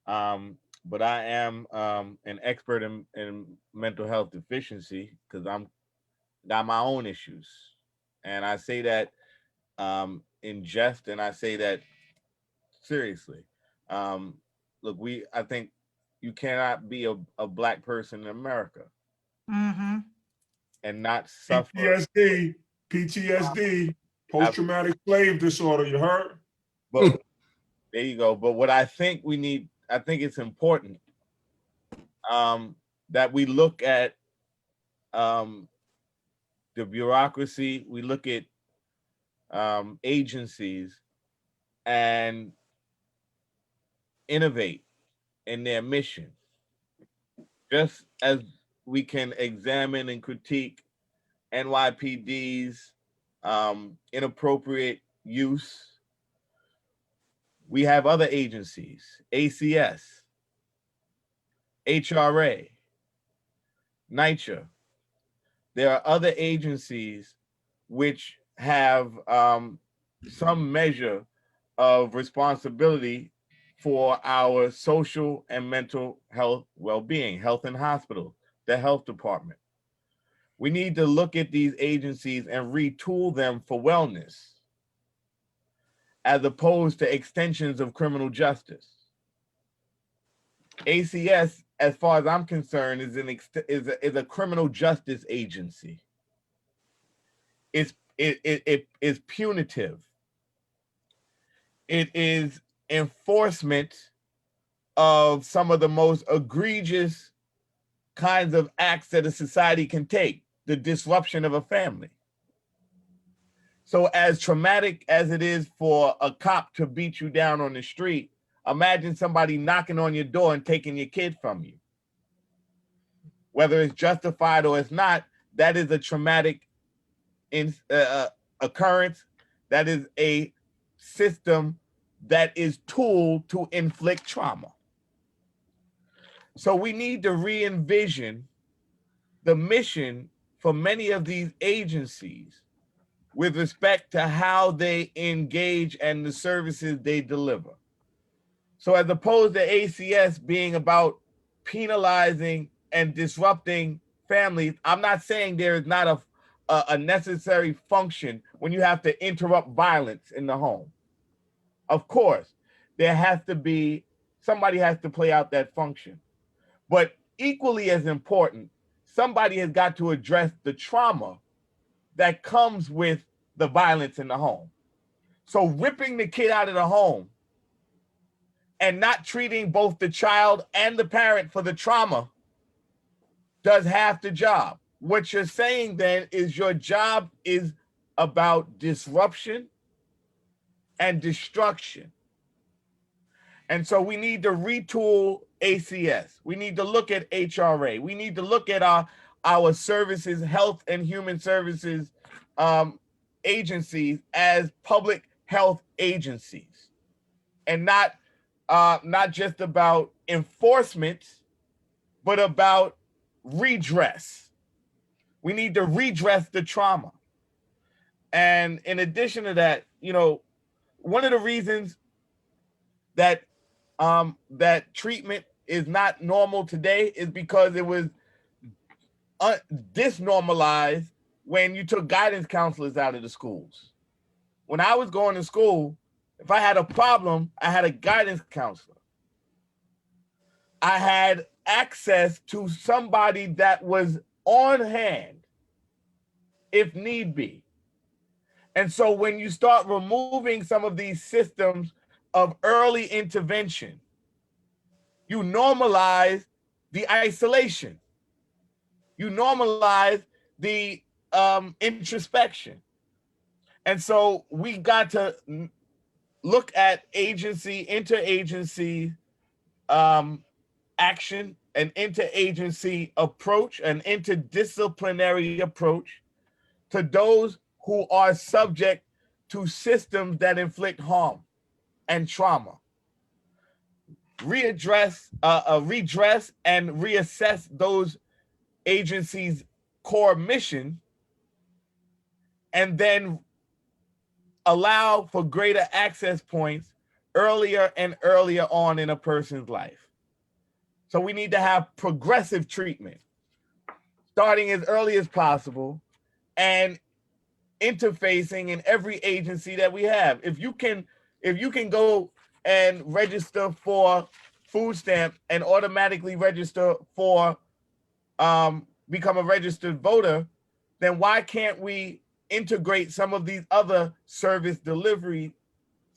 S4: but I am an expert in mental health deficiency because I'm got my own issues, and I say that in jest, and I say that seriously. Look, I think you cannot be a Black person in America and not suffer.
S8: PTSD, post-traumatic slave disorder, you heard?
S4: But there you go. But what I think we need, I think it's important that we look at the bureaucracy, we look at agencies and innovate in their mission. Just as we can examine and critique NYPD's inappropriate use, we have other agencies, ACS, HRA, NYCHA. There are other agencies which have some measure of responsibility for our social and mental health well-being, health and hospital, the health department. We need to look at these agencies and retool them for wellness, as opposed to extensions of criminal justice. ACS, as far as I'm concerned, is a criminal justice agency. It is punitive. It is enforcement of some of the most egregious kinds of acts that a society can take, the disruption of a family. So as traumatic as it is for a cop to beat you down on the street, imagine somebody knocking on your door and taking your kid from you. Whether it's justified or it's not, that is a traumatic occurrence. That is a system that is tool to inflict trauma. So we need to re-envision the mission for many of these agencies with respect to how they engage and the services they deliver. So as opposed to ACS being about penalizing and disrupting families, I'm not saying there is not a necessary function when you have to interrupt violence in the home. Of course, there has to be, somebody has to play out that function. But equally as important, somebody has got to address the trauma that comes with the violence in the home. So ripping the kid out of the home and not treating both the child and the parent for the trauma does half the job. What you're saying then is your job is about disruption and destruction. And so we need to retool ACS. We need to look at HRA. We need to look at our services, health and human services agencies as public health agencies, and not just about enforcement, but about redress. We need to redress the trauma. And in addition to that, one of the reasons that that treatment is not normal today is because it was disnormalized when you took guidance counselors out of the schools. When I was going to school, if I had a problem, I had a guidance counselor. I had access to somebody that was on hand if need be. And so when you start removing some of these systems of early intervention, you normalize the isolation. You normalize the introspection. And so we got to look at agency, interagency action, an interagency approach, an interdisciplinary approach to those who are subject to systems that inflict harm and trauma. Redress and reassess those agencies' core mission, and then allow for greater access points earlier and earlier on in a person's life. So we need to have progressive treatment, starting as early as possible and interfacing in every agency that we have. If you can go and register for food stamp and automatically register for become a registered voter, then why can't we integrate some of these other service delivery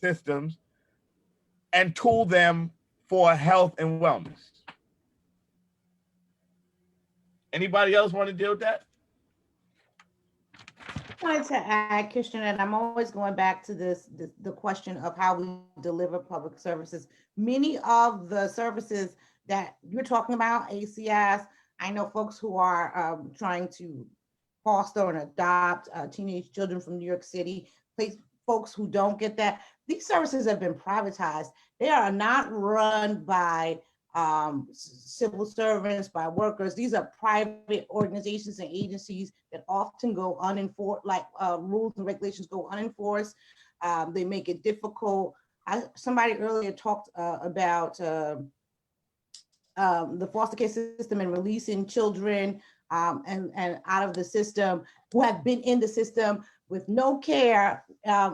S4: systems and tool them for health and wellness? Anybody else want to deal with that?
S9: I wanted to add, Christian, and I'm always going back to the question of how we deliver public services. Many of the services that you're talking about, ACS, I know folks who are trying to foster and adopt teenage children from New York City, folks who don't get that. These services have been privatized. They are not run by civil servants, by workers. These are private organizations and agencies that often go unenforced, like rules and regulations go unenforced. They make it difficult. Somebody earlier talked about the foster care system and releasing children and out of the system who have been in the system with no care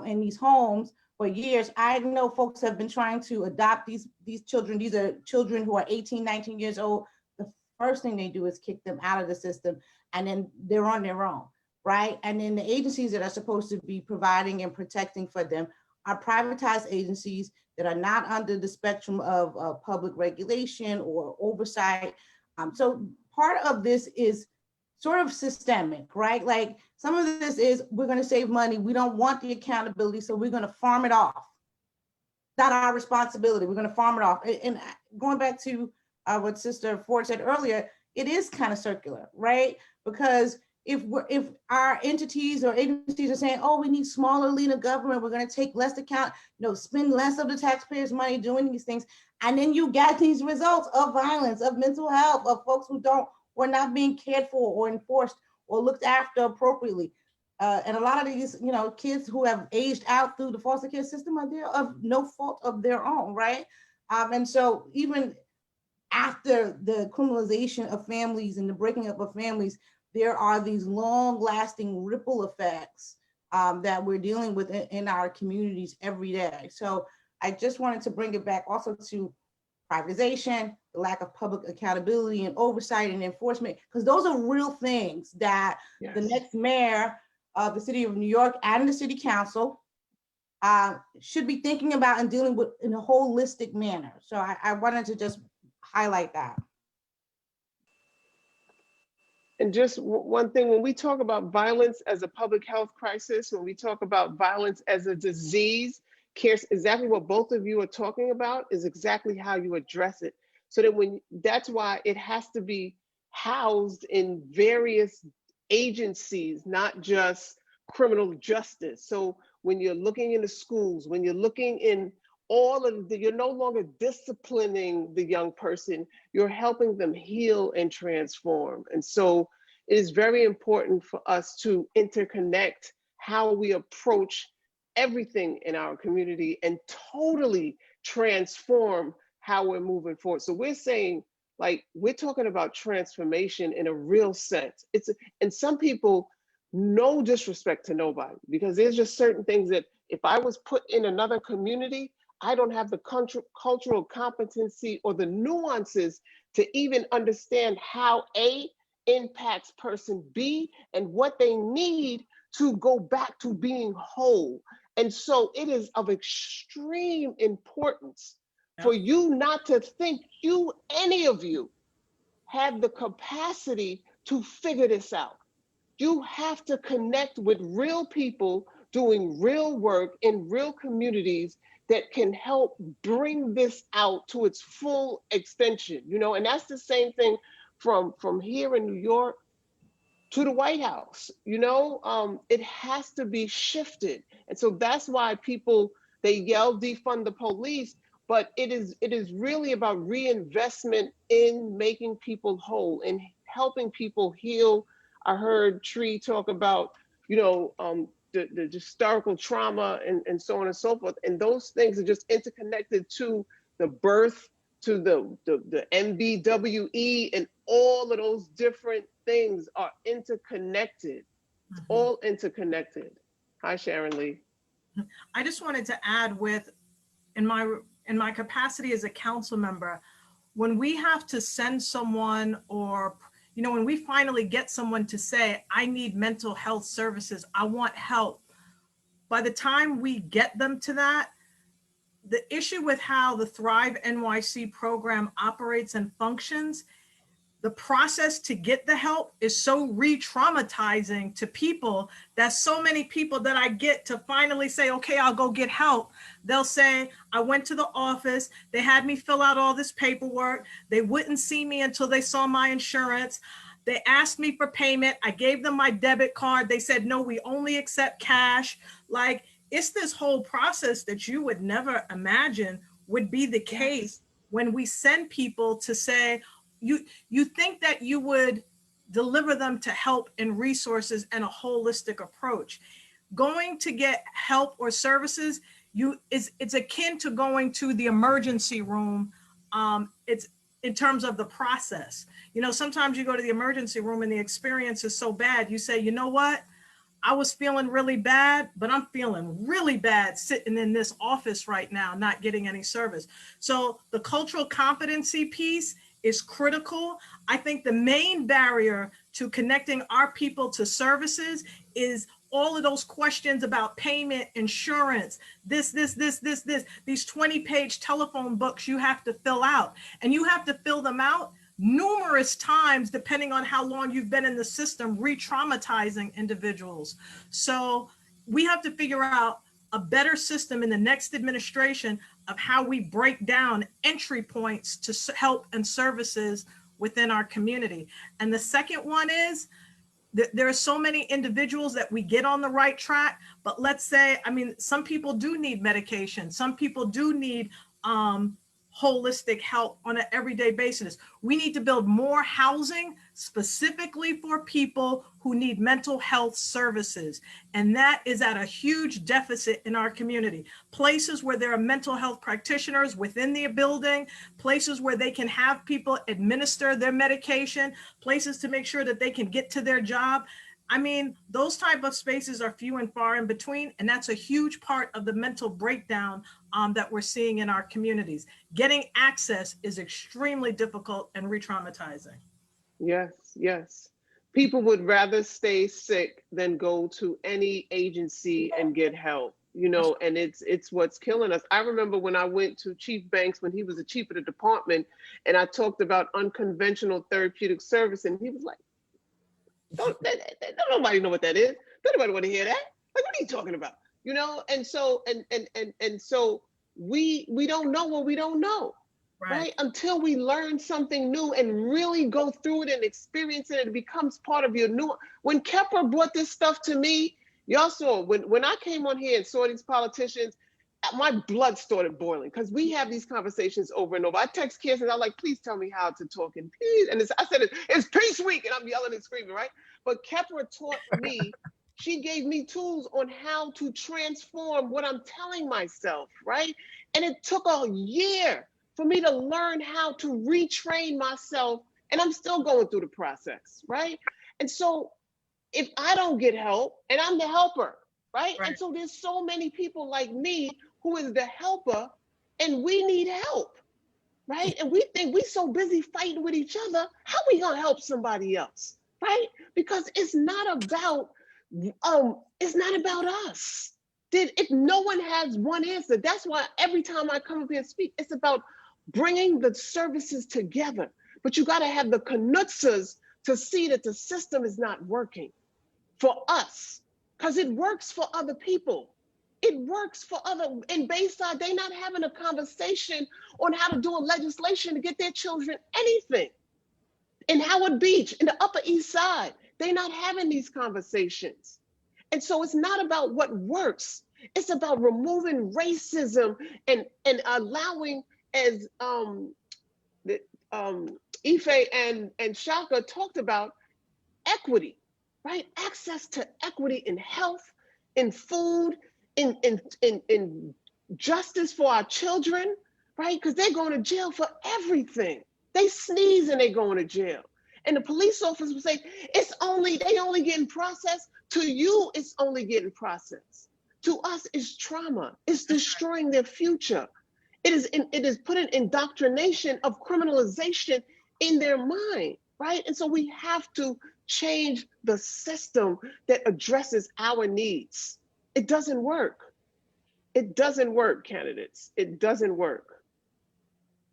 S9: in these homes for years. I know folks have been trying to adopt these children. These are children who are 18, 19 years old. The first thing they do is kick them out of the system, and then they're on their own, right? And then the agencies that are supposed to be providing and protecting for them are privatized agencies that are not under the spectrum of public regulation or oversight. So part of this is sort of systemic, right? Like some of this is, we're going to save money. We don't want the accountability, so we're going to farm it off. Not our responsibility. We're going to farm it off. And going back to what Sister Ford said earlier, it is kind of circular, right? Because if our entities or agencies are saying, oh, we need smaller, leaner government, we're going to take less account, spend less of the taxpayers' money doing these things, and then you get these results of violence, of mental health, of folks who were not being cared for or enforced or looked after appropriately. And a lot of these, kids who have aged out through the foster care system are there of no fault of their own, right? And so even after the criminalization of families and the breaking up of families, there are these long-lasting ripple effects that we're dealing with in our communities every day. So I just wanted to bring it back also to privatization, the lack of public accountability and oversight and enforcement, because those are real things that the next mayor of the city of New York and the city council should be thinking about and dealing with in a holistic manner. So I wanted to just highlight that.
S2: And just one thing, when we talk about violence as a public health crisis, when we talk about violence as a disease, exactly what both of you are talking about is exactly how you address it. So that that's why it has to be housed in various agencies, not just criminal justice. So when you're looking into schools, when you're looking in you're no longer disciplining the young person, you're helping them heal and transform. And so it is very important for us to interconnect how we approach everything in our community and totally transform how we're moving forward. So we're saying, we're talking about transformation in a real sense. And some people, no disrespect to nobody, because there's just certain things that if I was put in another community, I don't have the cultural competency or the nuances to even understand how A impacts person B and what they need to go back to being whole. And so it is of extreme importance for you not to think any of you have the capacity to figure this out. You have to connect with real people doing real work in real communities that can help bring this out to its full extension, and that's the same thing from here in New York to the White House. It has to be shifted. And so that's why they yell defund the police, but it is really about reinvestment in making people whole and helping people heal. I heard Tree talk about, the historical trauma and so on and so forth. And those things are just interconnected to the birth, to the MBWE, and all of those different things are interconnected. It's all interconnected. Hi, Sharon Lee.
S11: I just wanted to add in my capacity as a council member, when we have to send someone or when we finally get someone to say, I need mental health services, I want help, by the time we get them to that, the issue with how the Thrive NYC program operates and functions, the process to get the help is so re-traumatizing to people that so many people that I get to finally say, okay, I'll go get help. They'll say, I went to the office, they had me fill out all this paperwork, they wouldn't see me until they saw my insurance. They asked me for payment, I gave them my debit card, they said, no, we only accept cash. It's this whole process that you would never imagine would be the case when we send people to say, you think that you would deliver them to help and resources and a holistic approach. Going to get help or services, it's akin to going to the emergency room. It's in terms of the process. Sometimes you go to the emergency room and the experience is so bad, you say, you know what? I was feeling really bad, but I'm feeling really bad sitting in this office right now, not getting any service. So the cultural competency piece is critical. I think the main barrier to connecting our people to services is all of those questions about payment, insurance, these 20-page telephone books you have to fill out, and you have to fill them out numerous times, depending on how long you've been in the system, re-traumatizing individuals. So we have to figure out a better system in the next administration of how we break down entry points to help and services within our community. And the second one is there are so many individuals that we get on the right track, but let's say, I mean, some people do need medication. Some people do need holistic help on an everyday basis. We need to build more housing specifically for people who need mental health services. And that is at a huge deficit in our community. Places where there are mental health practitioners within the building, places where they can have people administer their medication, places to make sure that they can get to their job. I mean, those type of spaces are few and far in between, and that's a huge part of the mental breakdown that we're seeing in our communities. Getting access is extremely difficult and re-traumatizing.
S2: Yes, yes. People would rather stay sick than go to any agency and get help, you know, and it's what's killing us. I remember when I went to Chief Banks when he was the chief of the department, and I talked about unconventional therapeutic service, and he was like, don't nobody know what that is. Don't nobody want to hear that. Like, what are you talking about? You know, and so and so we don't know what we don't know. Right? Until we learn something new and really go through it and experience it, and it becomes part of your new. When Kepler brought this stuff to me, y'all saw when I came on here and saw these politicians, my blood started boiling because we have these conversations over and over. I text kids and I'm like, please tell me how to talk in peace. And I said, it's peace week, and I'm yelling and screaming, right? But Kepler taught me, she gave me tools on how to transform what I'm telling myself, right? And it took a year for me to learn how to retrain myself, and I'm still going through the process, right? And so if I don't get help, and I'm the helper, right? And so there's so many people like me who is the helper, and we need help, right? And we think we so busy fighting with each other, how we gonna help somebody else, right? Because it's not about us. If no one has one answer, that's why every time I come up here and speak, it's about bringing the services together. But you got to have the knutzers to see that the system is not working for us, because it works for other people. It works for in Bayside, they're not having a conversation on how to do a legislation to get their children anything. In Howard Beach, in the Upper East Side, they're not having these conversations. And so it's not about what works. It's about removing racism and allowing, as Ife and Shaka talked about, equity, right? Access to equity in health, in food, in justice for our children, right? Because they're going to jail for everything. They sneeze and they going to jail. And the police officers will say, they only getting processed. To you, it's only getting processed. To us, it's trauma. It's destroying their future. It is putting indoctrination of criminalization in their mind, right? And so we have to change the system that addresses our needs. It doesn't work. It doesn't work, candidates. It doesn't work.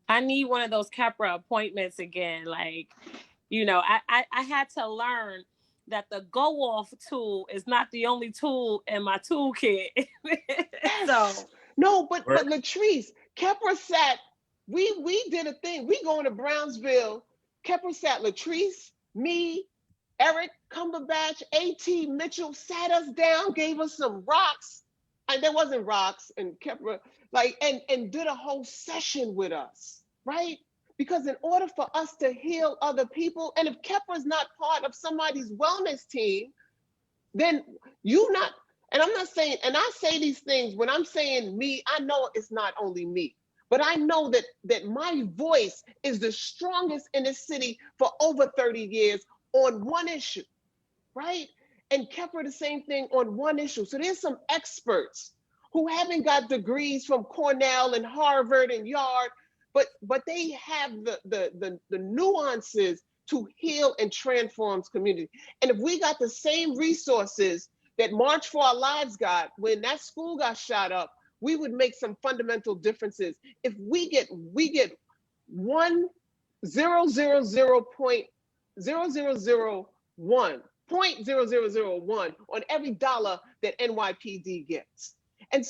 S21: I need one of those Capra appointments again. Like, you know, I had to learn that the go off tool is not the only tool in my toolkit. So
S2: no, but Latrice, Kepler sat, we did a thing. We going to Brownsville. Kepler sat Latrice, me, Eric Cumberbatch, A.T. Mitchell sat us down, gave us some rocks. And there wasn't rocks, and Kepler, and did a whole session with us, right? Because in order for us to heal other people, and if Kepler's not part of somebody's wellness team, then and I'm not saying, and I say these things, when I'm saying me, I know it's not only me, but I know that my voice is the strongest in this city for over 30 years on one issue, right? And Kepler the same thing on one issue. So there's some experts who haven't got degrees from Cornell and Harvard and Yard, but they have the nuances to heal and transform community. And if we got the same resources that March for Our Lives got when that school got shot up, we would make some fundamental differences. If we get 0.0001 on every dollar that NYPD gets. And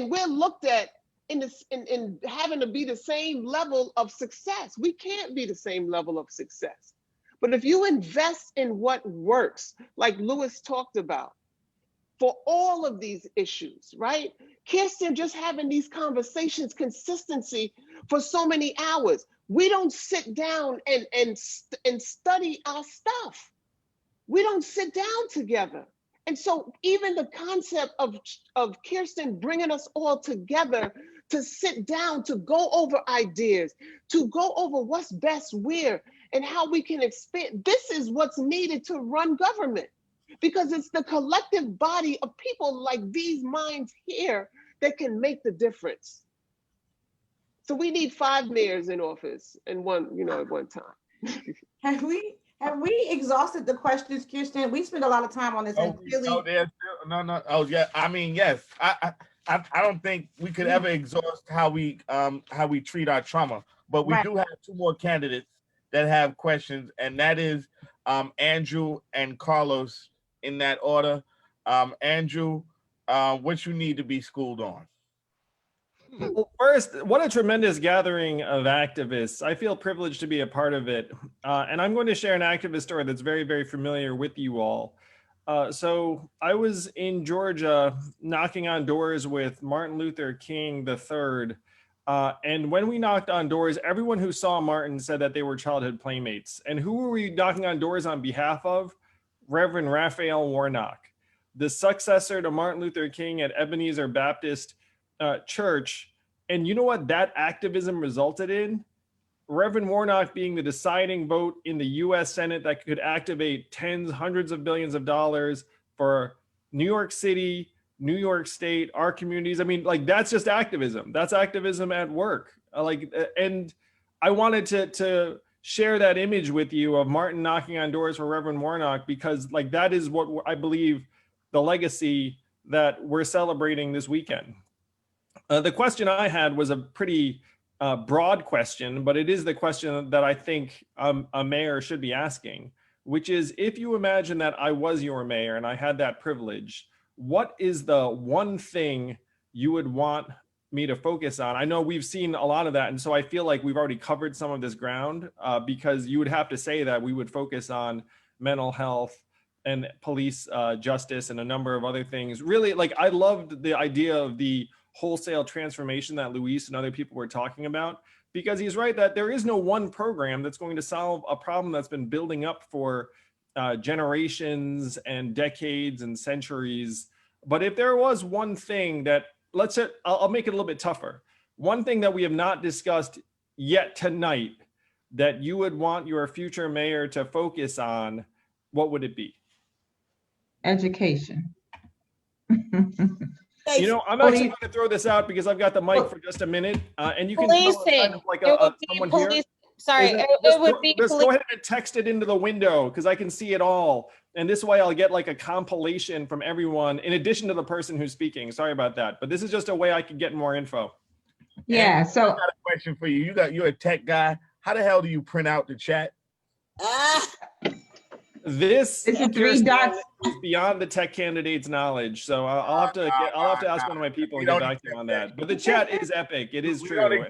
S2: we're looked at in having to be the same level of success. We can't be the same level of success. But if you invest in what works, like Lewis talked about, for all of these issues, right? Kirsten, just having these conversations, consistency for so many hours. We don't sit down and study our stuff. We don't sit down together. And so even the concept of Kirsten bringing us all together to sit down, to go over ideas, to go over what's best where and how we can expand. This is what's needed to run government, because it's the collective body of people like these minds here that can make the difference. So we need 5 mayors in office and one, at one time.
S9: Have we exhausted the questions, Kirsten? We spend a lot of time on this. And really,
S4: No. Oh yeah. I mean, yes. I don't think we could ever exhaust how we treat our trauma. But we do have 2 more candidates that have questions, and that is Andrew and Carlos, in that order. Andrew, what you need to be schooled on?
S6: Well, first, what a tremendous gathering of activists. I feel privileged to be a part of it. And I'm going to share an activist story that's very, very familiar with you all. So I was in Georgia knocking on doors with Martin Luther King III. And when we knocked on doors, everyone who saw Martin said that they were childhood playmates. And who were we knocking on doors on behalf of? Reverend Raphael Warnock, the successor to Martin Luther King at Ebenezer Baptist Church. And you know what that activism resulted in? Reverend Warnock being the deciding vote in the US Senate that could activate tens, hundreds of billions of dollars for New York City, New York State, our communities. I mean, like, that's just activism. That's activism at work. And I wanted to share that image with you of Martin knocking on doors for Reverend Warnock, because like that is what I believe the legacy that we're celebrating this weekend. The question I had was a pretty broad question, but it is the question that I think a mayor should be asking, which is, if you imagine that I was your mayor and I had that privilege, what is the one thing you would want me to focus on? I know we've seen a lot of that, and so I feel like we've already covered some of this ground, because you would have to say that we would focus on mental health and police justice and a number of other things. Really, like, I loved the idea of the wholesale transformation that Luis and other people were talking about, because he's right that there is no one program that's going to solve a problem that's been building up for generations and decades and centuries. But if there was one thing that, I'll make it a little bit tougher. One thing that we have not discussed yet tonight that you would want your future mayor to focus on, what would it be?
S22: Education.
S6: You know, I'm actually going to throw this out because I've got the mic for just a minute, and you can tell it's kind of like someone here.
S5: Sorry, it would be
S6: just go ahead and text it into the window, because I can see it all, and this way I'll get like a compilation from everyone in addition to the person who's speaking. Sorry about that, but this is just a way I could get more info.
S22: Yeah.
S4: And
S22: so
S4: I got a question for you. You're a tech guy. How the hell do you print out the chat?
S6: This
S22: is 3 dots.
S6: Is beyond the tech candidate's knowledge, so I'll have to ask one of my people and get back to you on that. But the chat is epic; it is true,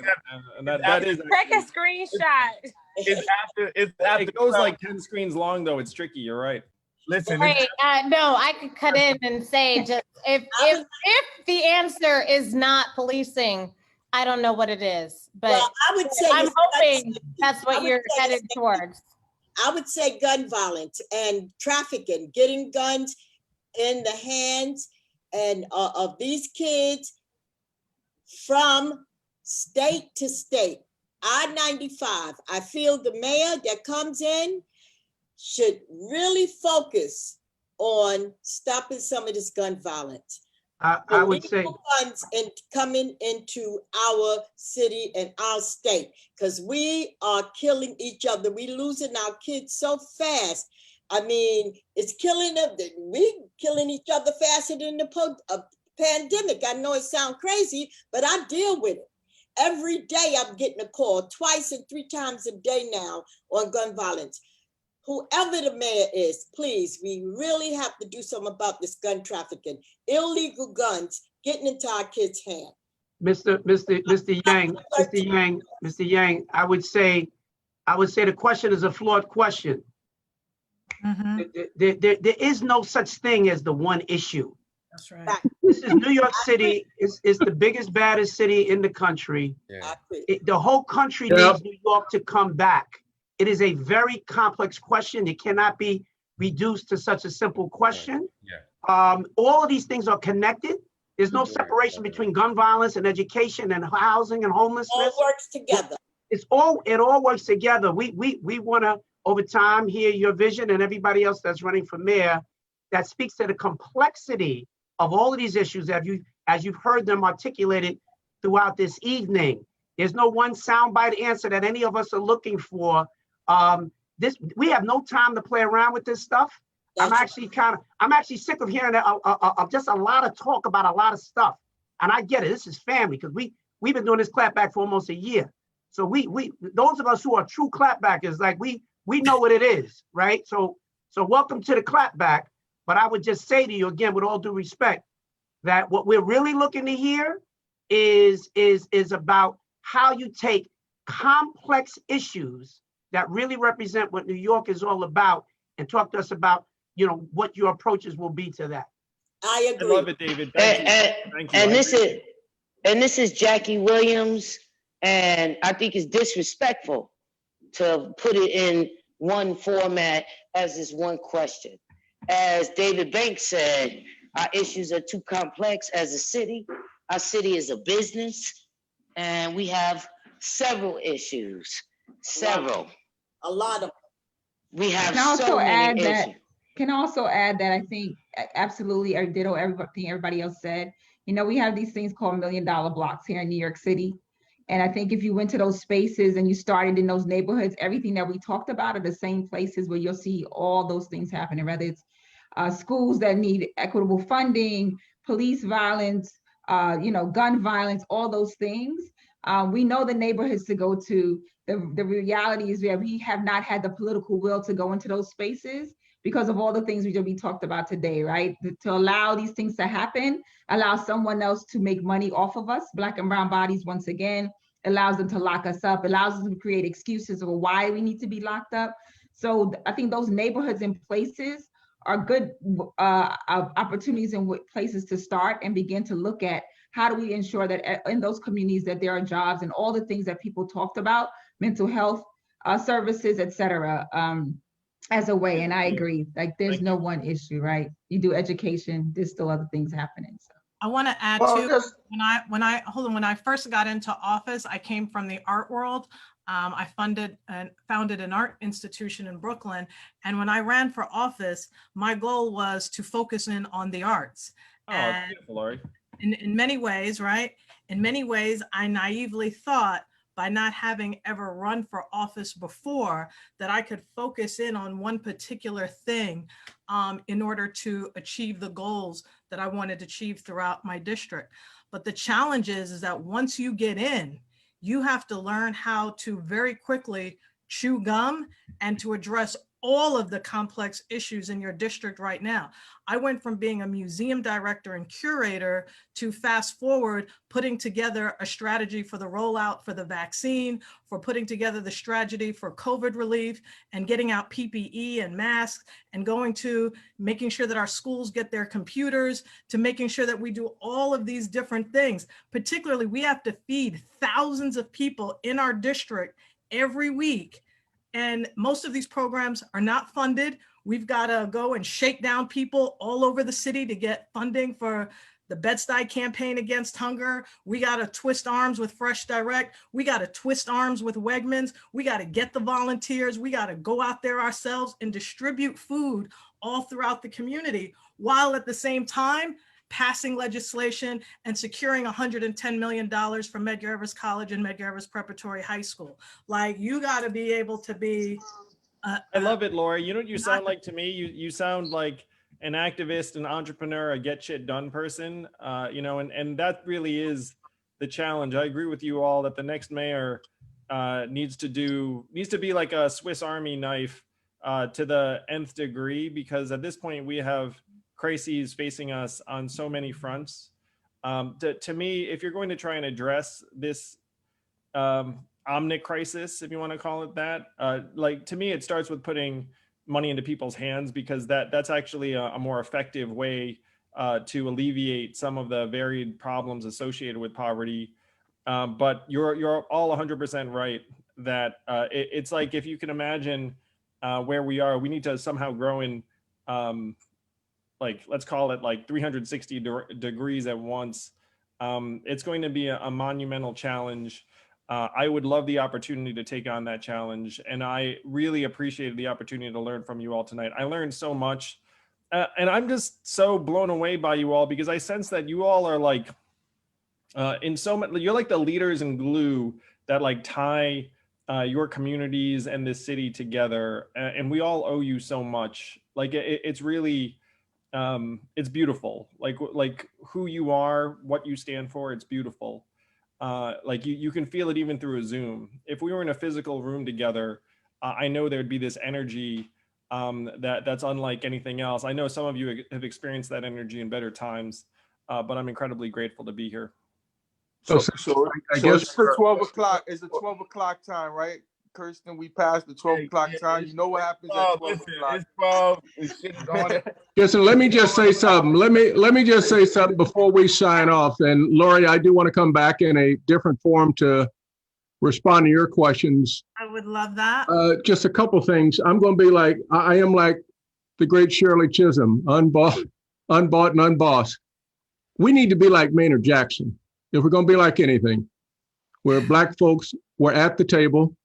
S6: and that is.
S21: Take a screenshot.
S6: It goes like 10 screens long, though. It's tricky. You're right.
S4: Listen.
S5: Right. No, I could cut in and say, just if the answer is not policing, I don't know what it is. But
S12: well, I would say
S5: I'm hoping that's what you're headed towards.
S12: I would say gun violence and trafficking, getting guns in the hands and of these kids from state to state. I-95, I feel the mayor that comes in should really focus on stopping some of this gun violence.
S22: I would say
S12: guns and coming into our city and our state, because we are killing each other. We losing our kids so fast. I mean, it's killing them. We killing each other faster than the pandemic. I know it sounds crazy, but I deal with it. Every day I'm getting a call, 2 and 3 times a day now, on gun violence. Whoever the mayor is, please, we really have to do something about this gun trafficking, illegal guns getting into our kids' hands.
S22: Mr. Yang, I would say the question is a flawed question.
S3: There is no such thing as the one issue.
S11: That's right.
S3: This is New York City. It's the biggest, baddest city in the country.
S18: Yeah.
S3: The whole country needs New York to come back. It is a very complex question. It cannot be reduced to such a simple question.
S18: Yeah.
S3: All of these things are connected. There's no separation between gun violence and education and housing and homelessness.
S12: All works together.
S3: It all works together. We want to, over time, hear your vision and everybody else that's running for mayor that speaks to the complexity of all of these issues as you've heard them articulated throughout this evening. There's no one soundbite answer that any of us are looking for. We have no time to play around with this stuff. I'm actually sick of hearing of just a lot of talk about a lot of stuff. And I get it. This is family because we've been doing this clapback for almost a year. So we those of us who are true clapbackers, like we know what it is, right? So welcome to the clapback. But I would just say to you again, with all due respect, that what we're really looking to hear is about how you take complex issues that really represent what New York is all about and talk to us about, what your approaches will be to that.
S12: I agree.
S6: I love it, David. Thank you.
S7: And this is Jackie Williams, and I think it's disrespectful to put it in one format as this one question. As David Banks said, our issues are too complex as a city. Our city is a business, and we have several issues.
S12: A lot of them.
S7: We have
S9: Can I also
S7: so many
S9: add
S7: issues.
S9: Can also add that I think absolutely I ditto everything everybody else said. We have these things called $1 million blocks here in New York City. And I think if you went to those spaces and you started in those neighborhoods, everything that we talked about are the same places where you'll see all those things happening, whether it's schools that need equitable funding, police violence, gun violence, all those things. We know the neighborhoods to go to. The reality is that we have not had the political will to go into those spaces because of all the things we talked about today, right? To allow these things to happen, allow someone else to make money off of us, Black and brown bodies, once again, allows them to lock us up, allows them to create excuses of why we need to be locked up. So I think those neighborhoods and places are good opportunities and places to start and begin to look at how do we ensure that in those communities that there are jobs and all the things that people talked about, mental health services, et cetera, as a way. And I agree, like there's no one issue, right? You do education, there's still other things happening. So
S11: I want to add too, when I first got into office, I came from the art world. I funded and founded an art institution in Brooklyn. And when I ran for office, my goal was to focus in on the arts.
S6: Oh, beautiful, Lori.
S11: In many ways, right? In many ways, I naively thought by not having ever run for office before that I could focus in on one particular thing in order to achieve the goals that I wanted to achieve throughout my district. But the challenge is that once you get in, you have to learn how to very quickly chew gum and to address all of the complex issues in your district right now. I went from being a museum director and curator to fast forward putting together a strategy for the rollout for the vaccine, for putting together the strategy for COVID relief and getting out PPE and masks and going to making sure that our schools get their computers, to making sure that we do all of these different things. Particularly, we have to feed thousands of people in our district every week. And most of these programs are not funded. We've got to go and shake down people all over the city to get funding for the Bed-Stuy campaign against hunger. We got to twist arms with Fresh Direct. We got to twist arms with Wegmans. We got to get the volunteers. We got to go out there ourselves and distribute food all throughout the community, while at the same time passing legislation and securing $110 million from Medgar Evers College and Medgar Evers Preparatory High School. Like, you got to be able to be.
S6: I love it, Lori. You know what you sound like to me? You sound like an activist, an entrepreneur, a get shit done person, and that really is the challenge. I agree with you all that the next mayor needs to be like a Swiss Army knife to the nth degree, because at this point we have crises facing us on so many fronts. To me, if you're going to try and address this omnic crisis, if you want to call it that, to me, it starts with putting money into people's hands, because that's actually a more effective way to alleviate some of the varied problems associated with poverty. But you're all 100% right that it's like, if you can imagine where we are, we need to somehow grow in like, let's call it like 360 degrees at once. It's going to be a monumental challenge. I would love the opportunity to take on that challenge. And I really appreciated the opportunity to learn from you all tonight. I learned so much. And I'm just so blown away by you all, because I sense that you all are like, in so much, you're like the leaders in glue that like tie your communities and this city together. And we all owe you so much. Like it's really, it's beautiful. Like who you are, what you stand for, it's beautiful. Like you can feel it even through a Zoom. If we were in a physical room together, I know there'd be this energy that's unlike anything else. I know some of you have experienced that energy in better times, but I'm incredibly grateful to be here.
S19: So it's the 12 o'clock. It's the 12 o'clock time, right? Kirsten, we passed the 12 o'clock time. You know what happens at 12 o'clock.
S4: It's 12. This shit is on.
S1: Listen, let me just say something. Let me just say something before we sign off. And Lori, I do want to come back in a different form to respond to your questions.
S11: I would love that.
S1: Just a couple things. I'm going to be like, I am like the great Shirley Chisholm, unbought and unbossed. We need to be like Maynard Jackson. If we're going to be like anything, where Black folks were at the table,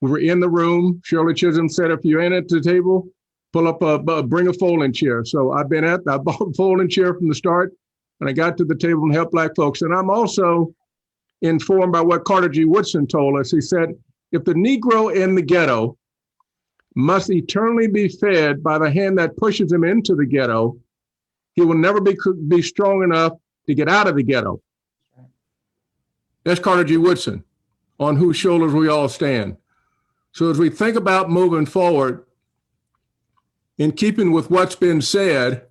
S1: we were in the room. Shirley Chisholm said, if you ain't at the table, pull up, bring a folding chair. So I bought a folding chair from the start, and I got to the table and helped Black folks. And I'm also informed by what Carter G. Woodson told us. He said, if the Negro in the ghetto must eternally be fed by the hand that pushes him into the ghetto, he will never be strong enough to get out of the ghetto. That's Carter G. Woodson, on whose shoulders we all stand. So as we think about moving forward, in keeping with what's been said,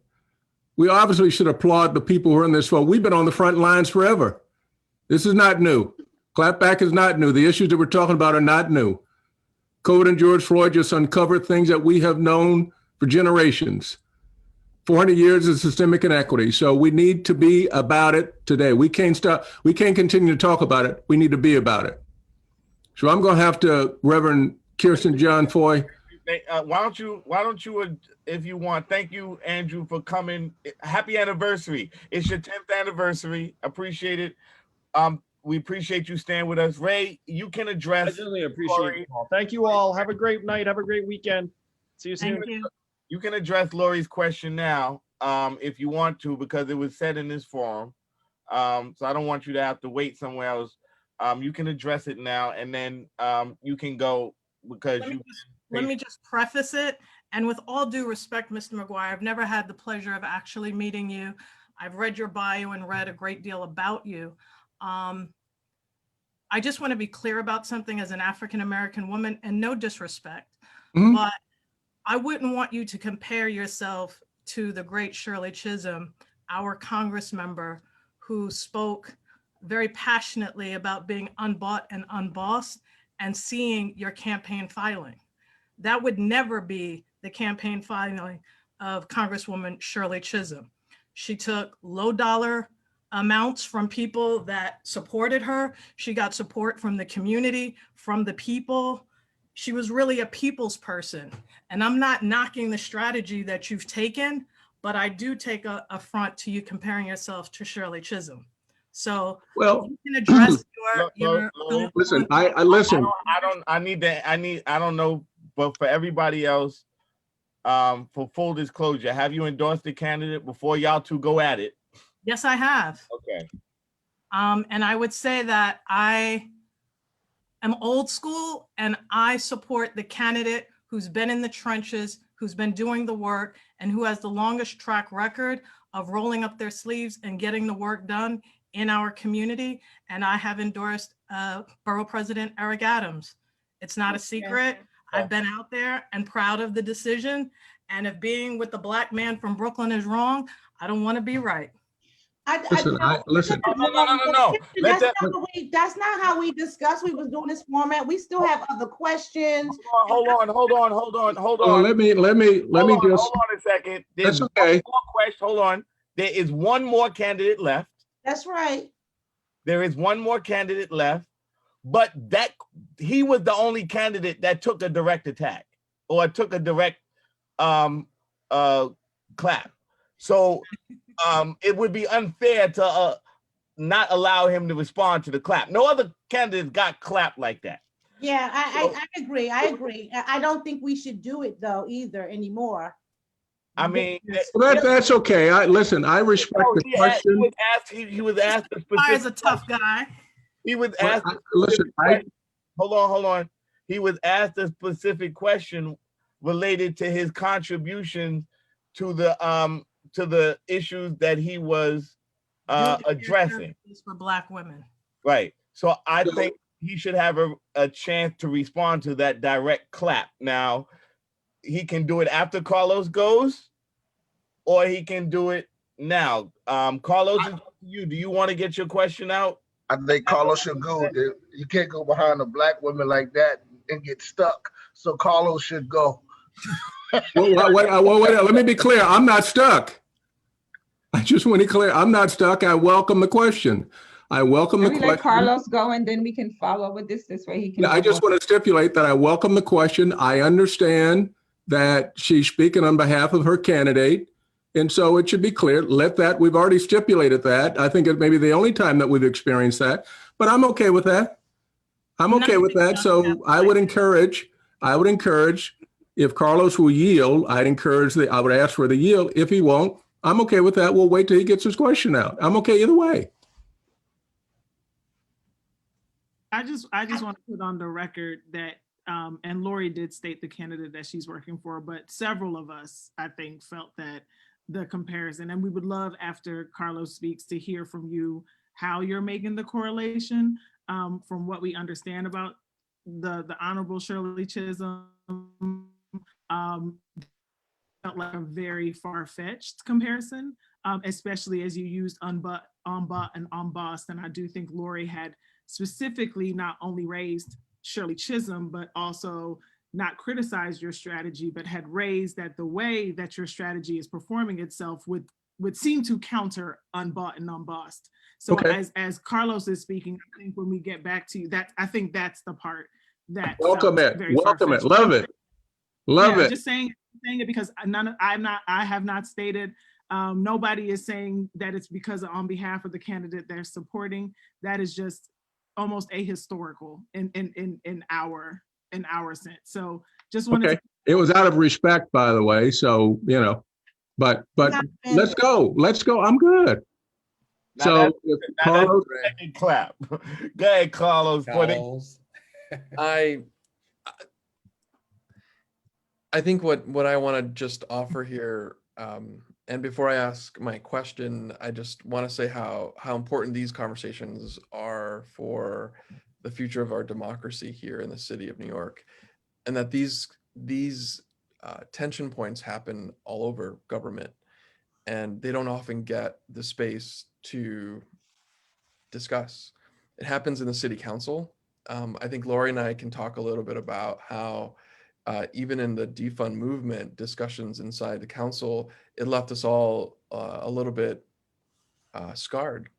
S1: we obviously should applaud the people who are in this vote. We've been on the front lines forever. This is not new. Clapback is not new. The issues that we're talking about are not new. COVID and George Floyd just uncovered things that we have known for generations. 400 years of systemic inequity. So we need to be about it today. We can't continue to talk about it. We need to be about it. So I'm going to have to, Reverend Kirsten John Foy.
S4: Why don't you, if you want, thank you, Andrew, for coming. Happy anniversary. It's your 10th anniversary. Appreciate it. We appreciate you staying with us. Ray, you can address.
S6: I really appreciate it. Thank you all. Have a great night. Have a great weekend. See you soon.
S11: Thank you.
S4: You can address Lori's question now, if you want to, because it was said in this forum. So I don't want you to have to wait somewhere else. You can address it now, and then you can go, because
S11: let me just preface it. And with all due respect, Mr. McGuire, I've never had the pleasure of actually meeting you. I've read your bio and read a great deal about you. I just want to be clear about something as an African-American woman, and no disrespect, but I wouldn't want you to compare yourself to the great Shirley Chisholm, our Congress member, who spoke very passionately about being unbought and unbossed and seeing your campaign filing. That would never be the campaign filing of Congresswoman Shirley Chisholm. She took low dollar amounts from people that supported her. She got support from the community, from the people. She was really a people's person. And I'm not knocking the strategy that you've taken, but I do take a affront to you comparing yourself to Shirley Chisholm. So
S1: well,
S11: you can address your
S1: listen, I listen.
S4: I don't know, but for everybody else, for full disclosure, have you endorsed the candidate before y'all two go at it?
S11: Yes, I have.
S4: Okay.
S11: And I would say that I am old school, and I support the candidate who's been in the trenches, who's been doing the work, and who has the longest track record of rolling up their sleeves and getting the work done in our community. And I have endorsed Borough President Eric Adams. It's not a secret. I've been out there and proud of the decision. And if being with the Black man from Brooklyn is wrong, I don't want to be right.
S1: Listen.
S4: No.
S9: That's not how we discuss. We was doing this format. We still have other questions.
S4: Hold on.
S1: Well, let me just.
S4: Hold on a second. There's
S1: That's okay.
S4: one more question. Hold on. There is one more candidate left.
S9: That's right.
S4: There is one more candidate left, but he was the only candidate that took a direct attack or took a direct clap. So it would be unfair to not allow him to respond to the clap. No other candidates got clapped like that.
S9: Yeah, I agree. I agree. I don't think we should do it though either anymore.
S4: I mean,
S1: that's okay. Listen. I respect the question.
S4: He was asked a specific.
S11: Guy's a tough guy.
S4: He was asked.
S1: Listen.
S4: Hold on. He was asked a specific question related to his contributions to the issues that he was addressing
S11: for Black women.
S4: Right. So I think he should have a chance to respond to that direct clap. Now, he can do it after Carlos goes, or he can do it now. Carlos, it's up to you. Do you want to get your question out?
S15: I think Carlos should go. You can't go behind a Black woman like that and get stuck. So Carlos should go.
S1: Wait, let me be clear. I'm not stuck. I just want to be clear. I'm not stuck. I welcome the question. I welcome the question.
S20: Let Carlos go, and then we can follow with this way he can.
S1: I just want to stipulate that I welcome the question. I understand that she's speaking on behalf of her candidate, and so it should be clear. We've already stipulated that. I think it may be the only time that we've experienced that, but I'm okay with that. I'm okay with that. So I would encourage, if Carlos will yield, I would ask for the yield. If he won't, I'm okay with that. We'll wait till he gets his question out. I'm okay either way.
S14: I just want to put on the record that, and Lori did state the candidate that she's working for, but several of us, I think, felt that the comparison, and we would love after Carlos speaks to hear from you how you're making the correlation from what we understand about the Honorable Shirley Chisholm. Felt like a very far-fetched comparison, especially as you used unbought and unbossed. And I do think Lori had specifically not only raised Shirley Chisholm, but also not criticized your strategy, but had raised that the way that your strategy is performing itself would seem to counter unbought and unbossed. So okay. as Carlos is speaking, I think when we get back to you, I think that's the part that
S1: welcome it, love it.
S14: Just saying it because I have not stated. Nobody is saying that it's because on behalf of the candidate they're supporting. That is just almost ahistorical in our sense. So just wanted to.
S1: It was out of respect, by the way. So but let's go. I'm good.
S4: Now
S1: so
S4: Carlos, clap. Go ahead, Carlos.
S23: I think what I want to just offer here, and before I ask my question, I just want to say how important these conversations are for the future of our democracy here in the city of New York, and that these tension points happen all over government, and they don't often get the space to discuss. It happens in the city council. I think Lori and I can talk a little bit about how even in the defund movement discussions inside the council, it left us all a little bit scarred,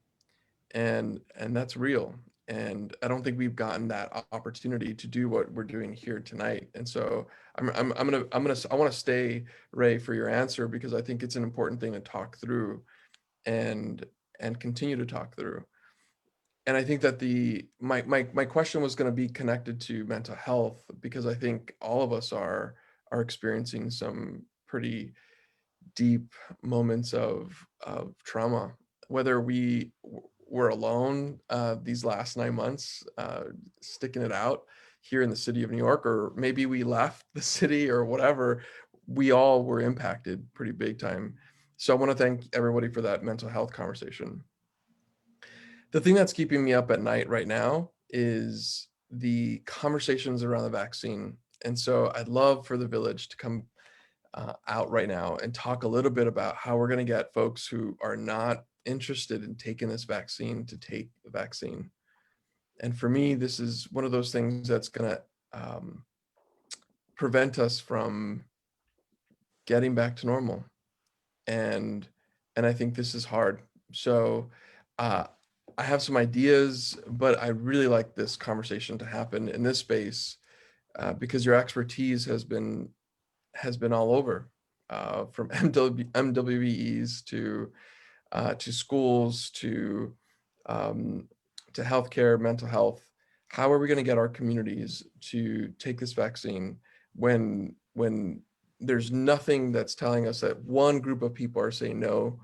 S23: and that's real. And I don't think we've gotten that opportunity to do what we're doing here tonight. And so I want to stay, Ray, for your answer, because I think it's an important thing to talk through and continue to talk through. And I think that my question was going to be connected to mental health, because I think all of us are experiencing some pretty deep moments of trauma, whether we were alone these last 9 months, sticking it out here in the city of New York, or maybe we left the city or whatever. We all were impacted pretty big time. So I want to thank everybody for that mental health conversation. The thing that's keeping me up at night right now is the conversations around the vaccine. And so I'd love for the village to come out right now and talk a little bit about how we're going to get folks who are not interested in taking this vaccine to take the vaccine. And for me, this is one of those things that's going to prevent us from getting back to normal. And I think this is hard. So I have some ideas, but I really like this conversation to happen in this space because your expertise has been all over, from MWBEs to schools to healthcare, mental health. How are we going to get our communities to take this vaccine when there's nothing that's telling us that one group of people are saying no?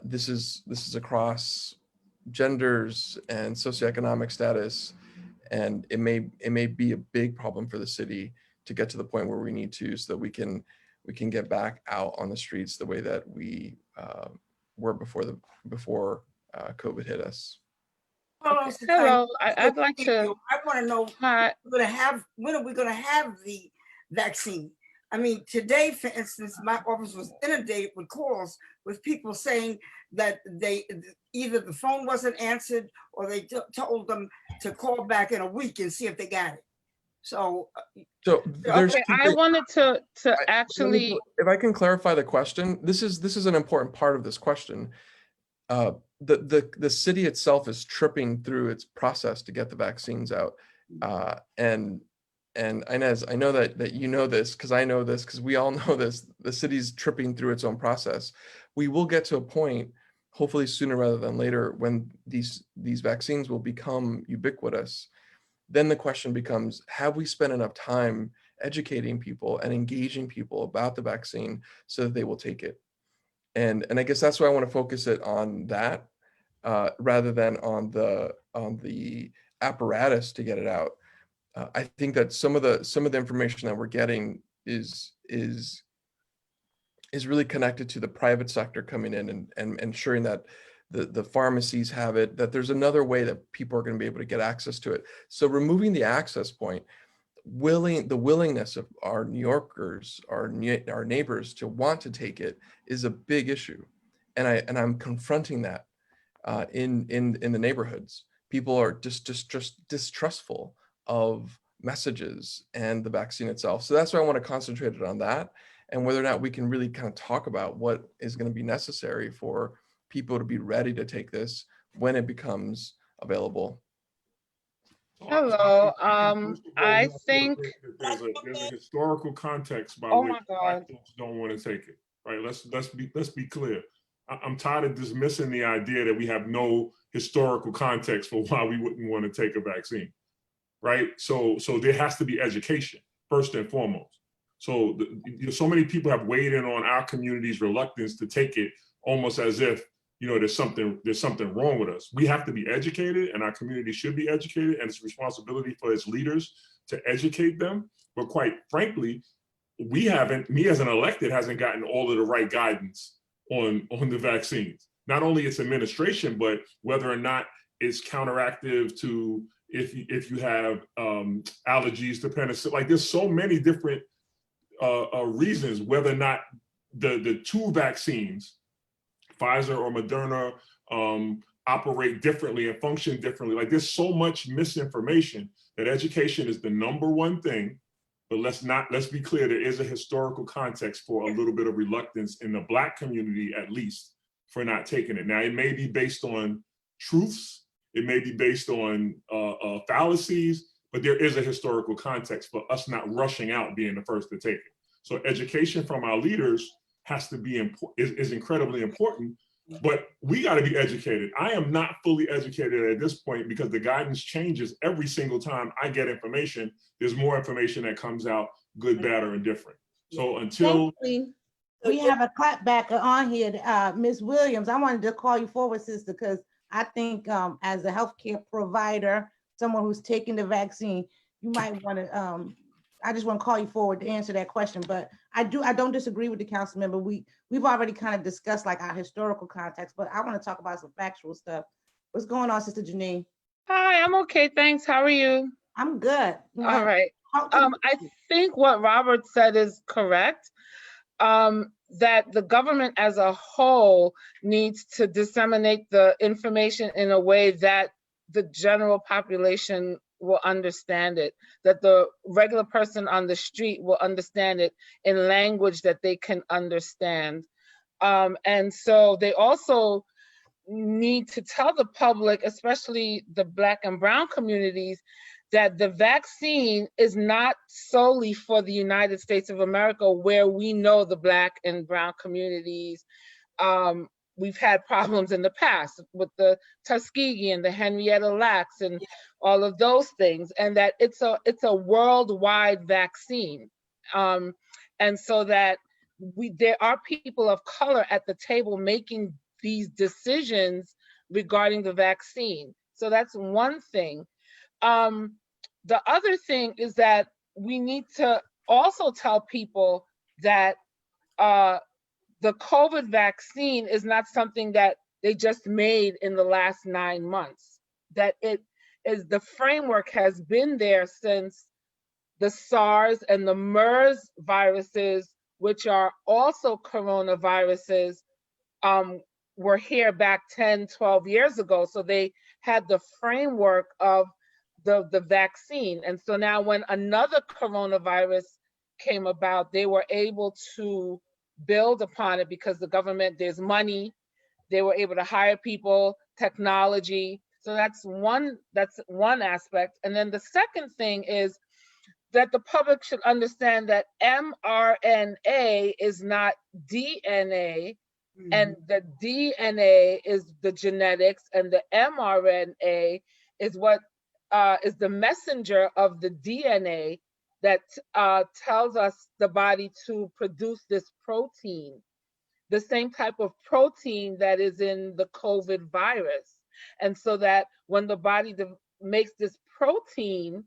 S23: This is across genders and socioeconomic status, and it may be a big problem for the city to get to the point where we need to, so that we can get back out on the streets the way that we were before COVID hit us.
S10: Well, hello. I'd like to. I want to know when are we going to have the vaccine? I mean, today, for instance, my office was inundated with calls with people saying that they either the phone wasn't answered or they told them to call back in a week and see if they got it. So
S23: okay,
S10: I wanted
S23: to actually, if I can clarify the question, this is an important part of this question. The city itself is tripping through its process to get the vaccines out, and Inez, I know that you know this because I know this because we all know this. The city's tripping through its own process. We will get to a point, hopefully sooner rather than later, when these vaccines will become ubiquitous. Then the question becomes, have we spent enough time educating people and engaging people about the vaccine so that they will take it? And I guess that's why I want to focus it on that rather than on the apparatus to get it out. I think that some of the information that we're getting is really connected to the private sector coming in and ensuring that the pharmacies have it, that there's another way that people are going to be able to get access to it. So removing the access point, the willingness of our New Yorkers, our neighbors to want to take it is a big issue. And I'm confronting that in the neighborhoods. People are just distrustful of messages and the vaccine itself. So that's why I want to concentrate it on that, and whether or not we can really kind of talk about what is going to be necessary for people to be ready to take this when it becomes available.
S10: Hello. I think
S8: there's a historical context by
S10: oh
S8: which
S10: my
S8: Black
S10: God.
S8: folks don't want to take it. Right? Let's be clear. I'm tired of dismissing the idea that we have no historical context for why we wouldn't want to take a vaccine. Right? So there has to be education first and foremost. So so many people have weighed in on our community's reluctance to take it, almost as if there's something wrong with us. We have to be educated, and our community should be educated, and it's a responsibility for its leaders to educate them. But quite frankly, me as an elected hasn't gotten all of the right guidance on the vaccines. Not only its administration, but whether or not it's counteractive to if you have allergies to penicillin. Like there's so many different reasons whether or not the two vaccines, Pfizer or Moderna, operate differently and function differently. Like there's so much misinformation that education is the #1 thing. But let's be clear, there is a historical context for a little bit of reluctance in the Black community, at least, for not taking it. Now, it may be based on truths, it may be based on fallacies, but there is a historical context for us not rushing out being the first to take it. So education from our leaders has to be is incredibly important, but we got to be educated. I am not fully educated at this point because the guidance changes every single time I get information. There's more information that comes out, good, bad, or indifferent. So until
S9: we have a clap back on here, Ms. Williams, I wanted to call you forward, sister, because I think as a healthcare provider, someone who's taking the vaccine, you might want to, I just want to call you forward to answer that question. But I don't disagree with the council member. We've already kind of discussed like our historical context, but I want to talk about some factual stuff. What's going on, Sister Janine?
S10: Hi, I'm okay, thanks. How are you?
S9: I'm good.
S10: All right. I think what Robert said is correct.
S13: that the government as a whole needs to disseminate the information in a way that the general population will understand it, that the regular person on the street will understand it in language that they can understand. And so they also need to tell the public, especially the Black and Brown communities, that the vaccine is not solely for the United States of America, where we know the Black and Brown communities. We've had problems in the past with the Tuskegee and the Henrietta Lacks and all of those things, and that it's a worldwide vaccine. And so that there are people of color at the table making these decisions regarding the vaccine. So that's one thing. The other thing is that we need to also tell people that the COVID vaccine is not something that they just made in the last 9 months, that it is, the framework has been there since the SARS and the MERS viruses, which are also coronaviruses, were here back 10, 12 years ago. So they had the framework of the vaccine. And so now when another coronavirus came about, they were able to build upon it because the government, there's money, they were able to hire people, technology. So that's one aspect. And then the second thing is that the public should understand that mRNA is not DNA, and the DNA is the genetics, and the mRNA is what is the messenger of the DNA that tells us the body to produce this protein, the same type of protein that is in the COVID virus. And so that when the body makes this protein,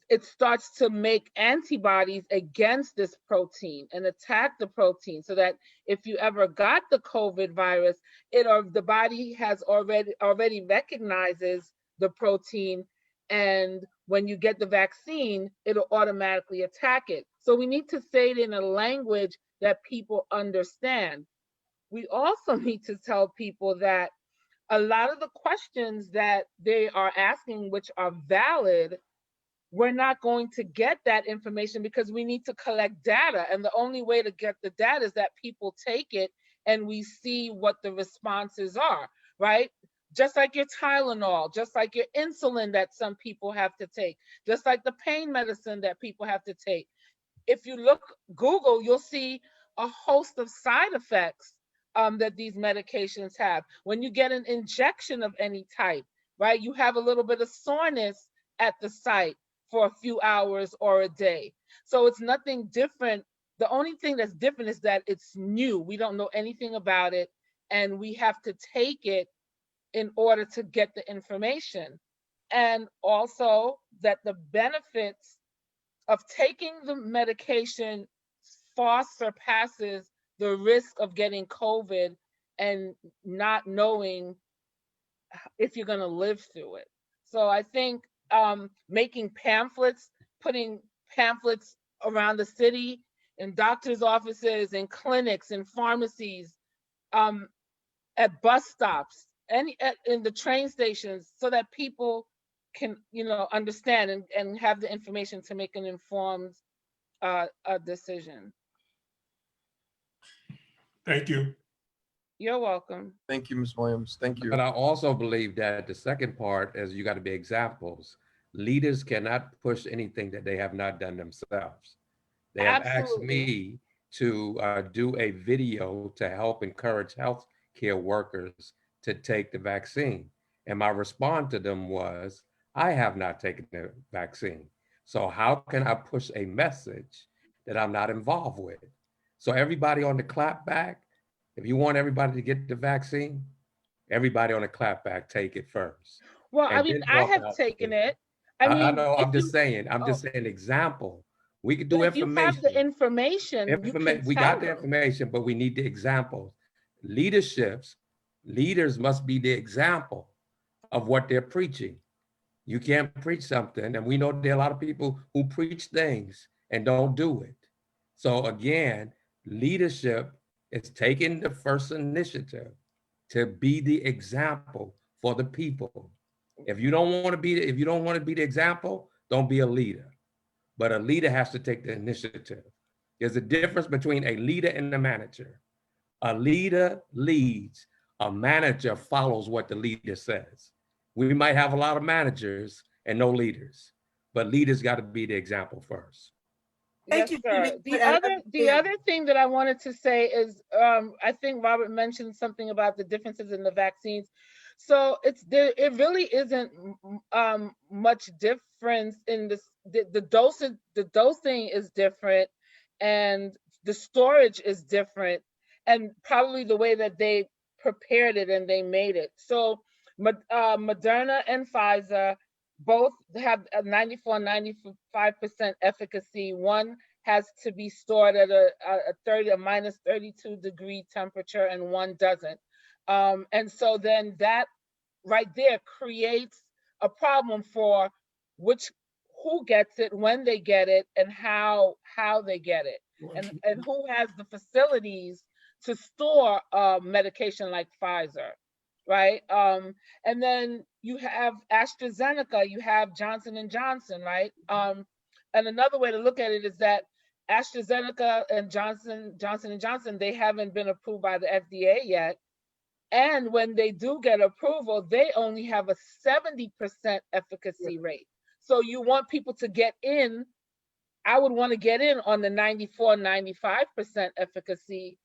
S13: it starts to make antibodies against this protein and attack the protein, so that if you ever got the COVID virus, the body has already recognizes the protein, and when you get the vaccine, it'll automatically attack it. So we need to say it in a language that people understand. We also need to tell people that a lot of the questions that they are asking, which are valid, we're not going to get that information because we need to collect data. And the only way to get the data is that people take it and we see what the responses are, right? Just like your Tylenol, just like your insulin that some people have to take, just like the pain medicine that people have to take. If you Google, you'll see a host of side effects that these medications have. When you get an injection of any type, right, you have a little bit of soreness at the site for a few hours or a day. So it's nothing different. The only thing that's different is that it's new. We don't know anything about it, and we have to take it in order to get the information. And also that the benefits of taking the medication far surpasses the risk of getting COVID and not knowing if you're going to live through it. So I think making pamphlets, putting pamphlets around the city, in doctors' offices, in clinics, in pharmacies, at bus stops, in the train stations, so that people can, understand and have the information to make an informed decision.
S8: Thank you.
S13: You're welcome.
S23: Thank you, Ms. Williams. Thank you.
S18: But I also believe that the second part is you got to be examples. Leaders cannot push anything that they have not done themselves. They have asked me to do a video to help encourage healthcare workers to take the vaccine. And my response to them was, I have not taken the vaccine. So how can I push a message that I'm not involved with? So everybody on the clap back, if you want everybody to get the vaccine, everybody on the clap back take it first.
S13: Well, I mean, I have taken it.
S18: I know, I'm just saying example. We could do information.
S13: If you have the information,
S18: we got the information, but we need the examples. Leaders must be the example of what they're preaching. You can't preach something, and we know there are a lot of people who preach things and don't do it. So again, Leadership is taking the first initiative to be the example for the people. If you don't want to be the example, don't be a leader. But a leader has to take the initiative. There's a difference between a leader and a manager. A leader leads, a manager follows what the leader says. We might have a lot of managers and no leaders, but leaders got to be the example first.
S10: Thank
S13: Yes,
S10: you,
S13: sir.
S10: Judy.
S13: The other thing that I wanted to say is, I think Robert mentioned something about the differences in the vaccines. So it really isn't much difference in this. The dosage, the dosing is different, and the storage is different, and probably the way that they prepared it and they made it. So Moderna and Pfizer both have a 94, 95% efficacy. One has to be stored at a minus 32 degree temperature, and one doesn't. And so then that right there creates a problem for who gets it, when they get it, and how they get it, and who has the facilities to store medication like Pfizer, right? And then you have AstraZeneca, you have Johnson & Johnson, right? And another way to look at it is that AstraZeneca and Johnson & Johnson, they haven't been approved by the FDA yet. And when they do get approval, they only have a 70% efficacy rate. So you want people to get in. I would want to get in on the 94, 95% efficacy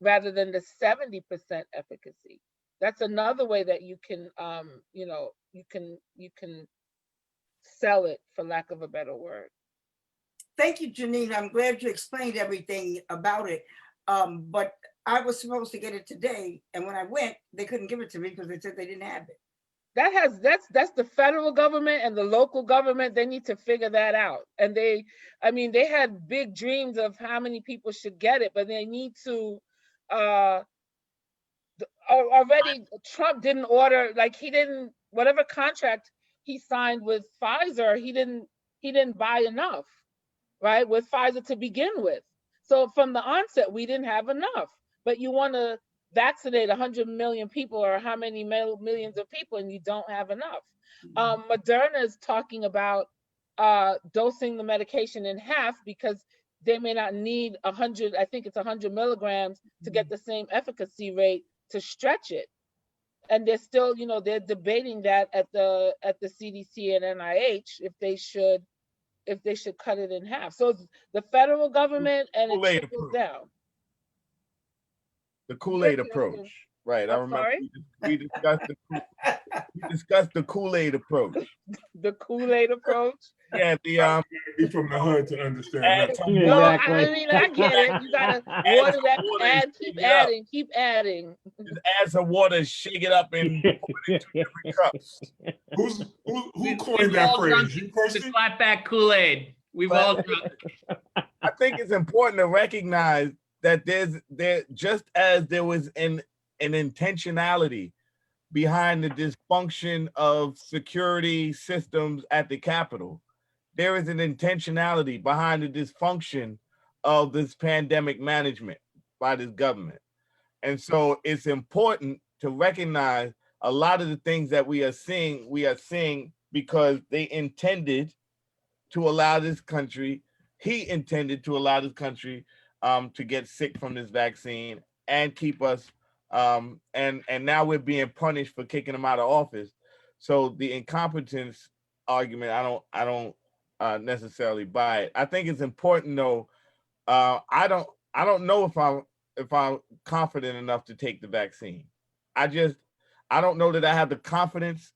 S13: rather than the 70% efficacy. That's another way that you can, you can sell it, for lack of a better word.
S10: Thank you, Janine. I'm glad you explained everything about it. But I was supposed to get it today, and when I went, they couldn't give it to me because they said they didn't have it.
S13: That's the federal government and the local government. They need to figure that out. And they had big dreams of how many people should get it, but they need to. Already, Trump didn't order, like whatever contract he signed with Pfizer, he didn't buy enough, right, with Pfizer to begin with. So from the onset, we didn't have enough. But you want to vaccinate 100 million people, or how many millions of people, and you don't have enough. Moderna is talking about dosing the medication in half because they may not need 100, I think it's 100 milligrams to get the same efficacy rate to stretch it. And they're still, they're debating that at the CDC and NIH if they should cut it in half. So it's the federal government, and it trickles down.
S4: The Kool-Aid approach, right? I remember we discussed the Kool-Aid approach.
S13: The Kool-Aid approach.
S4: Yeah,
S8: be from the hood to understand that.
S13: No, I mean, I get it. You gotta water that, keep adding.
S4: Just add some water, shake it up, and put it into different cups.
S8: Who coined that phrase? You
S2: the clap back Kool-Aid. We've all done it.
S4: I think it's important to recognize that there just as there was an intentionality behind the dysfunction of security systems at the Capitol, there is an intentionality behind the dysfunction of this pandemic management by this government. And so it's important to recognize a lot of the things that we are seeing because they intended to allow this country, he intended to allow this country to get sick from this vaccine and keep us, and now we're being punished for kicking him out of office. So the incompetence argument, I don't necessarily buy it. I think it's important though. I don't know if I'm confident enough to take the vaccine. I don't know that I have the confidence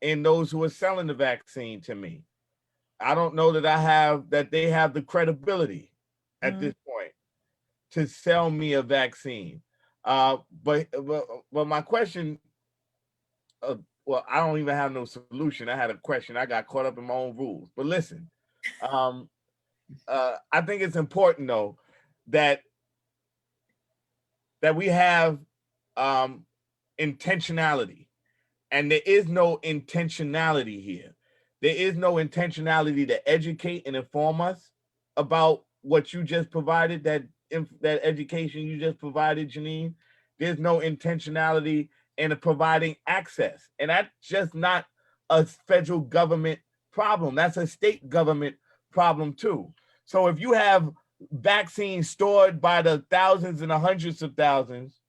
S4: in those who are selling the vaccine to me. I don't know that they have the credibility at this point to sell me a vaccine. But my question, well, I don't even have no solution. I had a question. I got caught up in my own rules. But listen, I think it's important though that we have intentionality, and there is no intentionality here. There is no intentionality to educate and inform us about what you just provided, that that education you just provided, Janine, there's no intentionality in providing access. And that's just not a federal government problem. That's a state government problem too. So if you have vaccines stored by the thousands and the hundreds of thousands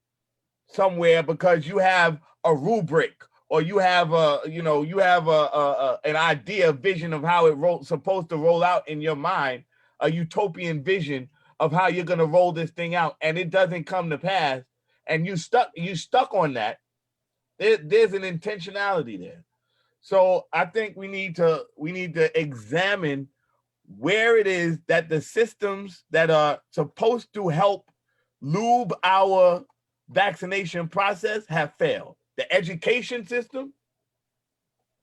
S4: somewhere because you have a rubric or you have an idea, a vision of how it supposed to roll out in your mind, a utopian vision of how you're going to roll this thing out, and it doesn't come to pass, and you stuck on that, there's an intentionality there. So I think we need to examine where it is that the systems that are supposed to help lube our vaccination process have failed. The education system,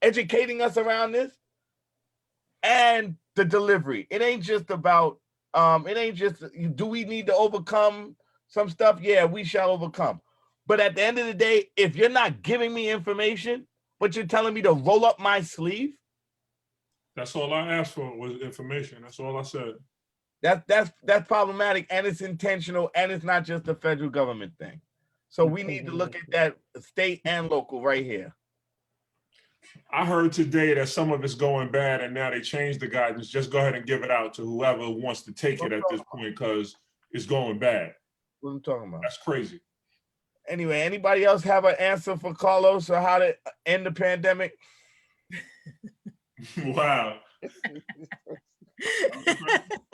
S4: educating us around this, and the delivery. It ain't just about, do we need to overcome some stuff? Yeah, we shall overcome. But at the end of the day, if you're not giving me information, but you're telling me to roll up my sleeve,
S8: that's all I asked for was information. That's all I said.
S4: That's problematic, and it's intentional, and it's not just a federal government thing. So we need to look at that state and local right here.
S8: I heard today that some of it's going bad, and now they changed the guidance. Just go ahead and give it out to whoever wants to take it at this point because it's going bad.
S4: What are you talking about?
S8: That's crazy.
S4: Anyway, anybody else have an answer for Carlos or how to end the pandemic?
S8: Wow.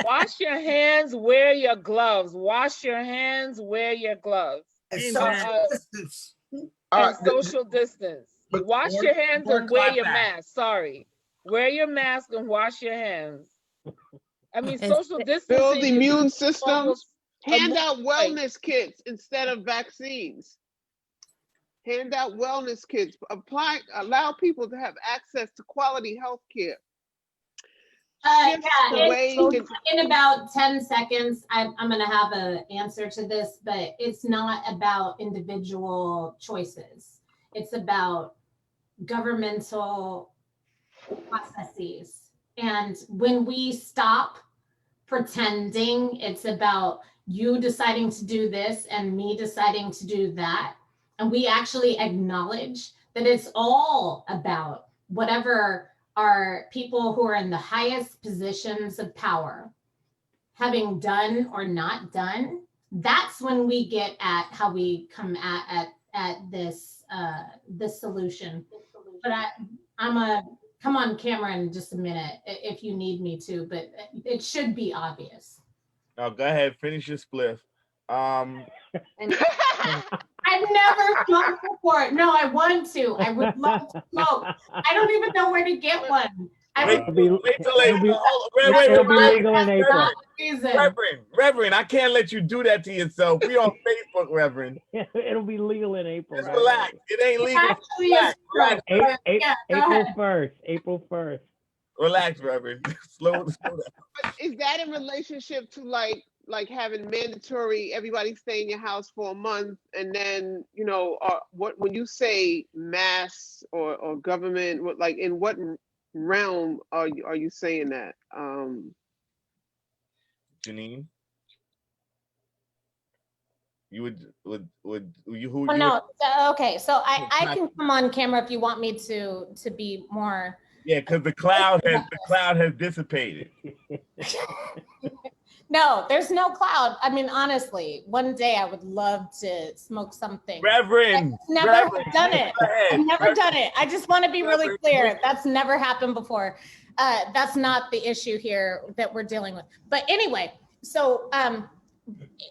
S13: Wash your hands, wear your gloves. Wash your hands, wear your gloves.
S10: And
S13: social distance. Social distance. Wash your hands and wear your mask. Sorry. Wear your mask and wash your hands. I mean, social distancing.
S16: Build immune systems. Hand out wellness kits instead of vaccines. Hand out wellness kits. Allow people to have access to quality health care.
S5: In about 10 seconds, I'm going to have an answer to this, but it's not about individual choices. It's about governmental processes. And when we stop pretending it's about you deciding to do this and me deciding to do that, and we actually acknowledge that it's all about whatever are people who are in the highest positions of power having done or not done, that's when we get at how we come at this this solution. But I'm a come on camera in just a minute if you need me to, but it should be obvious.
S4: No, go ahead, finish your spliff.
S5: I've never smoked before. No, I want to. I would love to smoke. I don't even know where to get one.
S4: Wait till later.
S17: It'll be legal in April.
S4: Reverend, I can't let you do that to yourself. We on Facebook, Reverend.
S17: It'll be legal in April.
S4: Just relax. It ain't legal. Relax.
S17: April 1st. April 1st.
S4: Relax, Reverend. Slow down.
S16: Is that in relationship to like having mandatory everybody stay in your house for a month, and then when you say mass or government, in what realm are you saying that?
S4: Janine, you would you who?
S5: Oh, no. Okay, so I can come on camera if you want me to be more.
S4: Yeah, because the cloud has dissipated.
S5: No, there's no cloud. I mean, honestly, one day I would love to smoke something.
S4: Reverend,
S5: I've never done it. I've never done it. I just want to be really clear. That's never happened before. That's not the issue here that we're dealing with. But anyway, so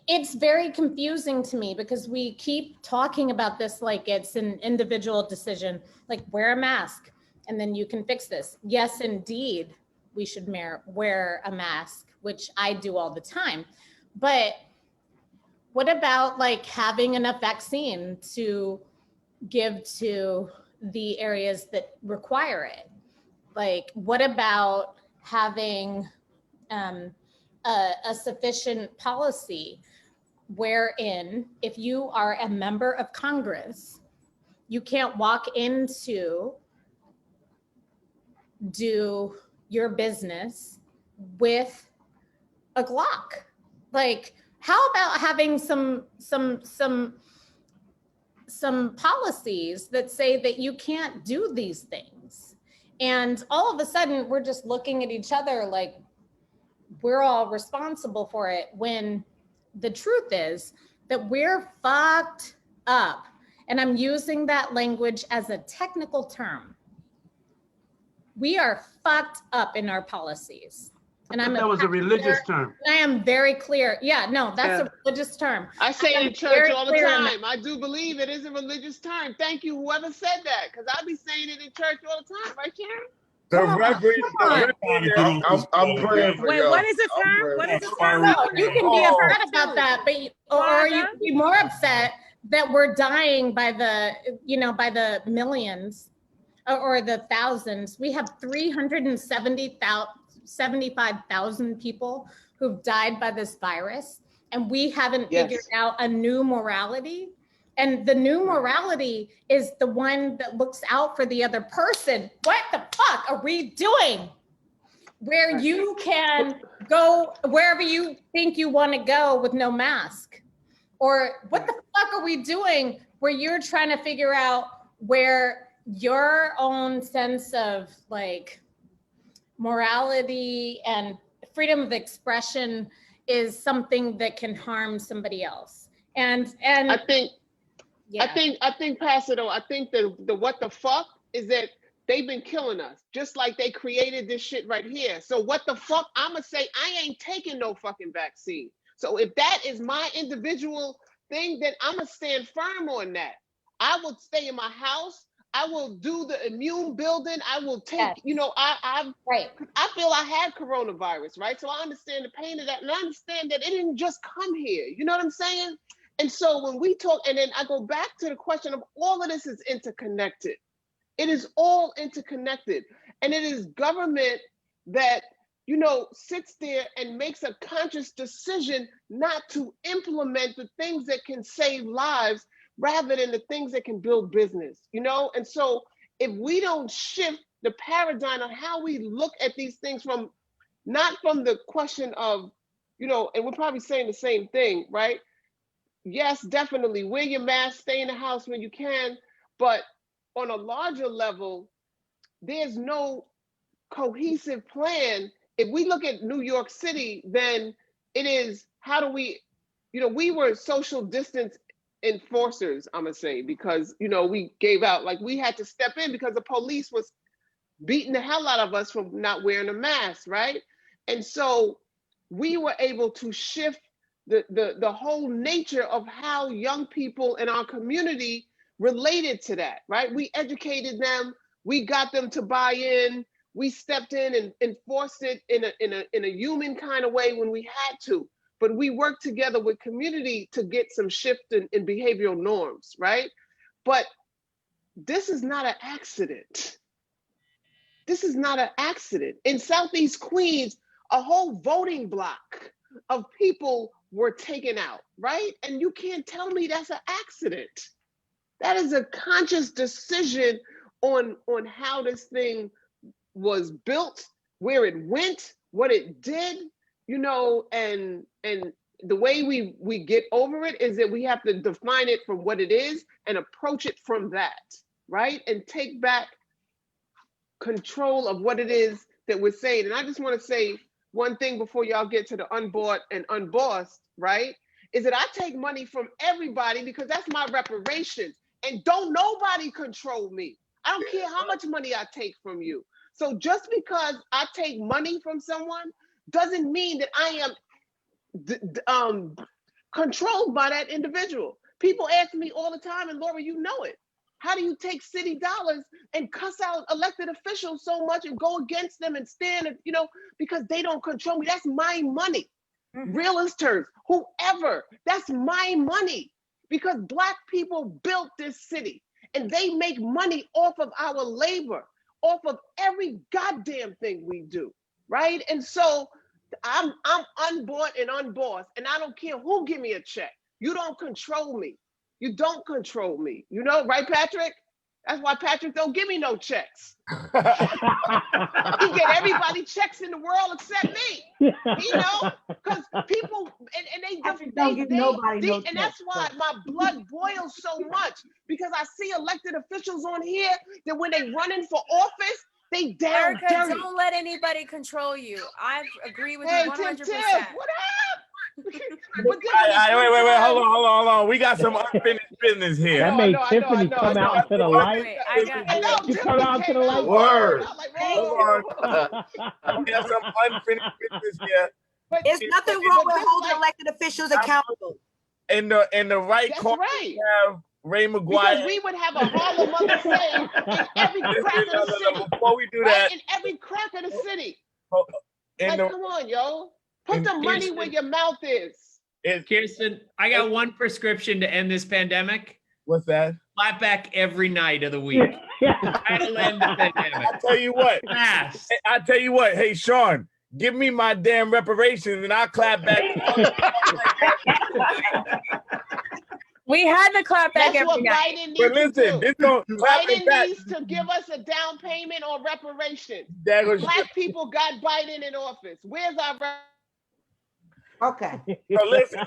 S5: it's very confusing to me because we keep talking about this like it's an individual decision, like wear a mask and then you can fix this. Yes, indeed, we should wear a mask, which I do all the time. But what about like having enough vaccine to give to the areas that require it? Like, what about having a sufficient policy wherein if you are a member of Congress, you can't walk into do your business with a Glock? Like, how about having some policies that say that you can't do these things? And all of a sudden we're just looking at each other like we're all responsible for it, when the truth is that we're fucked up. And I'm using that language as a technical term. We are fucked up in our policies. And
S3: that was a religious term.
S5: I am very clear. Yeah, no, that's a religious term.
S16: I say it
S5: am
S16: in church
S5: very
S16: all the
S5: clear in
S16: time. I do believe it is a religious term. Thank you, whoever said that, because I be saying it in church all the time, right, Karen?
S15: I'm praying for
S21: Wait,
S15: y'all.
S21: what is it term? What is it term?
S5: No, you can be upset about that, but or you can be more upset that we're dying by the, by the millions or the thousands. We have 375,000 people who've died by this virus, and we haven't figured out a new morality. And the new morality is the one that looks out for the other person. What the fuck are we doing? Where you can go wherever you think you want to go with no mask? Or what the fuck are we doing where you're trying to figure out where your own sense of like morality and freedom of expression is something that can harm somebody else? And
S16: I think, Pastor, though, I think the what the fuck is that they've been killing us, just like they created this shit right here. So what the fuck? I'ma say I ain't taking no fucking vaccine. So if that is my individual thing, then I'ma stand firm on that. I will stay in my house. I will do the immune building. I will take, I feel I had coronavirus, right? So I understand the pain of that, and I understand that it didn't just come here. You know what I'm saying? And so when we talk, and then I go back to the question of all of this is interconnected. It is all interconnected. And it is government that, sits there and makes a conscious decision not to implement the things that can save lives rather than the things that can build business, And so if we don't shift the paradigm on how we look at these things not from the question of, and we're probably saying the same thing, right? Yes, definitely. Wear your mask, stay in the house when you can. But on a larger level, there's no cohesive plan. If we look at New York City, then it is, how do we, we were social distance enforcers, I'm gonna say, because, we gave out, like we had to step in because the police was beating the hell out of us from not wearing a mask, right? And so we were able to shift the whole nature of how young people in our community related to that, right? We educated them, we got them to buy in, we stepped in and enforced it in a human kind of way when we had to, but we worked together with community to get some shift in behavioral norms, right? But this is not an accident. This is not an accident. In Southeast Queens, a whole voting block of people were taken out, right? And you can't tell me that's an accident. That is a conscious decision on how this thing was built, where it went, what it did, and the way we get over it is that we have to define it from what it is and approach it from that, right? And take back control of what it is that we're saying. And I just want to say one thing before y'all get to the unbought and unbossed, right? Is that I take money from everybody because that's my reparations. And don't nobody control me. I don't care how much money I take from you. So just because I take money from someone doesn't mean that I am controlled by that individual. People ask me all the time, and Laura, you know it. How do you take city dollars and cuss out elected officials so much and go against them and stand, because they don't control me? That's my money. Realtors, whoever, that's my money, because Black people built this city and they make money off of our labor, off of every goddamn thing we do, right? And so I'm unbought and unbossed, and I don't care who give me a check. You don't control me. You don't control me, right, Patrick? That's why Patrick don't give me no checks. He get everybody checks in the world except me. You know, because people and
S9: don't give nobody no
S16: and that's why my blood boils so much, because I see elected officials on here that when they running for office, they down
S3: Erica,
S16: dirty.
S3: don't let anybody control you. I agree with
S16: Hey,
S3: you 100%.
S16: Tim, what up?
S4: Wait, hold on. We got some unfinished business here.
S17: That made Tiffany come out into the light. You come out to the light.
S4: Word. Hold on. We have some unfinished business here.
S10: There's nothing wrong with holding elected officials accountable.
S4: In the right
S16: That's
S4: corner,
S16: right.
S4: we have Ray McGuire.
S16: Because we would have a Harlem Mother saying in every crack of the city.
S4: Before we do
S16: right?
S4: that,
S16: In every crack of the city.
S4: in
S16: Come on, yo. Put the money where your mouth is.
S2: Kirsten, I got one prescription to end this pandemic.
S4: What's that?
S2: Clap back every night of the week. That'll end the pandemic.
S4: I tell you what.
S2: Fast.
S4: I tell you what. Hey, Sean, give me my damn reparations and I'll clap back.
S3: We had to clap back
S16: That's
S3: every
S16: what
S3: night.
S16: Biden needs
S4: But listen,
S16: to do.
S4: this don't
S16: Biden needs to give us a down payment on reparations. Black people got Biden in office. Where's our
S9: Okay.
S4: So listen.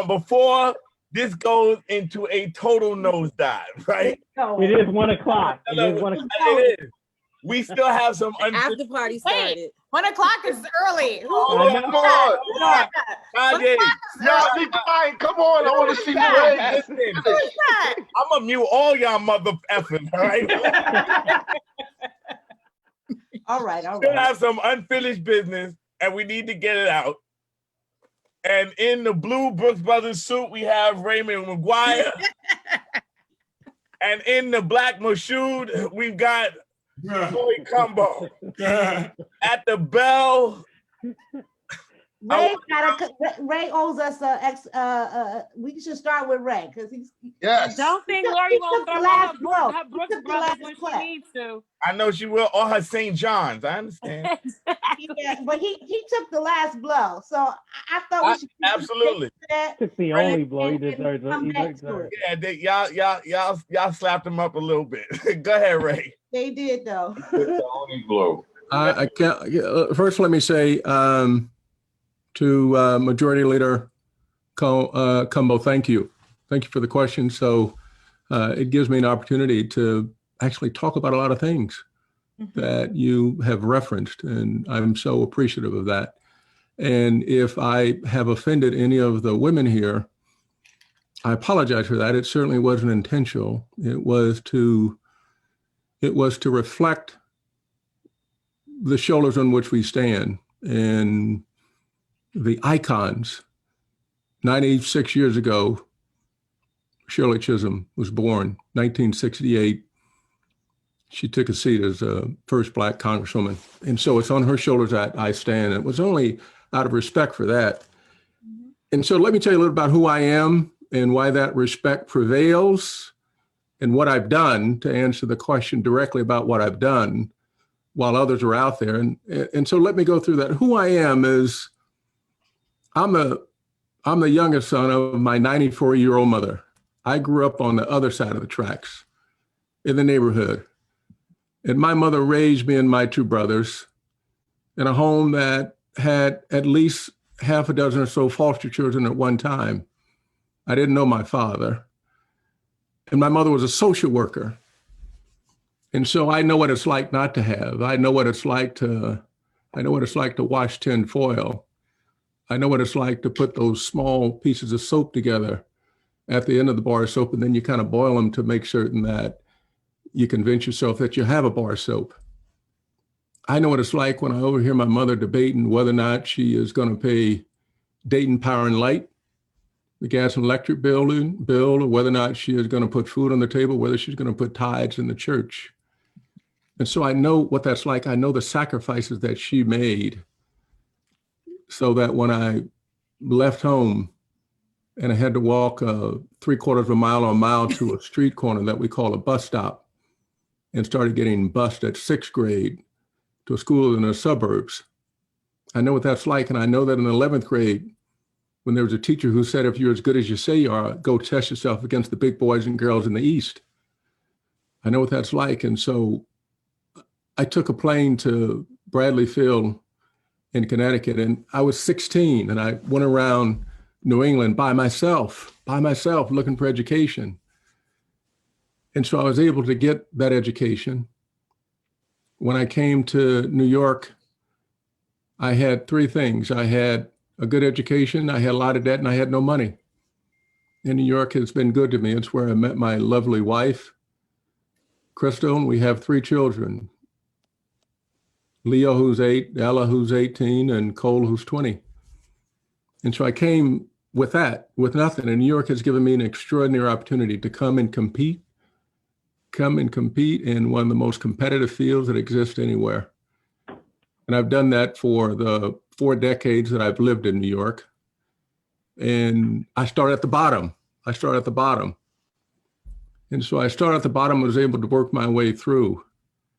S4: Before this goes into a total nosedive, right?
S17: It is 1 o'clock. It is 1 o'clock.
S4: It is. We still have some
S3: After party started. 1 o'clock is early.
S15: Come on. Y'all be quiet. Come on. I want to see the race.
S4: I'm gonna mute all y'all mother effing, all right?
S9: All right.
S4: Still have some unfinished business, and we need to get it out. And in the blue Brooks Brothers suit, we have Raymond McGuire. And in the black Mashoud, we've got Joey Cumbo. At the bell.
S9: Ray owes us we should start with Ray because he's
S13: Don't think Lori won't throw out her Brooks Brothers when she
S9: clap.
S13: needs to.
S4: I know she will, or her St. John's. I understand.
S9: Yeah, but he took the last blow, so I thought we should
S4: absolutely.
S17: Took the only blow he deserves.
S4: Y'all slapped him up a little bit. Go ahead, Ray.
S9: They did though.
S8: The only blow.
S1: I can't. First, let me say to Majority Leader Cumbo, thank you. Thank you for the question. So it gives me an opportunity to actually talk about a lot of things that you have referenced, and I'm so appreciative of that. And if I have offended any of the women here, I apologize for that. It certainly wasn't intentional. It was to reflect the shoulders on which we stand and the icons. 96 years ago, Shirley Chisholm was born. 1968, she took a seat as the first Black Congresswoman. And so it's on her shoulders that I stand. It was only out of respect for that. And so let me tell you a little about who I am and why that respect prevails and what I've done to answer the question directly about what I've done while others are out there. And so let me go through that. Who I am is I'm the youngest son of my 94-year-old mother. I grew up on the other side of the tracks in the neighborhood. And my mother raised me and my two brothers in a home that had at least half a dozen or so foster children at one time. I didn't know my father. And my mother was a social worker. And so I know what it's like not to have. I know what it's like to wash tin foil. I know what it's like to put those small pieces of soap together at the end of the bar of soap, and then you kind of boil them to make certain that you convince yourself that you have a bar of soap. I know what it's like when I overhear my mother debating whether or not she is going to pay Dayton Power and Light, the gas and electric bill, or whether or not she is going to put food on the table, whether she's going to put tithes in the church. And so I know what that's like. I know the sacrifices that she made so that when I left home and I had to walk 3/4 of a mile or a mile to a street corner that we call a bus stop and started getting bused at 6th grade to a school in the suburbs. I know what that's like. And I know that in 11th grade, when there was a teacher who said, if you're as good as you say you are, go test yourself against the big boys and girls in the East. I know what that's like. And so I took a plane to Bradley Field in Connecticut, and I was 16, and I went around New England by myself, looking for education. And so I was able to get that education. When I came to New York, I had three things. I had a good education, I had a lot of debt, and I had no money. And New York has been good to me. It's where I met my lovely wife, Crystal, and we have three children. Leo, who's 8, Ella, who's 18, and Cole, who's 20. And so I came with that, with nothing. And New York has given me an extraordinary opportunity to come and compete in one of the most competitive fields that exist anywhere. And I've done that for the 4 decades that I've lived in New York. And I start at the bottom. And so I started at the bottom, was able to work my way through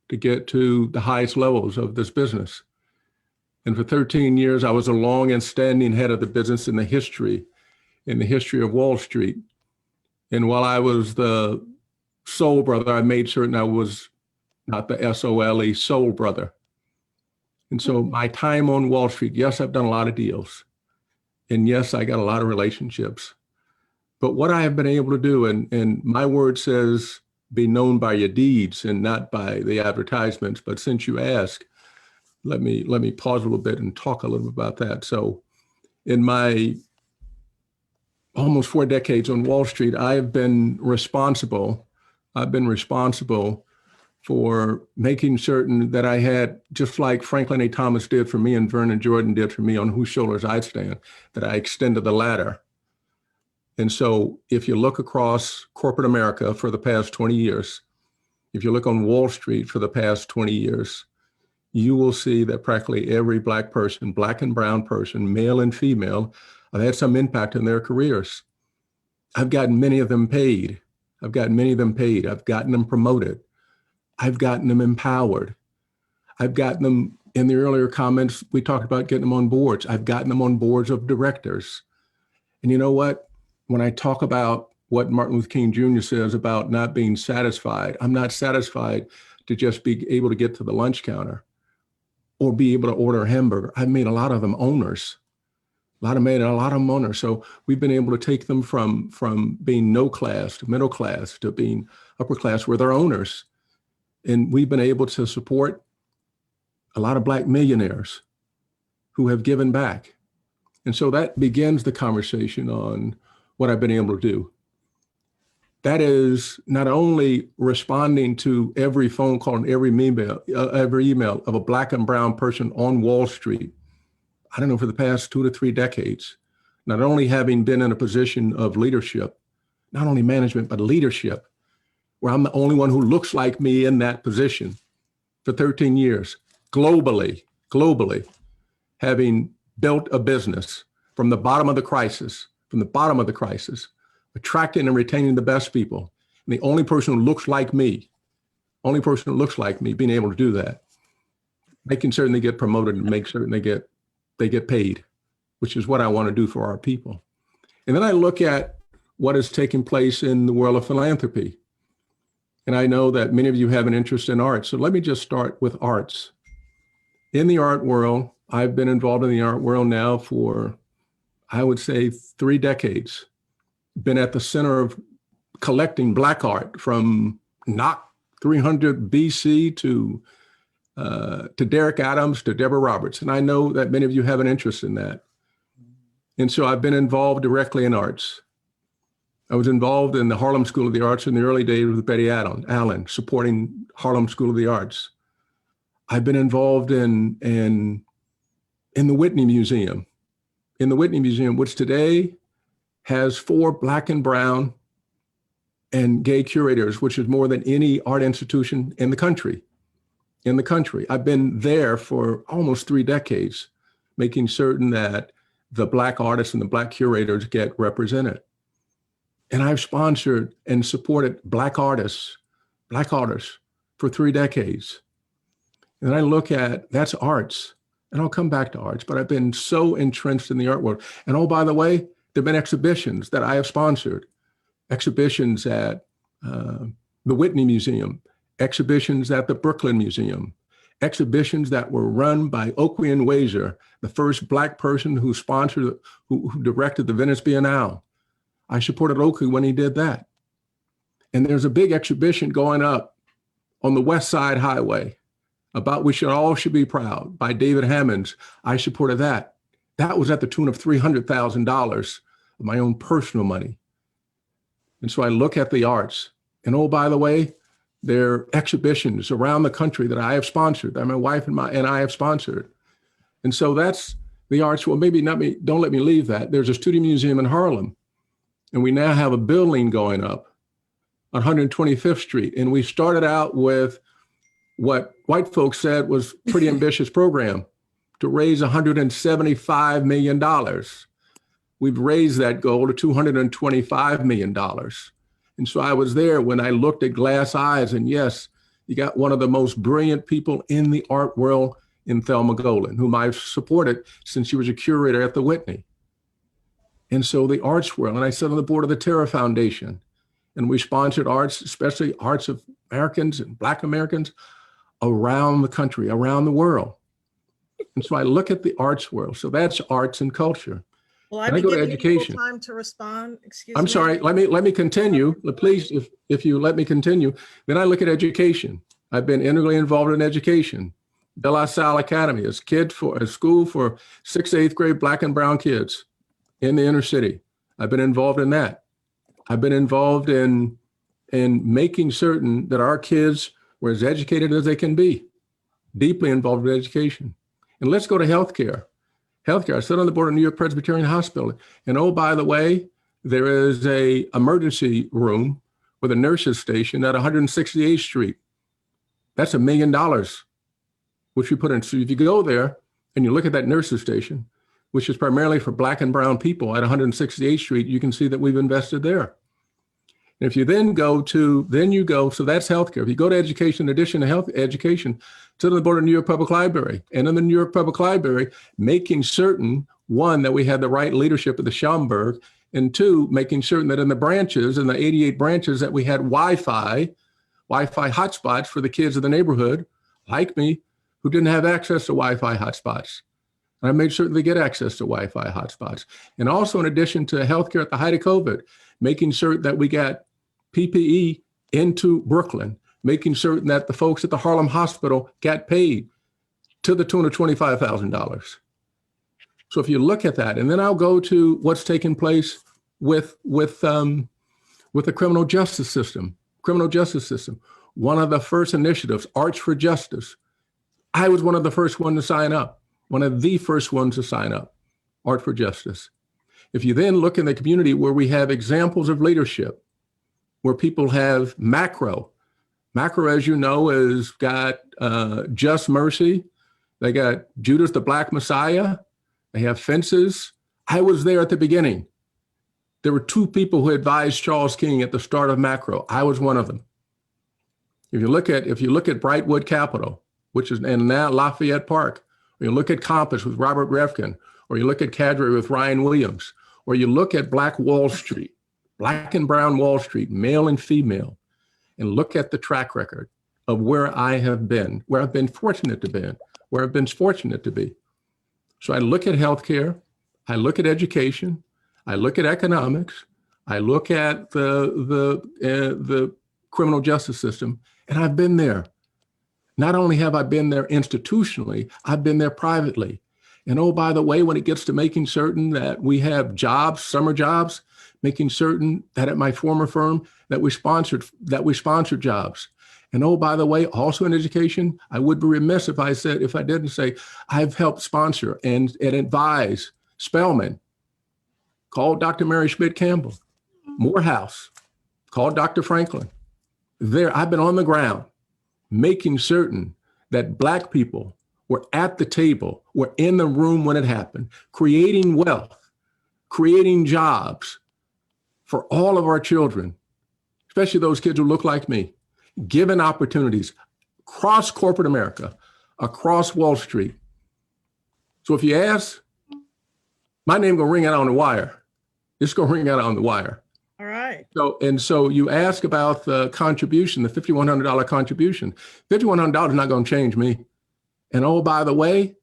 S1: to get to the highest levels of this business. And for 13 years, I was a long and standing head of the business in the history of Wall Street. And while I was the soul brother, I made certain I was not the SOLE, soul brother. And so my time on Wall Street, yes, I've done a lot of deals. And yes, I got a lot of relationships. But what I have been able to do, and my word says, be known by your deeds and not by the advertisements. But since you ask, let me pause a little bit and talk a little bit about that. So in my almost 4 decades on Wall Street, I've been responsible for making certain that I had, just like Franklin A. Thomas did for me and Vernon Jordan did for me, on whose shoulders I'd stand, that I extended the ladder. And so if you look across corporate America for the past 20 years, if you look on Wall Street for the past 20 years, you will see that practically every Black person, Black and brown person, male and female, have had some impact in their careers. I've gotten many of them paid. I've gotten them promoted. I've gotten them empowered. I've gotten them, in the earlier comments, we talked about getting them on boards. I've gotten them on boards of directors. And you know what? When I talk about what Martin Luther King Jr. says about not being satisfied, I'm not satisfied to just be able to get to the lunch counter or be able to order a hamburger. I've made a lot of them owners. A lot of them owners. So we've been able to take them from being no class to middle class to being upper class where they're owners. And we've been able to support a lot of Black millionaires who have given back. And so that begins the conversation on what I've been able to do. That is not only responding to every phone call and every email of a Black and brown person on Wall Street, I don't know, for the past 2 to 3 decades, not only having been in a position of leadership, not only management, but leadership, where I'm the only one who looks like me in that position for 13 years, globally, having built a business from the bottom of the crisis, attracting and retaining the best people. And the only person who looks like me, being able to do that, making certain they get promoted and make certain they get paid, which is what I want to do for our people. And then I look at what is taking place in the world of philanthropy. And I know that many of you have an interest in arts. So let me just start with arts. In the art world, I've been involved in the art world now for, I would say, 3 decades. Been at the center of collecting Black art from not 300 BC to Derek Adams to Deborah Roberts. And I know that many of you have an interest in that. And so I've been involved directly in arts. I was involved in the Harlem School of the Arts in the early days with Betty Allen, supporting Harlem School of the Arts. I've been involved in the Whitney Museum, which today has 4 Black and brown and gay curators, which is more than any art institution in the country. I've been there for almost 3 decades, making certain that the Black artists and the Black curators get represented. And I've sponsored and supported Black artists for 3 decades. And I look at, that's arts. And I'll come back to arts, but I've been so entrenched in the art world. And oh, by the way, there have been exhibitions that I have sponsored, exhibitions at the Whitney Museum, exhibitions at the Brooklyn Museum, exhibitions that were run by Okwuyen Wazer, the first Black person who sponsored, who directed the Venice Biennale. I supported Oku when he did that. And there's a big exhibition going up on the West Side Highway about We Should All Should Be Proud by David Hammonds. I supported that. That was at the tune of $300,000 of my own personal money. And so I look at the arts. And oh, by the way, there are exhibitions around the country that I have sponsored, that my wife and I have sponsored. And so that's the arts. Well, maybe not me, don't let me leave that. There's a studio museum in Harlem, and we now have a building going up on 125th Street. And we started out with what white folks said was a pretty ambitious program to raise $175 million. We've raised that goal to $225 million. And so I was there when I looked at Glass Eyes, and yes, you got one of the most brilliant people in the art world in Thelma Golan, whom I've supported since she was a curator at the Whitney. And so the arts world, and I sat on the board of the Terra Foundation, and we sponsored arts, especially arts of Americans and Black Americans around the country, around the world. And so I look at the arts world. So that's arts and culture.
S11: Well,
S1: And
S11: I
S1: I go to
S11: give you
S1: education.
S11: time to respond. Excuse me.
S1: I'm sorry, let me continue. Please, if you let me continue, then I look at education. I've been integrally involved in education. De La Salle Academy is a school for 6th to 8th grade Black and brown kids in the inner city. I've been involved in that. I've been involved in making certain that our kids were as educated as they can be, deeply involved with education. And let's go to healthcare. Healthcare, I sit on the board of New York Presbyterian Hospital. And oh, by the way, there is a emergency room with a nurses station at 168th Street. That's $1 million, which we put in. So if you go there and you look at that nurses station, which is primarily for Black and brown people at 168th Street, you can see that we've invested there. And if you then go, so that's healthcare. If you go to education, in addition to health education, sit on the board of New York Public Library. And in the New York Public Library, making certain, one, that we had the right leadership at the Schaumburg, and two, making certain that in the branches, in the 88 branches, that we had Wi-Fi hotspots for the kids of the neighborhood, like me, who didn't have access to Wi-Fi hotspots. And I made certain they get access to Wi-Fi hotspots. And also, in addition to healthcare at the height of COVID, making certain that we got PPE into Brooklyn, making certain that the folks at the Harlem Hospital got paid to the tune of $25,000. So if you look at that, and then I'll go to what's taking place with the criminal justice system. One of the first initiatives, Arts for Justice. I was one of the first ones to sign up, Art for Justice. If you then look in the community where we have examples of leadership, where people have Macro, as you know, has got Just Mercy. They got Judas the Black Messiah. They have Fences. I was there at the beginning. There were two people who advised Charles King at the start of Macro. I was one of them. If you look at Brightwood Capital, which is and now Lafayette Park, or you look at Compass with Robert Refkin, or you look at Cadre with Ryan Williams, or you look at Black Wall Street, Black and brown Wall Street, male and female, and look at the track record of where I have been, where I've been fortunate to be. So I look at healthcare, I look at education, I look at economics, I look at the criminal justice system, and I've been there. Not only have I been there institutionally, I've been there privately. And oh, by the way, when it gets to making certain that we have jobs, summer jobs, making certain that at my former firm that we sponsored jobs. And oh, by the way, also in education, I would be remiss if I didn't say I've helped sponsor and advise Spelman, called Dr. Mary Schmidt Campbell, Morehouse, called Dr. Franklin. There, I've been on the ground making certain that Black people were at the table, were in the room when it happened, creating wealth, creating jobs for all of our children, especially those kids who look like me, given opportunities across corporate America, across Wall Street. So if you ask, my name gonna ring out on the wire. It's gonna ring out on the wire.
S11: All right.
S1: So you ask about the contribution, the $5,100 contribution. $5,100 is not gonna change me. And oh, by the way,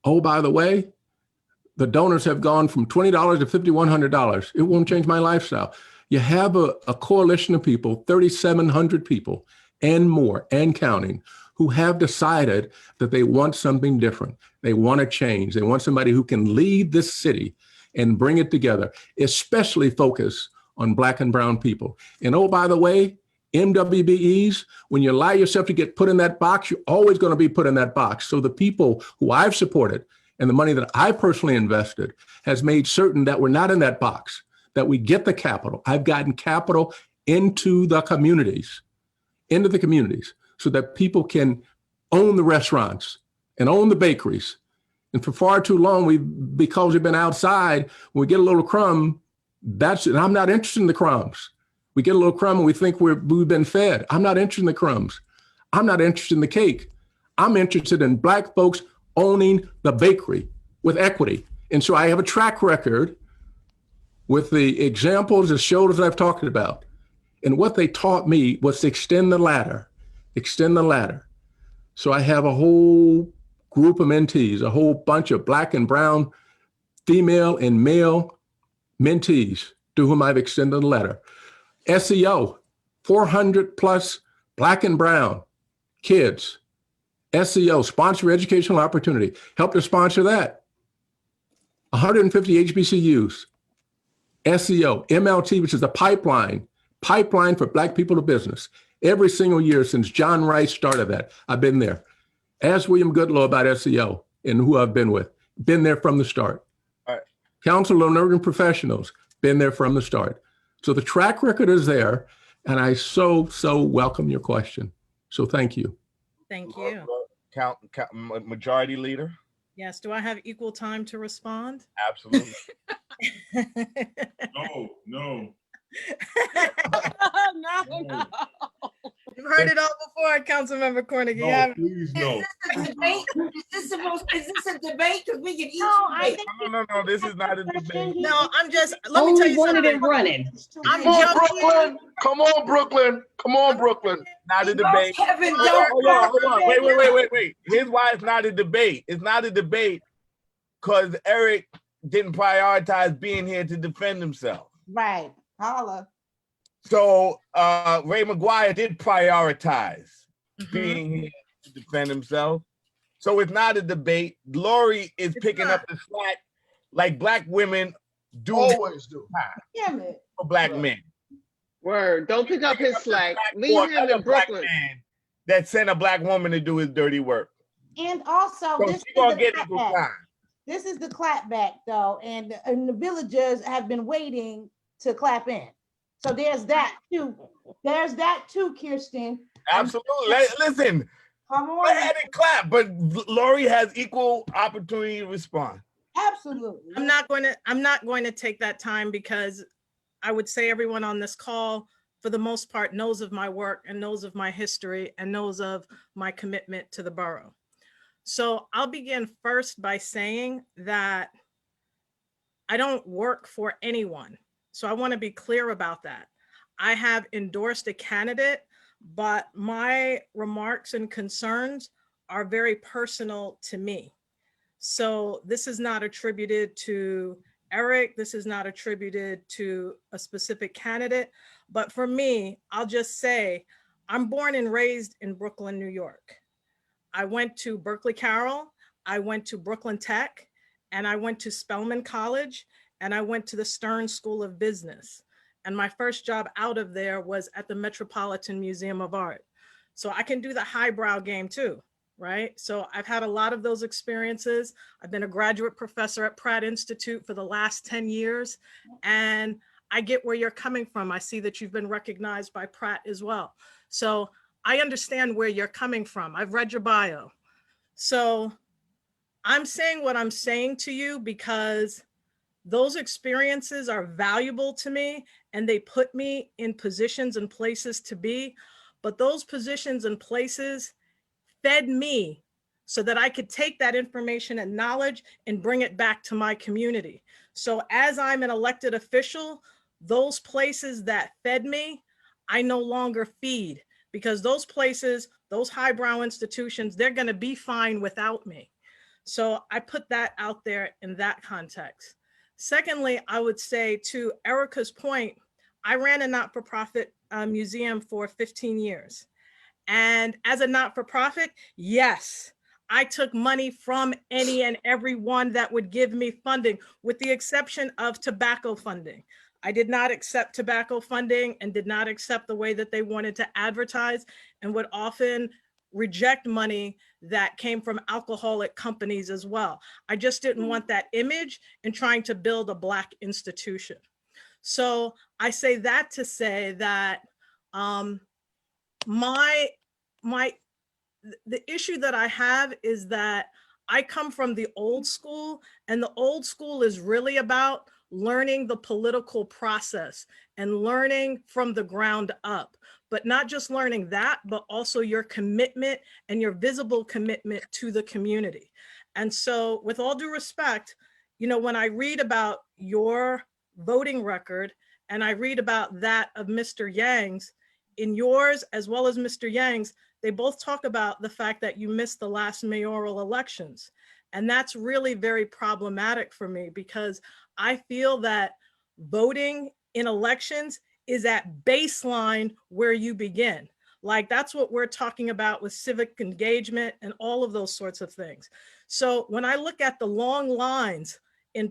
S1: the donors have gone from $20 to $5,100. It won't change my lifestyle. You have a coalition of people, 3,700 people and more and counting, who have decided that they want something different. They want to change. They want somebody who can lead this city and bring it together, especially focus on Black and brown people. And oh, by the way, MWBEs, when you allow yourself to get put in that box, you're always going to be put in that box. So the people who I've supported and the money that I personally invested has made certain that we're not in that box, that we get the capital. I've gotten capital into the communities, so that people can own the restaurants and own the bakeries. And for far too long, because we've been outside, when we get a little crumb, that's it. And I'm not interested in the crumbs. We get a little crumb and we think we've been fed. I'm not interested in the crumbs. I'm not interested in the cake. I'm interested in Black folks owning the bakery with equity. And so I have a track record with the examples, the shoulders I've talked about. And what they taught me was to extend the ladder. So I have a whole group of mentees, a whole bunch of Black and brown, female and male mentees to whom I've extended a ladder. SEO, 400 plus Black and brown kids. SEO, sponsor educational opportunity, help to sponsor that. 150 HBCUs. SEO, MLT, which is the pipeline for Black people to business. Every single year since John Rice started that, I've been there. Ask William Goodlow about SEO and who I've been with. Been there from the start.
S4: All right.
S1: Council of Urban Professionals, been there from the start. So the track record is there, and I so welcome your question. So thank you.
S11: Thank you.
S4: Majority Leader.
S11: Yes, do I have equal time to respond?
S4: Absolutely.
S8: No.
S11: No. You've heard it all before, Councilmember Cornick. You haven't.
S8: Please, no.
S10: Is this a debate? Because we can each debate.
S4: No. This is not a debate.
S11: No, I'm just, let me tell you something.
S15: Come on, Brooklyn.
S4: Not a debate.
S10: Kevin,
S4: Hold on. Wait. Here's why it's not a debate. It's not a debate because Eric didn't prioritize being here to defend himself.
S9: Right. Holla.
S4: So Ray McGuire did prioritize being here to defend himself. So it's not a debate. Lori is picking up the slack like Black women
S15: always do.
S9: Damn it.
S4: For Black men.
S16: Word. Don't pick up his slack. Leave him in Brooklyn.
S4: That sent a Black woman to do his dirty work.
S9: And also,
S4: So
S9: this
S4: she gonna
S9: is
S4: get
S9: the
S4: equal
S9: clapback.
S4: time.
S9: This is the clapback, though, and the villagers have been waiting to clap in. So there's that too. Kirsten.
S4: Absolutely. Listen.
S9: Come on.
S4: Go ahead and clap, but Lori has equal opportunity to respond.
S9: Absolutely.
S11: I'm not going to take that time because I would say everyone on this call, for the most part, knows of my work and knows of my history and knows of my commitment to the borough. So I'll begin first by saying that I don't work for anyone. So I want to be clear about that. I have endorsed a candidate, but my remarks and concerns are very personal to me. So this is not attributed to Eric. This is not attributed to a specific candidate. But for me, I'll just say I'm born and raised in Brooklyn, New York. I went to Berkeley Carroll. I went to Brooklyn Tech, and I went to Spelman College, and I went to the Stern School of Business. And my first job out of there was at the Metropolitan Museum of Art. So I can do the highbrow game too, right? So I've had a lot of those experiences. I've been a graduate professor at Pratt Institute for the last 10 years. And I get where you're coming from. I see that you've been recognized by Pratt as well. So I understand where you're coming from. I've read your bio. So I'm saying what I'm saying to you because those experiences are valuable to me and they put me in positions and places to be, but those positions and places fed me so that I could take that information and knowledge and bring it back to my community. So as I'm an elected official, those places that fed me, I no longer feed, because those places, those highbrow institutions, they're going to be fine without me. So I put that out there in that context. Secondly, I would say to Erica's point, I ran a not-for-profit museum for 15 years. And as a not-for-profit, yes, I took money from any and everyone that would give me funding, with the exception of tobacco funding. I did not accept tobacco funding and did not accept the way that they wanted to advertise, and would often reject money that came from alcoholic companies as well. I just didn't want that image in trying to build a Black institution. So I say that to say that the issue that I have is that I come from the old school, and the old school is really about learning the political process and learning from the ground up, but not just learning that, but also your commitment and your visible commitment to the community. And so with all due respect, when I read about your voting record and I read about that of Mr. Yang's, in yours as well as Mr. Yang's, they both talk about the fact that you missed the last mayoral elections. And that's really very problematic for me, because I feel that voting in elections is at baseline where you begin. Like, that's what we're talking about with civic engagement and all of those sorts of things. So when I look at the long lines,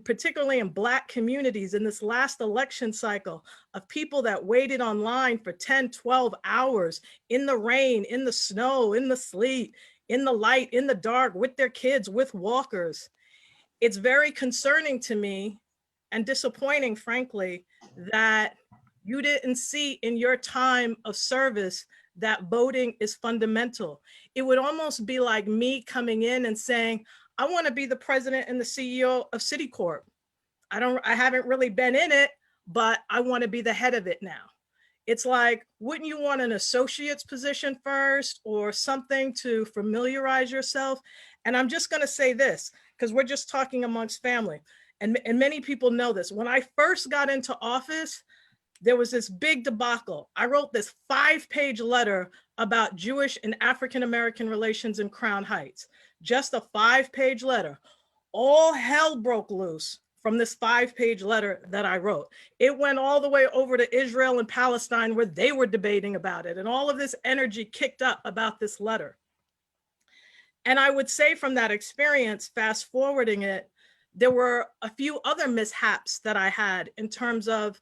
S11: particularly in Black communities in this last election cycle, of people that waited online for 10, 12 hours in the rain, in the snow, in the sleet, in the light, in the dark, with their kids, with walkers, it's very concerning to me and disappointing, frankly, that you didn't see in your time of service that voting is fundamental. It would almost be like me coming in and saying, I want to be the president and the CEO of Citicorp. I haven't really been in it, but I want to be the head of it now. It's like, wouldn't you want an associate's position first or something to familiarize yourself? And I'm just going to say this, because we're just talking amongst family. And many people know this. When I first got into office, there was this big debacle. I wrote this 5-page letter about Jewish and African-American relations in Crown Heights. Just a 5-page letter. All hell broke loose from this 5-page letter that I wrote. It went all the way over to Israel and Palestine, where they were debating about it. And all of this energy kicked up about this letter. And I would say from that experience, fast forwarding it, there were a few other mishaps that I had in terms of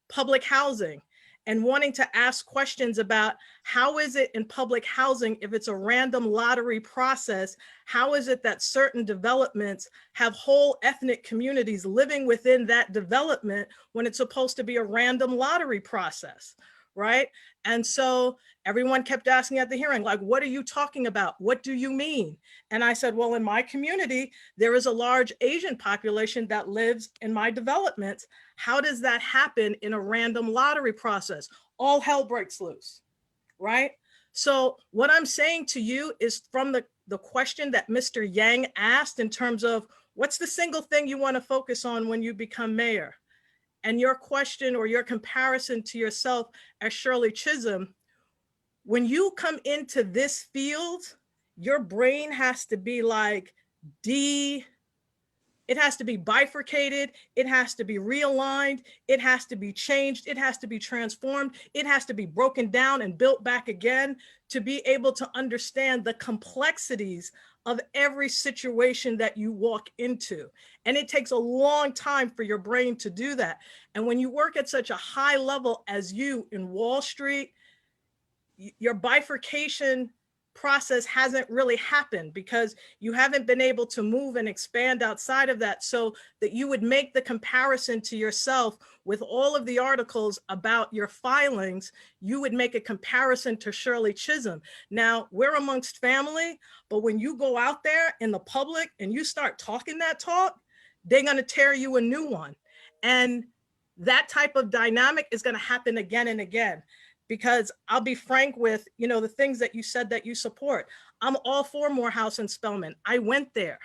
S11: public housing, and wanting to ask questions about how is it in public housing, if it's a random lottery process, how is it that certain developments have whole ethnic communities living within that development when it's supposed to be a random lottery process, right? And so everyone kept asking at the hearing, like, what are you talking about? What do you mean? And I said, well, in my community, there is a large Asian population that lives in my developments. How does that happen in a random lottery process? All hell breaks loose, right? So what I'm saying to you is from the question that Mr. Yang asked in terms of what's the single thing you want to focus on when you become mayor? And your question or your comparison to yourself as Shirley Chisholm, when you come into this field, your brain has to be like it has to be bifurcated, it has to be realigned, it has to be changed, it has to be transformed, it has to be broken down and built back again to be able to understand the complexities of every situation that you walk into. And it takes a long time for your brain to do that. And when you work at such a high level as you in Wall Street, your bifurcation process hasn't really happened because you haven't been able to move and expand outside of that, so that you would make the comparison to yourself with all of the articles about your filings. You would make a comparison to Shirley Chisholm. Now, we're amongst family, but when you go out there in the public and you start talking that talk, they're going to tear you a new one. And that type of dynamic is going to happen again and again. because I'll be frank with, the things that you said that you support. I'm all for Morehouse and Spelman. I went there.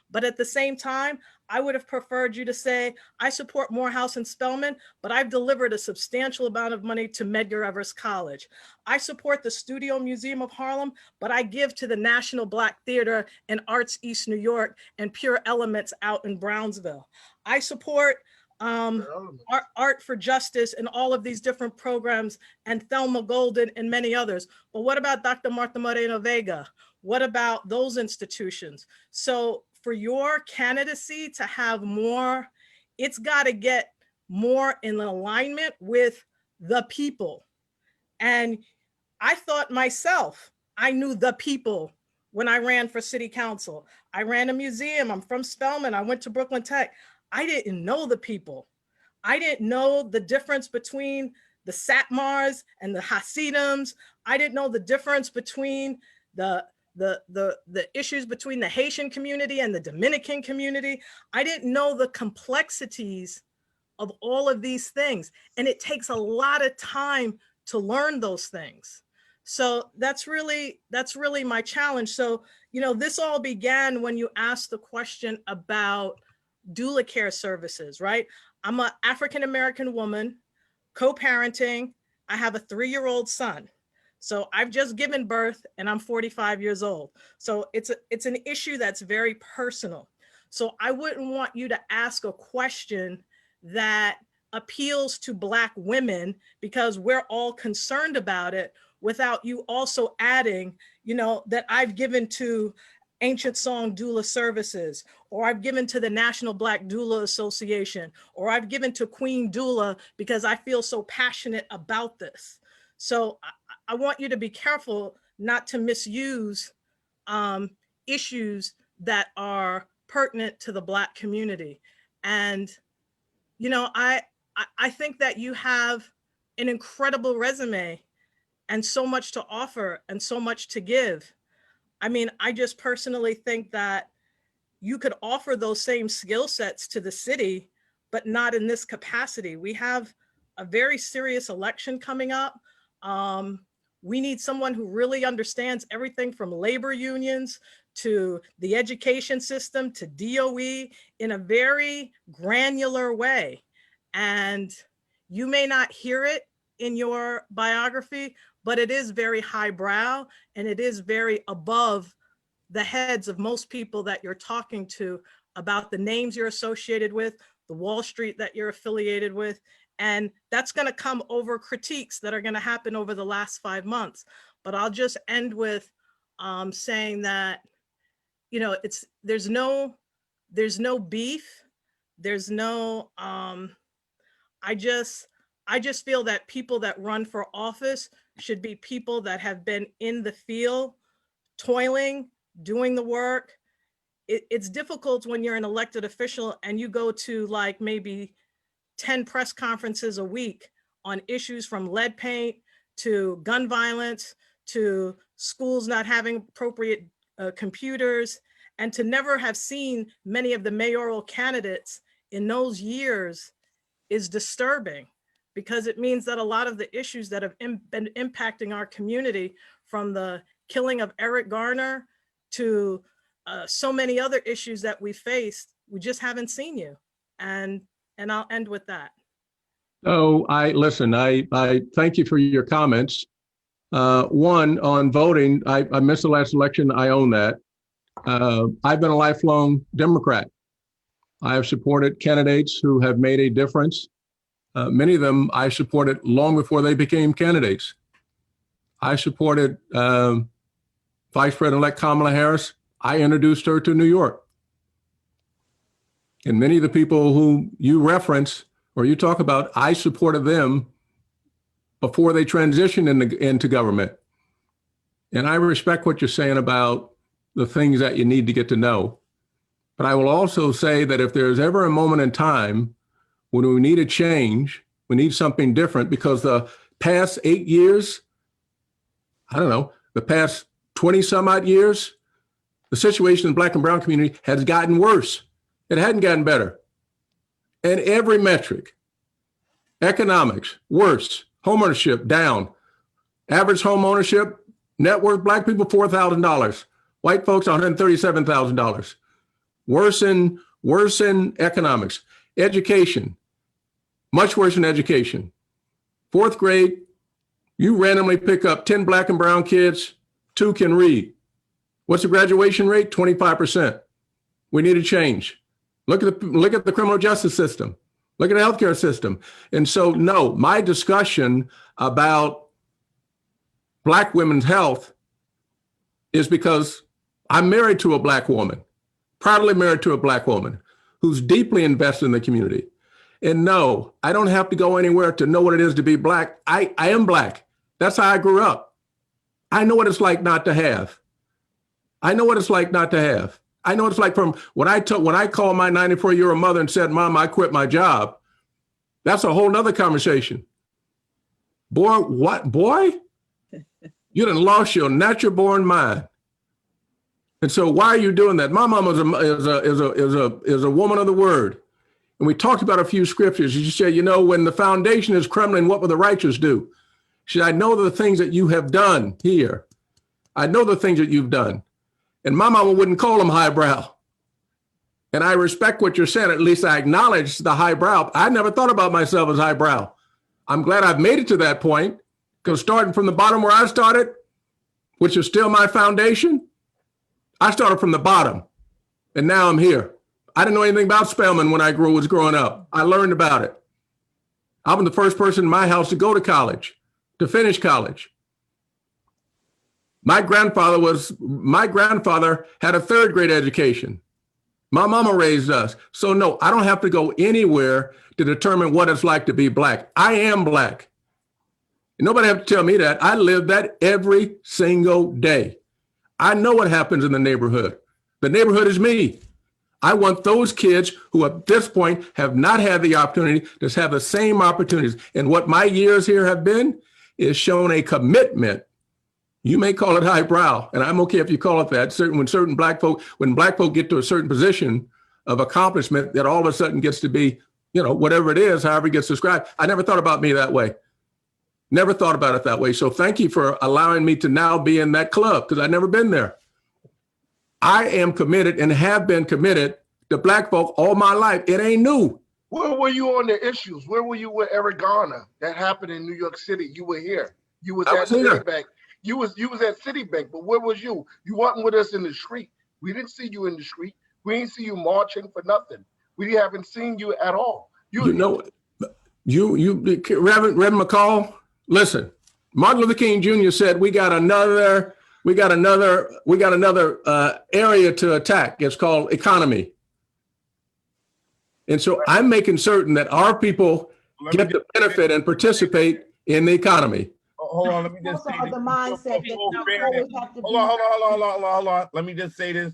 S11: But at the same time, I would have preferred you to say, I support Morehouse and Spelman, but I've delivered a substantial amount of money to Medgar Evers College. I support the Studio Museum of Harlem, but I give to the National Black Theater and Arts East New York and Pure Elements out in Brownsville. I support Art for Justice and all of these different programs, and Thelma Golden and many others. But what about Dr. Martha Moreno Vega? What about those institutions? So for your candidacy to have more, it's got to get more in alignment with the people. And I thought myself, I knew the people when I ran for city council. I ran a museum. I'm from Spelman. I went to Brooklyn Tech. I didn't know the people. I didn't know the difference between the Satmars and the Hasidims. I didn't know the difference between the issues between the Haitian community and the Dominican community. I didn't know the complexities of all of these things. And it takes a lot of time to learn those things. So that's really my challenge. So, this all began when you asked the question about doula care services, right? I'm an African-American woman, co-parenting. I have a 3-year-old son. So I've just given birth and I'm 45 years old. So it's an issue that's very personal. So I wouldn't want you to ask a question that appeals to Black women because we're all concerned about it, without you also adding, that I've given to Ancient Song Doula Services, or I've given to the National Black Doula Association, or I've given to Queen Doula because I feel so passionate about this. So I want you to be careful not to misuse issues that are pertinent to the Black community. And, I think that you have an incredible resume and so much to offer and so much to give. I mean, I just personally think that you could offer those same skill sets to the city, but not in this capacity. We have a very serious election coming up. We need someone who really understands everything from labor unions to the education system to DOE in a very granular way. And you may not hear it in your biography, but it is very highbrow and it is very above the heads of most people that you're talking to about the names you're associated with, the Wall Street that you're affiliated with. And that's going to come over critiques that are going to happen over the last 5 months. But I'll just end with saying that, there's no beef. There's no, I just feel that people that run for office should be people that have been in the field, toiling, doing the work. It's difficult when you're an elected official and you go to like maybe 10 press conferences a week on issues from lead paint to gun violence to schools not having appropriate computers, and to never have seen many of the mayoral candidates in those years is disturbing, because it means that a lot of the issues that have been impacting our community, from the killing of Eric Garner to so many other issues that we faced, we just haven't seen you. And I'll end with that.
S1: So I thank you for your comments. One, on voting, I missed the last election. I own that. I've been a lifelong Democrat. I have supported candidates who have made a difference. Many of them I supported long before they became candidates. I supported Vice President-elect Kamala Harris. I introduced her to New York. And many of the people who you reference or you talk about, I supported them before they transitioned into government. And I respect what you're saying about the things that you need to get to know. But I will also say that if there's ever a moment in time when we need a change, we need something different, because the past 8 years, the past 20 some odd years, the situation in the Black and brown community has gotten worse. It hadn't gotten better. And every metric, economics, worse, homeownership down, Average home ownership, net worth, black people, $4,000. White folks, $137,000. Worse in economics. Education, much worse in education. 4th grade, you randomly pick up 10 black and brown kids, 2 can read. What's the graduation rate? 25%. We need a change. Look at the criminal justice system. Look at the healthcare system. And so, no, my discussion about black women's health is because I'm married to a black woman, proudly married to a black woman who's deeply invested in the community. And no, I don't have to go anywhere to know what it is to be black. I am black. That's how I grew up. I know what it's like not to have. I know what it's like not to have. I know what it's like from when I called my 94-year-old mother and said, Mom, I quit my job. That's a whole nother conversation. Boy, what, boy? You done lost your natural born mind. And so why are you doing that? My mom is a woman of the word. And we talked about a few scriptures. She said, you know, when the foundation is crumbling, what will the righteous do? She said, I know the things that you have done here. I know the things that you've done. And my mama wouldn't call them highbrow. And I respect what you're saying. At least I acknowledge the highbrow. I never thought about myself as highbrow. I'm glad I've made it to that point, because starting from the bottom where I started, which is still my foundation, I started from the bottom and now I'm here. I didn't know anything about Spelman when I was growing up. I learned about it. I was the first person in my house to go to college, to finish college. My grandfather had a 3rd grade education. My mama raised us. So no, I don't have to go anywhere to determine what it's like to be black. I am black. And nobody have to tell me that. I live that every single day. I know what happens in the neighborhood. The neighborhood is me. I want those kids who at this point have not had the opportunity to have the same opportunities. And what my years here have been is shown a commitment. You may call it highbrow, and I'm okay if you call it that. When black folk get to a certain position of accomplishment, that all of a sudden gets to be, you know, whatever it is, however it gets described. I never thought about me that way. Never thought about it that way. So thank you for allowing me to now be in that club, because I've never been there. I am committed and have been committed to black folk all my life. It ain't new.
S15: Where were you on the issues? Where were you with Eric Garner? That happened in New York City. You were here. You was at Citibank. You was at Citibank, but where was you? You wasn't with us in the street. We didn't see you in the street. We didn't see you marching for nothing. We haven't seen you at all.
S1: Reverend McCall, listen, Martin Luther King Jr. said, we got another area to attack. It's called economy. And so I'm making certain that our people get the benefit and participate in the economy.
S4: Hold on, let me just say this.
S9: The mindset
S4: Hold on. Let me just say this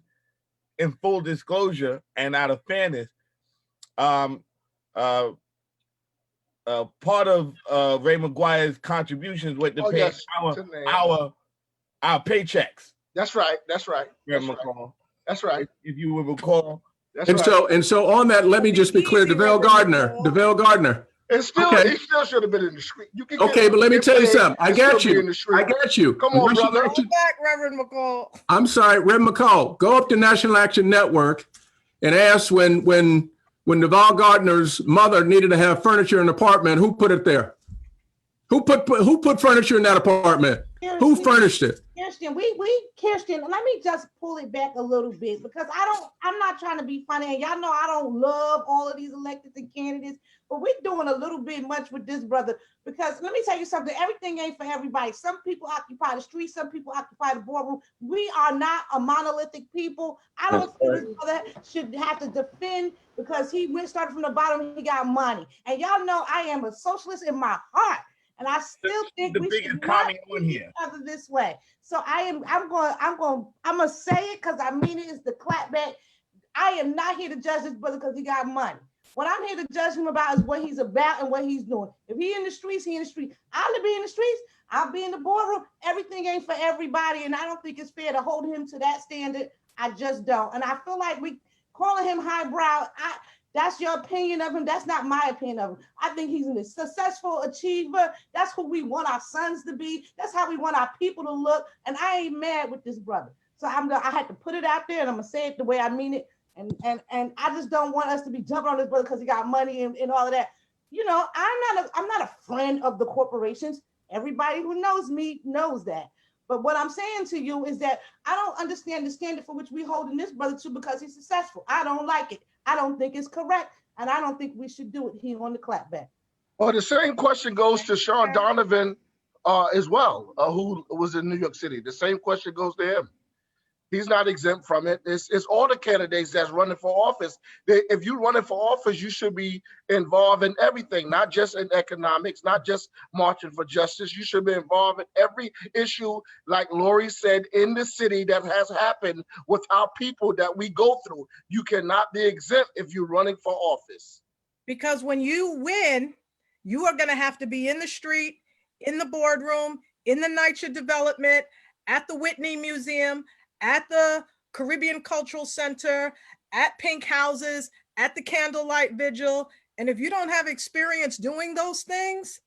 S4: in full disclosure and out of fairness. Part of Ray McGuire's contributions was to pay our paychecks.
S15: That's right.
S4: Ray McCall.
S15: That's right.
S4: If you will recall.
S1: And so on that, let me just be clear, DeVale Gardner.
S15: He still should have been in the street.
S1: Okay, but let me tell you something. I got you.
S15: Come on, brother.
S10: Go back, Reverend McCall.
S1: I'm sorry, Reverend McCall. Go up to National Action Network and ask when DeVale Gardner's mother needed to have furniture in the apartment, who put it there? Who put furniture in that apartment? Who furnished it?
S9: Kirsten, let me just pull it back a little bit, because I'm not trying to be funny, and y'all know I don't love all of these electeds and candidates, but we're doing a little bit much with this brother, because let me tell you something, everything ain't for everybody. Some people occupy the streets, some people occupy the boardroom. We are not a monolithic people. I don't think this brother should have to defend because he started from the bottom, he got money. And y'all know I am a socialist in my heart. And I still think we should not treat each other this way. So I'm gonna say it because I mean it is the clapback. I am not here to judge this brother because he got money. What I'm here to judge him about is what he's about and what he's doing. If he in the streets, he in the streets. I'll be in the streets. I'll be in the boardroom. Everything ain't for everybody, and I don't think it's fair to hold him to that standard. I just don't. And I feel like we calling him highbrow. That's your opinion of him. That's not my opinion of him. I think he's a successful achiever. That's who we want our sons to be. That's how we want our people to look. And I ain't mad with this brother. So I had to put it out there, and I'm gonna say it the way I mean it. And I just don't want us to be jumping on this brother because he got money and all of that. You know, I'm not a friend of the corporations. Everybody who knows me knows that. But what I'm saying to you is that I don't understand the standard for which we holding this brother to because he's successful. I don't like it. I don't think it's correct. And I don't think we should do it here on the clapback.
S15: Well, the same question goes to Sean Donovan as well, who was in New York City. The same question goes to him. He's not exempt from it. It's all the candidates that's running for office. If you're running for office, you should be involved in everything, not just in economics, not just marching for justice. You should be involved in every issue, like Lori said, in the city that has happened with our people that we go through. You cannot be exempt if you're running for office.
S11: Because when you win, you are going to have to be in the street, in the boardroom, in the NYCHA development, at the Whitney Museum, at the Caribbean Cultural Center, at Pink Houses, at the Candlelight Vigil. And if you don't have experience doing those things,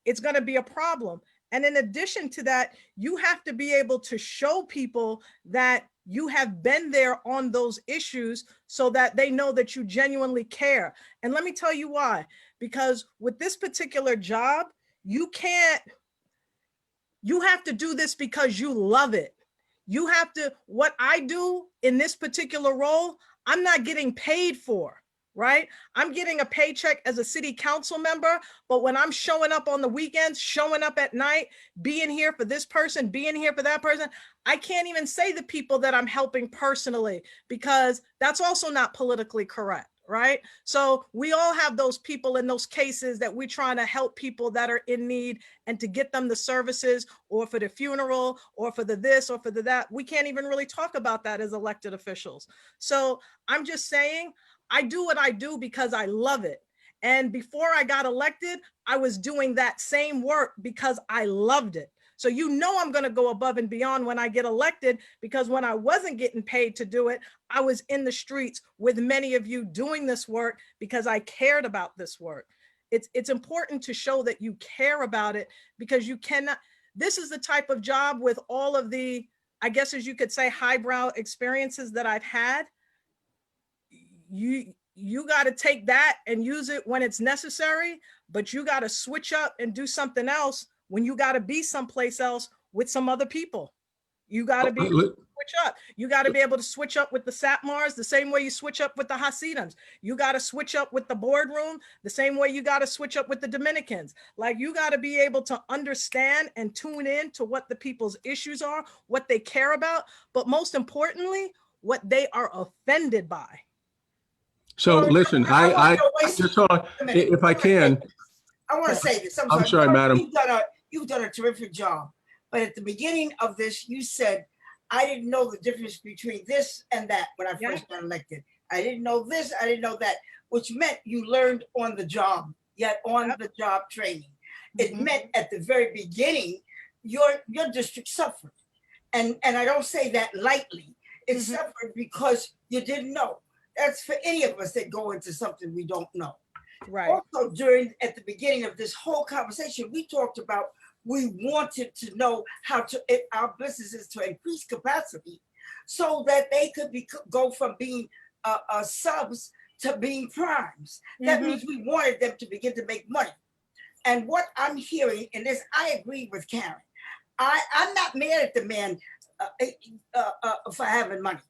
S11: it's going to be a problem. And in addition to that, you have to be able to show people that you have been there on those issues so that they know that you genuinely care. And let me tell you why. Because with this particular job, you have to do this because you love it. You have to, what I do in this particular role, I'm not getting paid for, right? I'm getting a paycheck as a city council member, but when I'm showing up on the weekends, showing up at night, being here for this person, being here for that person, I can't even say the people that I'm helping personally because that's also not politically correct. Right? So we all have those people in those cases that we're trying to help people that are in need and to get them the services or for the funeral or for the this or for the that. We can't even really talk about that as elected officials. So I'm just saying, I do what I do because I love it. And before I got elected, I was doing that same work because I loved it. So you know I'm going to go above and beyond when I get elected, because when I wasn't getting paid to do it, I was in the streets with many of you doing this work because I cared about this work. It's important to show that you care about it because you cannot, this is the type of job with all of the, I guess, as you could say, highbrow experiences that I've had. You got to take that and use it when it's necessary, but you got to switch up and do something else when you got to be someplace else with some other people. You got to be able to switch up. You got to be able to switch up with the Satmars the same way you switch up with the Hasidims. You got to switch up with the boardroom the same way you got to switch up with the Dominicans. Like, you got to be able to understand and tune in to what the people's issues are, what they care about, but most importantly, what they are offended by.
S1: So listen, I just if I can.
S10: I want to say this.
S1: I'm sorry, madam.
S10: You've done a terrific job. But at the beginning of this, you said, I didn't know the difference between this and that when I first got elected. I didn't know this, I didn't know that, which meant you learned on the job, yet on the job training. It meant at the very beginning, your district suffered. And I don't say that lightly. It suffered because you didn't know. That's for any of us that go into something we don't know.
S11: Right.
S10: Also, at the beginning of this whole conversation, we talked about we wanted to know how to our businesses to increase capacity so that they could go from being subs to being primes. That means we wanted them to begin to make money. And what I'm hearing in this, I agree with Karen. I'm not mad at the man for having money.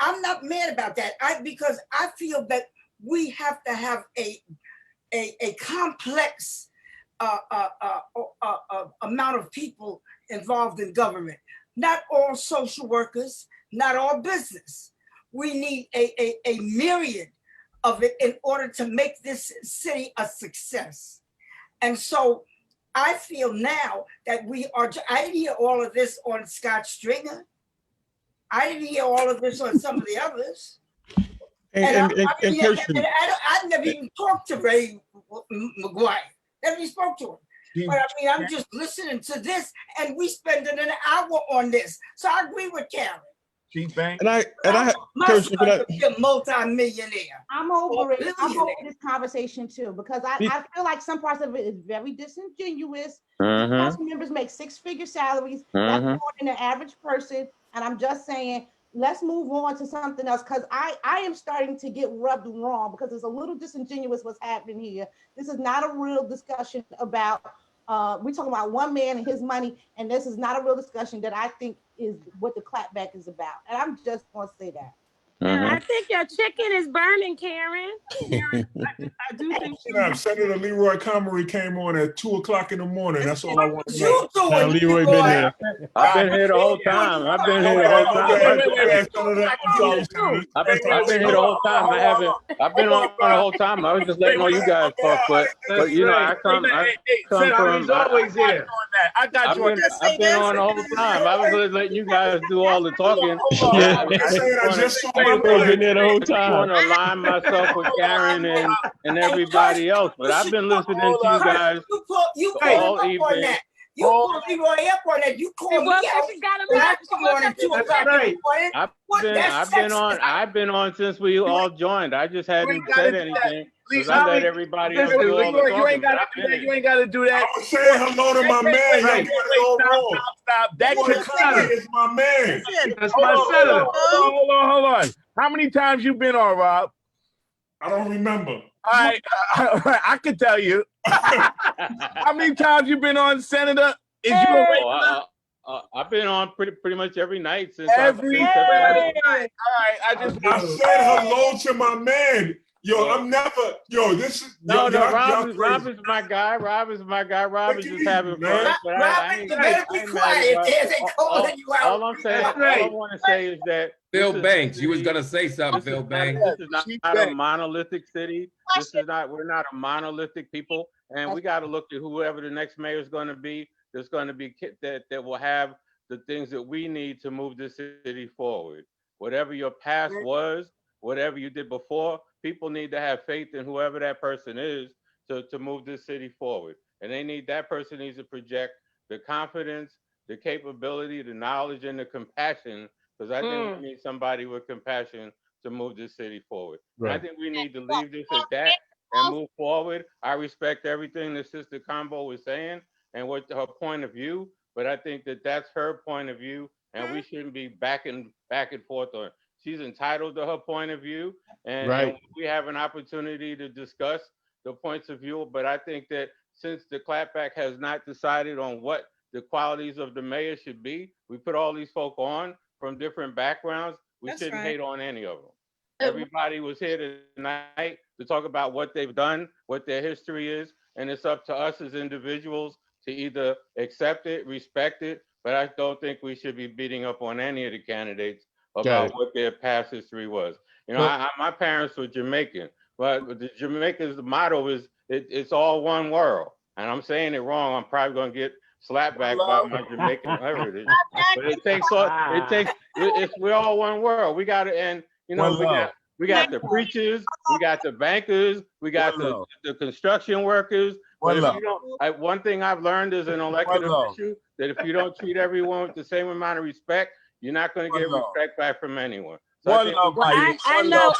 S10: I'm not mad about that. Because I feel that we have to have a complex amount of people involved in government. Not all social workers, not all business. We need a myriad of it in order to make this city a success. And so I feel now that I didn't hear all of this on Scott Stringer. I didn't hear all of this on some of the others. I've never even talked to Ray McGuire. Never even spoke to him. But I mean, I'm just listening to this, and we spending an hour on this. So I agree with Karen.
S4: Chief Bank.
S19: And I
S10: My
S19: Kirsten,
S10: son
S19: can I?
S10: could be a multi-millionaire.
S9: I'm over it. I'm over
S10: Billionaire.
S9: this conversation too, because I feel like some parts of it is very disingenuous. These
S12: Mm-hmm.
S9: council members make six-figure salaries. That's
S12: Mm-hmm.
S9: more than the average person. And I'm just saying, let's move on to something else, because I am starting to get rubbed wrong because it's a little disingenuous what's happening here. This is not a real discussion about we're talking about one man and his money, and this is not a real discussion that I think is what the clapback is about. And I'm just gonna say that.
S3: I think your chicken is burning, Karen.
S14: I do think
S8: Senator Leroy Comrie came on at 2:00 in the morning. That's all I want to know.
S19: Now Leroy been there.
S12: I've been here the whole time. I've been here the whole time. I've been here the whole time. I've been on the whole time. I was just letting all you guys talk, but you know, I come from.
S4: He's always here. I got you.
S12: I've been on the whole time. I was just letting you guys do all the talking.
S19: Yeah.
S8: I just saw my
S19: Leroy been there the whole
S12: I
S19: time.
S12: want to align myself with Karen and everybody else, but I've been listening to you guys
S10: You
S12: all
S10: up on
S12: evening.
S10: that. You called Leroy up on that. You called me out.
S12: I've been on since we all joined. I just hadn't said anything because I let everybody else do all the
S4: You
S12: talking.
S4: ain't got to do that.
S8: I was saying hello to my man. Y'all got it all wrong.
S4: Stop. That
S8: is my man.
S4: That's my senator. Hold on. How many times you been on, Rob?
S8: I don't remember.
S4: All right, I can tell you. How many times you been on, Senator? Is you a regular?
S12: I've been on pretty much every night since
S4: Every night. All right,
S8: I said hello to my man. Yo, I'm never. Yo, this is
S12: Rob is my guy. Rob is just having fun. But I ain't mad at all I'm saying, all I want to say is that
S18: Phil Banks, you was gonna say something, Phil Banks.
S12: This is not a monolithic city. We're not a monolithic people, and we got to look at whoever the next mayor is going to be. There's going to be that will have the things that we need to move this city forward. Whatever your past was, whatever you did before, people need to have faith in whoever that person is to move this city forward. And that person needs to project the confidence, the capability, the knowledge, and the compassion, because I think we need somebody with compassion to move this city forward. Right. I think we need to leave this at that and move forward. I respect everything that Sister Combo was saying and what her point of view, but I think that's her point of view, and we shouldn't be back and forth on it. She's entitled to her point of view, and we have an opportunity to discuss the points of view. But I think that since the clapback has not decided on what the qualities of the mayor should be, we put all these folk on from different backgrounds. We shouldn't hate on any of them. Everybody was here tonight to talk about what they've done, what their history is, and it's up to us as individuals to either accept it, respect it, but I don't think we should be beating up on any of the candidates about what their past history was. You know, my parents were Jamaican, but the Jamaicans' motto is it's all one world. And I'm saying it wrong. I'm probably gonna get slapped back by my Jamaican heritage. But we're all one world. We got to, and you know, we got the preachers, we got the bankers, we got the construction workers. But if you don't, one thing I've learned as an elected official, that if you don't treat everyone with the same amount of respect, you're not going to get respect back from anyone. So
S3: I know.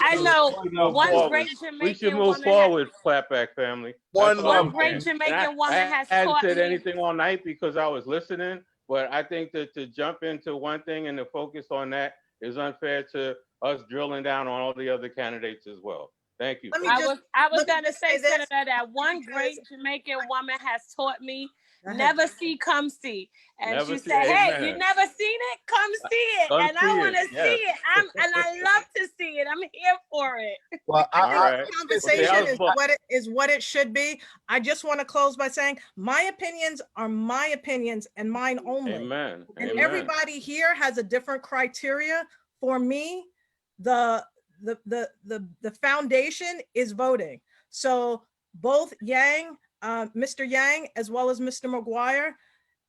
S3: One great Jamaican
S12: we should move forward, clapback family.
S3: One great Jamaican woman has
S12: I hadn't
S3: taught
S12: said
S3: me.
S12: anything all night because I was listening, but I think that to jump into one thing and to focus on that is unfair to us drilling down on all the other candidates as well. Thank you.
S3: I was gonna say, Senator, that one great Jamaican woman has taught me never see, come see. And
S12: Never
S3: she
S12: see,
S3: said, hey,
S12: amen.
S3: you never seen it? Come see it.
S12: Come
S3: And I
S12: see
S3: want to
S12: it,
S3: see
S12: yes.
S3: it. And I love to see it. I'm here for it.
S11: Well,
S12: All
S11: I
S12: right.
S11: think conversation
S12: Okay,
S11: is what it should be. I just want to close by saying my opinions are my opinions and mine only.
S12: Amen.
S11: And
S12: Amen.
S11: everybody here has a different criteria. For me, the foundation is voting. So both Mr. Yang, as well as Mr. McGuire,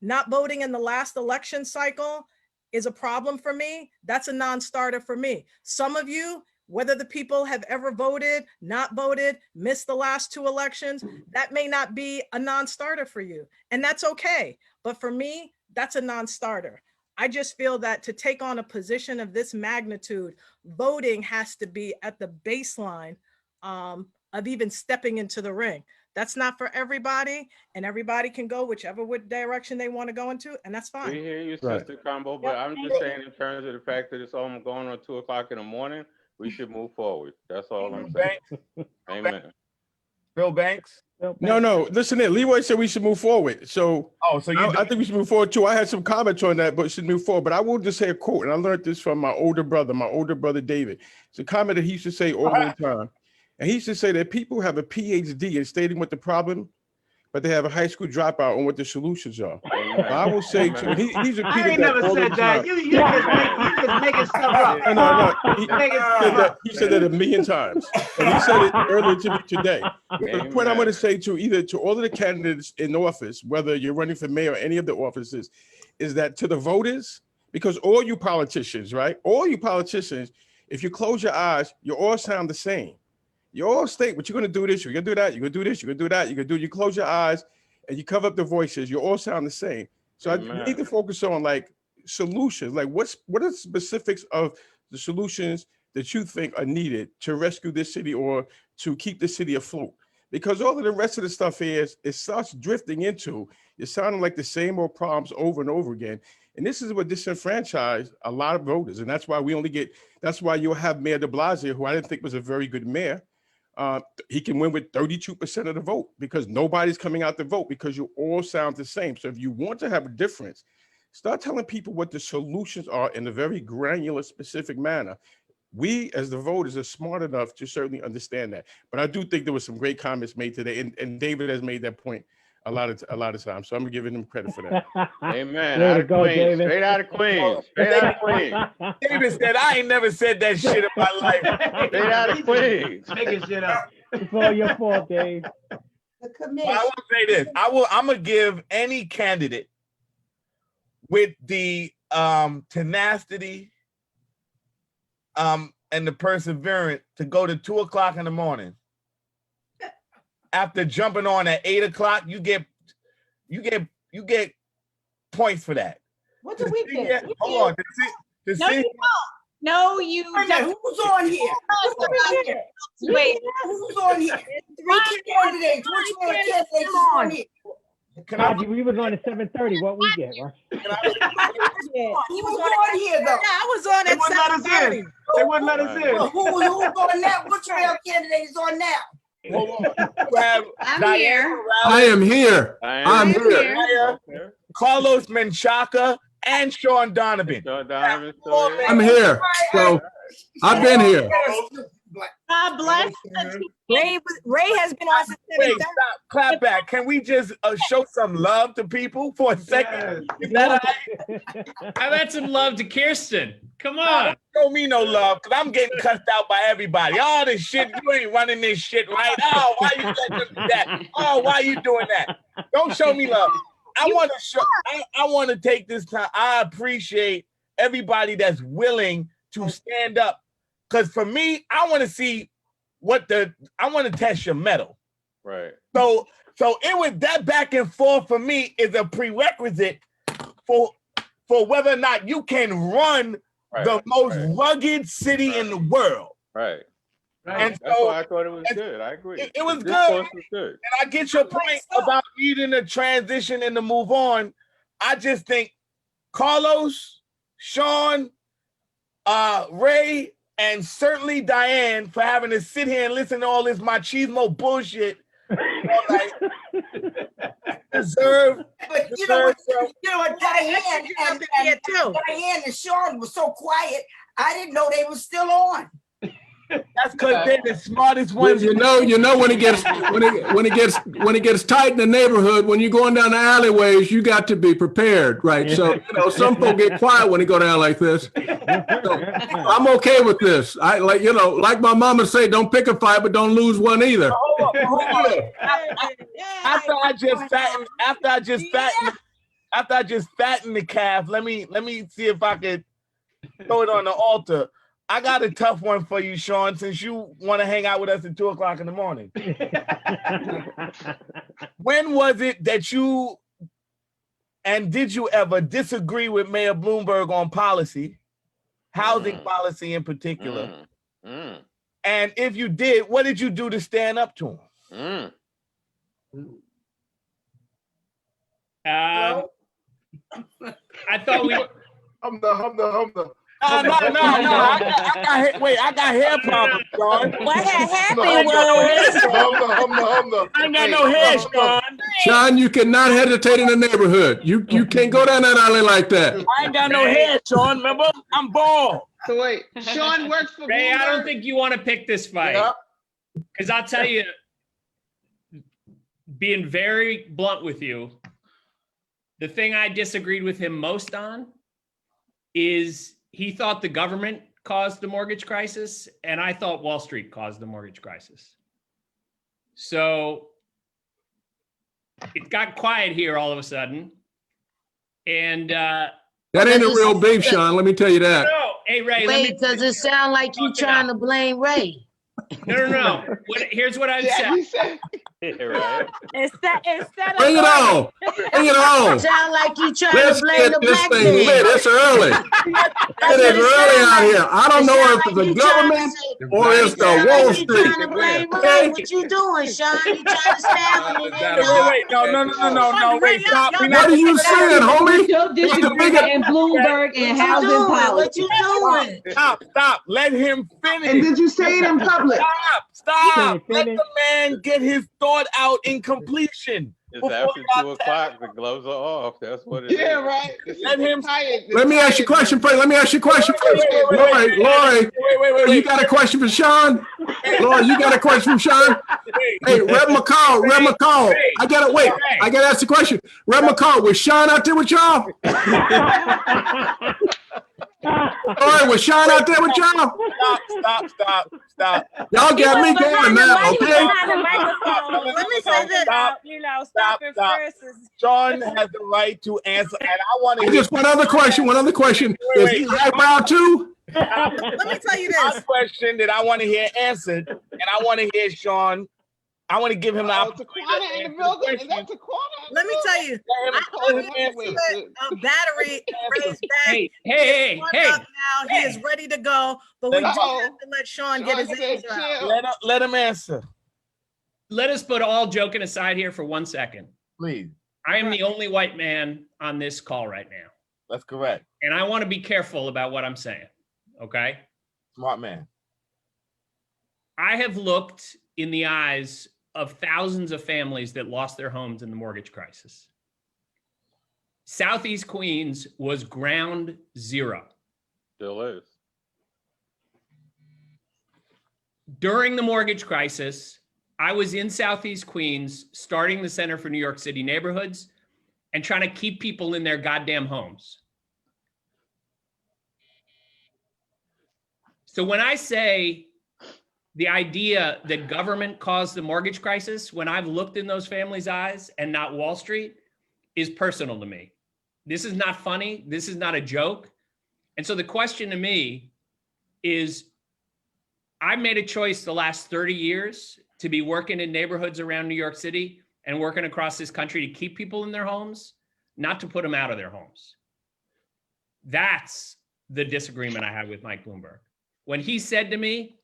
S11: not voting in the last election cycle is a problem for me. That's a non-starter for me. Some of you, whether the people have ever voted, not voted, missed the last 2 elections, that may not be a non-starter for you. And that's okay. But for me, that's a non-starter. I just feel that to take on a position of this magnitude, voting has to be at the baseline of even stepping into the ring. That's not for everybody, and everybody can go whichever direction they want to go into, and that's fine.
S12: We hear you,
S1: Right.
S12: Sister Combo, but I'm just saying in terms of the fact that it's almost going on 2 o'clock in the morning, we should move forward. That's all I'm saying. Amen.
S4: Bill Banks?
S19: No. Listen, Leroy said we should move forward. So, I think we should move forward too. I had some comments on that, but should move forward. But I will just say a quote, and I learned this from my older brother David. It's a comment that he used to say all the time, and he used to say that people have a PhD in stating what the problem, but they have a high school dropout on what the solutions are. I will say too, he's repeated
S7: I ain't
S19: that
S7: never
S19: all the
S7: said that.
S19: time.
S7: You just making stuff up.
S19: No.
S7: Making
S19: He said that 1,000,000 times. And he said it earlier to me today. But the point I'm going to say to all of the candidates in office, whether you're running for mayor or any of the offices, is that to the voters, because all you politicians, right? All you politicians, if you close your eyes, you all sound the same. You all state what you're going to do this, you're going to do that, you're going to do this, you're going to do that, you're going to do, you close your eyes and you cover up the voices, you all sound the same. So we need to focus on like solutions, like what are the specifics of the solutions that you think are needed to rescue this city or to keep the city afloat? Because all of the rest of the stuff is, it starts drifting into, it's sounding like the same old problems over and over again. And this is what disenfranchised a lot of voters. And that's why that's why you'll have Mayor de Blasio, who I didn't think was a very good mayor. He can win with 32% of the vote because nobody's coming out to vote because you all sound the same. So if you want to have a difference, start telling people what the solutions are in a very granular, specific manner. We as the voters are smart enough to certainly understand that. But I do think there was some great comments made today, and David has made that point a lot of times. So I'm giving him credit for that.
S12: Amen.
S17: Way
S12: Out
S17: to
S12: of
S17: go,
S12: Queens.
S17: David.
S12: Straight out of Queens. Straight out of Queens.
S4: David said, I ain't never said that shit in my life.
S12: Straight out of Queens.
S7: Making shit up.
S17: It's all your fault, Dave.
S9: The commission.
S4: Well, I will say this. I'm gonna give any candidate with the tenacity and the perseverance to go to 2 o'clock in the morning. After jumping on at 8 o'clock, you get points for that.
S9: What do we get?
S4: Hold on.
S10: No, you don't. Who's on here? Wait, who's on here? 3 candidates. Which one candidates is on here?
S17: Raji, we was on at 7:30. What we get, right?
S10: He was on here though.
S11: Yeah, I was on at 7:30.
S7: They wouldn't let us in.
S10: Who's on now? Which male candidate is on now?
S4: Hold on.
S3: I'm here.
S1: I am here.
S12: I'm
S1: here.
S4: Carlos Menchaca and Sean Donovan.
S1: I'm here. So I've been here.
S3: God bless.
S10: Ray has been on since
S4: Wait, stop. Clap back. Can we just show some love to people for a second? Is that all right?
S2: How about some love to Kirsten? Come on.
S4: Show me no love, because I'm getting cussed out by everybody. All this shit, you ain't running this shit right. Oh, why you letting them do that? Oh, why you doing that? Don't show me love. I want to take this time. I appreciate everybody that's willing to stand up. Because for me, I want to see I want to test your mettle.
S12: Right.
S4: So it was that back and forth for me is a prerequisite for whether or not you can run the most rugged city in the world.
S12: Right.
S4: And
S12: That's
S4: so
S12: why I thought it was good. I agree.
S4: It was
S12: This
S4: good.
S12: course was good.
S4: And I get your point about needing to transition and to move on. I just think Carlos, Sean, Ray, and certainly Diane for having to sit here and listen to all this machismo bullshit. Deserve.
S10: But you know what, Diane and Sean was so quiet. I didn't know they were still on.
S4: That's because they're the smartest ones.
S1: You know when it gets tight in the neighborhood, when you're going down the alleyways, you got to be prepared, right? So some folk get quiet when they go down like this. So I'm okay with this. I like my mama say, don't pick a fight, but don't lose one either.
S4: After I just fattened the calf, let me see if I could throw it on the altar. I got a tough one for you, Sean, since you want to hang out with us at 2 o'clock in the morning. When was it that you And did you ever disagree with Mayor Bloomberg on policy, housing policy in particular? And if you did, what did you do to stand up to him?
S2: I thought we.
S15: Hum the.
S4: No. I got hair problems, Sean.
S3: What had happened
S15: Hum
S3: was.
S4: I ain't got no hair, Sean.
S1: Sean, you cannot hesitate in the neighborhood. You can't go down that alley like that.
S4: I ain't got no hair, Sean. Remember, I'm bald.
S16: So wait, Sean works for
S2: Ray, I don't
S16: Bloomberg?
S2: think you want to pick this fight. Because I'll tell you, being very blunt with you, the thing I disagreed with him most on is he thought the government caused the mortgage crisis, and I thought Wall Street caused the mortgage crisis. So it got quiet here all of a sudden. And
S1: that ain't a real beef, Sean. Let me tell you that.
S2: no, hey, Ray,
S6: Wait, does it sound like you trying to blame Ray?
S2: No. Here's what I'd say.
S12: Right.
S3: Instead of
S1: Bring it on. Bring it on.
S6: Sound like you trying
S1: Let's
S6: to blame
S1: get
S6: the
S1: this
S6: black
S1: thing lit.
S6: man.
S1: It's early. It is early out here. I don't know if it's the government or it's the Wall
S6: You trying to
S1: Street.
S6: blame Ray? What you doing, Sean? You trying to stab him?
S4: Wait, no, wait, stop.
S1: What are you saying, homie?
S20: Your disagreement in Bloomberg and housing policy.
S6: What you doing?
S4: Stop. Let him finish.
S9: And did you say it in public?
S4: Stop. Let the man get his thought out in completion.
S12: It's after 2 o'clock. The gloves are off. That's what it is.
S16: Yeah, right.
S4: Let him.
S1: Let me ask you a question first. Lori, you got a question for Sean? Lori, you got a question for Sean? Hey, Reb McCall. I gotta ask the question. Reb McCall, was Sean out there with y'all? All right, was Sean out there with y'all?
S4: Stop.
S1: Y'all got me going now, okay?
S3: Let me say this. Stop it first.
S4: Sean has the right to answer, and I want to.
S1: Just one other question. Is he highbrow too?
S4: Let me tell you this. One question that I want to hear answered, and I want to hear Sean. I want to give him the opportunity.
S9: Let me tell you, a battery raised back.
S2: Hey.
S9: Now he is ready to go, but we do have to let Sean get his answer out.
S4: Let him answer.
S2: Let us put all joking aside here for 1 second.
S4: Please.
S2: I am the only white man on this call right now.
S4: That's correct.
S2: And I want to be careful about what I'm saying. Okay?
S4: Smart man.
S2: I have looked in the eyes of thousands of families that lost their homes in the mortgage crisis. Southeast Queens was ground zero.
S12: Still is.
S2: During the mortgage crisis, I was in Southeast Queens starting the Center for New York City Neighborhoods and trying to keep people in their goddamn homes. So when I say the idea that government caused the mortgage crisis, when I've looked in those families' eyes and not Wall Street, is personal to me. This is not funny. This is not a joke. And so the question to me is, I made a choice the last 30 years to be working in neighborhoods around New York City and working across this country to keep people in their homes, not to put them out of their homes. That's the disagreement I had with Mike Bloomberg. When he said to me,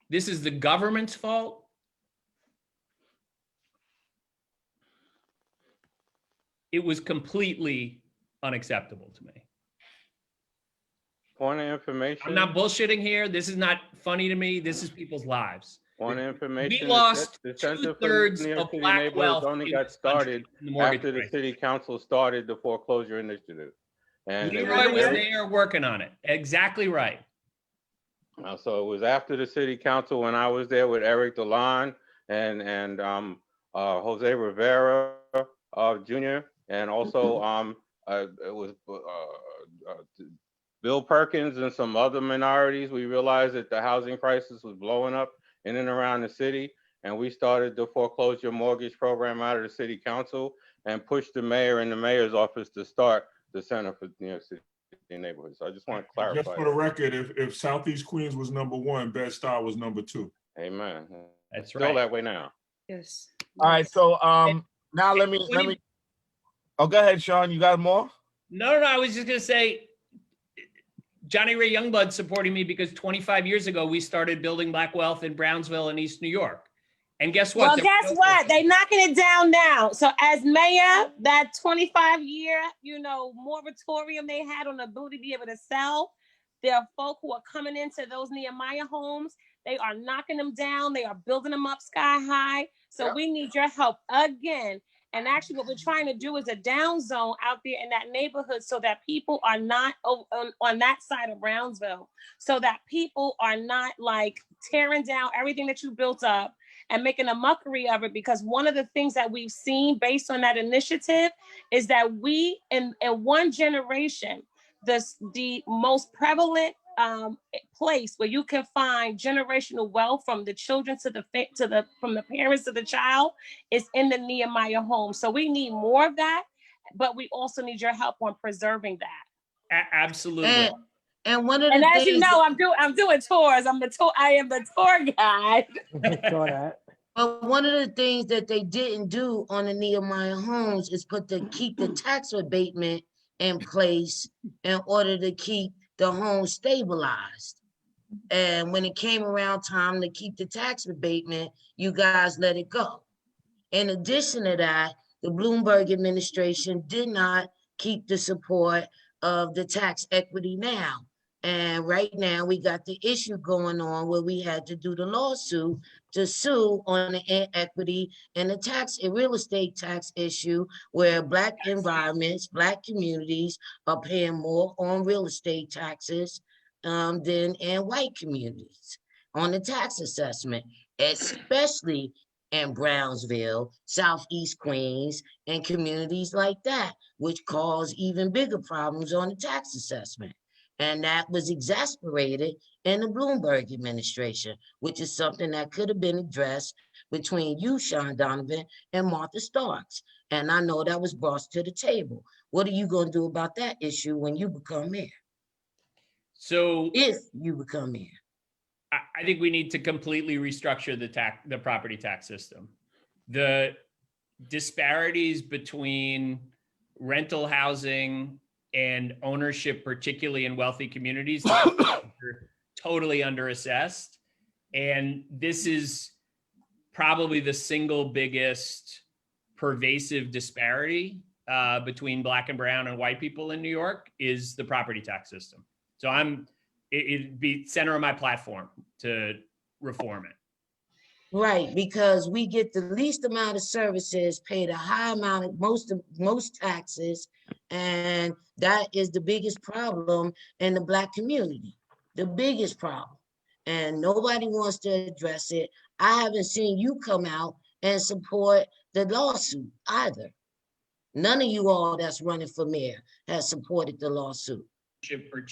S2: this is the government's fault, it was completely unacceptable to me.
S12: Point of information.
S2: I'm not bullshitting here. This is not funny to me. This is people's lives.
S12: Point of information.
S2: We lost
S12: the Center for
S2: 2/3
S12: New York
S2: of
S12: City
S2: black
S12: Neighborhoods
S2: wealth
S12: only
S2: in
S12: got
S2: this country
S12: started
S2: in the mortgage
S12: after the
S2: crisis.
S12: city council started the foreclosure initiative. And
S2: Leroy was there working on it. Exactly right.
S12: So it was after the city council when I was there with Eric DeLon and Jose Rivera Jr. and also it was Bill Perkins and some other minorities. We realized that the housing crisis was blowing up in and around the city, and we started the foreclosure mortgage program out of the city council and pushed the mayor and the mayor's office to start the Center for New York City Neighborhoods. So I just want to clarify.
S8: Just for the record, if Southeast Queens was #1, Bed-Stuy was #2.
S12: Amen.
S2: That's
S12: Still
S2: right.
S12: that way now.
S3: Yes.
S4: All right. So now let me Oh, go ahead, Sean. You got more?
S2: No, I was just gonna say, Johnny Ray Youngblood supporting me because 25 years ago we started building Black wealth in Brownsville and East New York. And guess what?
S3: Well, guess what? They knocking it down now. So as mayor, that 25-year, moratorium they had on the ability to be able to sell, there are folk who are coming into those Nehemiah homes. They are knocking them down. They are building them up sky high. So we need your help again. And actually what we're trying to do is a down zone out there in that neighborhood so that people are not on that side of Brownsville, so that people are not like tearing down everything that you built up and making a mockery of it. Because one of the things that we've seen based on that initiative is that we, in one generation, the most prevalent place where you can find generational wealth from the children from the parents to the child is in the Nehemiah home. So we need more of that, but we also need your help on preserving that.
S2: Absolutely.
S6: And one of the
S3: and as
S6: things
S3: you know, I'm doing tours. I am the tour guide.
S17: Saw that.
S6: But one of the things that they didn't do on the Nehemiah homes is keep the tax abatement in place in order to keep the home stabilized. And when it came around time to keep the tax abatement, you guys let it go. In addition to that, the Bloomberg administration did not keep the support of the tax equity now. And right now we got the issue going on where we had to do the lawsuit to sue on the inequity and the real estate tax issue, where Black environments, Black communities are paying more on real estate taxes than in white communities on the tax assessment, especially in Brownsville, Southeast Queens, and communities like that, which cause even bigger problems on the tax assessment. And that was exasperated in the Bloomberg administration, which is something that could have been addressed between you, Sean Donovan, and Martha Starks. And I know that was brought to the table. What are you going to do about that issue when you become mayor?
S2: So
S6: if you become mayor.
S2: I think we need to completely restructure the property tax system. The disparities between rental housing and ownership, particularly in wealthy communities, are totally underassessed. And this is probably the single biggest pervasive disparity between Black and brown and white people in New York is the property tax system. So it'd be center of my platform to reform it.
S6: Right, because we get the least amount of services, pay the high amount of most taxes, and that is the biggest problem in the Black community, the biggest problem. And nobody wants to address it. I haven't seen you come out and support the lawsuit either. None of you all that's running for mayor has supported the lawsuit.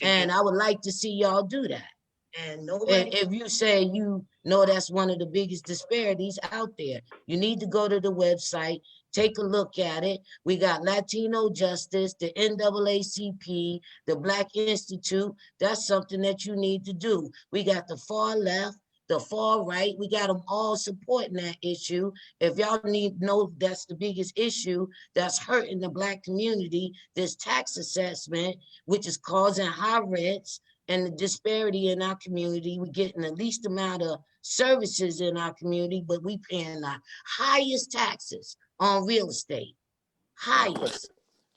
S6: And I would like to see y'all do that. And if you say that's one of the biggest disparities out there, you need to go to the website, take a look at it. We got Latino Justice, the NAACP, the Black Institute. That's something that you need to do. We got the far left, the far right. We got them all supporting that issue. If y'all need to know that's the biggest issue that's hurting the Black community, this tax assessment, which is causing high rents, and the disparity in our community. We're getting the least amount of services in our community, but we paying the highest taxes on real estate. Highest.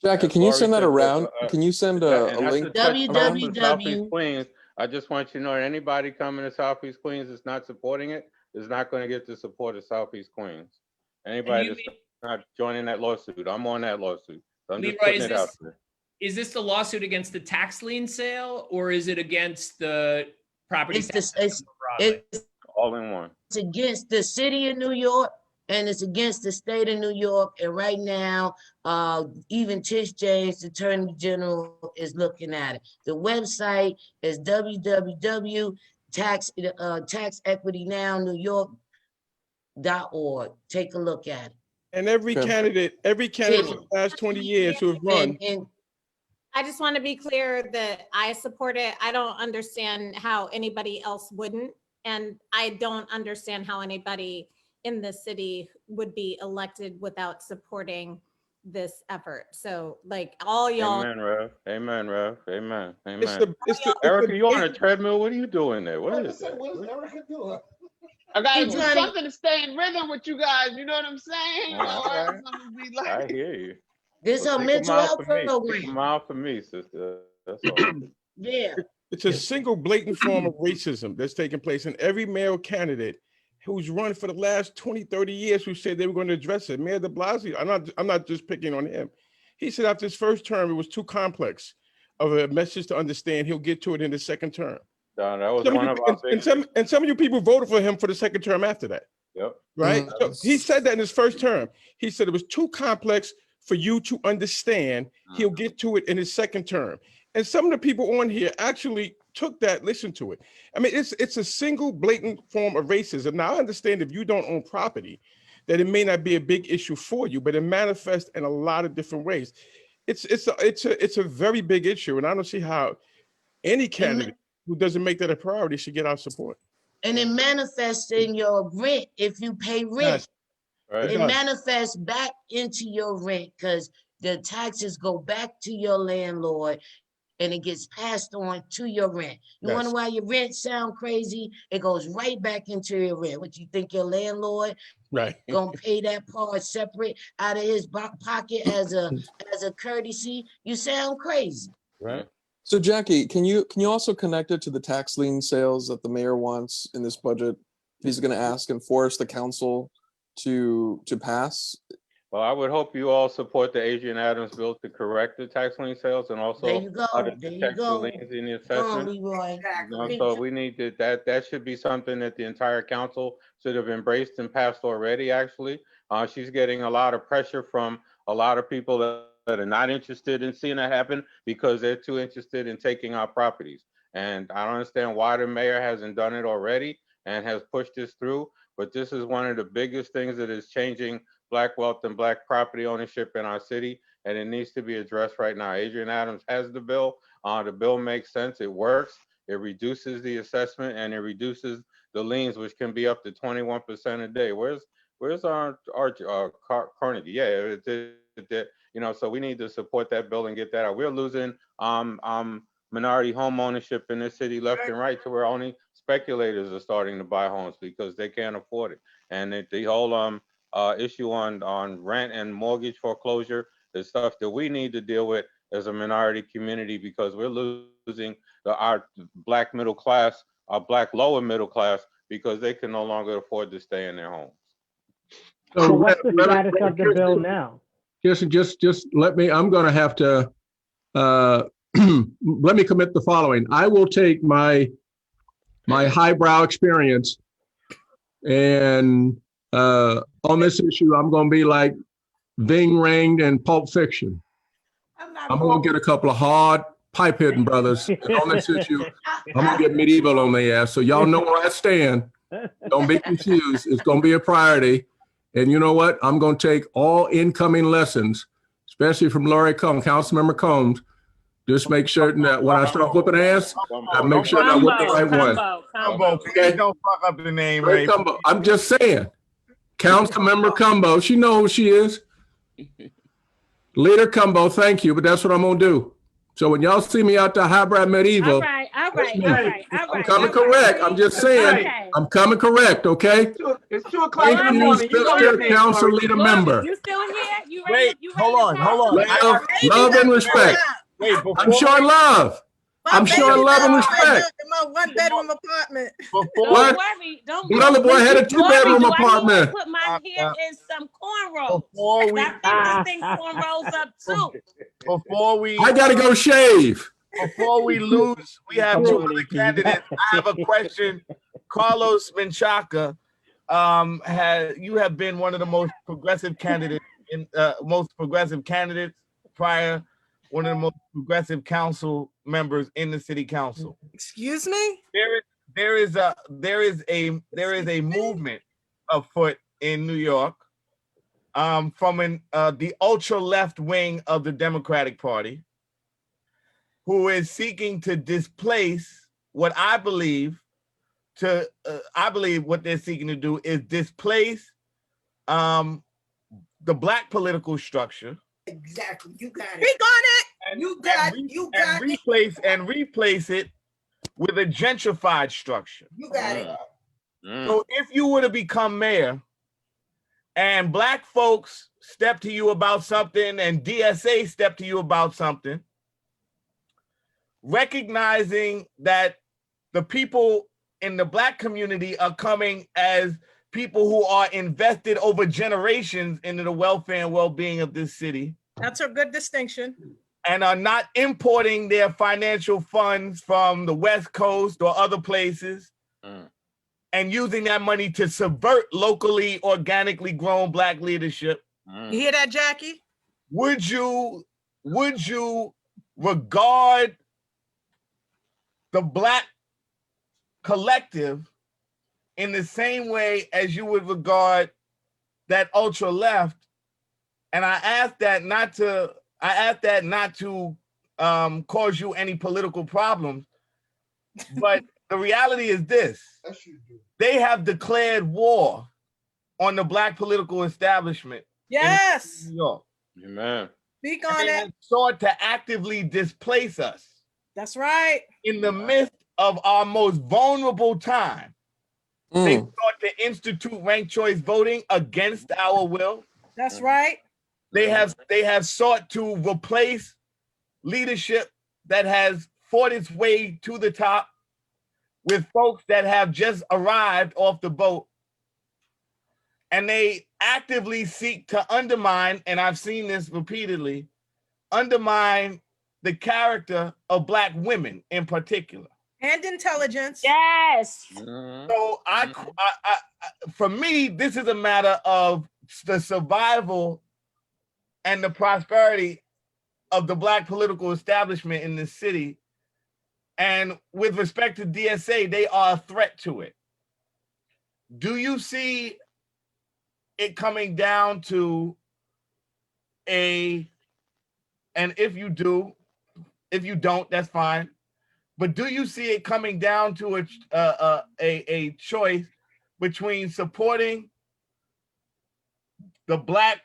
S21: Jackie, can you send that around? Can you send a link?
S6: www.
S12: Queens. I just want you to know that anybody coming to Southeast Queens that's not supporting it is not going to get the support of Southeast Queens. Anybody that's not joining that lawsuit, I'm on that lawsuit. So I'm just putting it out there.
S2: Is this the lawsuit against the tax lien sale, or is it against the property tax?
S6: It's
S12: all in one.
S6: It's against the city of New York, and it's against the state of New York. And right now, even Tish James, the Attorney General, is looking at it. The website is www.taxequitynowNewYork.org. Take a look at it.
S7: And every candidate for the last 20 years who have run.
S5: I just want to be clear that I support it. I don't understand how anybody else wouldn't. And I don't understand how anybody in the city would be elected without supporting this effort. So like all y'all.
S12: Amen, Rev. Amen, Rev. Amen. Amen.
S7: It's
S12: Erica, you on a treadmill? What are you doing there? What is that?
S15: What is Erica doing?
S16: I gotta
S6: Hey,
S16: do
S6: Johnny.
S16: something to stay in rhythm with you guys. You know what I'm saying?
S12: All right.
S16: Otherwise, I'm gonna be like,
S12: I hear you.
S6: This
S12: Well,
S6: her
S12: take a
S6: mental
S12: mile
S6: health
S12: for me. Take a
S6: program.
S12: mile for me, sister. That's all.
S6: Yeah.
S7: It's a single blatant form of racism that's taking place in every mayoral candidate who's run for the last 20, 30 years who said they were going to address it. Mayor de Blasio, I'm not just picking on him. He said after his first term, it was too complex of a message to understand. He'll get to it in his second term.
S12: Don, that was one of our big.
S7: And some of you people voted for him for the second term after that.
S12: Yep.
S7: Right? So he said that in his first term. He said it was too complex for you to understand. He'll get to it in his second term. And some of the people on here actually took that, listened to it. I mean, it's a single blatant form of racism. Now, I understand if you don't own property, that it may not be a big issue for you, but it manifests in a lot of different ways. It's a very big issue, and I don't see how any candidate who doesn't make that a priority should get our support.
S6: And it manifests in your rent if you pay rent.
S7: Yes. Right.
S6: It manifests back into your rent because the taxes go back to your landlord and it gets passed on to your rent. You
S7: Yes.
S6: wonder why your rent sound crazy? It goes right back into your rent. What you think your landlord
S7: right
S6: gonna pay that part separate out of his pocket as a courtesy? You sound crazy.
S7: Right.
S21: So Jackie, can you also connect it to the tax lien sales that the mayor wants in this budget? He's going to ask and force the council to pass.
S12: Well, I would hope you all support the Adrian Adams bill to correct the tax lien sales and also
S6: There you go.
S12: how to
S6: There you
S12: detect the
S6: go.
S12: liens in the
S6: Come on,
S12: assessment.
S6: Leroy.
S12: You know, so we need that should be something that the entire council should have embraced and passed already, actually. She's getting a lot of pressure from a lot of people that are not interested in seeing that happen because they're too interested in taking our properties. And I don't understand why the mayor hasn't done it already and has pushed this through, but this is one of the biggest things that is changing Black wealth and Black property ownership in our city, and it needs to be addressed right now. Adrian Adams has the bill. The bill makes sense. It works. It reduces the assessment and it reduces the liens, which can be up to 21% a day. Where's our Carnegie? Yeah, you know, so we need to support that bill and get that out. We're losing minority home ownership in this city left and right to where only speculators are starting to buy homes because they can't afford it. And the whole issue on rent and mortgage foreclosure is stuff that we need to deal with as a minority community because we're losing our Black middle class, our Black lower middle class, because they can no longer afford to stay in their homes.
S17: So what's the status of the bill now?
S1: Just let me, I'm going to have to, let me commit the following. I will take my highbrow experience and on this issue, I'm going to be like Ving Rhames and Pulp Fiction. I'm going to get a couple of hard pipe hitting brothers. And on this issue, I'm going to get medieval on their ass. So y'all know where I stand. Don't be confused. It's going to be a priority. And you know what? I'm going to take all incoming lessons, especially from Laurie Combs, Councilmember Combs. Just make certain that when I start whooping ass, I make sure I whip the right one.
S4: Combo, please don't fuck up the name, Ray.
S1: I'm just saying. Councilmember Cumbo, she knows who she is. Leader Cumbo, thank you, but that's what I'm gonna do. So when y'all see me out there highbrow medieval,
S3: All right.
S1: I'm coming correct. I'm just saying, I'm coming correct, okay?
S15: It's 2 o'clock in the
S1: Thank you,
S15: morning. You know your
S1: Sister
S15: name,
S1: Council
S15: Lori.
S1: Leader Member.
S3: You still here? You ready?
S4: Wait, hold on.
S1: Love and respect.
S4: Wait,
S1: I'm showing love. I'm showing love and respect.
S10: In my 1-bedroom apartment.
S1: What?
S3: Don't
S1: The other boy had a 2-bedroom apartment.
S3: Put my hair in some cornrows.
S4: Before we,
S3: I think this thing cornrows up too.
S4: before we,
S1: I gotta go shave.
S4: Before we lose, we have 2 other candidates. I have a question. Carlos Menchaca, you have been one of the most progressive candidates prior, one of the most progressive council members in the city council.
S10: Excuse me?
S4: There is a movement afoot in New York from the ultra left wing of the Democratic Party, who is seeking to displace what I believe what they're seeking to do is displace the Black political structure
S10: Exactly. You got it.
S11: Speak on it.
S4: And,
S10: You got it.
S4: and replace it with a gentrified structure.
S10: You got it.
S4: So if you were to become mayor and Black folks step to you about something and DSA step to you about something, recognizing that the people in the Black community are coming as people who are invested over generations into the welfare and well-being of this city.
S11: That's a good distinction.
S4: And are not importing their financial funds from the West Coast or other places and using that money to subvert locally, organically grown Black leadership.
S11: You hear that, Jackie?
S4: Would you regard the Black collective in the same way as you would regard that ultra left? And I ask that not to cause you any political problems, but the reality is this: they have declared war on the Black political establishment.
S11: Yes.
S4: In New York.
S12: Amen.
S11: Speak on
S4: They
S11: it.
S4: have sought to actively displace us.
S11: That's right.
S4: In the midst of our most vulnerable time, they sought to institute ranked choice voting against our will.
S11: That's right.
S4: They have sought to replace leadership that has fought its way to the top with folks that have just arrived off the boat. And they actively seek to undermine, and I've seen this repeatedly, undermine the character of Black women in particular.
S11: And intelligence.
S3: Yes.
S4: So for me, this is a matter of the survival and the prosperity of the Black political establishment in this city. And with respect to DSA, they are a threat to it. Do you see it coming down to and if you do, if you don't, that's fine. But do you see it coming down to a choice between supporting the Black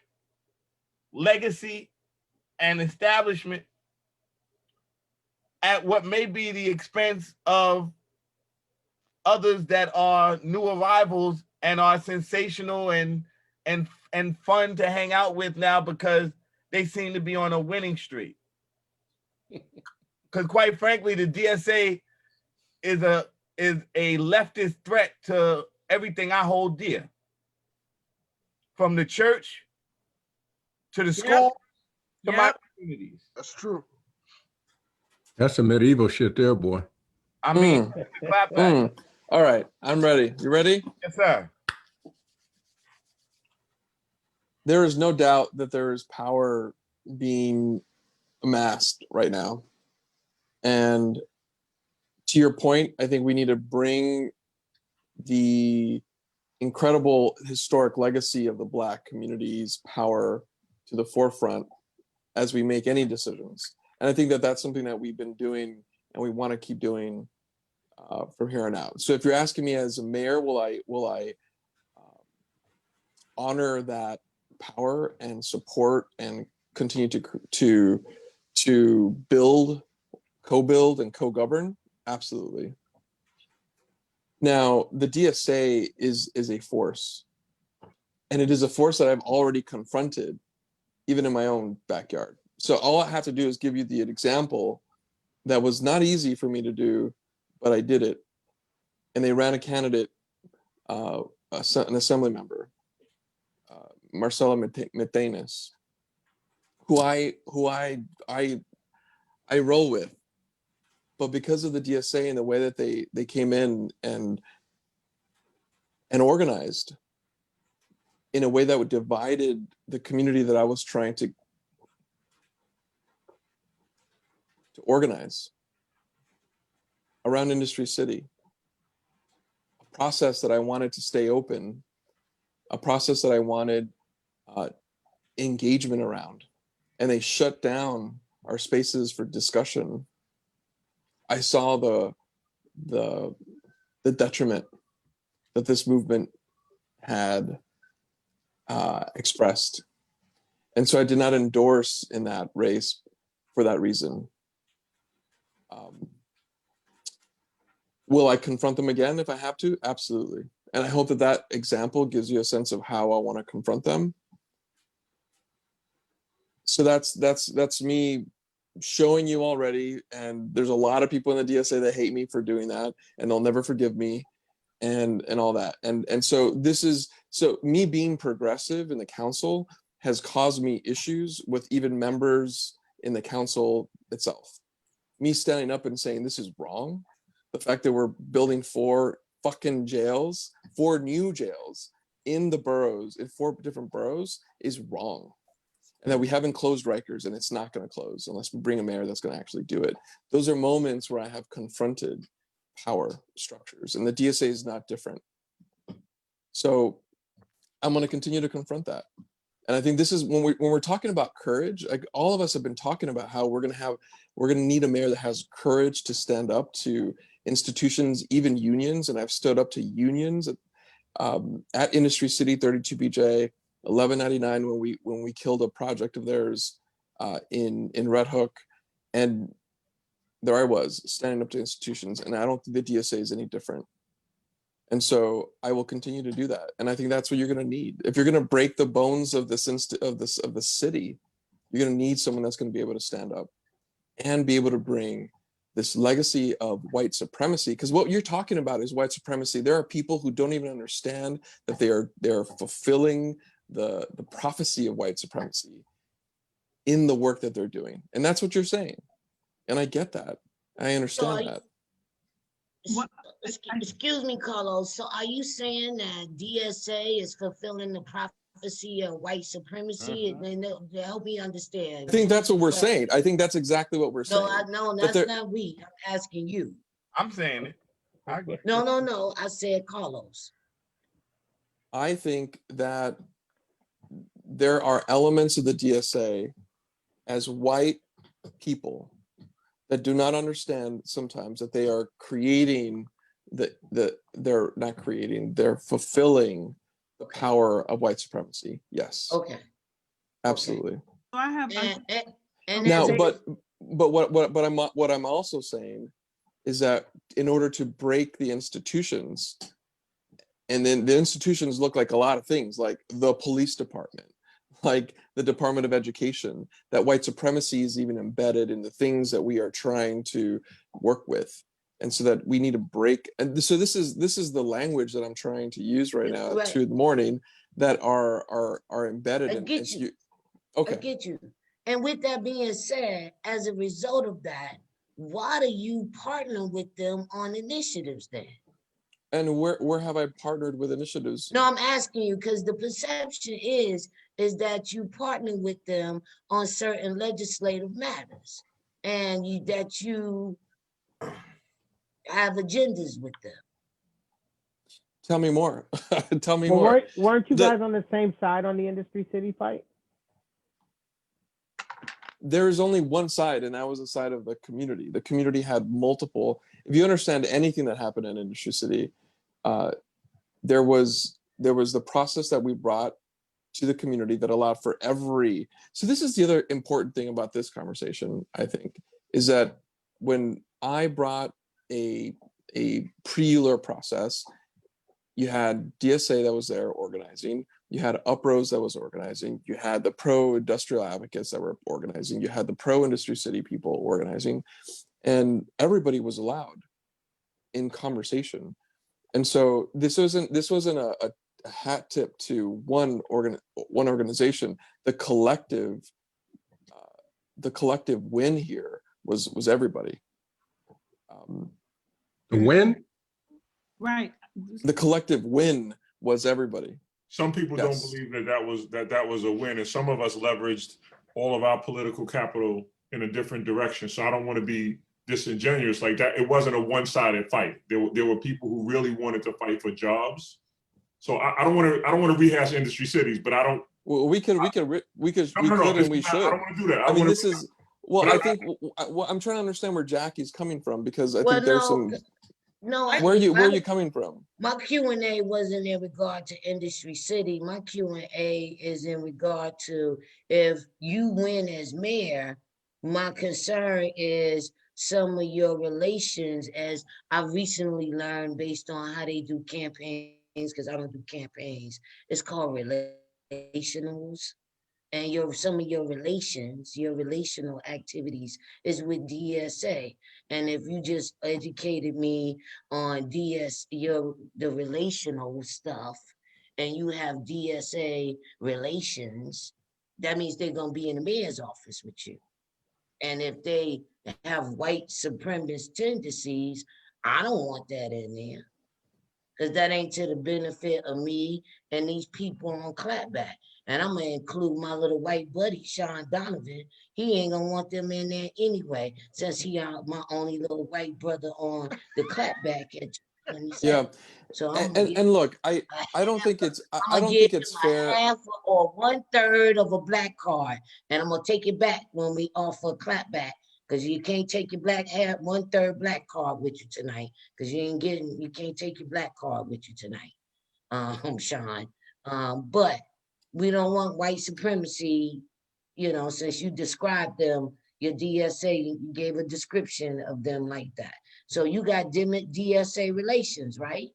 S4: legacy and establishment at what may be the expense of others that are new arrivals and are sensational and fun to hang out with now because they seem to be on a winning streak? Because quite frankly, the DSA is a leftist threat to everything I hold dear, from the church to the school to my communities.
S15: That's true.
S1: That's some medieval shit there, boy.
S4: I mean, clap back.
S21: All right, I'm ready. You ready?
S4: Yes, sir.
S21: There is no doubt that there is power being amassed right now. And to your point, I think we need to bring the incredible historic legacy of the Black community's power to the forefront as we make any decisions. And I think that that's something that we've been doing and we want to keep doing from here on out. So if you're asking me as a mayor, will I honor that power and support and continue to build, co-build, and co-govern? Absolutely. Now, the DSA is a force, and it is a force that I've already confronted, even in my own backyard. So all I have to do is give you the example that was not easy for me to do, but I did it. And they ran a candidate, an assembly member, Marcela Matenes, who I roll with. But because of the DSA and the way that they came in and organized in a way that would divided the community that I was trying to organize around Industry City, a process that I wanted to stay open, a process that I wanted engagement around, and they shut down our spaces for discussion. I saw the detriment that this movement had expressed, And so I did not endorse in that race for that reason. Will I confront them again if I have to? Absolutely. And I hope that that example gives you a sense of how I want to confront them. So that's me showing you already. And there's a lot of people in the DSA that hate me for doing that, and they'll never forgive me, and all that. And so so me being progressive in the council has caused me issues with even members in the council itself. Me standing up and saying this is wrong. The fact that we're building 4 fucking jails, 4 new jails in the boroughs, in 4 different boroughs, is wrong. And that we haven't closed Rikers, and it's not going to close unless we bring a mayor that's going to actually do it. Those are moments where I have confronted power structures, and the DSA is not different. So I'm going to continue to confront that. And I think this is when we're talking about courage, like all of us have been talking about how we're going to need a mayor that has courage to stand up to institutions, even unions. And I've stood up to unions at Industry City 32BJ, 1199 when we killed a project of theirs in Red Hook, and there I was standing up to institutions, and I don't think the DSA is any different. And so I will continue to do that, and I think that's what you're going to need if you're going to break the bones of the city. You're going to need someone that's going to be able to stand up and be able to bring this legacy of white supremacy, because what you're talking about is white supremacy. There are people who don't even understand that they're fulfilling the prophecy of white supremacy in the work that they're doing, and that's what you're saying, and I get that. I understand that.
S6: Excuse me, Carlos. So are you saying that DSA is fulfilling the prophecy of white supremacy? And to help me understand.
S21: I think that's what we're saying. I think that's exactly what we're saying.
S6: No, that's not we. I'm asking you.
S4: I'm saying it. I agree.
S6: No. I said Carlos.
S21: I think that there are elements of the DSA as white people that do not understand sometimes that they are creating they're not creating, they're fulfilling the power of white supremacy. Yes.
S6: Okay.
S21: Absolutely.
S14: So I have
S21: now, but what I'm also saying is that in order to break the institutions, and then the institutions look like a lot of things, like the police department, like the Department of Education, that white supremacy is even embedded in the things that we are trying to work with. And so that we need to break. And so this is the language that I'm trying to use right now at 2 a.m. that are embedded in.
S6: Okay. I get you. And with that being said, as a result of that, why do you partner with them on initiatives then?
S21: And where have I partnered with initiatives?
S6: No, I'm asking you because the perception is that you partner with them on certain legislative matters, and that you have agendas with them.
S21: Tell me more. Tell me
S17: well,
S21: more.
S17: Weren't you guys on the same side on the Industry City fight?
S21: There is only one side, and that was the side of the community. The community had multiple. If you understand anything that happened in Industry City, there was the process that we brought to the community that allowed for every. So this is the other important thing about this conversation, I think, is that when I brought a pre-ULURP process, you had DSA that was there organizing, you had UPROS that was organizing, you had the pro-industrial advocates that were organizing, you had the pro-Industry City people organizing, and everybody was allowed in conversation. And so this wasn't a hat tip to one organization. The collective win here was everybody.
S1: The win?
S14: Right.
S21: The collective win was everybody.
S8: Some people don't believe that was a win, and some of us leveraged all of our political capital in a different direction. So I don't want to be disingenuous like that. It wasn't a one-sided fight. There were people who really wanted to fight for jobs. So I don't want to rehash Industry Cities, but I don't.
S21: Well, we could, and we should.
S8: I don't want to do that.
S21: I mean, this is. Well, I think I'm trying to understand where Jackie's coming from, because I think there's some.
S6: No,
S21: where are you coming from?
S6: My Q&A wasn't in regard to Industry City. My Q&A is in regard to if you win as mayor, my concern is some of your relations, as I recently learned based on how they do campaigns, because I don't do campaigns. It's called relationals. And some of your relations, your relational activities is with DSA. And if you just educated me on the relational stuff, and you have DSA relations, that means they're gonna be in the mayor's office with you. And if they have white supremacist tendencies, I don't want that in there. Because that ain't to the benefit of me and these people on clapback. And I'm gonna include my little white buddy, Sean Donovan. He ain't gonna want them in there anyway, since he my only little white brother on the clapback at 27.
S21: Yeah.
S6: So
S21: And look, I don't think it's I don't think it's fair.
S6: Half or 1/3 of a black card, and I'm gonna take it back when we offer clapback. Because you can't take your black hat, 1/3 black card with you tonight. Because you can't take your black card with you tonight, Sean. But we don't want white supremacy, since you described them, your DSA, you gave a description of them like that. So you got DSA relations, right?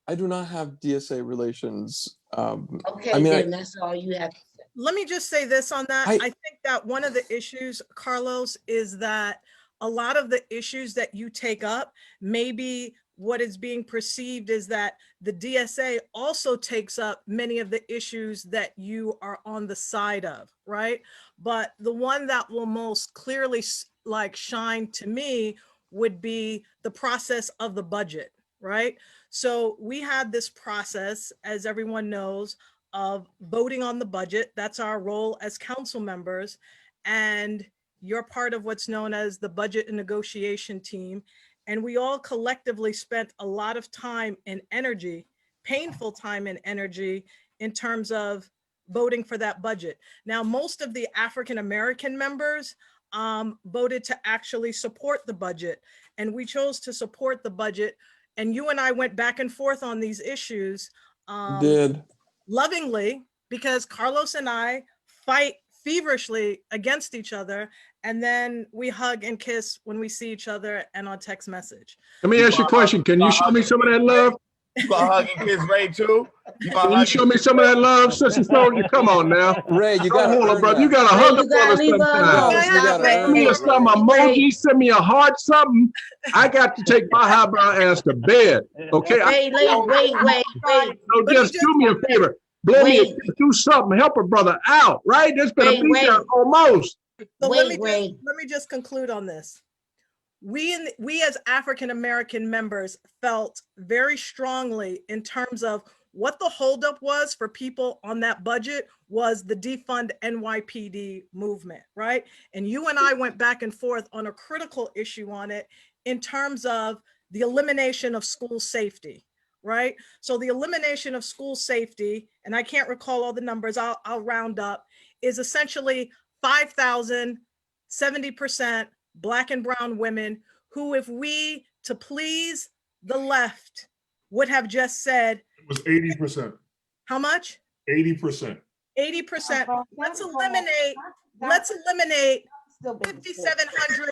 S21: I do not have DSA relations.
S6: Okay,
S21: I mean,
S6: then that's all you have to say.
S11: Let me just say this on that. I think that one of the issues, Carlos, is that a lot of the issues that you take up, maybe what is being perceived is that the DSA also takes up many of the issues that you are on the side of, right? But the one that will most clearly shine to me would be the process of the budget, right? So we had this process, as everyone knows, of voting on the budget. That's our role as council members. And you're part of what's known as the budget and negotiation team. And we all collectively spent a lot of time and energy, painful time and energy, in terms of voting for that budget. Now, most of the African-American members voted to actually support the budget. And we chose to support the budget. And you and I went back and forth on these issues. Lovingly, because Carlos and I fight feverishly against each other, and then we hug and kiss when we see each other and on text message.
S1: Let me ask you a question. Can you show me some of that love?
S4: You gonna hug and kiss Ray too?
S1: Can you show me some of that love, Sister Soldier? Come on now.
S21: Ray, you got
S1: to brother. You gotta hug a brother sometimes. Send me some emoji, send me a heart, something. I got to take my highbrow ass to bed. Okay.
S6: Wait.
S1: So just do me a favor. Blow me a kiss, do something. Help a brother out, right? There's been a beat down almost.
S11: So let me just conclude on this. We as African-American members felt very strongly in terms of what the holdup was for people on that budget was the defund NYPD movement, right? And you and I went back and forth on a critical issue on it in terms of the elimination of school safety, right? So the elimination of school safety, and I can't recall all the numbers, I'll round up, is essentially 5,000, 70% Black and brown women who, if we, to please the left, would have just said,
S8: it was 80%.
S11: How much?
S8: 80%.
S11: 80%. Let's eliminate 5,700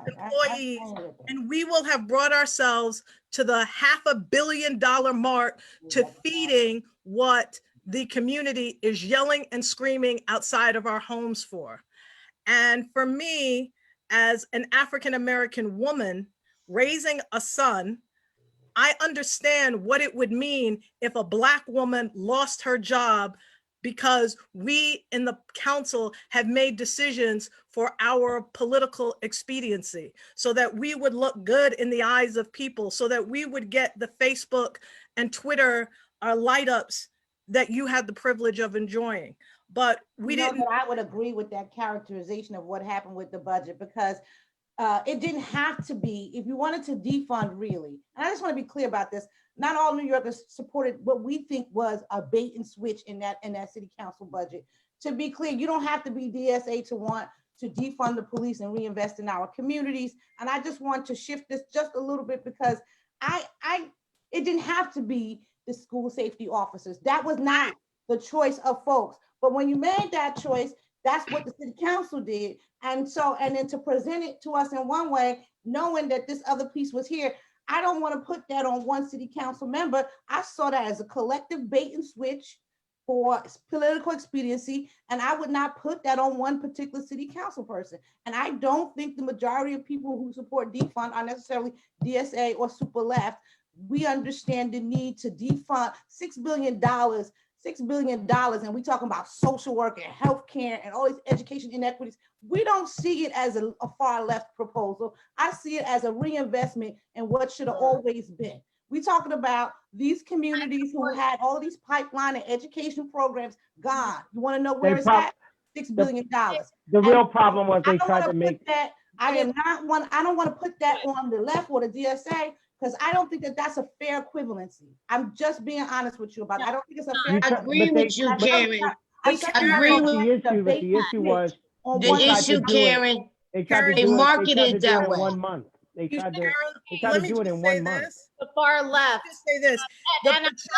S11: employees, and we will have brought ourselves to the $500 million mark to feeding what the community is yelling and screaming outside of our homes for. And for me, as an African-American woman raising a son, I understand what it would mean if a Black woman lost her job because we in the council have made decisions for our political expediency so that we would look good in the eyes of people, so that we would get the Facebook and Twitter light ups that you had the privilege of enjoying. But we didn't.
S9: I would agree with that characterization of what happened with the budget, because it didn't have to be, if you wanted to defund really, and I just want to be clear about this, not all New Yorkers supported what we think was a bait and switch in that city council budget. To be clear, you don't have to be DSA to want to defund the police and reinvest in our communities. And I just want to shift this just a little bit because it didn't have to be the school safety officers. That was not the choice of folks. But when you made that choice, that's what the city council did. And then to present it to us in one way, knowing that this other piece was here, I don't want to put that on one city council member. I saw that as a collective bait and switch for political expediency, and I would not put that on one particular city council person. And I don't think the majority of people who support defund are necessarily DSA or super left. We understand the need to defund $6 billion, and we talking about social work and healthcare and all these education inequities. We don't see it as a far left proposal. I see it as a reinvestment in what should have always been. We talking about these communities who had all these pipeline and education programs gone. You want to know where it's at? $6 billion.
S17: The real problem was they tried to make
S9: that. I don't want to put that on the left or the DSA because I don't think that that's a fair equivalency. I'm just being honest with you about it. I don't think it's a fair.
S6: I agree with you, Karen. I agree with
S17: the issue, but the issue was
S6: the issue, Karen. They marketed that way.
S17: 1 month. They tried to do it in 1 month.
S5: The far left.
S11: Just say this. The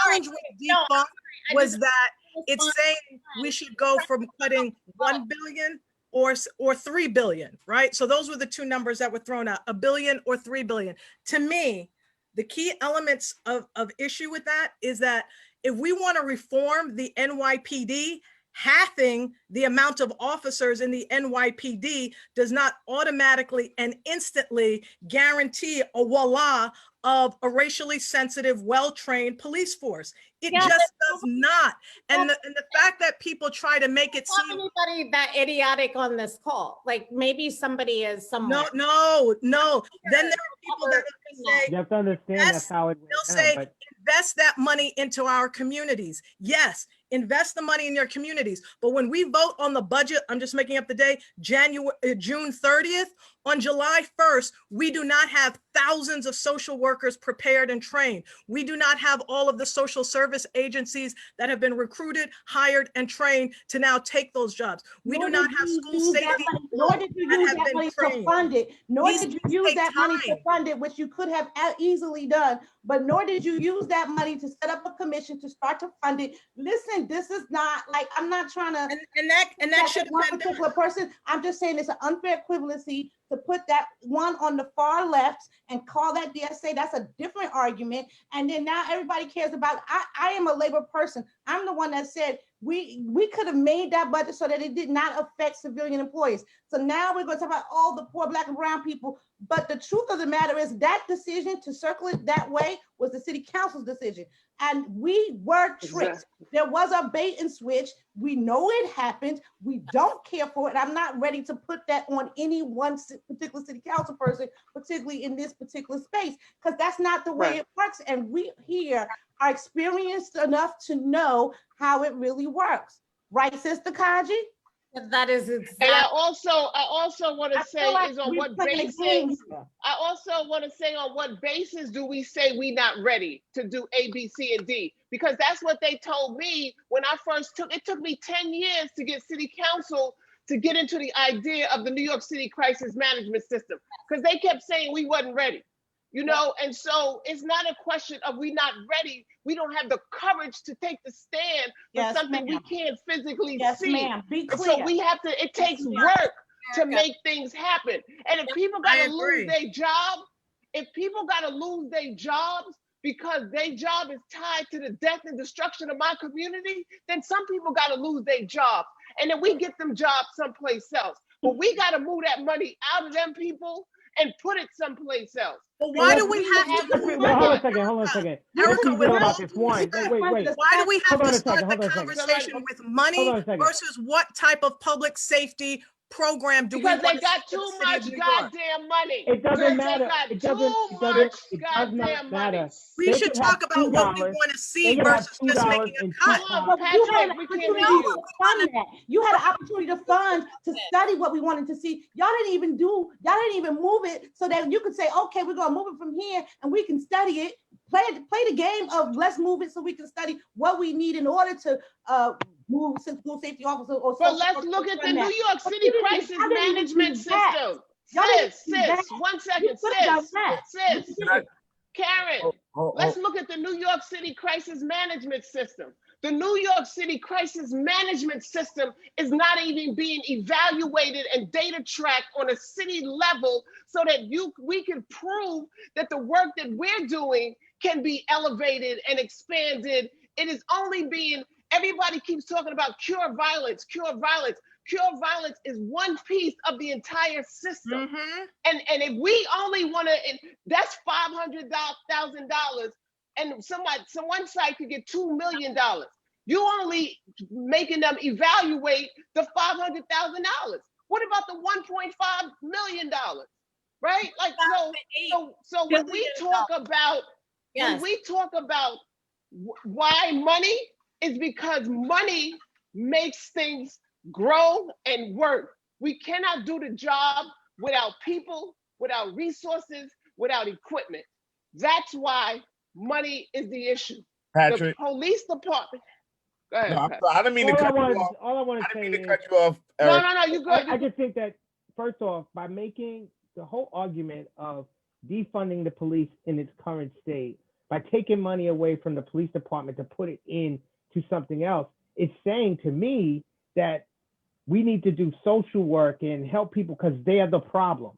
S11: challenge with defund was that it's saying we should go from cutting 1 billion or 3 billion, right? So those were the two numbers that were thrown out, 1 billion or 3 billion. To me, the key elements of issue with that is that if we want to reform the NYPD, halving the amount of officers in the NYPD does not automatically and instantly guarantee a voila of a racially sensitive, well-trained police force. It just does not. And the fact that people try to make it seem—
S5: anybody that idiotic on this call. Like maybe somebody is somewhere.
S11: No. Then there are people that say,
S17: you have to understand that's how it
S11: they'll say, invest that money into our communities. Yes, invest the money in your communities. But when we vote on the budget, I'm just making up the day, June 30th, on July 1st, we do not have thousands of social workers prepared and trained. We do not have all of the social service agencies that have been recruited, hired, and trained to now take those jobs. We do not have school safety.
S9: Nor did you use that money to fund it. Nor did you use that money to fund it, which you could have easily done. But nor did you use that money to set up a commission to start to fund it. Listen, this is not like, I'm not trying to.
S11: And that should
S9: one particular person. I'm just saying it's an unfair equivalency to put that one on the far left and call that DSA. That's a different argument. And then now everybody cares about, I am a labor person. I'm the one that said we could have made that budget so that it did not affect civilian employees. So now we're going to talk about all the poor Black and brown people. But the truth of the matter is that decision to circle it that way was the city council's decision. And we were tricked. Exactly. There was a bait and switch. We know it happened. We don't care for it. I'm not ready to put that on any one particular city council person, particularly in this particular space, because that's not the way it works. And we here are experienced enough to know how it really works. Right, Sister Kaji?
S5: That is exactly.
S16: And I also want to say is on what basis. I also want to say on what basis do we say we not ready to do A, B, C, and D? Because that's what they told me when I first took. It took me 10 years to get city council to get into the idea of the New York City crisis management system, because they kept saying we wasn't ready. You know, and so it's not a question of we not ready. We don't have the courage to take the stand for something we can't physically see.
S9: Be clear.
S16: So we have to, it takes work to make things happen. And if people gotta lose their job, if people gotta lose their jobs because their job is tied to the death and destruction of my community, then some people gotta lose their jobs. And then we get them jobs someplace else. But we gotta move that money out of them people and put it someplace else.
S11: But why do we have to?
S17: Hold on a second.
S11: Erica,
S17: about this one. Wait.
S11: Why do we have to start the conversation with money versus what type of public safety program do we want?
S16: Because they got too much goddamn money.
S17: It doesn't matter. It does not matter.
S11: We should talk about what we want to see versus just making a cut.
S9: You had an opportunity to fund that. You had an opportunity to fund to study what we wanted to see. Y'all didn't even move it so that you could say, okay, we're gonna move it from here and we can study it. Play the game of let's move it so we can study what we need in order to move school safety officers or.
S16: But let's look at the New York City crisis management system. Sis, 1 second, sis. Karen, let's look at the New York City crisis management system. The New York City crisis management system is not even being evaluated and data tracked on a city level so that we can prove that the work that we're doing can be elevated and expanded. It is only being, everybody keeps talking about cure violence, cure violence. Cure violence is one piece of the entire system. And if we only want to, that's $500,000, and one site could get $2 million. You only making them evaluate the $500,000. What about the $1.5 million? Right? Like so when we talk about why money is because money makes things grow and work. We cannot do the job without people, without resources, without equipment. That's why money is the issue.
S4: Patrick.
S16: The police department. Go ahead.
S4: No, I didn't mean to cut you off.
S17: All I want to say is,
S4: you off, Eric.
S16: No, you good.
S17: I just think that, first off, by making the whole argument of defunding the police in its current state, by taking money away from the police department to put it into something else, it's saying to me that we need to do social work and help people because they are the problem.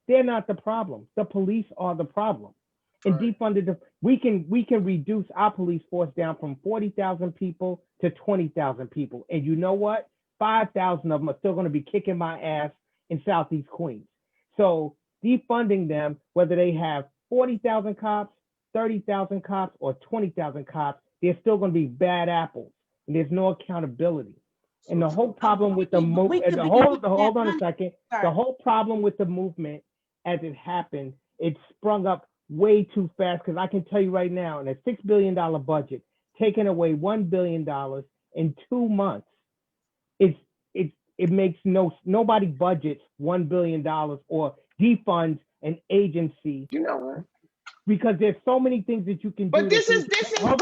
S17: They're not the problem. The police are the problem. And defunded, we can reduce our police force down from 40,000 people to 20,000 people. And you know what? 5,000 of them are still going to be kicking my ass in Southeast Queens. So defunding them, whether they have 40,000 cops, 30,000 cops, or 20,000 cops, they're still going to be bad apples. And there's no accountability. And the whole problem with the movement, hold on a second. The whole problem with the movement as it happened, it sprung up way too fast, because I can tell you right now, in a $6 billion budget, taking away $1 billion in 2 months, it makes nobody budgets $1 billion or defunds an agency.
S16: You know what?
S17: Because there's so many things that you can do.
S16: But this is where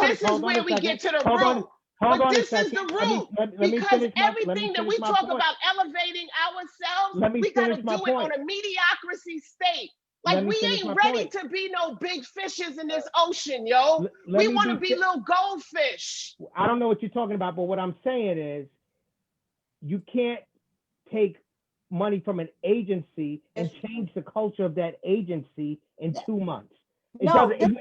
S16: we get to the root. But this is the root, because everything that we talk about elevating ourselves, we got to do it on a mediocrity state. Like, we ain't ready to be no big fishes in this ocean, yo. We want to be little goldfish.
S17: I don't know what you're talking about, but what I'm saying is you can't take money from an agency and change the culture of that agency in 2 months.
S16: No, that's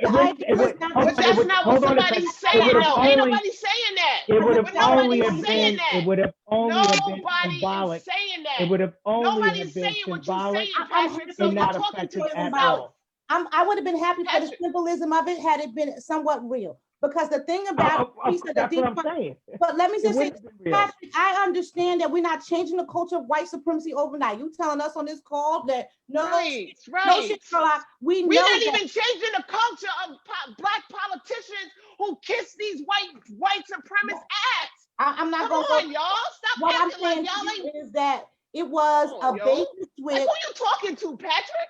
S16: not what somebody's saying, though. Ain't nobody saying that.
S17: It would have only been
S16: saying that.
S17: It would have only been symbolic.
S16: Saying that.
S17: It would have only
S16: Nobody's
S17: been
S16: saying what you're
S17: symbolic
S16: saying, Patrick. So
S17: and
S16: you're
S17: not
S16: talking
S17: effective
S16: to us
S17: at
S16: about.
S17: all.
S9: I would have been happy for the symbolism of it had it been somewhat real. Because the thing about
S17: that's what I'm saying.
S9: But let me just say,
S17: wouldn't have been real.
S9: Patrick, I understand that we're not changing the culture of white supremacy overnight. You telling us on this call that no shit, Sherlock, we know
S16: not
S9: that.
S16: even changing the culture of black politicians who kiss these white supremacist ass.
S9: I'm not
S16: Come
S9: going
S16: on, y'all. Stop
S9: what I'm
S16: acting like
S9: saying
S16: y'all ain't.
S9: is that it was a bait and switch.
S16: Like, who you talking to, Patrick?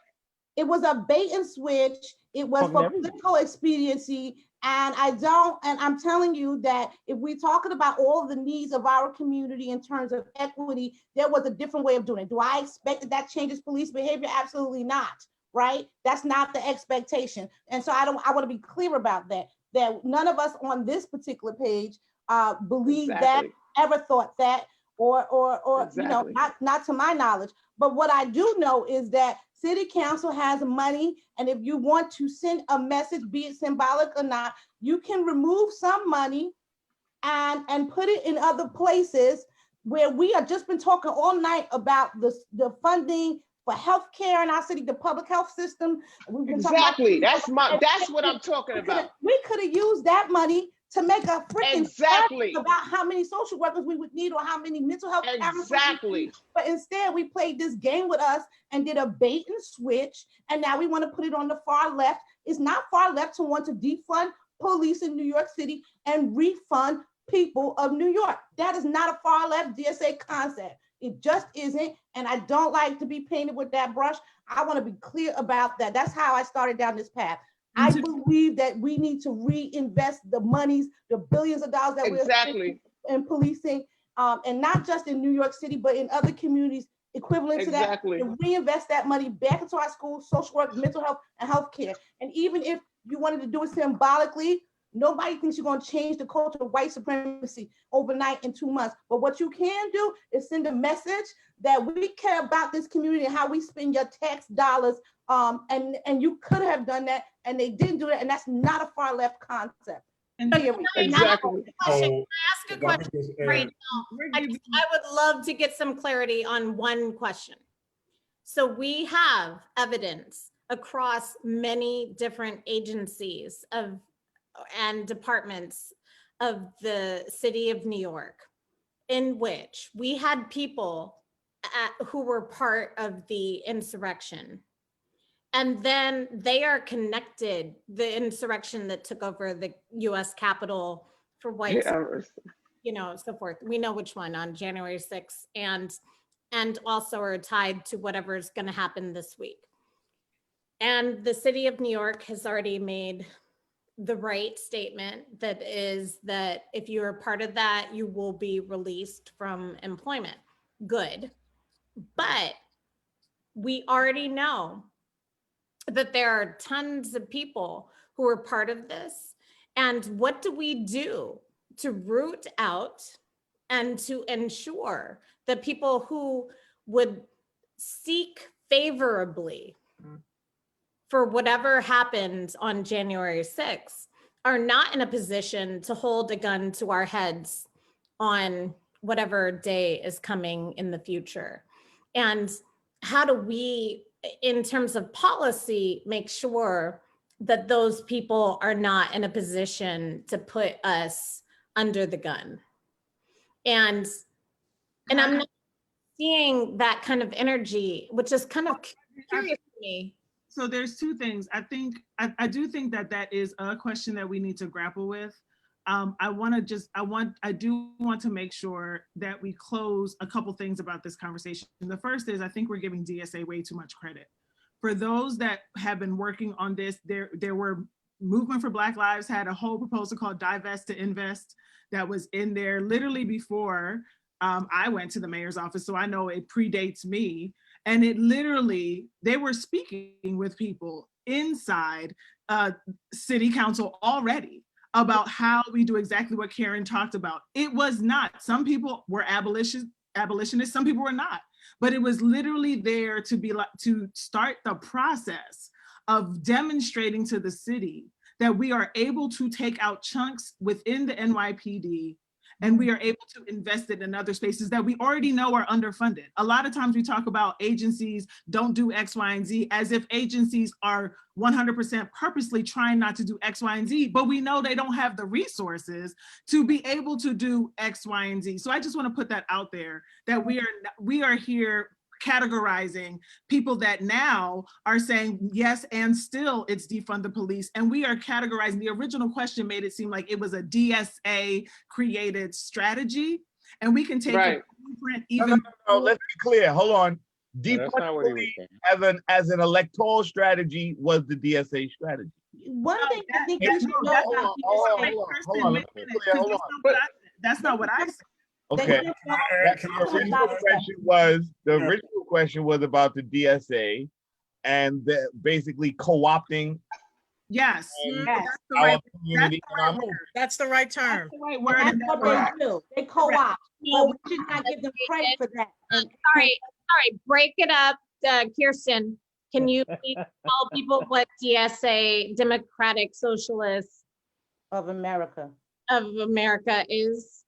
S9: It was a bait and switch. It was for political expediency. And I'm telling you that if we're talking about all of the needs of our community in terms of equity, there was a different way of doing it. Do I expect that changes police behavior? Absolutely not, right? That's not the expectation. And so I want to be clear about that none of us on this particular page believe that, ever thought that, or you know, not to my knowledge. But what I do know is that City Council has money, and if you want to send a message, be it symbolic or not, you can remove some money and put it in other places where we have just been talking all night about the funding for healthcare in our city, the public health system. We've been
S16: talking about that's what I'm talking about.
S9: We could have used that money to make a freaking study about how many social workers we would need or how many mental health but instead we played this game with us and did a bait and switch, and now we want to put it on the far left. It's not far left to want to defund police in New York City and refund people of New York. That is not a far left DSA concept. It just isn't, and I don't like to be painted with that brush. I want to be clear about that. That's how I started down this path. I believe that we need to reinvest the monies, the billions of dollars that we're spending in policing, and not just in New York City, but in other communities equivalent to that,
S16: Exactly.
S9: and reinvest that money back into our schools, social work, mental health, and healthcare. And even if you wanted to do it symbolically, nobody thinks you're going to change the culture of white supremacy overnight in 2 months. But what you can do is send a message that we care about this community and how we spend your tax dollars. And you could have done that, and they didn't do it, and that's not a far left concept.
S16: Exactly.
S5: Question. Can I ask a question right now? I would love to get some clarity on one question. So we have evidence across many different agencies and departments of the city of New York, in which we had people who were part of the insurrection. And then they are connected, the insurrection that took over the US Capitol for white, so forth. We know which one on January 6th, and also are tied to whatever's going to happen this week. And the city of New York has already made the right statement, that is that if you are part of that, you will be released from employment. Good. But we already know that there are tons of people who are part of this. And what do we do to root out and to ensure that people who would seek favorably for whatever happened on January 6th are not in a position to hold a gun to our heads on whatever day is coming in the future? And how do we, in terms of policy, make sure that those people are not in a position to put us under the gun? And I'm not seeing that kind of energy, which is kind of curious to me.
S14: So there's two things. I do think that is a question that we need to grapple with. I do want to make sure that we close a couple things about this conversation. The first is, I think we're giving DSA way too much credit. For those that have been working on this, there were Movement for Black Lives had a whole proposal called Divest to Invest that was in there literally before I went to the mayor's office. So I know it predates me. And it literally, they were speaking with people inside city council already about how we do exactly what Karen talked about. It was not, some people were abolitionists, some people were not, but it was literally there to be like, to start the process of demonstrating to the city that we are able to take out chunks within the NYPD and we are able to invest it in other spaces that we already know are underfunded. A lot of times we talk about agencies don't do X, Y, and Z as if agencies are 100% purposely trying not to do X, Y, and Z, but we know they don't have the resources to be able to do X, Y, and Z. So I just want to put that out there, that we are here categorizing people that now are saying yes, and still it's defund the police. And we are categorizing, the original question made it seem like it was a DSA created strategy. And we can take a blueprint even.
S4: No, let's be clear. Hold on. Defund police as an electoral strategy was the DSA strategy.
S9: One thing I think you should know about
S4: hold on.
S14: That's not what I said.
S4: Okay. The original question was about the DSA and basically co-opting.
S14: Yes.
S11: That's the
S4: our
S11: right,
S4: community and our movement.
S11: that's the right term.
S9: That's the right word. That's what they do. They co-opt. But we should not give them credit for that.
S5: Sorry, break it up. Kirsten, can you please tell people what DSA, Democratic Socialists
S9: of America
S5: is?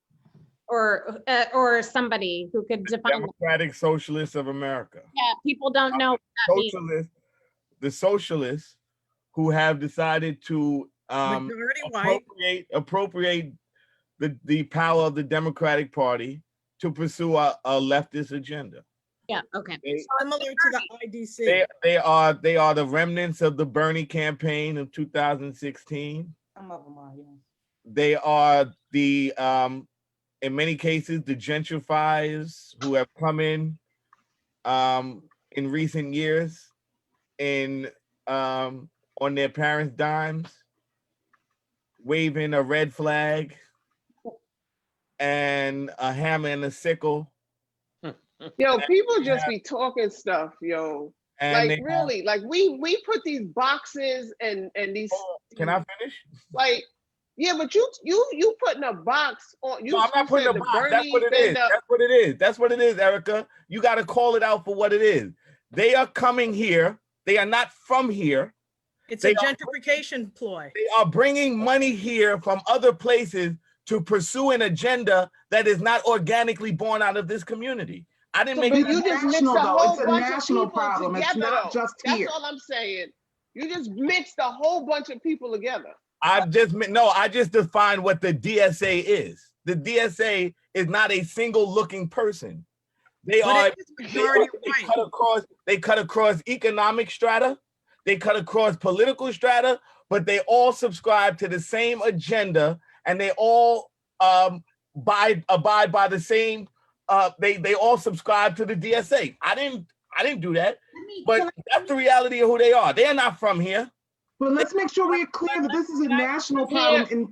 S5: Or somebody who could define
S4: Democratic Socialists of America.
S5: Yeah, people don't know what that means.
S4: The socialists who have decided to appropriate the power of the Democratic Party to pursue a leftist agenda.
S5: Yeah, okay.
S11: Similar to the IDC.
S4: They are the remnants of the Bernie campaign of 2016.
S9: Some of them are, yeah.
S4: They are the in many cases, the gentrifiers who have come in recent years on their parents' dimes, waving a red flag and a hammer and a sickle.
S16: Yo, people just be talking stuff, yo.
S4: And
S16: Like really, like we put these boxes and these.
S4: Can I finish?
S16: Like, yeah, but you putting a box on. You,
S4: No, I'm not putting a box. That's what it is. That's what it is. That's what it is, Erica. You got to call it out for what it is. They are coming here. They are not from here.
S11: It's a gentrification ploy.
S4: They are bringing money here from other places to pursue an agenda that is not organically born out of this community. I didn't make.
S16: You just mixed a whole
S9: It's a
S16: bunch
S9: national
S16: of people
S9: problem. It's
S16: together,
S9: not
S16: though.
S9: just
S16: That's
S9: here.
S16: all I'm saying. You just mixed a whole bunch of people together.
S4: I just defined what the DSA is. The DSA is not a single looking person. They cut across economic strata, they cut across political strata, but they all subscribe to the same agenda, and they all abide by the same. They all subscribe to the DSA. I didn't do that, but that's the reality of who they are. They are not from here.
S9: But let's make sure we're clear that this is a national problem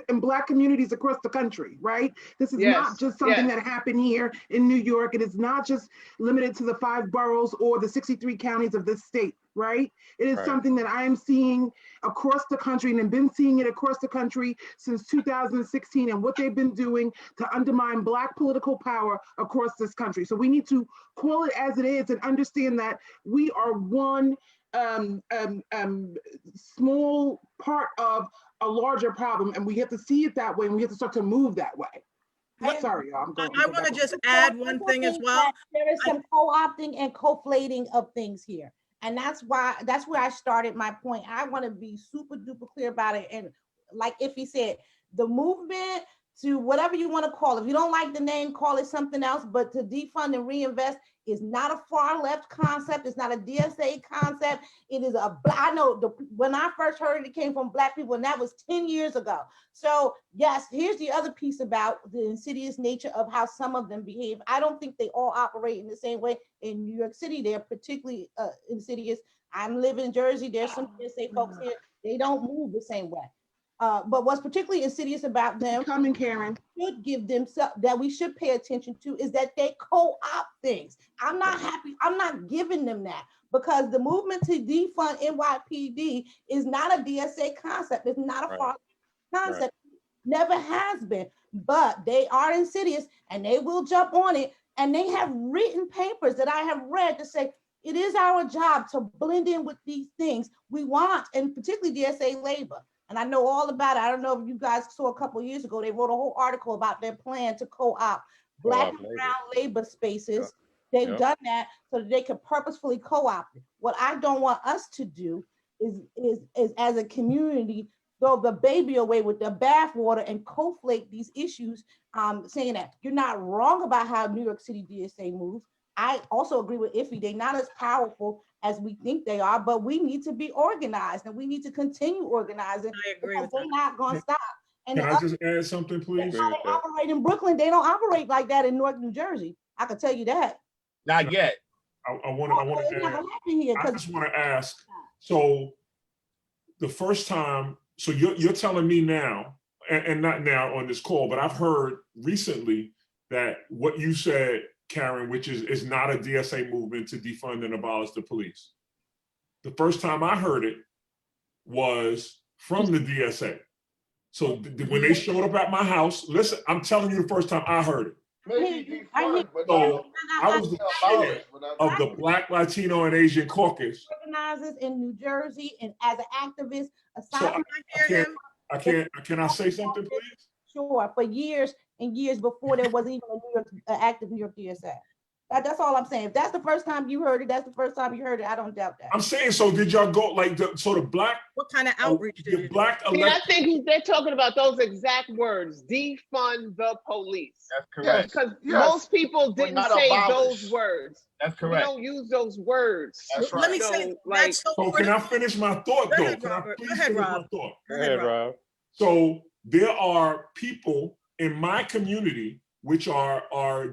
S9: in Black communities across the country, right? This is not just something that happened here in New York. It is not just limited to the 5 boroughs or the 63 counties of this state, right? It is something that I am seeing across the country and have been seeing it across the country since 2016 and what they've been doing to undermine Black political power across this country. So we need to call it as it is and understand that we are one small part of a larger problem, and we have to see it that way, and we have to start to move that way. Sorry, y'all, I'm going.
S11: I want to just add one thing as well.
S9: There is some co-opting and conflating of things here, and that's where I started my point. I want to be super duper clear about it, and like Iffy said, the movement to whatever you want to call it. If you don't like the name, call it something else, but to defund and reinvest is not a far left concept. It's not a DSA concept. It is I know when I first heard it, it came from Black people, and that was 10 years ago. So yes, here's the other piece about the insidious nature of how some of them behave. I don't think they all operate in the same way. In New York City, they're particularly insidious. I'm living in Jersey. There's some DSA folks here. They don't move the same way. But what's particularly insidious about them, Karen, should give them that we should pay attention to is that they co-opt things. I'm not happy. I'm not giving them that because the movement to defund NYPD is not a DSA concept. It's not a far concept. Never has been. But they are insidious and they will jump on it. And they have written papers that I have read to say it is our job to blend in with these things we want, and particularly DSA labor. And I know all about it. I don't know if you guys saw a couple of years ago, they wrote a whole article about their plan to co-opt Black and brown labor spaces. They've done that so that they could purposefully co-opt it. What I don't want us to do is as a community, throw the baby away with the bathwater and conflate these issues, saying that you're not wrong about how New York City DSA moves. I also agree with Iffy. They're not as powerful as we think they are, but we need to be organized and we need to continue organizing. I agree with they're not going to stop. And
S8: can I just add something, please?
S9: How they operate in Brooklyn, they don't operate like that in North New Jersey. I can tell you that.
S4: Not yet.
S8: I just want to ask. So the first time, so you're telling me now, and not now on this call, but I've heard recently that what you said, Karen, which is not a DSA movement to defund and abolish the police. The first time I heard it was from the DSA. So when they showed up at my house, listen, I'm telling you the first time I heard it. So I was the chair of the Black, Latino, and Asian caucus.
S9: Organizers in New Jersey, and as an activist, aside
S8: from can I say something, please?
S9: Sure, for years and years before there wasn't even a New York active New York DSA. That's all I'm saying. If that's the first time you heard it, that's the first time you heard it. I don't doubt that.
S8: I'm saying, so did y'all go like so the Black?
S11: What kind of outreach did you
S8: Black?
S16: See, I think they're talking about those exact words: defund the police.
S4: That's correct.
S16: Because most people didn't say those words.
S4: That's correct.
S16: We don't use those words.
S8: That's right.
S11: Let me say,
S16: like,
S8: so can I finish my thought though?
S11: Ahead,
S8: can I
S11: Robert.
S8: please
S11: Go ahead,
S8: finish
S11: Rob.
S8: my thought?
S11: Go ahead, Rob.
S8: So there are people in my community which are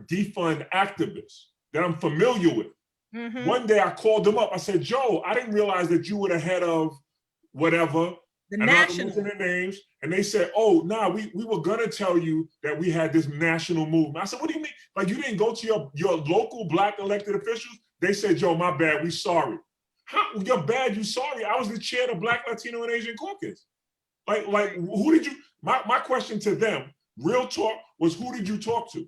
S8: defund activists that I'm familiar with.
S11: Mm-hmm.
S8: One day I called them up. I said, Joe, I didn't realize that you were the head of whatever. I'm not gonna mention their names, and they said, "Oh, nah, we were gonna tell you that we had this national movement." I said, "What do you mean? Like you didn't go to your local Black elected officials?" They said, "Yo, my bad, we sorry." How you're bad? You sorry? I was the chair of the Black, Latino, and Asian caucus. Like who did you? My question to them, real talk, was who did you talk to?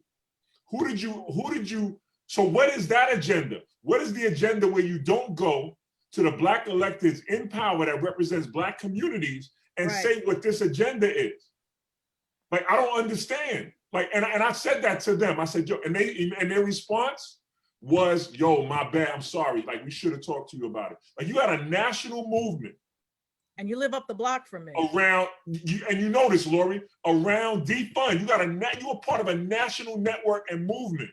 S8: Who did you? So what is that agenda? What is the agenda where you don't go to the Black electeds in power that represents Black communities and say what this agenda is? Like, I don't understand. Like, and I said that to them. I said, yo, and their response was, yo, my bad, I'm sorry. Like, we should have talked to you about it. Like, you had a national movement.
S11: And you live up the block from me.
S8: Around, and you know this, Lori, around defund. You were part of a national network and movement.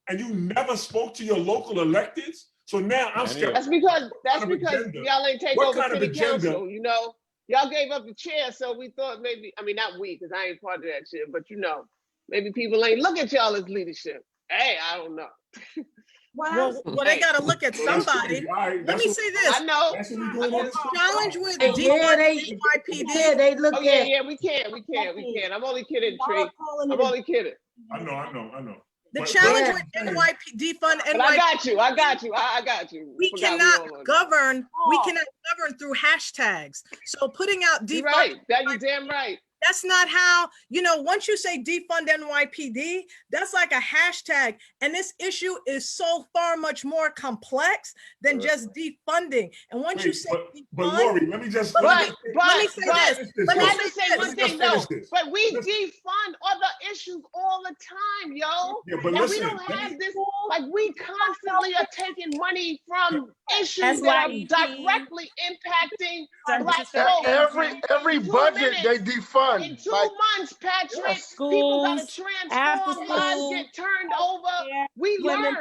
S8: And you never spoke to your local electeds? So now I'm scared.
S16: That's because y'all ain't take over city council, you know. Y'all gave up the chair, so we thought maybe, I mean, not we, because I ain't part of that shit, but you know, maybe people ain't look at y'all as leadership. Hey, I don't know.
S11: Well, they got to look at somebody. Let me say this.
S16: I know.
S8: That's what we doing all the time.
S11: Challenge with
S6: NYPD.
S16: Yeah, they look at. Yeah, we can't. I'm only kidding, Tree. I'm only kidding.
S8: I know.
S11: The challenge with defund NYPD.
S16: But I got you.
S11: We cannot govern. We cannot govern through hashtags. So putting out defund.
S16: Right. You're damn right.
S11: That's not how, you know, once you say defund NYPD, that's like a hashtag. And this issue is so far much more complex than just defunding. And once you say
S8: but Lori, let me say this.
S16: Let me say one thing though. But we defund other issues all the time, yo.
S8: Yeah, but
S16: and
S8: listen,
S16: we don't have this, like we constantly are taking money from issues that are directly impacting Black folks.
S15: Every budget they defund.
S16: In 2 months, Patrick, people gotta transform, lives get turned over. We learn.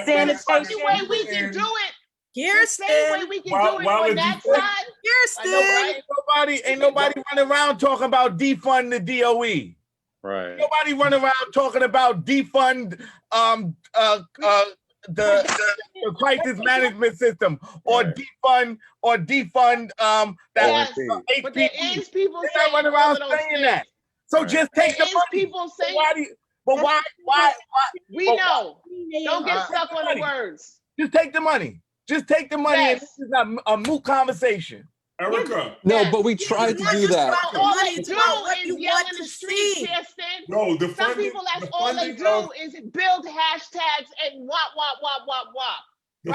S11: Sanitation.
S16: The way we can do it.
S11: Kirsten.
S16: The same way we can do it on that side.
S11: Kirsten.
S13: Ain't nobody running around talking about defund the DOE.
S12: Right.
S13: Nobody running around talking about defund the crisis management system or defund that
S16: but there is people
S13: saying running around saying that. So just take the money.
S16: People saying
S13: why
S16: we know. Don't get stuck on the words.
S13: Just take the money. Just take the money. And this is a moot conversation.
S8: Erica.
S21: No, but we tried to do that.
S16: All they do is yell in the street, Kirsten.
S8: No,
S16: some people, that's all they do is build hashtags and wop.
S8: The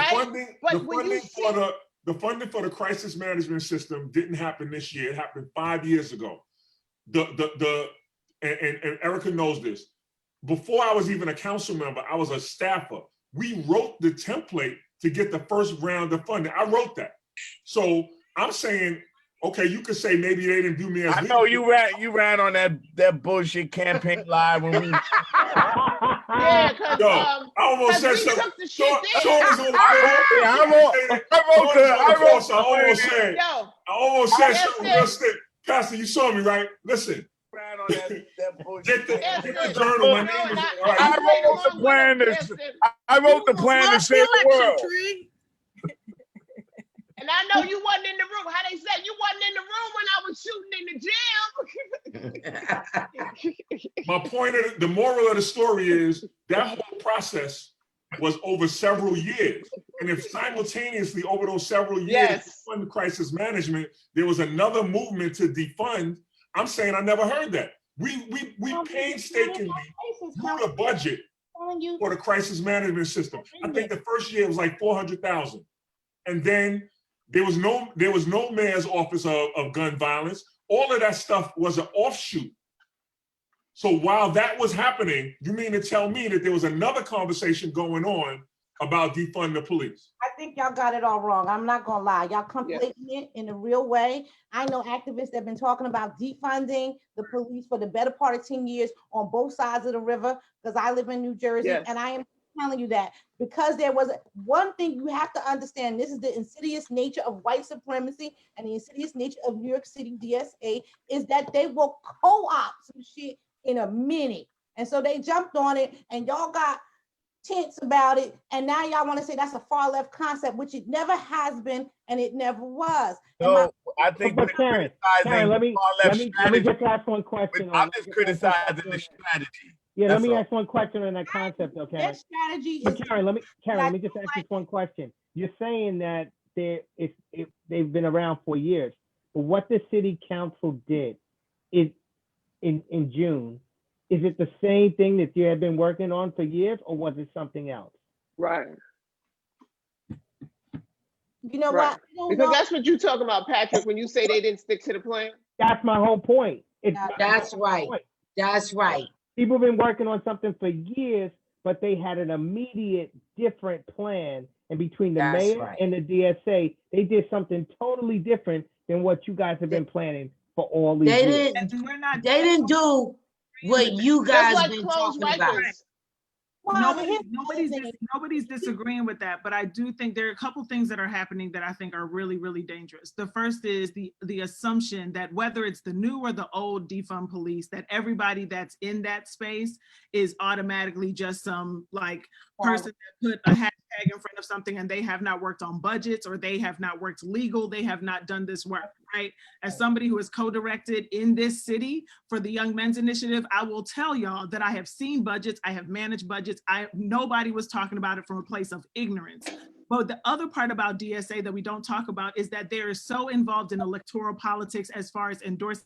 S8: funding for the crisis management system didn't happen this year. It happened 5 years ago. And Erica knows this. Before I was even a council member, I was a staffer. We wrote the template to get the first round of funding. I wrote that. So I'm saying, okay, you could say maybe they didn't view me as.
S13: I know you ran on that bullshit campaign live when we.
S16: Yeah, because
S8: I almost said something. I almost said something real stick. Pastor, you saw me, right? Listen. Get the journal. My name is.
S13: I wrote the plan. I wrote the plan to save the world.
S16: And I know you wasn't in the room. How they said you wasn't in the room when I was shooting in the jail.
S8: My point the moral of the story is that whole process was over several years. And if simultaneously over those several years to fund crisis management, there was another movement to defund, I'm saying I never heard that. We painstakingly grew the budget for the crisis management system. I think the first year was like 400,000. And then there was no mayor's office of gun violence. All of that stuff was an offshoot. So while that was happening, you mean to tell me that there was another conversation going on about defund the police?
S9: I think y'all got it all wrong. I'm not gonna lie. Y'all conflating it in a real way. I know activists that have been talking about defunding the police for the better part of 10 years on both sides of the river, because I live in New Jersey, and I am telling you that because there was one thing you have to understand. This is the insidious nature of white supremacy and the insidious nature of New York City DSA is that they will co-opt some shit in a minute. And so they jumped on it, and y'all got tense about it, and now y'all want to say that's a far left concept, which it never has been and it never was.
S4: No, I think
S17: But Karen, let me just ask one question.
S4: I'm just criticizing the strategy.
S17: Yeah,
S4: That's
S17: let me
S4: all.
S17: ask one question on that concept, though, Karen.
S9: Their strategy
S17: But
S9: is.
S17: Karen, let me just ask this one question. You're saying that they've been around for years, but what the city council did is in June, is it the same thing that you have been working on for years, or was it something else?
S16: Right.
S9: You know
S16: Right.
S9: what?
S16: Because that's what you talk about, Patrick, when you say they didn't stick to the plan.
S17: That's my whole point.
S6: That's right. That's right.
S17: People have been working on something for years, but they had an immediate different plan. And between the
S6: That's
S17: mayor
S6: right.
S17: and the DSA, they did something totally different than what you guys have been planning for all these years.
S6: They didn't do what you guys
S16: like
S6: been
S16: closed
S6: talking about.
S16: Rikers.
S14: Nobody's disagreeing with that, but I do think there are a couple things that are happening that I think are really, really dangerous. The first is the assumption that whether it's the new or the old defund police, that everybody that's in that space is automatically just some like person that put a hashtag in front of something and they have not worked on budgets or they have not worked legal, they have not done this work, right? As somebody who has co-directed in this city for the Young Men's Initiative, I will tell y'all that I have seen budgets, I have managed budgets, nobody was talking about it from a place of ignorance. But the other part about DSA that we don't talk about is that they are so involved in electoral politics as far as endorsing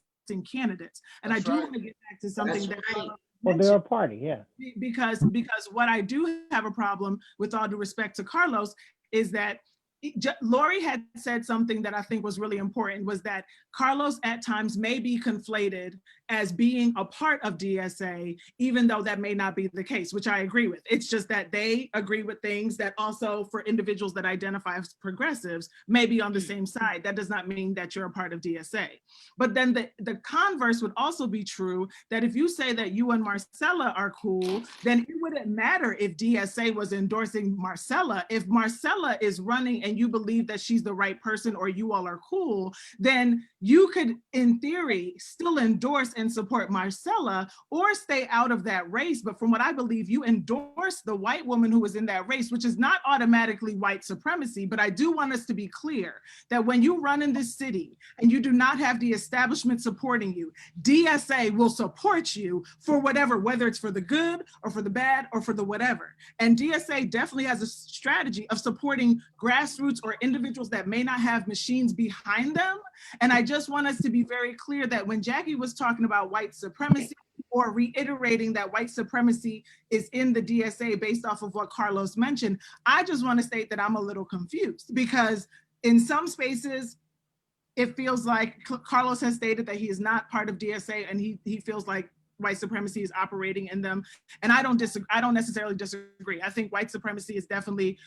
S14: candidates. And I do want to get back to something that
S17: Well, they're a party, yeah.
S14: because what I do have a problem with, all due respect to Carlos, is that Lori had said something that I think was really important, was that Carlos at times may be conflated as being a part of DSA, even though that may not be the case, which I agree with. It's just that they agree with things that also for individuals that identify as progressives may be on the same side. That does not mean that you're a part of DSA. But then the converse would also be true, that if you say that you and Marcella are cool, then it wouldn't matter if DSA was endorsing Marcella. If Marcella is running and you believe that she's the right person or you all are cool, then you could, in theory, still endorse and support Marcella or stay out of that race. But from what I believe, you endorse the white woman who was in that race, which is not automatically white supremacy. But I do want us to be clear that when you run in this city and you do not have the establishment supporting you, DSA will support you for whatever, whether it's for the good or for the bad or for the whatever. And DSA definitely has a strategy of supporting grassroots or individuals that may not have machines behind them. And I just want us to be very clear that when Jackie was talking about white supremacy or reiterating that white supremacy is in the DSA based off of what Carlos mentioned, I just want to state that I'm a little confused, because in some spaces, it feels like Carlos has stated that he is not part of DSA and he feels like white supremacy is operating in them. And I don't necessarily disagree. I think white supremacy is definitely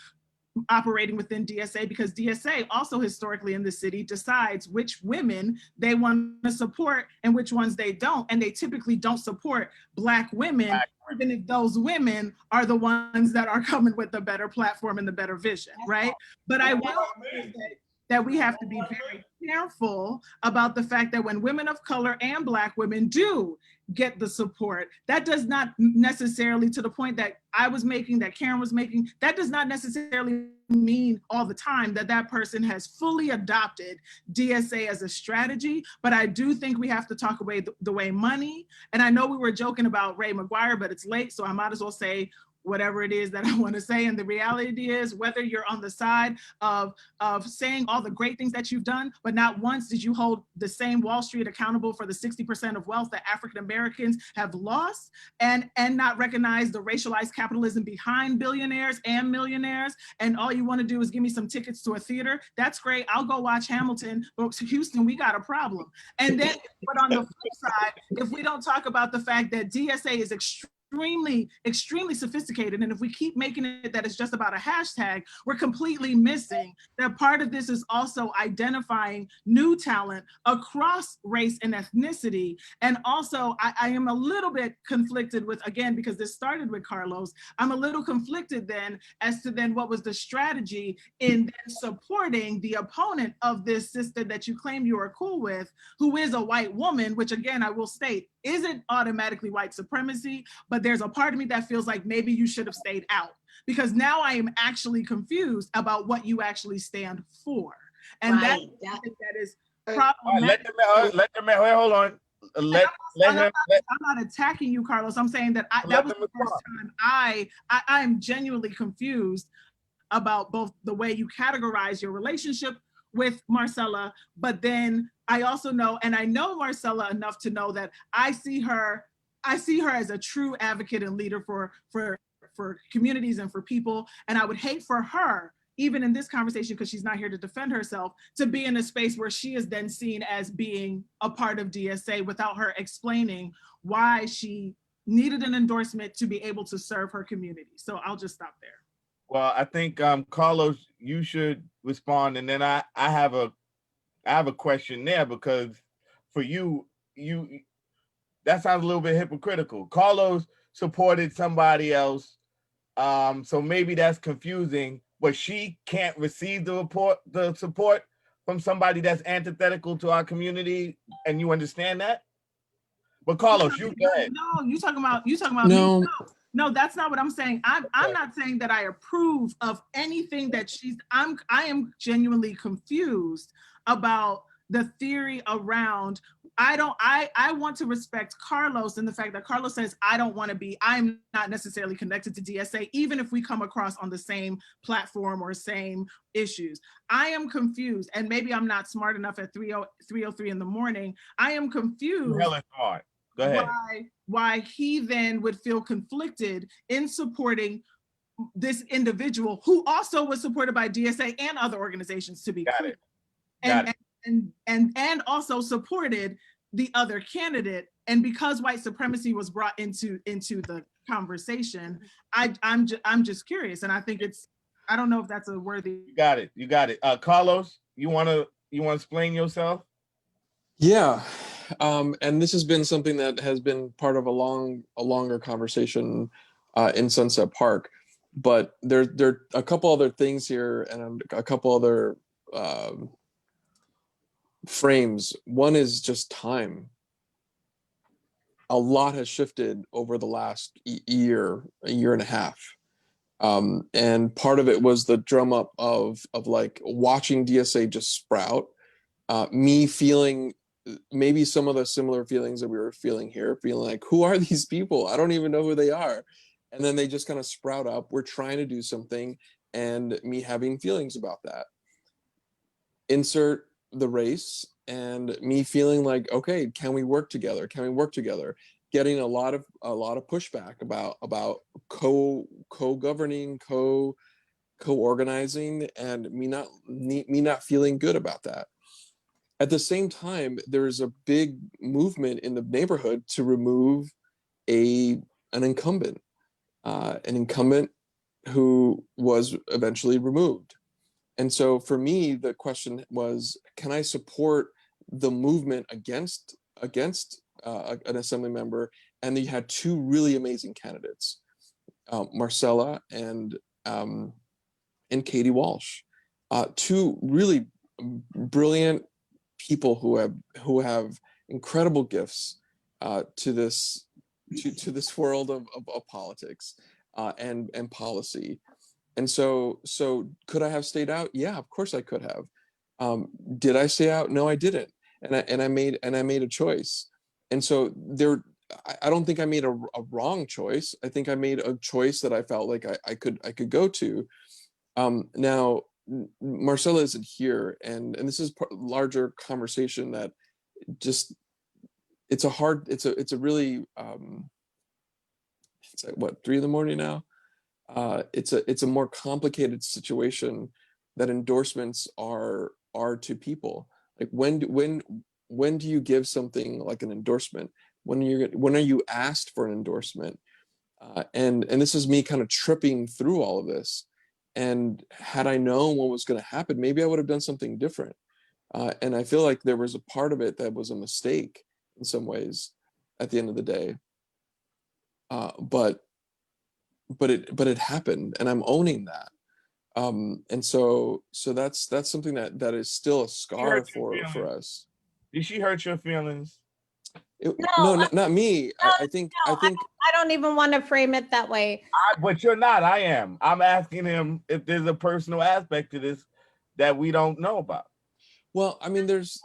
S14: operating within DSA, because DSA also historically in the city decides which women they want to support and which ones they don't. And they typically don't support Black women, even if those women are the ones that are coming with the better platform and the better vision, right? But I will say that we have to be very careful about the fact that when women of color and Black women do get the support, that does not necessarily, to the point that I was making, that Karen was making, that does not necessarily mean all the time that that person has fully adopted DSA as a strategy. But I do think we have to talk away the way money. And I know we were joking about Ray McGuire, but it's late, so I might as well say whatever it is that I want to say. And the reality is, whether you're on the side of saying all the great things that you've done, but not once did you hold the same Wall Street accountable for the 60% of wealth that African Americans have lost, and not recognize the racialized capitalism behind billionaires and millionaires. And all you want to do is give me some tickets to a theater. That's great. I'll go watch Hamilton, but Houston, we got a problem. And then, but on the flip side, if we don't talk about the fact that DSA is extremely sophisticated, and if we keep making it that it's just about a hashtag, we're completely missing that part of this is also identifying new talent across race and ethnicity. And also, I am a little bit conflicted with, again, because this started with Carlos, I'm a little conflicted then as to then what was the strategy in then supporting the opponent of this sister that you claim you are cool with, who is a white woman, which again, I will state, isn't automatically white supremacy, but but there's a part of me that feels like maybe you should have stayed out, because now I am actually confused about what you actually stand for. And that's something that is problematic.
S4: Let them, wait, hold on.
S14: I'm not attacking you, Carlos. I'm saying that that was the first time I am genuinely confused about both the way you categorize your relationship with Marcella, but then I also know, and I know Marcella enough to know that I see her as a true advocate and leader for communities and for people. And I would hate for her, even in this conversation, because she's not here to defend herself, to be in a space where she is then seen as being a part of DSA without her explaining why she needed an endorsement to be able to serve her community. So I'll just stop there.
S4: Well, I think Carlos, you should respond, and then I have a question there, because for you that sounds a little bit hypocritical. Carlos supported somebody else, so maybe that's confusing, but she can't receive the support from somebody that's antithetical to our community, and you understand that? But Carlos, you go ahead.
S14: No, you talking about
S21: No.
S14: me. No, that's not what I'm saying. I'm not saying that I approve of anything that I am genuinely confused about the theory around. I want to respect Carlos and the fact that Carlos says I'm not necessarily connected to DSA, even if we come across on the same platform or same issues. I am confused, and maybe I'm not smart enough at 3:03 in the morning. I am confused.
S4: Hell is smart. Go ahead.
S14: Why he then would feel conflicted in supporting this individual who also was supported by DSA and other organizations, to be clear. And also supported the other candidate. And because white supremacy was brought into the conversation, I'm just curious. And I think I don't know if that's a worthy.
S4: You got it. Carlos, you wanna explain yourself?
S21: Yeah. And this has been something that has been part of a longer conversation in Sunset Park. But there are a couple other things here and a couple other frames. One is just time. A lot has shifted over the last year and a half. And part of it was the drum up of like watching DSA just sprout, me feeling maybe some of the similar feelings that we were feeling here, feeling like, who are these people? I don't even know who they are. And then they just kind of sprout up. We're trying to do something, and me having feelings about that. Insert the race and me feeling like, okay, can we work together? Can we work together? Getting a lot of pushback about co-governing, co-organizing, and me not feeling good about that. At the same time, there's a big movement in the neighborhood to remove an incumbent who was eventually removed. And so for me, the question was, can I support the movement against an assembly member? And you had two really amazing candidates, Marcella and Katie Walsh, two really brilliant people who have incredible gifts to this world of politics and policy. And so could I have stayed out? Yeah, of course I could have. Did I stay out? No, I didn't. And I made a choice. And so I don't think I made a wrong choice. I think I made a choice that I felt like I could go to. Now, Marcella isn't here, and this is a larger conversation that just it's a really it's like what, 3 a.m. now. It's a more complicated situation that endorsements are to people. Like when do you give something like an endorsement? When are you asked for an endorsement? And this is me kind of tripping through all of this. And had I known what was going to happen, maybe I would have done something different. And I feel like there was a part of it that was a mistake in some ways at the end of the day. But it happened, and I'm owning that. And so that's something that is still a scar for us.
S4: Did she hurt your feelings?
S21: Not me. I think
S5: I don't even want to frame it that way.
S4: But you're not. I am. I'm asking him if there's a personal aspect to this that we don't know about.
S21: Well, I mean, there's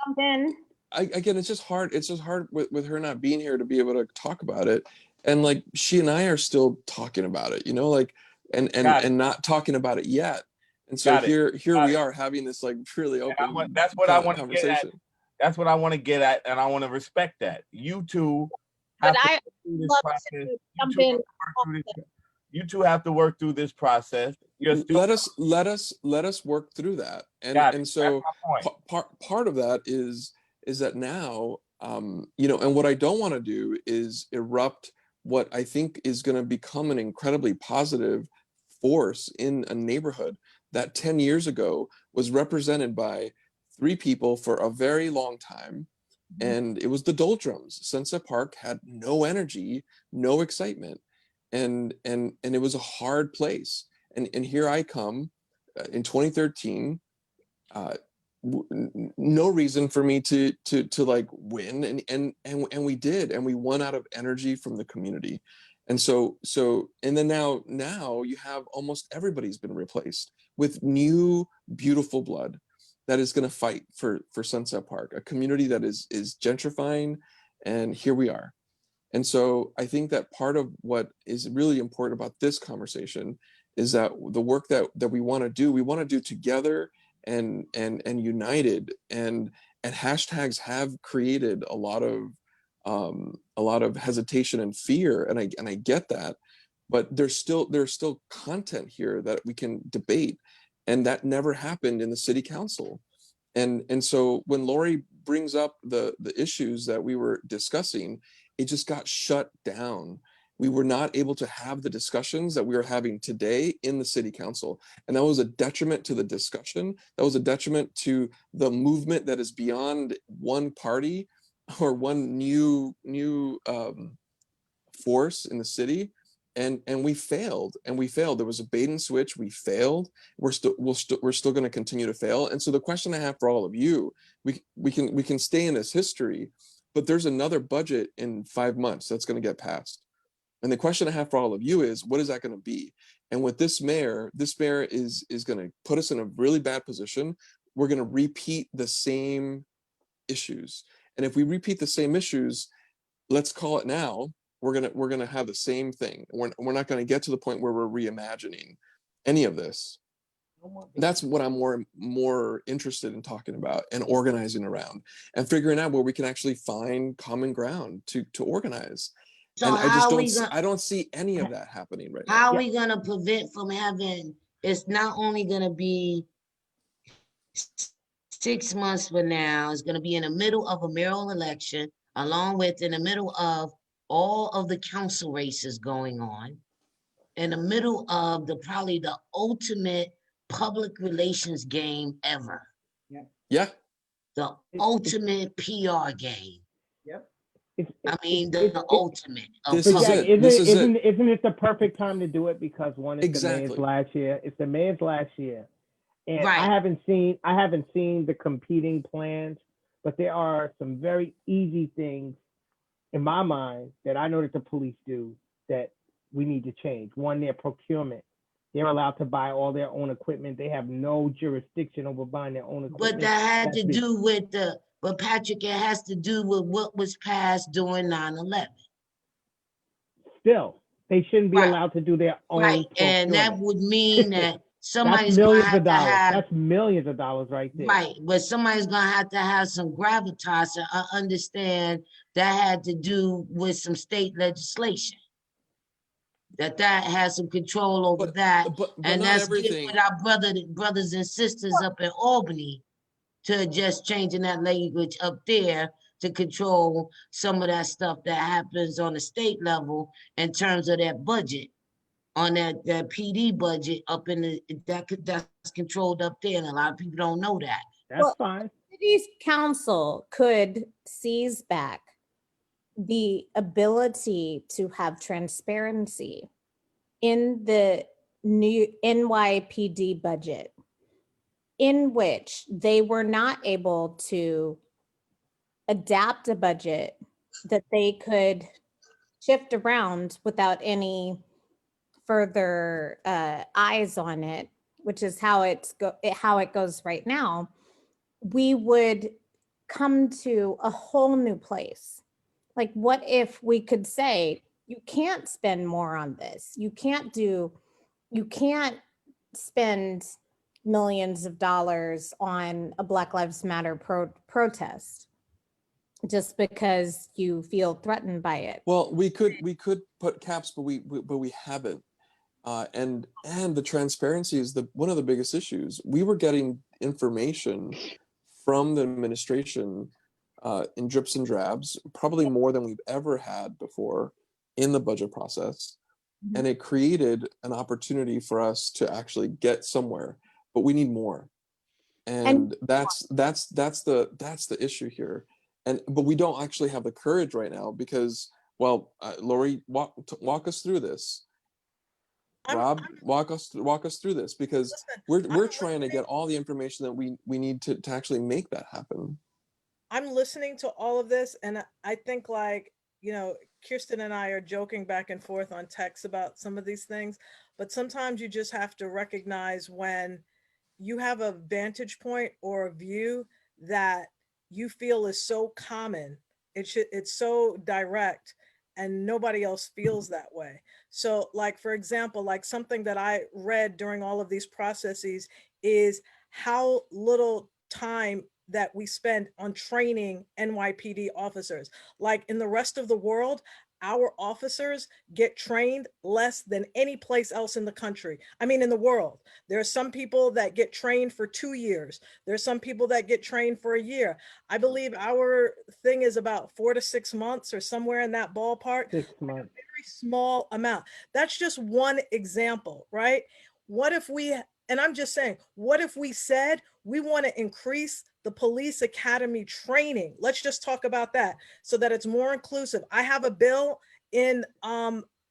S21: again, it's just hard. It's just hard with her not being here to be able to talk about it. And like she and I are still talking about it, like and not talking about it yet. And so here we are having this like really open
S4: that's what I want to get at.
S21: conversation.
S4: That's what I want to get at, and I want to respect that. You two
S5: But
S4: have
S5: I
S4: to work through this
S5: love
S4: process.
S5: to jump in.
S4: You two have to work through this process. You're still
S21: let us work through that. And so part of that is that now and what I don't want to do is erupt what I think is going to become an incredibly positive force in a neighborhood that 10 years ago was represented by 3 people for a very long time. And it was the doldrums. Sunset Park had no energy, no excitement. And it was a hard place. And here I come in 2013, no reason for me to like win. And we did, and we won out of energy from the community. And so and then now you have almost everybody's been replaced with new beautiful blood that is going to fight for Sunset Park, a community that is gentrifying, and here we are. And so I think that part of what is really important about this conversation is that the work that we want to do together and united, and hashtags have created a lot of hesitation and fear, and I get that, but there's still content here that we can debate, and that never happened in the city council. And so when Lori brings up the issues that we were discussing, it just got shut down. We were not able to have the discussions that we are having today in the city council. And that was a detriment to the discussion. That was a detriment to the movement that is beyond one party or one new force in the city. And we failed. There was a bait and switch. We failed. We're still going to continue to fail. And so the question I have for all of you, we can stay in this history, but there's another budget in 5 months that's going to get passed. And the question I have for all of you is, what is that going to be? And with this mayor is going to put us in a really bad position. We're going to repeat the same issues. And if we repeat the same issues, let's call it now, we're gonna have the same thing. We're not going to get to the point where we're reimagining any of this. That's what I'm more interested in talking about and organizing around, and figuring out where we can actually find common ground to organize.
S6: So
S21: and I don't see any of that happening right now.
S6: How are we gonna prevent from having? It's not only gonna be 6 months from now. It's gonna be in the middle of a mayoral election, along with in the middle of all of the council races going on, in the middle of probably the ultimate public relations game ever.
S21: Yeah.
S6: The ultimate PR game.
S17: Yep.
S6: I mean, the ultimate.
S17: Isn't it the perfect time to do it? Because one, it's
S21: exactly.
S17: the mayor's last year. It's the mayor's last year. And
S6: right.
S17: I haven't seen the competing plans, but there are some very easy things in my mind that I know that the police do that we need to change. One, their procurement. They're allowed to buy all their own equipment. They have no jurisdiction over buying their own equipment.
S6: But that had to do with but Patrick, it has to do with what was passed during 9/11.
S17: Still, they shouldn't be allowed to do their own procurement.
S6: And that would mean that somebody's
S17: that's
S6: millions
S17: of dollars.
S6: Have,
S17: that's millions of dollars right there.
S6: Right, but somebody's gonna have some gravitas and understand that had to do with some state legislation. That has some control over that, and that's giving our brothers and sisters up in Albany to just changing that language up there to control some of that stuff that happens on the state level in terms of that budget, on that PD budget up in that's controlled up there, and a lot of people don't know that.
S17: That's fine.
S5: City's council could seize back the ability to have transparency in the new NYPD budget, in which they were not able to adapt a budget that they could shift around without any further eyes on it, which is how it goes right now, we would come to a whole new place. Like, what if we could say, you can't spend more on this. You can't spend millions of dollars on a Black Lives Matter protest just because you feel threatened by it.
S21: Well, we could put caps, but we haven't. And the transparency is one of the biggest issues. We were getting information from the administration in drips and drabs, probably more than we've ever had before in the budget process. Mm-hmm. And it created an opportunity for us to actually get somewhere, but we need more. And that's the issue here. But we don't actually have the courage right now because, well, Lori, walk us through this. Rob, walk us through this, because we're trying to get all the information that we need to actually make that happen.
S11: I'm listening to all of this, and I think, like, Kirsten and I are joking back and forth on text about some of these things, but sometimes you just have to recognize when you have a vantage point or a view that you feel is so common, it's so direct, and nobody else feels that way. So, like, for example, like something that I read during all of these processes is how little time that we spend on training NYPD officers. Like, in the rest of the world, our officers get trained less than any place else in the country. I mean, in the world. There are some people that get trained for 2 years. There's some people that get trained for a year. I believe our thing is about 4 to 6 months or somewhere in that ballpark.
S17: 6 months.
S11: A very small amount. That's just one example, right? What if we, and I'm just saying, what if we said we want to increase the police academy training? Let's just talk about that so that it's more inclusive. I have a bill in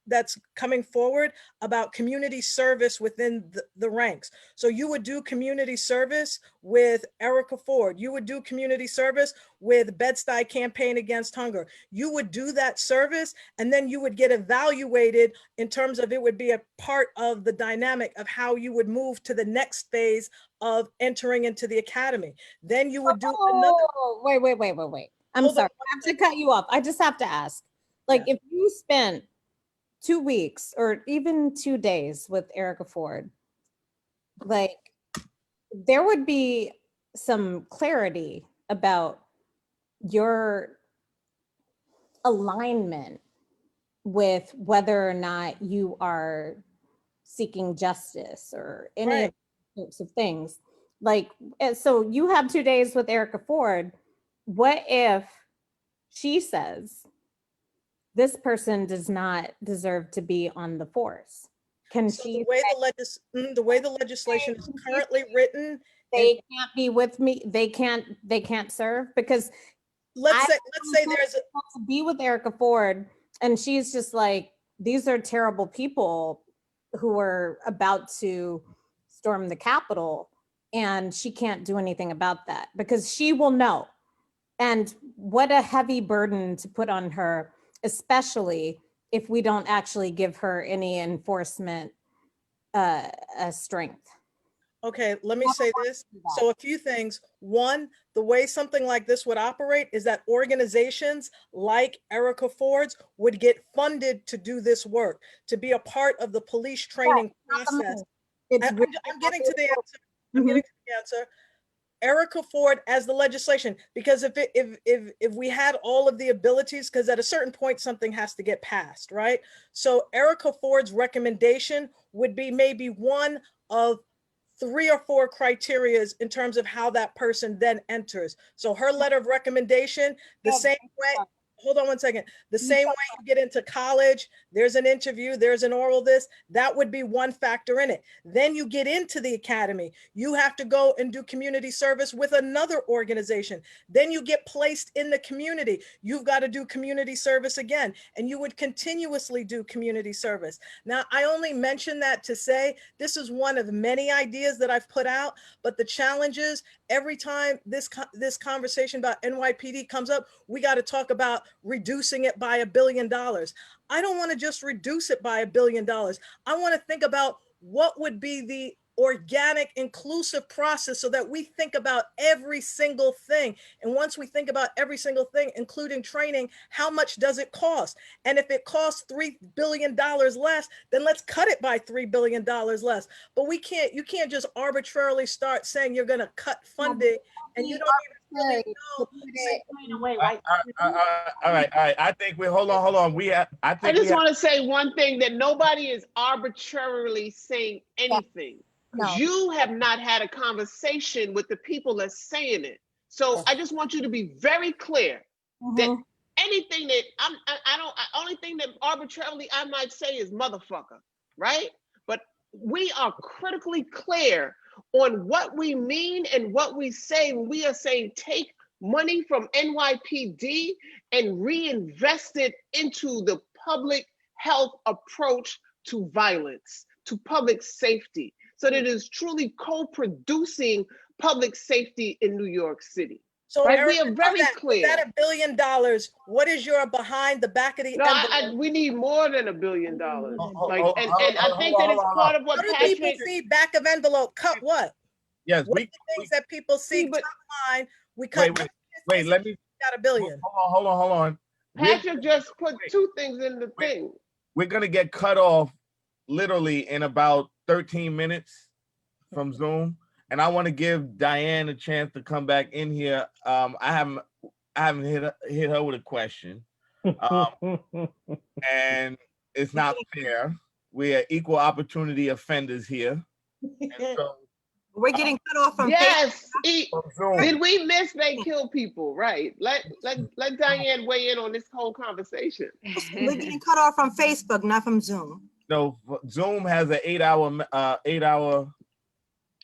S11: that's coming forward about community service within the ranks. So you would do community service with Erica Ford. You would do community service with Bed-Stuy Campaign Against Hunger. You would do that service, and then you would get evaluated in terms of, it would be a part of the dynamic of how you would move to the next phase of entering into the academy. Then you would do another.
S5: Wait. I'm sorry. I have to cut you off. I just have to ask. Like, if you spent 2 weeks or even 2 days with Erica Ford, like, there would be some clarity about your alignment with whether or not you are seeking justice or any of those types of things. Like, so you have 2 days with Erica Ford. What if she says, this person does not deserve to be on the force? Can
S11: So
S5: she
S11: the way the legislation is currently written,
S5: they can't be with me, they can't serve? Because
S11: let's say there's
S5: to be with Erica Ford, and she's just like, these are terrible people who are about to storm the Capitol, and she can't do anything about that because she will know. And what a heavy burden to put on her, especially if we don't actually give her any enforcement strength.
S11: Okay, let me say this. So a few things. One, the way something like this would operate is that organizations like Erica Ford's would get funded to do this work, to be a part of the police training process. I'm getting to the answer. I'm getting to the answer. Erica Ford as the legislation, because if we had all of the abilities, because at a certain point something has to get passed, right? So Erica Ford's recommendation would be maybe one of 3 or 4 criterias in terms of how that person then enters. So her letter of recommendation, the same way, hold on one second, the same way you get into college, there's an interview, there's an oral this, that would be one factor in it. Then you get into the academy, you have to go and do community service with another organization. Then you get placed in the community, you've got to do community service again, and you would continuously do community service. Now, I only mention that to say this is one of many ideas that I've put out, but the challenge is every time this conversation about NYPD comes up, we got to talk about reducing it by $1 billion. I don't want to just reduce it by $1 billion. I want to think about what would be the organic, inclusive process so that we think about every single thing. And once we think about every single thing, including training, how much does it cost? And if it costs $3 billion less, then let's cut it by $3 billion less. But you can't just arbitrarily start saying you're going to cut funding and you don't even really know.
S4: All right. I think hold on.
S16: I just want to say one thing, that nobody is arbitrarily saying anything. Because you have not had a conversation with the people that's saying it. So I just want you to be very clear that anything that only thing that arbitrarily I might say is motherfucker, right? But we are critically clear on what we mean and what we say when we are saying take money from NYPD and reinvest it into the public health approach to violence, to public safety, so that it is truly co-producing public safety in New York City.
S11: So
S16: right?
S11: Eric,
S16: We are very clear.
S11: That $1 billion, what is your behind the back of the envelope?
S16: We need more than $1 billion. I think that it's part of what
S11: Patrick.
S16: Patrick.
S11: People see back of envelope, cut what?
S4: Yes,
S11: what are the things that people see top line, we cut.
S4: Wait, let me.
S11: Got $1 billion.
S4: Hold on.
S16: Patrick just put two things in the thing.
S4: We're gonna get cut off literally in about 13 minutes from Zoom, and I want to give Diane a chance to come back in here. I haven't hit her with a question, and it's not fair. We are equal opportunity offenders here. And so,
S18: we're getting cut off from
S16: Did we miss they kill people? Right. Let Diane weigh in on this whole conversation.
S18: We're getting cut off from Facebook, not from Zoom.
S4: No, Zoom has an 8 hour.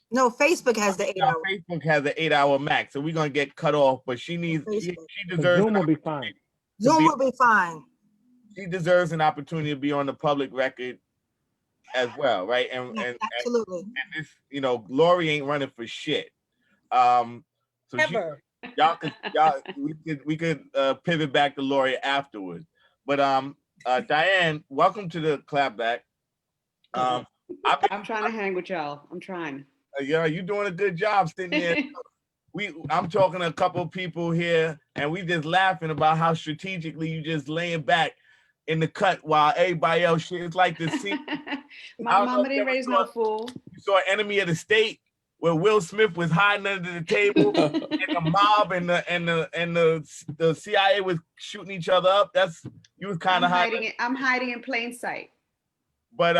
S18: No, Facebook has the 8 hour.
S4: Facebook has an 8 hour max, so we're gonna get cut off. But she needs. She deserves.
S17: Zoom will be fine.
S18: Zoom will be fine.
S4: She deserves an opportunity to be on the public record as well, right? And
S18: absolutely.
S4: And this, Lori ain't running for shit. So
S11: Ever.
S4: we could pivot back to Lori afterwards. But Diane, welcome to the clapback.
S20: I'm trying to hang with y'all. I'm trying.
S4: Yeah, you're doing a good job sitting there. I'm talking to a couple of people here, and we just laughing about how strategically you just laying back in the cut while everybody else shit. It's like the scene.
S20: My mama didn't raise no fool.
S4: You saw Enemy of the State where Will Smith was hiding under the table, and the mob and the CIA was shooting each other up. You was kind of hiding.
S20: I'm hiding in plain sight.
S4: But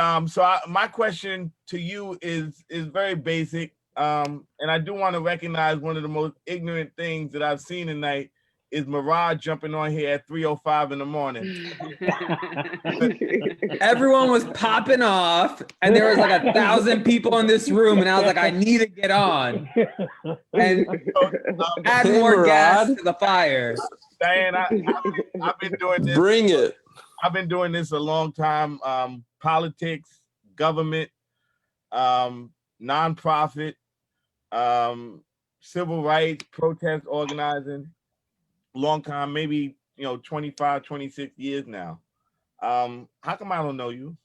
S4: my question to you is very basic, and I do want to recognize one of the most ignorant things that I've seen tonight is Mayoral jumping on here at 3:05 in the morning.
S22: Everyone was popping off, and there was like 1,000 people in this room, and I was like, I need to get on and add more gas to the fire.
S4: Diane, I've been doing this.
S21: Bring it.
S4: I've been doing this a long time. Politics, government, nonprofit, civil rights, protest organizing, long time, maybe 25, 26 years now. How come I don't know you?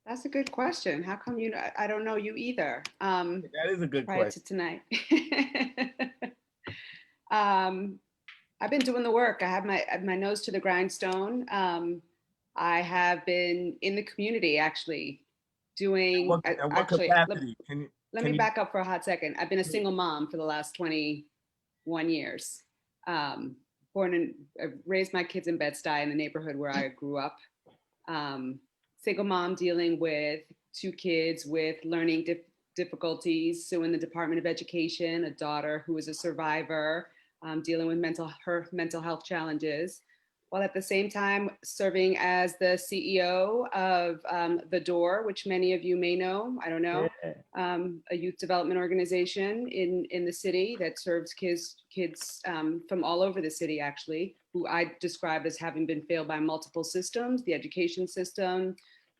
S20: That's a good question. How come I don't know you either?
S4: That is a good
S20: prior
S4: question.
S20: To tonight. I've been doing the work. I have my nose to the grindstone. I have been in the community actually doing.
S4: What capacity?
S20: Let me back up for a hot second. I've been a single mom for the last 21 years. Raised my kids in Bed-Stuy in the neighborhood where I grew up. Single mom dealing with 2 kids with learning difficulties. So in the Department of Education, a daughter who is a survivor, dealing with mental health challenges, while at the same time serving as the CEO of The Door, which many of you may know, I don't know, a youth development organization in the city that serves kids from all over the city, actually, who I describe as having been failed by multiple systems, the education system,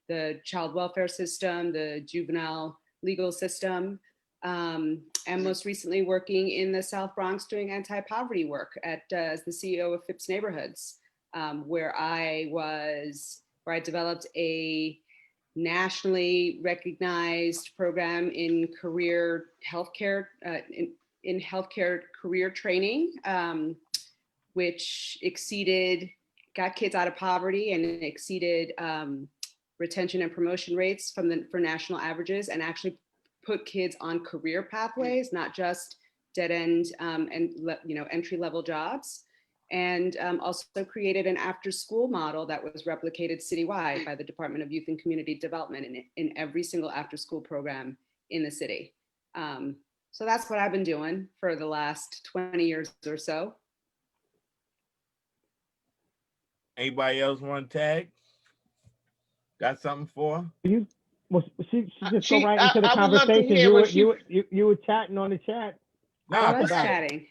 S20: the child welfare system, the juvenile legal system. and most recently working in the South Bronx doing anti-poverty work as the CEO of Phipps Neighborhoods, where I developed a nationally recognized program in career healthcare, in healthcare career training, which got kids out of poverty and exceeded retention and promotion rates for national averages, and actually put kids on career pathways, not just dead end and entry level jobs. And also created an after school model that was replicated citywide by the Department of Youth and Community Development in every single after school program in the city. So that's what I've been doing for the last 20 years or so.
S4: Anybody else want to tag? Got something for?
S17: You, well, she just go right into the conversation. You were chatting on the chat.
S20: I was chatting.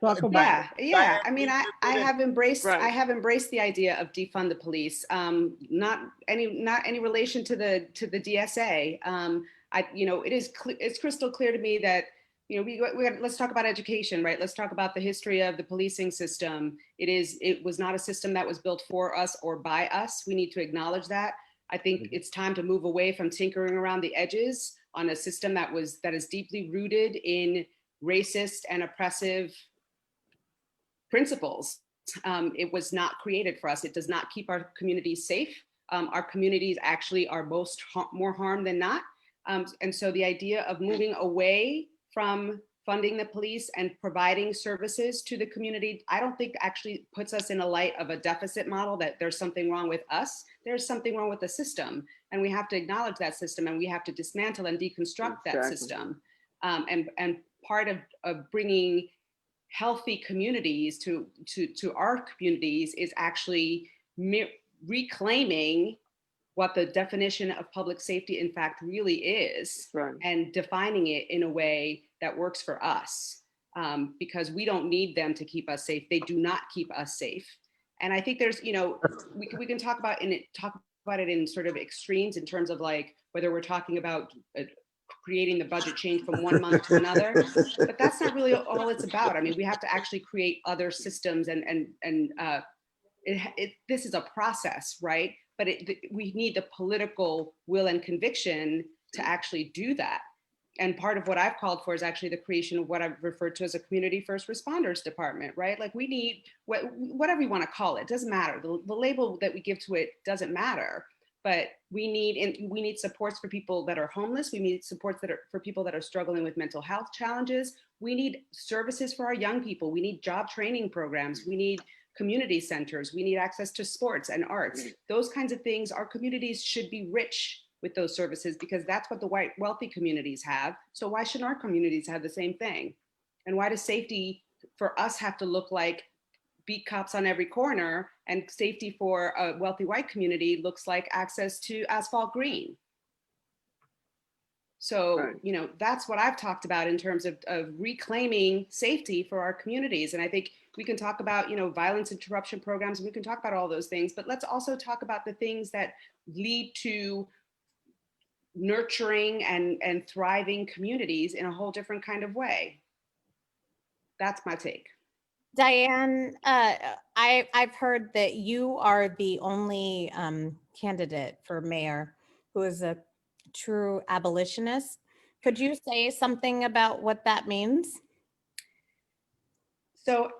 S17: Talk about it.
S20: Yeah. I mean, I have embraced the idea of defund the police. Not any relation to the DSA. It's crystal clear to me that let's talk about education, right? Let's talk about the history of the policing system. It was not a system that was built for us or by us. We need to acknowledge that. I think it's time to move away from tinkering around the edges on a system that is deeply rooted in racist and oppressive principles. It was not created for us. It does not keep our communities safe. Our communities actually are more harm than not. And so the idea of moving away from funding the police and providing services to the community, I don't think actually puts us in a light of a deficit model that there's something wrong with us. There's something wrong with the system. And we have to acknowledge that system, and we have to dismantle and deconstruct that system. And part of bringing healthy communities to our communities is actually reclaiming what the definition of public safety in fact really is, and defining it in a way that works for us, because we don't need them to keep us safe. They do not keep us safe. And I think there's, we can talk about it in sort of extremes in terms of like whether we're talking about creating the budget change from one month to another, but that's not really all it's about. I mean, we have to actually create other systems, and this is a process, right? But we need the political will and conviction to actually do that. And part of what I've called for is actually the creation of what I've referred to as a community first responders department, right? Like we need, whatever you want to call it, doesn't matter. The label that we give to it doesn't matter. But we need supports for people that are homeless. We need supports for people that are struggling with mental health challenges. We need services for our young people. We need job training programs. We need community centers. We need access to sports and arts. Those kinds of things. Our communities should be rich with those services because that's what the white wealthy communities have. So why shouldn't our communities have the same thing? And why does safety for us have to look like beat cops on every corner, and safety for a wealthy white community looks like access to asphalt green? So, that's what I've talked about in terms of reclaiming safety for our communities. And I think we can talk about, violence interruption programs, and we can talk about all those things, but let's also talk about the things that lead to nurturing and thriving communities in a whole different kind of way. That's my take.
S5: Diane, I've heard that you are the only candidate for mayor who is a true abolitionist. Could you say something about what that means?
S20: So,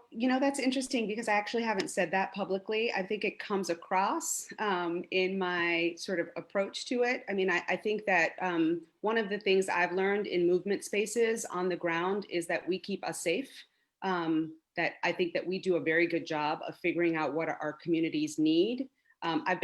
S20: that's interesting because I actually haven't said that publicly. I think it comes across in my sort of approach to it. I mean, I think that one of the things I've learned in movement spaces on the ground is that we keep us safe. That I think that we do a very good job of figuring out what our communities need. I've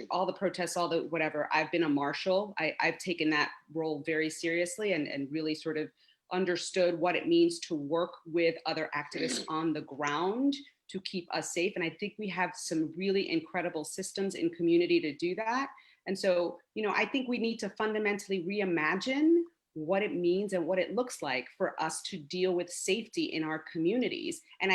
S20: all the protests, all the whatever, I've been a marshal. I've taken that role very seriously and really sort of understood what it means to work with other activists on the ground to keep us safe. And I think we have some really incredible systems in community to do that. And so, I think we need to fundamentally reimagine what it means and what it looks like for us to deal with safety in our communities. And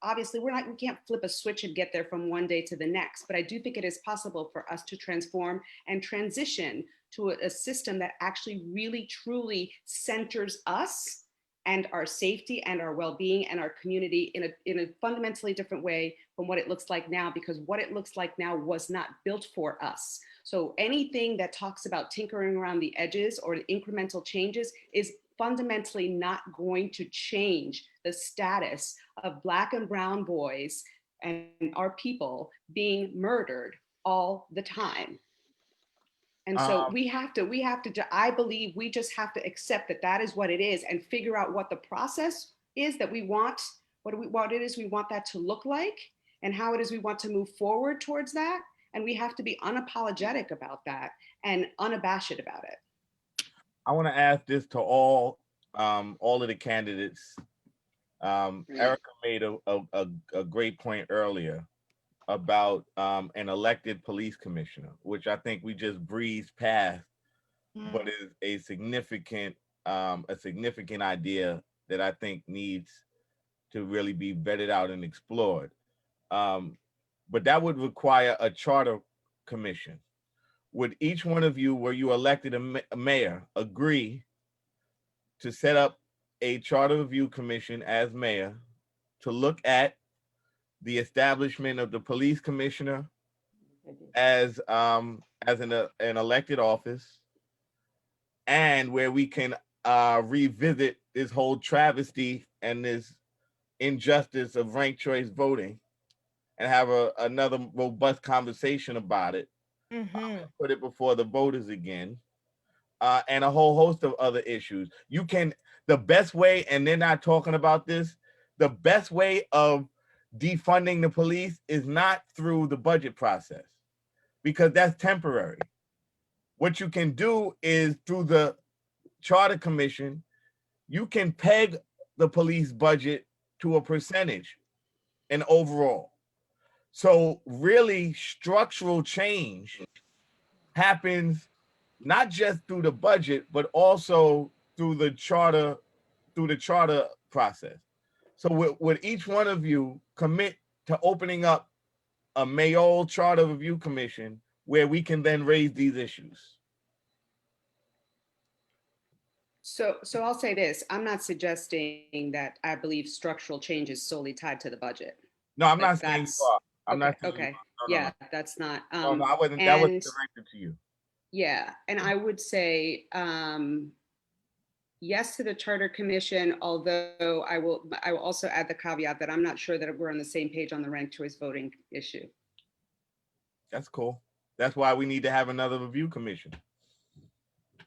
S20: obviously we can't flip a switch and get there from one day to the next, but I do think it is possible for us to transform and transition to a system that actually really truly centers us and our safety and our well-being and our community in a fundamentally different way from what it looks like now, because what it looks like now was not built for us. So anything that talks about tinkering around the edges or the incremental changes is fundamentally not going to change the status of Black and brown boys and our people being murdered all the time. And so we have to, I believe we just have to accept that that is what it is and figure out what the process is that we want, what it is we want that to look like and how it is we want to move forward towards that. And we have to be unapologetic about that and unabashed about it.
S4: I want to ask this to all of the candidates. Erica made a great point earlier about an elected police commissioner, which I think we just breezed past, but is a significant idea that I think needs to really be vetted out and explored. But that would require a charter commission. Would each one of you, were you elected a mayor, agree to set up a charter review commission as mayor to look at the establishment of the police commissioner as an elected office, and where we can revisit this whole travesty and this injustice of ranked choice voting and have another robust conversation about it, put it before the voters again, and a whole host of other issues. The best way, and they're not talking about this, the best way of defunding the police is not through the budget process, because that's temporary. What you can do is through the charter commission, you can peg the police budget to a percentage and overall. So really structural change happens not just through the budget, but also through the charter process. So would each one of you commit to opening up a mayoral charter review commission where we can then raise these issues?
S20: So I'll say this, I'm not suggesting that I believe structural change is solely tied to the budget.
S4: No, I'm not saying you are. I'm not saying
S20: okay.
S4: No,
S20: yeah, that's not.
S4: No, that wasn't directed to you.
S20: Yeah, and I would say yes to the charter commission, although I will also add the caveat that I'm not sure that we're on the same page on the ranked choice voting issue.
S4: That's cool. That's why we need to have another review commission.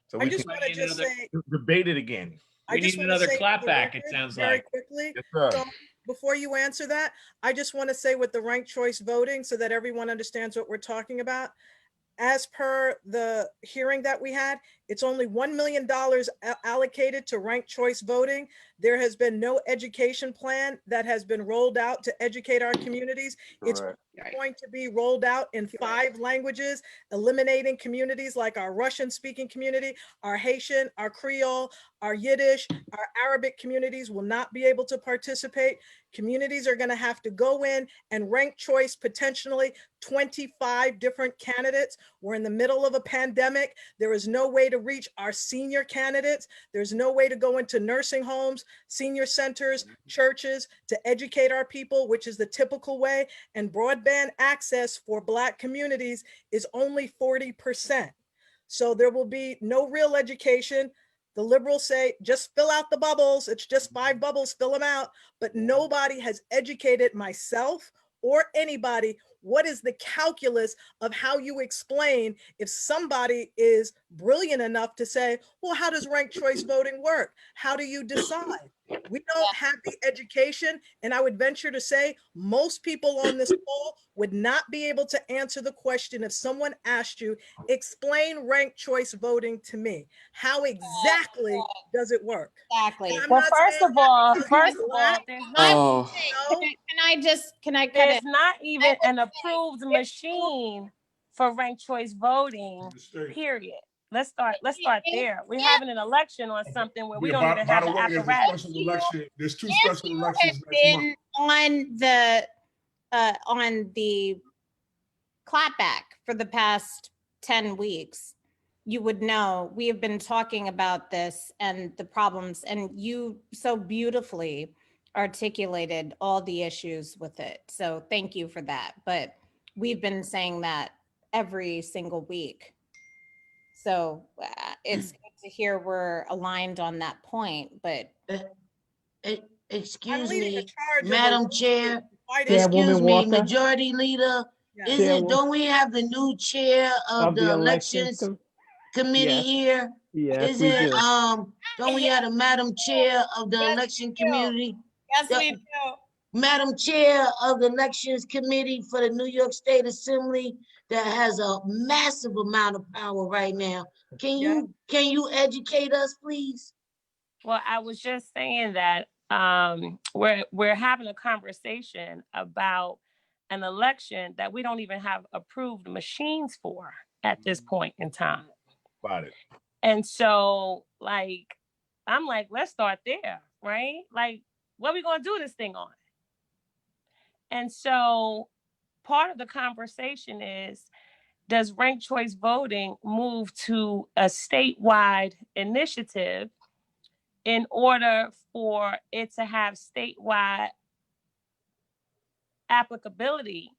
S4: So we
S2: just want to just say,
S4: debate it again.
S2: We need another clapback, it sounds
S18: very
S2: like.
S18: quickly.
S4: Yes, sir.
S18: So before you answer that, I just want to say with the ranked choice voting so that everyone understands what we're talking about. As per the hearing that we had, it's only $1 million allocated to ranked choice voting. There has been no education plan that has been rolled out to educate our communities. It's going to be rolled out in 5 languages, eliminating communities like our Russian speaking community, our Haitian, our Creole, our Yiddish, our Arabic communities will not be able to participate. Communities are going to have to go in and rank choice potentially 25 different candidates. We're in the middle of a pandemic. There is no way to reach our senior candidates. There's no way to go into nursing homes, senior centers, churches to educate our people, which is the typical way. And broadband access for Black communities is only 40%. So there will be no real education. The liberals say, just fill out the bubbles. It's just 5 bubbles, fill them out. But nobody has educated myself or anybody what is the calculus of how you explain if somebody is brilliant enough to say, well, how does ranked choice voting work? How do you decide? We don't have the education. And I would venture to say most people on this call would not be able to answer the question if someone asked you, explain ranked choice voting to me. How exactly does it work?
S5: Exactly.
S3: Well, first of all, there's not.
S5: Can I cut
S3: There's
S5: it?
S3: not even an approved machine for ranked choice voting. Period. Let's start there. We're having an election on something where we don't even have the apparatus.
S8: There's 2 special elections next month.
S5: On the clapback for the past 10 weeks, you would know, we have been talking about this and the problems, and you so beautifully articulated all the issues with it. So thank you for that. But we've been saying that every single week. So it's good to hear we're aligned on that point, but.
S6: Excuse
S18: leading the
S6: me,
S18: charge of the
S6: Madam
S18: room
S6: Chair,
S18: Fighting-
S6: excuse
S17: Chairwoman
S6: me,
S17: Walker?
S6: Majority Leader,
S17: Yes.
S6: don't we have the new chair of the elections committee
S17: Yes.
S6: here?
S17: Yes,
S6: Is
S17: we
S6: it,
S17: do.
S6: don't we have the Madam Chair of the election community?
S3: Yes,
S6: The-
S3: we do.
S6: Madam Chair of the Elections Committee for the New York State Assembly that has a massive amount of power right now. Can you educate us, please?
S3: Well, I was just saying that we're having a conversation about an election that we don't even have approved machines for at this point in time.
S4: Got it.
S3: And so, like, I'm like, let's start there, right? Like, what are we going to do this thing on? And so, part of the conversation is, does ranked choice voting move to a statewide initiative in order for it to have statewide applicability,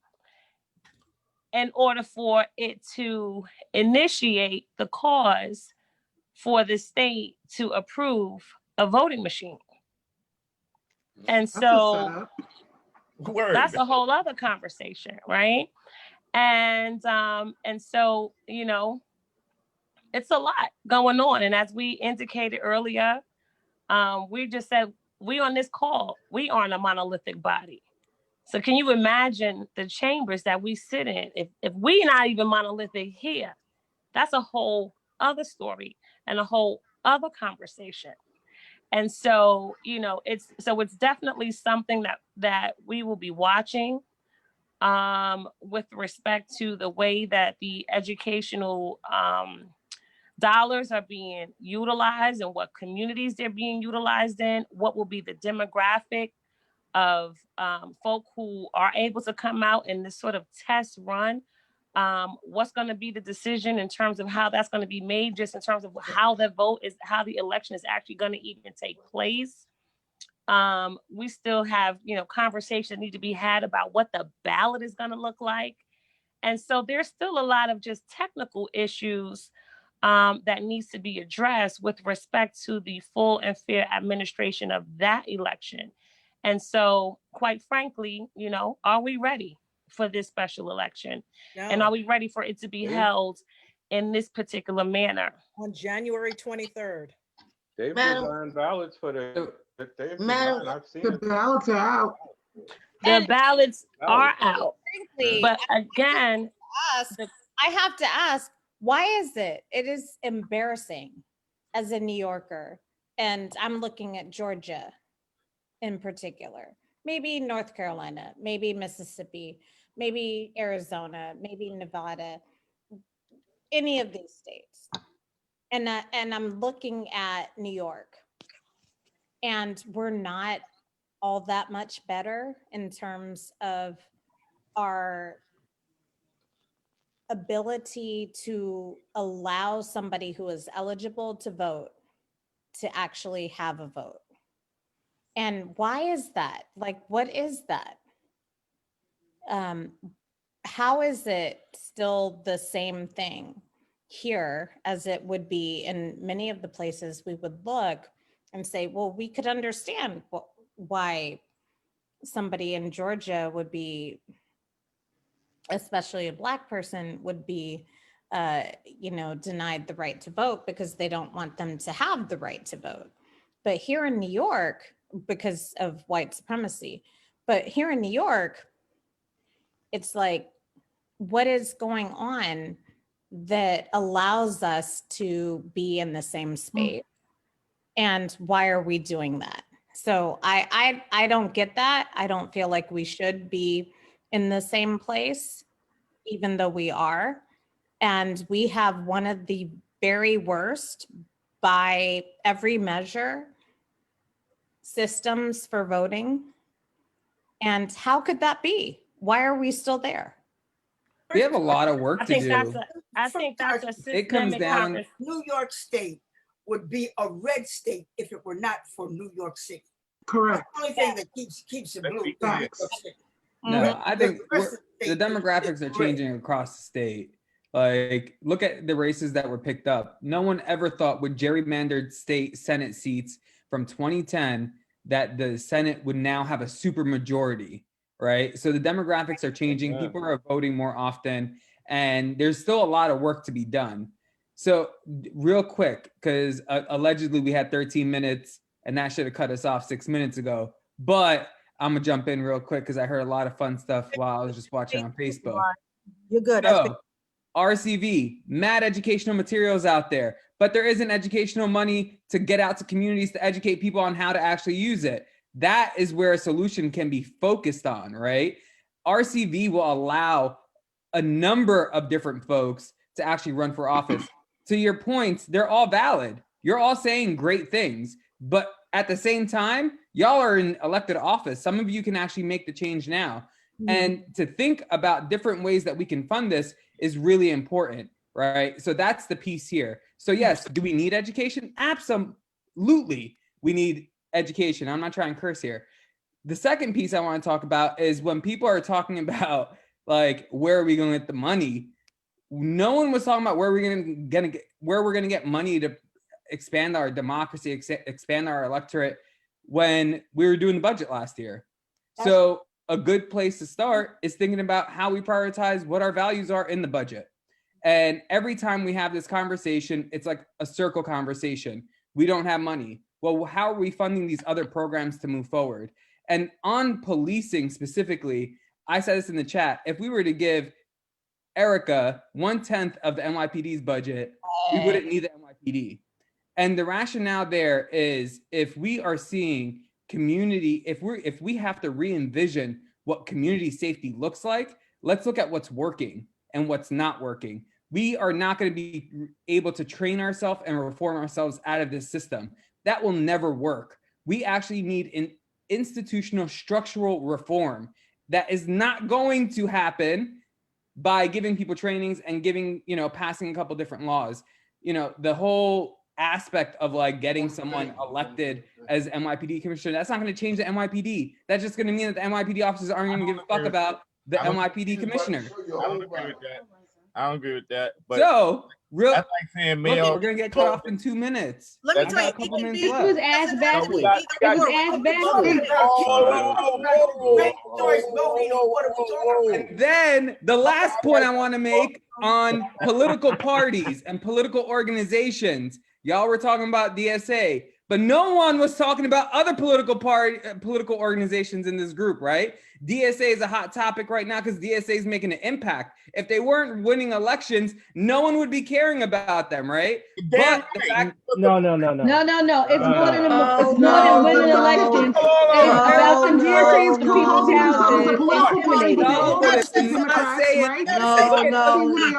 S3: in order for it to initiate the cause for the state to approve a voting machine? And so that's a whole other conversation, right? And so, you know, it's a lot going on. And as we indicated earlier, we just said, we on this call, we aren't a monolithic body. So can you imagine the chambers that we sit in? If we're not even monolithic here, that's a whole other story and a whole other conversation. And so, you know, it's definitely something that we will be watching with respect to the way that the educational dollars are being utilized and what communities they're being utilized in, what will be the demographic of folk who are able to come out in this sort of test run. What's going to be the decision in terms of how that's going to be made, just in terms of how the election is actually going to even take place. We still have, you know, conversations that need to be had about what the ballot is going to look like. And so there's still a lot of just technical issues that needs to be addressed with respect to the full and fair administration of that election. And so, quite frankly, you know, are we ready for this special election?
S18: No.
S3: And are we ready for it to be held in this particular manner?
S18: On January 23rd.
S12: They've
S6: Madam-
S12: designed ballots for the.
S6: Madam,
S12: I've seen
S6: the
S12: it.
S6: ballots are out.
S3: The ballots are
S12: ballots.
S3: out.
S5: Frankly,
S3: But again,
S5: I have to ask, why is it? It is embarrassing as a New Yorker, and I'm looking at Georgia in particular, maybe North Carolina, maybe Mississippi, maybe Arizona, maybe Nevada, any of these states. And I'm looking at New York, and we're not all that much better in terms of our ability to allow somebody who is eligible to vote to actually have a vote. And why is that? Like, what is that? How is it still the same thing here as it would be in many of the places we would look and say, well, we could understand why somebody in Georgia would be, especially a Black person, would be you know, denied the right to vote because they don't want them to have the right to vote. But here in New York, because of white supremacy, but here in New York, it's like, what is going on that allows us to be in the same space? And why are we doing that? So I don't get that. I don't feel like we should be in the same place, even though we are. And we have one of the very worst, by every measure, systems for voting. And how could that be? Why are we still there?
S22: We have a lot of work
S3: I
S22: to
S3: think
S22: do.
S3: that's a
S22: It comes
S3: systemic
S22: down.
S3: conversation.
S10: New York State would be a red state if it were not for New York City.
S9: Correct.
S10: That's the only thing that keeps it blue.
S22: No, I think
S10: The rest of
S22: the demographics are changing across the state. Like, look at the races that were picked up. No one ever thought with gerrymandered state Senate seats from 2010 that the Senate would now have a super majority, right? So the demographics are changing. People are voting more often, and there's still a lot of work to be done. So real quick, because allegedly we had 13 minutes and that should have cut us off 6 minutes ago. But I'm gonna jump in real quick because I heard a lot of fun stuff while I was just watching on Facebook.
S18: You're good.
S22: So, RCV, mad educational materials out there, but there isn't educational money to get out to communities to educate people on how to actually use it. That is where a solution can be focused on, right? RCV will allow a number of different folks to actually run for office. To your points, they're all valid. You're all saying great things, but at the same time, y'all are in elected office. Some of you can actually make the change now. And to think about different ways that we can fund this is really important, right? So that's the piece here. So yes, do we need education? Absolutely, we need education. I'm not trying to curse here. The second piece I want to talk about is when people are talking about like, where are we going to get the money? No one was talking about where we're going to get money to expand our democracy, expand our electorate when we were doing the budget last year. So a good place to start is thinking about how we prioritize what our values are in the budget. And every time we have this conversation, it's like a circle conversation. We don't have money. Well, how are we funding these other programs to move forward? And on policing specifically, I said this in the chat, if we were to give Erica 1/10 of the NYPD's budget, we wouldn't need the NYPD. And the rationale there is if we are seeing community, if we have to re-envision what community safety looks like, let's look at what's working and what's not working. We are not going to be able to train ourselves and reform ourselves out of this system. That will never work. We actually need an institutional structural reform that is not going to happen by giving people trainings and giving, passing a couple different laws. The whole aspect of like getting someone elected as NYPD commissioner, that's not going to change the NYPD. That's just going to mean that the NYPD officers aren't going to give a fuck about the NYPD commissioner.
S4: I don't agree with that. I don't agree with that. But
S22: so, real,
S4: that's like saying
S22: look, we're going to get cut off in 2 minutes.
S18: Let me tell you,
S22: it was
S18: asked
S22: backwards. And then the last point I want to make on political parties and political organizations. Y'all were talking about DSA, but no one was talking about other political organizations in this group, right? DSA is a hot topic right now because DSA is making an impact. If they weren't winning elections, no one would be caring about them, right? But the fact,
S17: No.
S7: No. It's more than winning elections. It's about some DSAs from people's houses.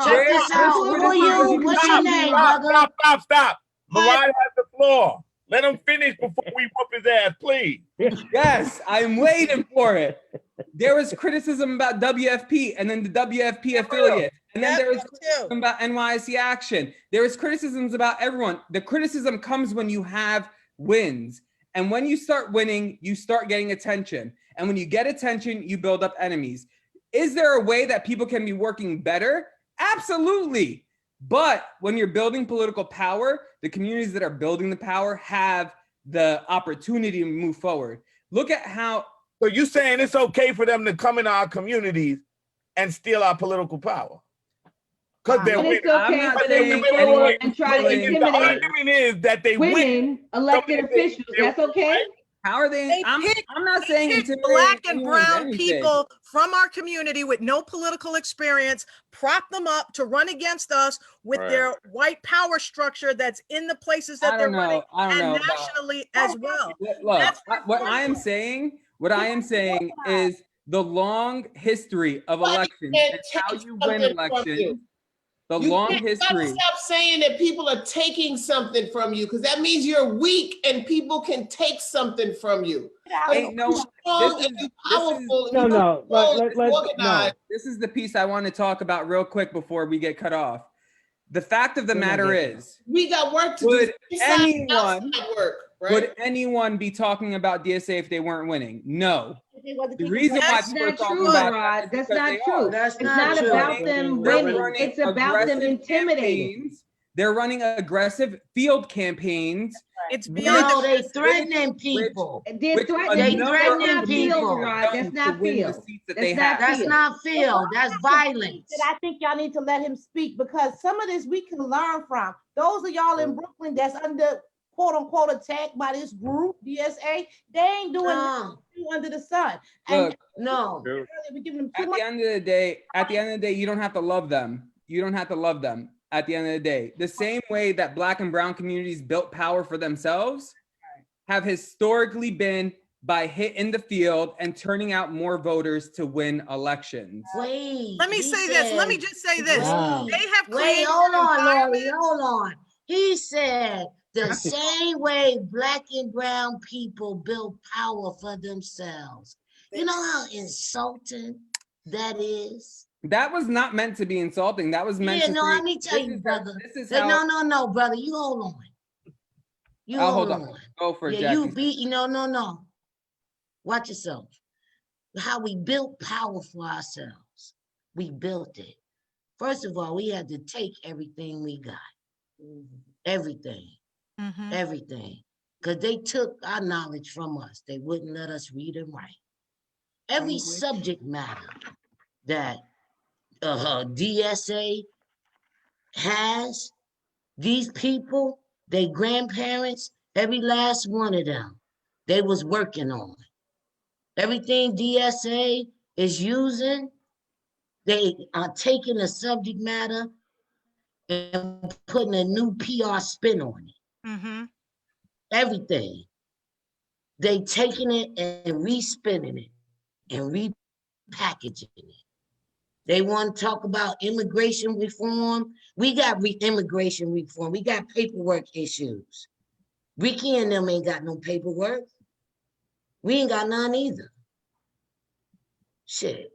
S6: Check this out. Who are you? What's your name, brother?
S4: Stop. Mariah has the floor. Let him finish before we whoop his ass, please.
S22: Yes, I'm waiting for it. There was criticism about WFP and then the WFP affiliate. And then there was criticism about NYC Action. There was criticisms about everyone. The criticism comes when you have wins. And when you start winning, you start getting attention. And when you get attention, you build up enemies. Is there a way that people can be working better? Absolutely. But when you're building political power, the communities that are building the power have the opportunity to move forward. Look at how.
S4: So you're saying it's okay for them to come into our communities and steal our political power? Because they're winning.
S7: I'm not saying anyone and try to intimidate.
S4: The argument is that they
S7: win elected officials. That's okay.
S22: How are they? I'm not saying
S18: Black and brown people from our community with no political experience, prop them up to run against us with their white power structure that's in the places that they're running and nationally as well.
S22: Look, what I am saying is the long history of elections and how you win elections. The
S1: You
S22: long
S1: gotta
S22: history.
S1: stop saying that people are taking something from you, because that means you're weak and people can take something from you.
S22: Ain't no.
S1: You're strong and you're powerful and you're
S17: No,
S1: organized.
S22: This is the piece I want to talk about real quick before we get cut off. The fact of the matter is,
S1: we got work to
S22: would
S1: do. Inside,
S22: anyone
S1: outside work, right?
S22: would anyone be talking about DSA if they weren't winning? No. The reason why
S7: That's
S22: people are
S7: not
S22: talking
S7: true,
S22: about
S7: Rod.
S22: that is
S7: That's
S22: because
S7: not
S22: they
S7: true.
S22: are.
S6: That's
S7: It's
S6: not
S7: not
S6: true.
S7: about them
S22: They're
S7: winning.
S22: running
S7: It's about them
S22: aggressive
S7: intimidating.
S22: campaigns. They're running aggressive field campaigns.
S18: It's
S6: No, they threatening people.
S7: They're
S22: which
S7: threatening.
S6: They
S7: That's
S6: threatening
S7: not field,
S6: people.
S7: Rod. That's
S22: done to
S7: not
S22: win the
S7: field.
S22: seats that
S7: That's
S22: they
S7: not
S22: have.
S6: That's
S7: field.
S6: not field. That's violence.
S9: That I think y'all need to let him speak, because some of this we can learn from. Those of y'all in Brooklyn that's under quote unquote attack by this group, DSA, they ain't doing nothing under the sun.
S22: Look,
S6: no.
S9: We giving them too
S22: at
S9: much.
S22: the end of the day, you don't have to love them. You don't have to love them at the end of the day. The same way that Black and brown communities built power for themselves have historically been by hitting the field and turning out more voters to win elections.
S6: Wait.
S18: Let me say this. Let me just say this.
S6: Wow.
S18: They have
S6: Wait,
S18: created
S6: hold
S18: an
S6: on,
S18: environment.
S6: Lori, hold on. He said the same way Black and brown people build power for themselves. You know how insulting that is?
S22: That was not meant to be insulting. That was meant to
S6: No,
S22: be,
S6: let me tell you, brother.
S22: this is how,
S6: No, brother. You hold on. You
S22: I'll
S6: hold
S22: hold
S6: on.
S22: on. Go for it,
S6: Yeah, you
S22: Jackie.
S6: beat, no. Watch yourself. How we built power for ourselves. We built it. First of all, we had to take everything we got. Everything. Everything. Because they took our knowledge from us. They wouldn't let us read and write. Every subject matter that DSA has, these people, their grandparents, every last one of them, they was working on. Everything DSA is using, they are taking the subject matter and putting a new PR spin on it. Everything. They taking it and respinning it and repackaging it. They want to talk about immigration reform. We got immigration reform. We got paperwork issues. Ricky and them ain't got no paperwork. We ain't got none either. Shit.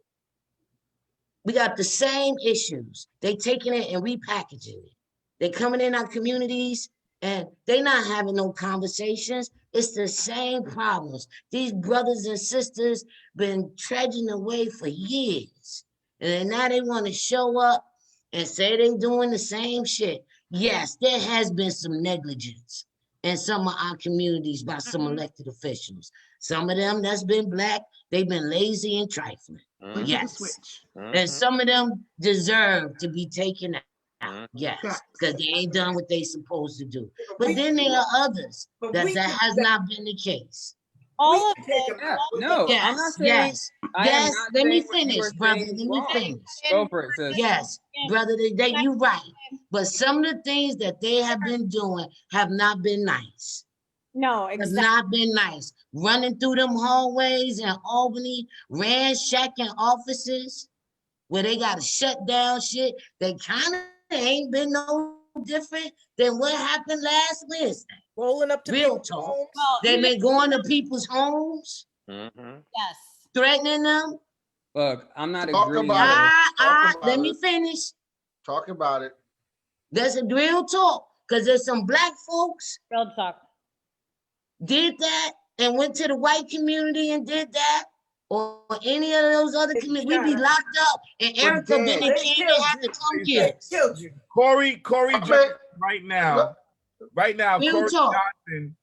S6: We got the same issues. They taking it and repackaging it. They coming in our communities and they not having no conversations. It's the same problems. These brothers and sisters been trudging away for years. And then now they want to show up and say they doing the same shit. Yes, there has been some negligence in some of our communities by some elected officials. Some of them that's been Black, they've been lazy and trifling. Yes. And some of them deserve to be taken out. Yes, because they ain't done what they supposed to do. But then there are others that has not been the case.
S3: All of
S22: Yeah, no,
S6: Yes,
S22: I'm not saying.
S6: yes,
S22: I am
S6: yes.
S22: not
S6: Let me
S22: saying what you
S6: finish,
S22: are
S6: brother.
S22: saying
S6: Let
S22: is
S6: me
S22: wrong.
S6: finish.
S22: Go for it, sis.
S6: Yes, brother, you right. But some of the things that they have been doing have not been nice.
S3: No,
S6: Have
S3: exactly.
S6: not been nice. Running through them hallways in Albany, ransacking offices where they got to shut down shit. They kind of ain't been no different than what happened last Wednesday.
S18: Rolling up to
S6: real
S18: people's
S6: talk.
S18: homes.
S6: They've been going to people's homes,
S3: Yes.
S6: threatening them.
S22: Look, I'm not
S15: Talk
S22: agreeing.
S15: about it. Talk about
S6: Let me
S15: it.
S6: finish.
S15: Talk about it.
S6: That's a real talk. Because there's some Black folks
S3: real talk
S6: did that and went to the white community and did that, or any of those other communities, we'd be locked up and Erica Bennett can't even have to come here.
S10: Killed you.
S4: Corey Johnson right now,
S6: Real
S4: Corey
S6: talk.
S4: Johnson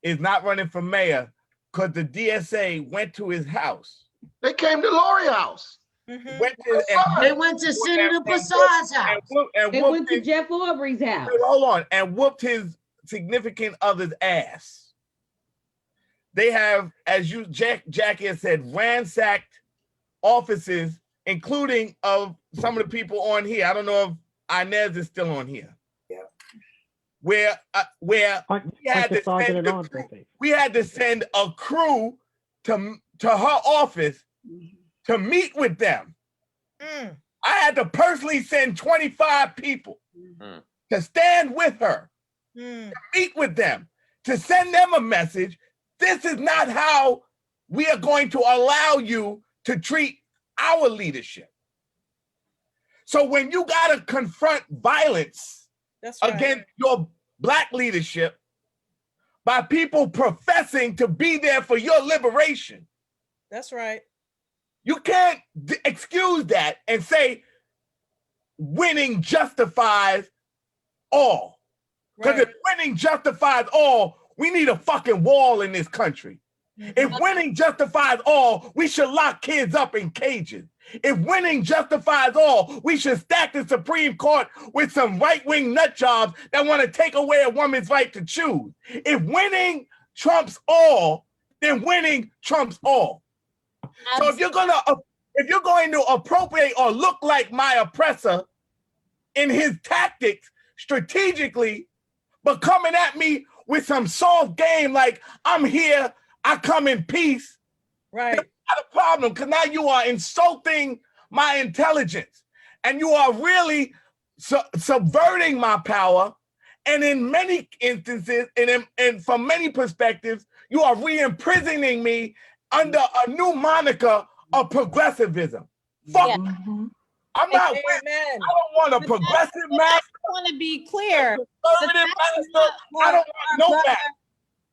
S4: is not running for mayor because the DSA went to his house.
S15: They came to Lori house.
S6: They went to Senator Passad's house.
S7: They went to Jeff Aubrey's house.
S4: Hold on, and whooped his significant other's ass. They have, as you Jackie has said, ransacked offices, including of some of the people on here. I don't know if Inez is still on here.
S10: Yeah.
S4: Where we had to send a crew to her office to meet with them. I had to personally send 25 people to stand with her, to meet with them, to send them a message. This is not how we are going to allow you to treat our leadership. So when you got to confront violence against your Black leadership by people professing to be there for your liberation,
S18: That's right.
S4: you can't excuse that and say winning justifies all. Because if winning justifies all, we need a fucking wall in this country. If winning justifies all, we should lock kids up in cages. If winning justifies all, we should stack the Supreme Court with some right-wing nut jobs that want to take away a woman's right to choose. If winning trumps all, then winning trumps all. So if you're going to appropriate or look like my oppressor in his tactics strategically, but coming at me with some soft game like I'm here, I come in peace.
S18: Right.
S4: That's not a problem, because now you are insulting my intelligence and you are really subverting my power. And in many instances, and from many perspectives, you are re-imprisoning me under a new moniker of progressivism. Fuck.
S5: Yeah.
S4: I'm not with it. I don't want a progressive master.
S5: I want to be clear.
S4: Conservative master. I don't want no master.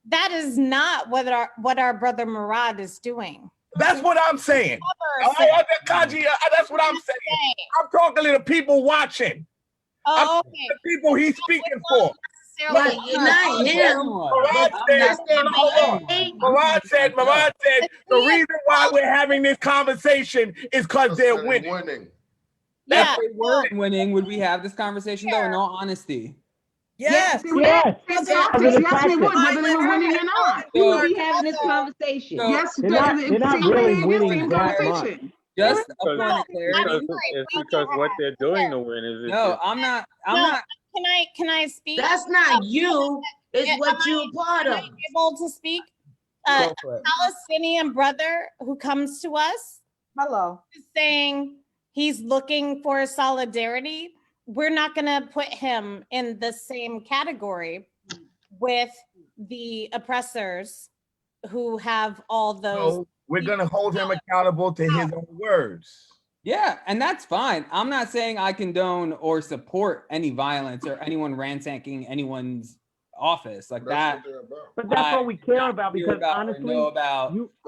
S5: That is not what our brother Murad is doing.
S4: That's what I'm saying. Kaji, that's what I'm saying. I'm talking to the people watching. I'm talking to the people he's speaking for.
S6: Right, not him.
S4: Murad said the reason why we're having this conversation is because they're winning.
S22: If they weren't winning, would we have this conversation though? In all honesty.
S18: Yes.
S7: Yes. Yes, we would, whether they were winning or not. We would be having this conversation. Yes,
S21: they're not really winning that much.
S22: Just a point of clarity.
S12: It's because what they're doing to win is.
S22: No, I'm not.
S5: Can I speak?
S6: That's not you. It's what you're part of.
S5: Am I able to speak? Palestinian brother who comes to us.
S9: Hello.
S5: Is saying he's looking for solidarity. We're not going to put him in the same category with the oppressors who have all those.
S4: So we're going to hold him accountable to his own words.
S22: Yeah, and that's fine. I'm not saying I condone or support any violence or anyone ransacking anyone's office like that.
S17: But that's what we care about, because honestly,
S15: but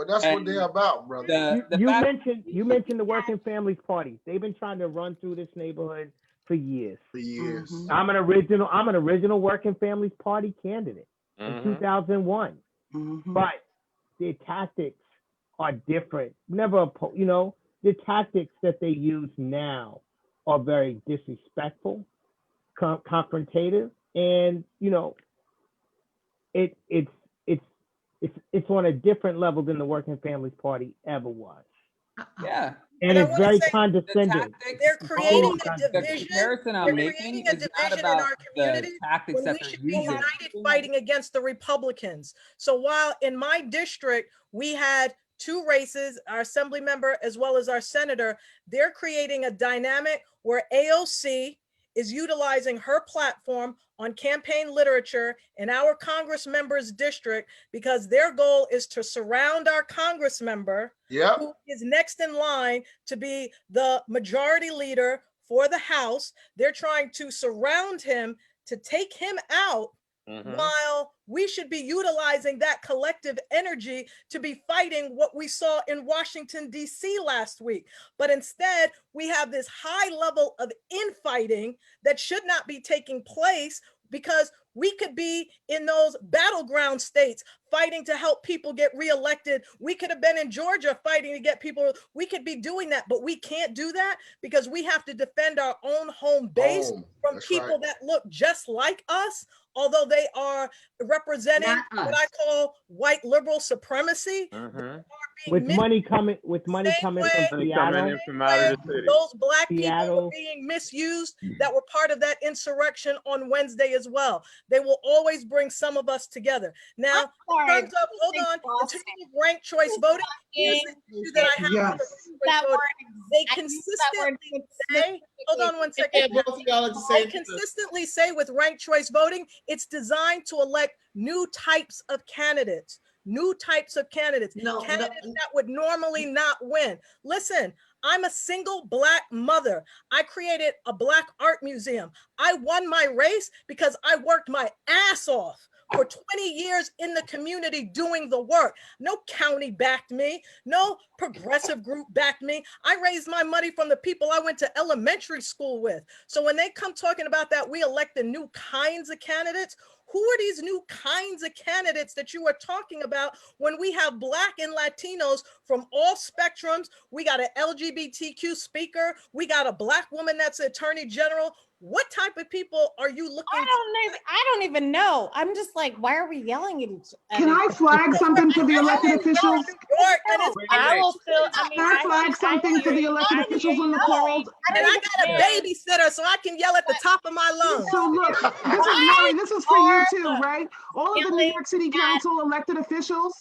S15: that's what they're about, brother.
S17: You mentioned the Working Families Party. They've been trying to run through this neighborhood for years. I'm an original Working Families Party candidate in 2001. But their tactics are different. The tactics that they use now are very disrespectful, confrontative, and it's on a different level than the Working Families Party ever was.
S22: Yeah.
S17: And it's very condescending.
S18: They're creating a division.
S22: They're creating
S18: a division in our community when we should be united fighting against the Republicans. So while in my district, we had 2 races, our assembly member as well as our senator, they're creating a dynamic where AOC is utilizing her platform on campaign literature in our Congress member's district, because their goal is to surround our Congress member who is next in line to be the majority leader for the House. They're trying to surround him to take him out, while we should be utilizing that collective energy to be fighting what we saw in Washington, D.C. last week. But instead, we have this high level of infighting that should not be taking place, because we could be in those battleground states fighting to help people get reelected. We could have been in Georgia fighting to get people. We could be doing that, but we can't do that because we have to defend our own home base from people that look just like us, although they are representing what I call white liberal supremacy. Are
S17: with money coming from
S12: Money coming
S17: Seattle.
S12: in from out of the city.
S18: Those black people
S17: Seattle.
S18: were being misused that were part of that insurrection on Wednesday as well. They will always bring some of us together. Now, in terms of, hold on, in terms of ranked choice voting, here's the issue that I have with ranked choice voting. They consistently say, hold on one second. They consistently say with ranked choice voting, it's designed to elect new types of candidates. Candidates that would normally not win. Listen, I'm a single Black mother. I created a Black art museum. I won my race because I worked my ass off for 20 years in the community doing the work. No county backed me. No progressive group backed me. I raised my money from the people I went to elementary school with. So when they come talking about that, we elect the new kinds of candidates. Who are these new kinds of candidates that you are talking about when we have Black and Latinos from all spectrums? We got an LGBTQ speaker. We got a Black woman that's an attorney general. What type of people are you looking
S5: I don't even know. I'm just like, why are we yelling at each other?
S7: Can I flag something for the elected officials?
S5: I will still, I mean,
S7: Can I flag something for the elected officials on the calls?
S18: And I got a babysitter, so I can yell at the top of my lungs.
S7: So look, Mary, this is for you too, right? All of the New York City Council elected officials,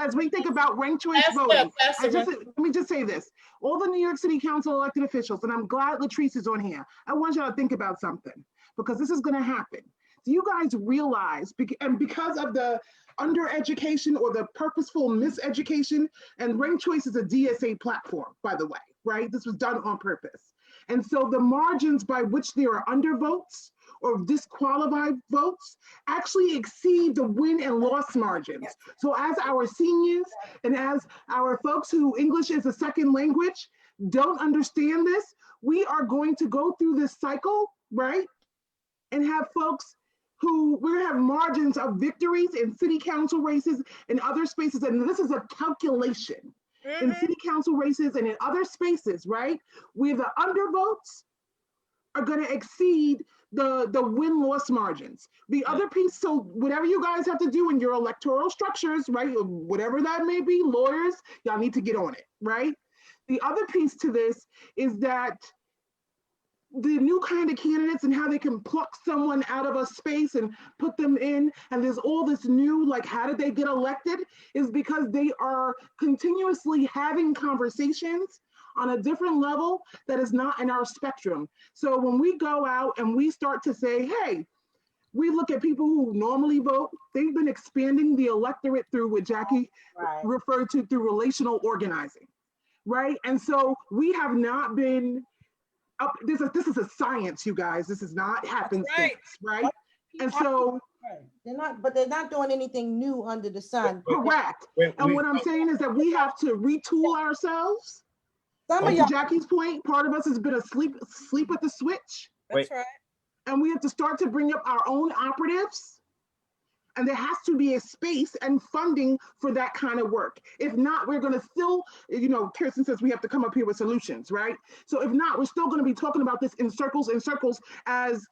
S7: as we think about ranked choice voting, let me just say this. All the New York City Council elected officials, and I'm glad Latrice is on here. I want y'all to think about something, because this is gonna happen. Do you guys realize, and because of the undereducation or the purposeful miseducation, and ranked choice is a DSA platform, by the way, right? This was done on purpose. And so the margins by which there are undervotes or disqualified votes actually exceed the win and loss margins. So as our seniors and as our folks who English is a second language don't understand this, we are going to go through this cycle, right? And have folks who we have margins of victories in city council races and other spaces. And this is a calculation in city council races and in other spaces, right? Where the undervotes are going to exceed the win-loss margins. The other piece, so whatever you guys have to do in your electoral structures, right? Whatever that may be, lawyers, y'all need to get on it, right? The other piece to this is that the new kind of candidates and how they can pluck someone out of a space and put them in, and there's all this new, like, how did they get elected, is because they are continuously having conversations on a different level that is not in our spectrum. So when we go out and we start to say, hey, we look at people who normally vote, they've been expanding the electorate through what Jackie referred to through relational organizing, right? And so we have not been up, this is a science, you guys. This is not happenstance, right? And so
S9: they're not doing anything new under the sun.
S7: Correct. And what I'm saying is that we have to retool ourselves. To Jackie's point, part of us has been asleep at the switch.
S18: That's right.
S7: And we have to start to bring up our own operatives. And there has to be a space and funding for that kind of work. If not, we're going to still, Kirsten says we have to come up here with solutions, right? So if not, we're still going to be talking about this in circles as,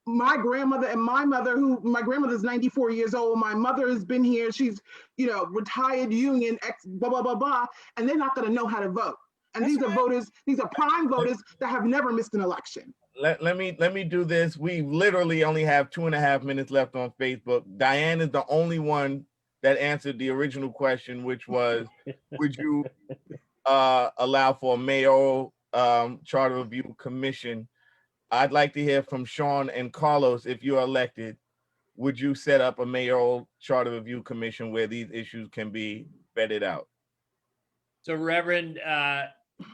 S7: my grandmother and my mother, my grandmother's 94 years old, my mother has been here, she's, retired union, blah, blah, blah, blah, and they're not going to know how to vote. And these are voters, these are prime voters that have never missed an election.
S4: Let me do this. We literally only have 2.5 minutes left on Facebook. Diane is the only one that answered the original question, which was, would you allow for a mayoral charter review commission? I'd like to hear from Sean and Carlos. If you're elected, would you set up a mayoral charter review commission where these issues can be vetted out?
S2: So, Reverend,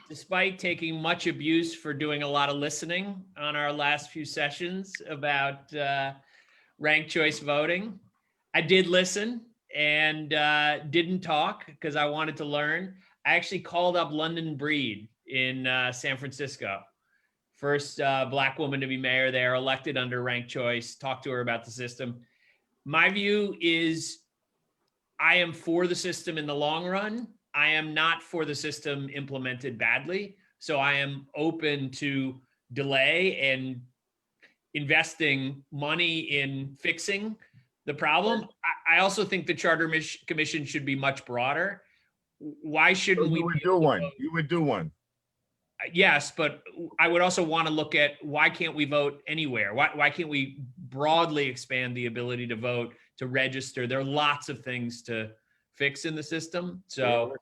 S2: despite taking much abuse for doing a lot of listening on our last few sessions about ranked choice voting, I did listen and didn't talk because I wanted to learn. I actually called up London Breed in San Francisco. First Black woman to be mayor there, elected under ranked choice, talked to her about the system. My view is I am for the system in the long run. I am not for the system implemented badly. So I am open to delay and investing money in fixing the problem. I also think the Charter Commission should be much broader. Why shouldn't we?
S4: You would do one. You would do one.
S2: Yes, but I would also want to look at why can't we vote anywhere? Why can't we broadly expand the ability to vote, to register? There are lots of things to fix in the system. So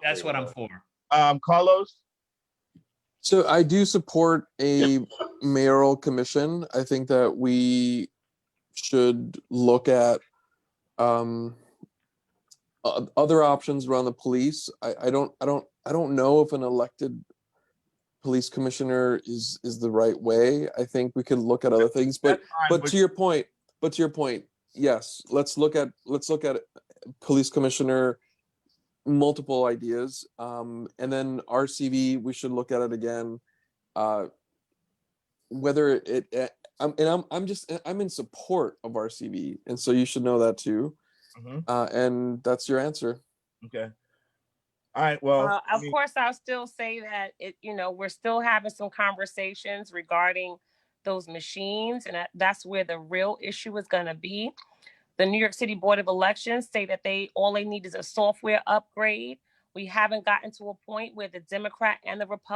S2: that's what I'm for.
S4: Carlos?
S21: So I do support a mayoral commission. I think that we should look at other options around the police. I don't know if an elected police commissioner is the right way. I think we could look at other things, but to your point, yes, let's look at police commissioner, multiple ideas, and then RCV, we should look at it again. Whether I'm in support of RCV, and so you should know that too. And that's your answer.
S4: Okay. All right. Well,
S3: of course, I'll still say that we're still having some conversations regarding those machines, and that's where the real issue is going to be. The New York City Board of Elections say that all they need is a software upgrade. We haven't gotten to a point where the Democrat and the Republican